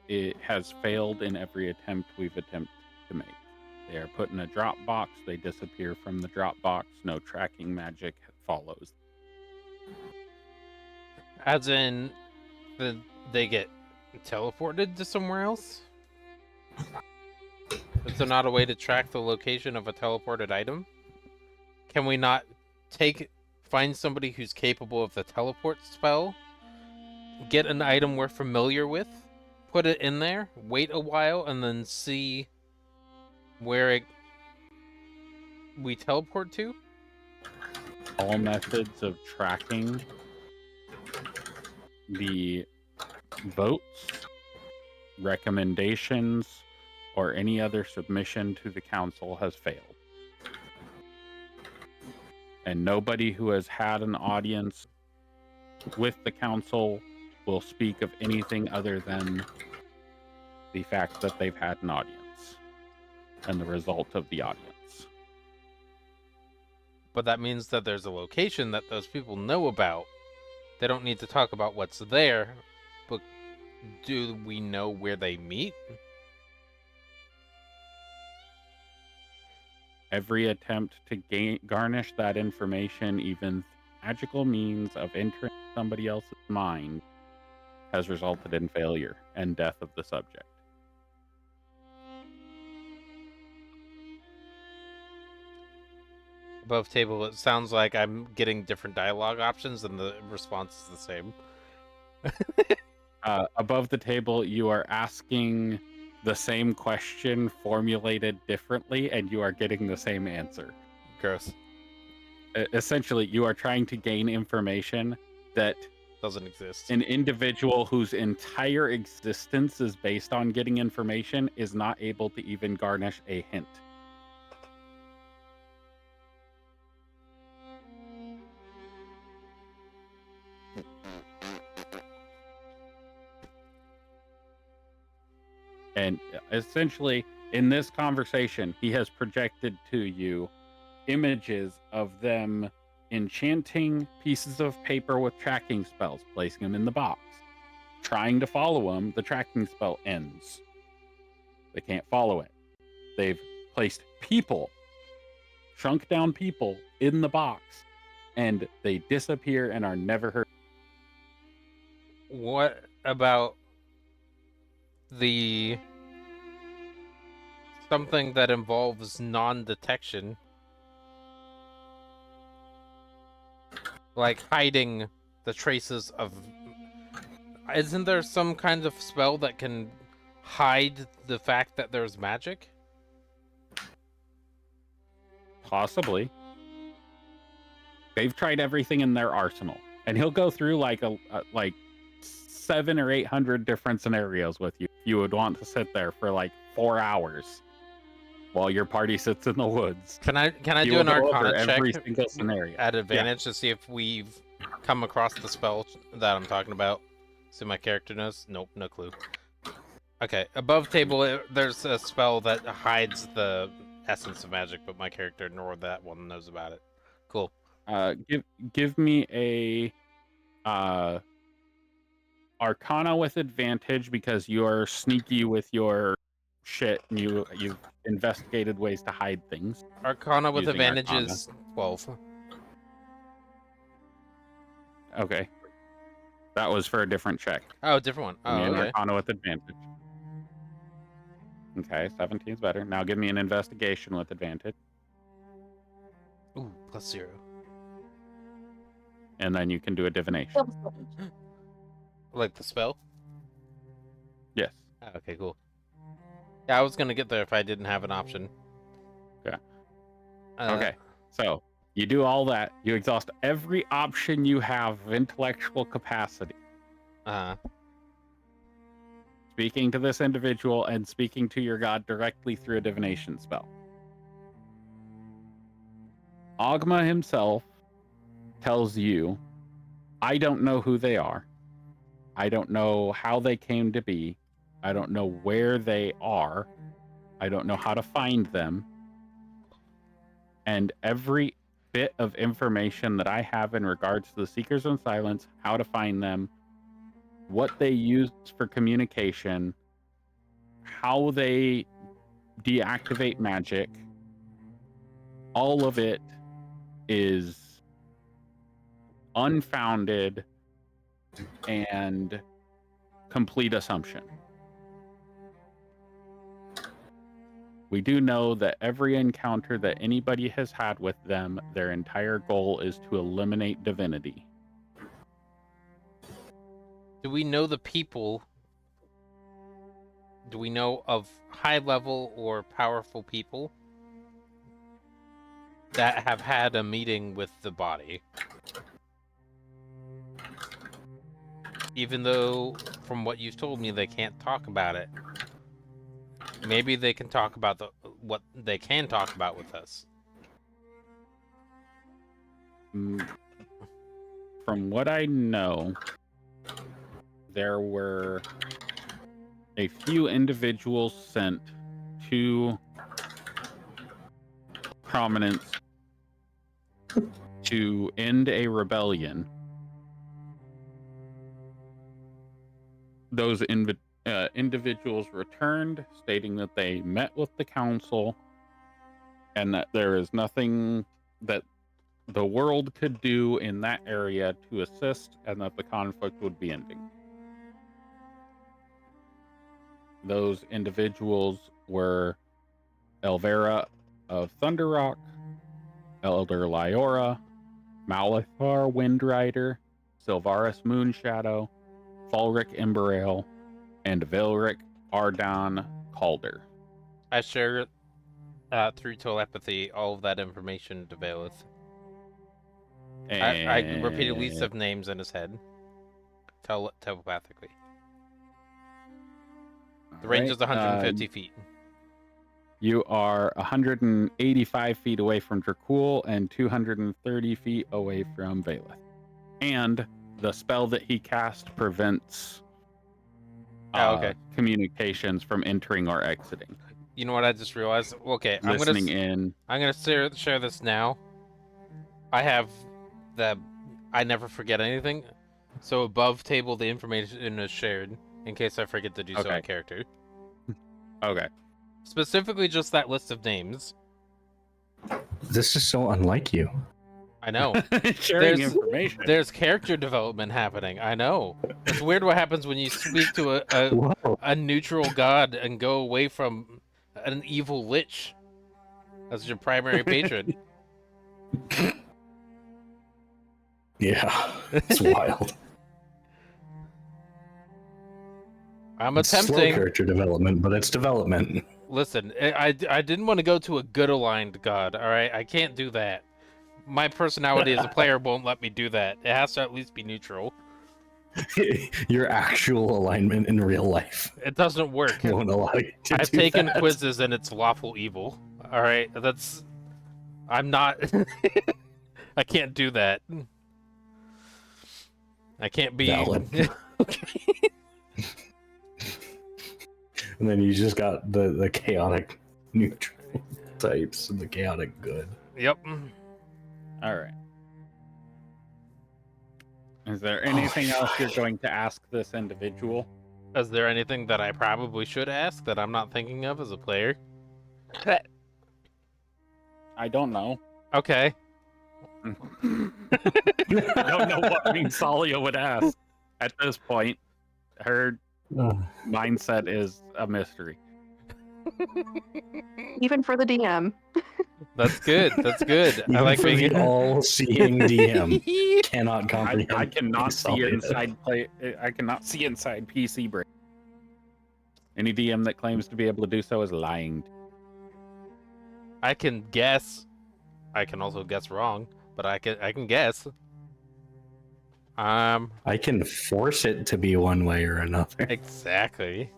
it has failed in every attempt we've attempted to make. They are put in a drop box. They disappear from the drop box. No tracking magic follows. As in, they get teleported to somewhere else? Is there not a way to track the location of a teleported item? Can we not find somebody who's capable of the teleport spell, get an item we're familiar with, put it in there, wait a while, and then see where we teleport to? All methods of tracking the votes, recommendations, or any other submission to the council has failed. And nobody who has had an audience with the council will speak of anything other than the fact that they've had an audience and the result of the audience. But that means that there's a location that those people know about. They don't need to talk about what's there, but do we know where they meet? Every attempt to garnish that information, even magical means of entering somebody else's mind, has resulted in failure and death of the subject. Above table, it sounds like I'm getting different dialogue options and the response is the same. Above the table, you are asking the same question formulated differently, and you are getting the same answer. Gross. Essentially, you are trying to gain information that doesn't exist. An individual whose entire existence is based on getting information is not able to even garnish a hint. And essentially, in this conversation, he has projected to you images of them enchanting pieces of paper with tracking spells, placing them in the box. Trying to follow them, the tracking spell ends. They can't follow it. They've placed people, shrunk down people, in the box, and they disappear and are never heard. What about something that involves non-detection? Like hiding the traces of... Isn't there some kind of spell that can hide the fact that there's magic? Possibly. They've tried everything in their arsenal, and he'll go through like 700 or 800 different scenarios with you. You would want to sit there for like 4 hours while your party sits in the woods. Can I do an Arcana check every single scenario at advantage to see if we've come across the spell that I'm talking about? See my character knows? Nope, no clue. Okay, above table, there's a spell that hides the essence of magic, but my character nor that one knows about it. Cool. Give me a Arcana with advantage, because you're sneaky with your shit and you've investigated ways to hide things. Arcana with advantage Arcana. is 12. Okay. That was for a different check. Oh, different one. Oh, Give me an okay. Arcana with advantage. Okay, 17 is better. Now give me an investigation with advantage. Ooh, +0. And then you can do a divination. Like the spell? Yes. Oh, okay, cool. Yeah, I was gonna get there if I didn't have an option. Yeah. Okay, so you do all that. You exhaust every option you have of intellectual capacity. Speaking to this individual and speaking to your god directly through a divination spell. Ogma himself tells you, I don't know who they are. I don't know how they came to be. I don't know where they are. I don't know how to find them. And every bit of information that I have in regards to the Seekers in Silence, how to find them, what they use for communication, how they deactivate magic. All of it is unfounded and complete assumption. We do know that every encounter that anybody has had with them, their entire goal is to eliminate divinity. Do we know the people? Do we know of high level or powerful people that have had a meeting with the body? Even though, from what you've told me, they can't talk about it. Maybe they can talk about what they can talk about with us. From what I know, there were a few individuals sent to prominence to end a rebellion. Those individuals returned, stating that they met with the council and that there is nothing that the world could do in that area to assist, and that the conflict would be ending. Those individuals were Elvera of Thunder Rock, Elder Lyora, Malithar Windrider, Sylvaris Moonshadow, Falric Emberale, and Vilric Ardon Calder. I share through telepathy all of that information to Valeth. I repeat a list of names in his head. Telepathically. The range is 150 feet. You are 185 feet away from Dracul and 230 feet away from Valeth. And the spell that he cast prevents communications from entering or exiting. You know what I just realized? Okay, Listening in. I'm gonna share this now. I have I never forget anything. So above table, the information is shared in case I forget to do so in character. Okay. Specifically, just that list of names. This is so unlike you. I know. Sharing information. There's character development happening. I know. It's weird what happens when you speak to a neutral god and go away from an evil lich as your primary patron. Yeah, it's wild. I'm It's attempting slow character development, but it's development. Listen, I didn't want to go to a good aligned god. All right, I can't do that. My personality as a player won't let me do that. It has to at least be neutral. Your actual alignment in real life. It doesn't work. Won't allow you to I've do taken that. quizzes and it's lawful evil. All right, I'm not. I can't do that. I can't be. Valid. Okay. And then you just got the chaotic neutral types and the chaotic good. Yep. All right. Is there anything else you're going to ask this individual? Is there anything that I probably should ask that I'm not thinking of as a player? I don't know. Okay. I don't know what Salia would ask at this point. Her mindset is a mystery. Even for the DM. That's good. That's good. Even I like for being the all-seeing DM cannot comprehend. I cannot see Salia. inside I cannot see inside PC brain. Any DM that claims to be able to do so is lying. I can guess. I can also guess wrong, but I can guess. I can force it to be one way or another Exactly.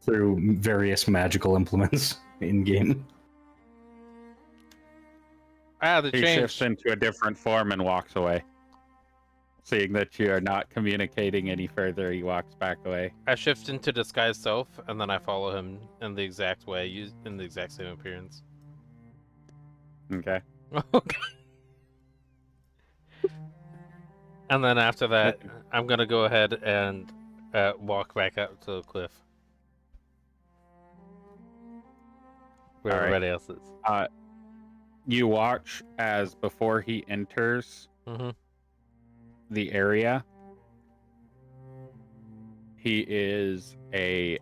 through various magical implements in game. The He change. shifts into a different form and walks away. Seeing that you are not communicating any further, he walks back away. I shift into disguise self, and then I follow him in the exact way, in the exact same appearance. Okay. Okay. And then after that, I'm gonna go ahead and walk back up to the cliff. where All right. everybody else is. You watch as before he enters Mm-hmm. the area, he is a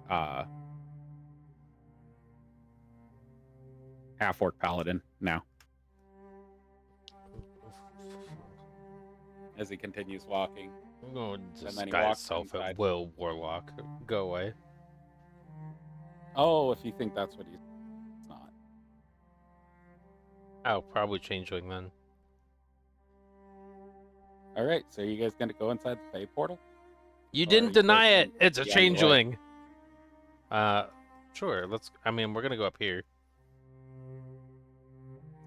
half-orc paladin now. As he continues walking. I'm going to And then he disguise walks self inside. at will, warlock. Go away. Oh, if you think that's what he's not. Oh, probably changeling then. All right, so you guys gonna go inside the Fey portal? You Or didn't you guys deny it. gonna It's a be on your way? changeling. Sure. Let's. I mean, we're gonna go up here.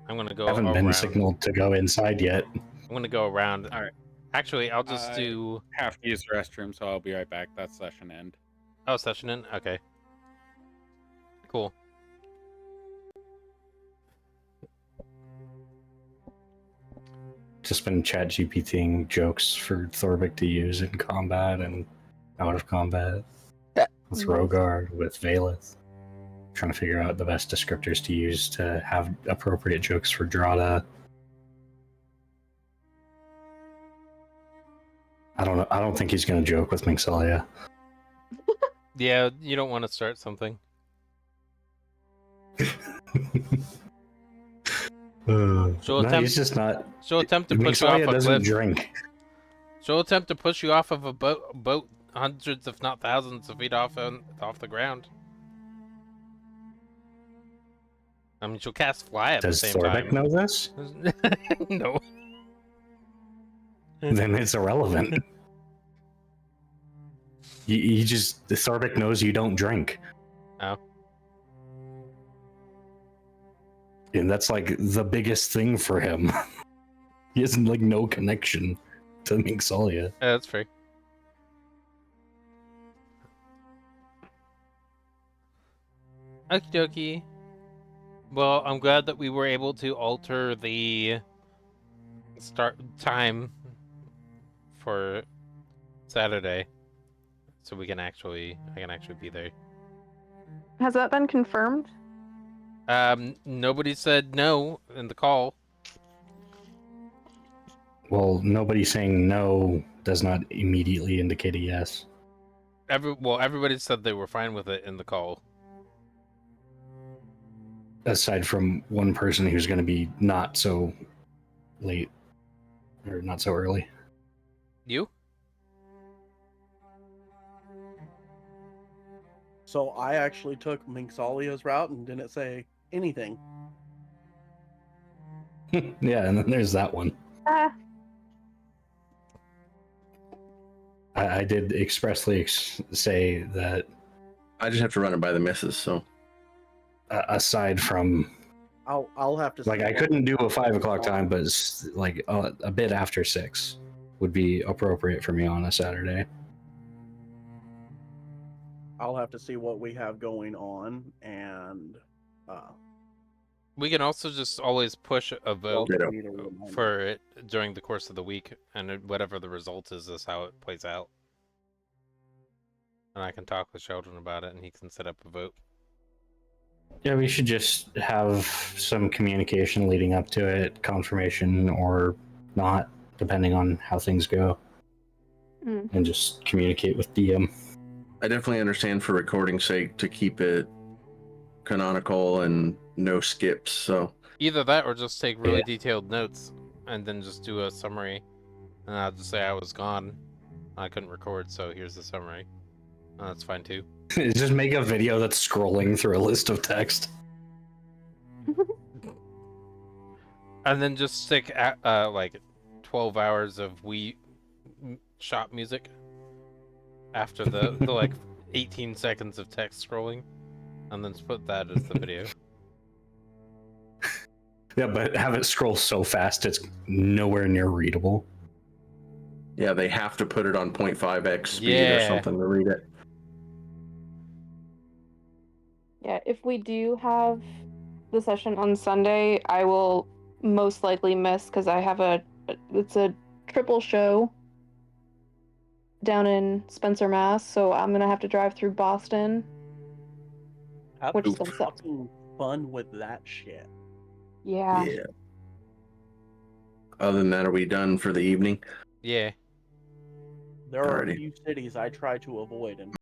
I'm gonna go Haven't around. been signaled to go inside yet. I'm gonna go around. All right. Actually, I'll just do. Have to use the restroom, so I'll be right back. That's session end. Oh, session in. Okay. Cool. Just been chat GPTing jokes for Thorvik to use in combat and out of combat. With Rogar, with Valeth. Trying to figure out the best descriptors to use to have appropriate jokes for Drada. I don't know. I don't think he's going to joke with Minxelia. Yeah, you don't want to start something. She'll no, attempt. he's just not. She'll attempt to push you off Minxelia a doesn't cliff. drink. She'll attempt to push you off of a boat hundreds, if not thousands, of feet off the ground. I mean, she'll cast fly at Does the same Thorvik time. know this? No. Then it's irrelevant. You just Thorvik knows you don't drink. Oh. And that's like the biggest thing for him. He has like no connection to Minxelia. Yeah, that's fair. Okie dokie. Well, I'm glad that we were able to alter the start time for Saturday, so I can actually be there. Has that been confirmed? Nobody said no in the call. Well, nobody saying no does not immediately indicate a yes. Everybody said they were fine with it in the call. Aside from one person who's going to be not so late or not so early. You? So I actually took Minxalia's route and didn't say anything. Yeah, and then there's that one. I did expressly say that. I just have to run it by the missus, so. Aside from, I'll have to. like, I couldn't do a 5 o'clock time, but like a bit after 6 would be appropriate for me on a Saturday. I'll have to see what we have going on, and We can also just always push a vote I'll need a reminder. for it during the course of the week, and whatever the result is how it plays out. And I can talk with Sheldon about it, and he can set up a vote. Yeah, we should just have some communication leading up to it, confirmation or not, depending on how things go, and just communicate with DM. I definitely understand for recording's sake to keep it canonical and no skips, so. Either that or just take really detailed notes and then just do a summary. And I'll just say I was gone. I couldn't record, so here's the summary. That's fine too. Just make a video that's scrolling through a list of text. And then just stick at, like 12 hours of Wii shop music after the like 18 seconds of text scrolling, and then put that as the video. Yeah, but have it scroll so fast it's nowhere near readable. Yeah, they have to put it on 0.5x speed or Yeah. something to read it. Yeah, if we do have the session on Sunday, I will most likely miss because I have it's a triple show down in Spencer, Mass. So I'm gonna have to drive through Boston, which is gonna suck. fun with that shit. Yeah. Yeah. Other than that, are we done for the evening? Yeah. There are a Alrighty. few cities I try to avoid, and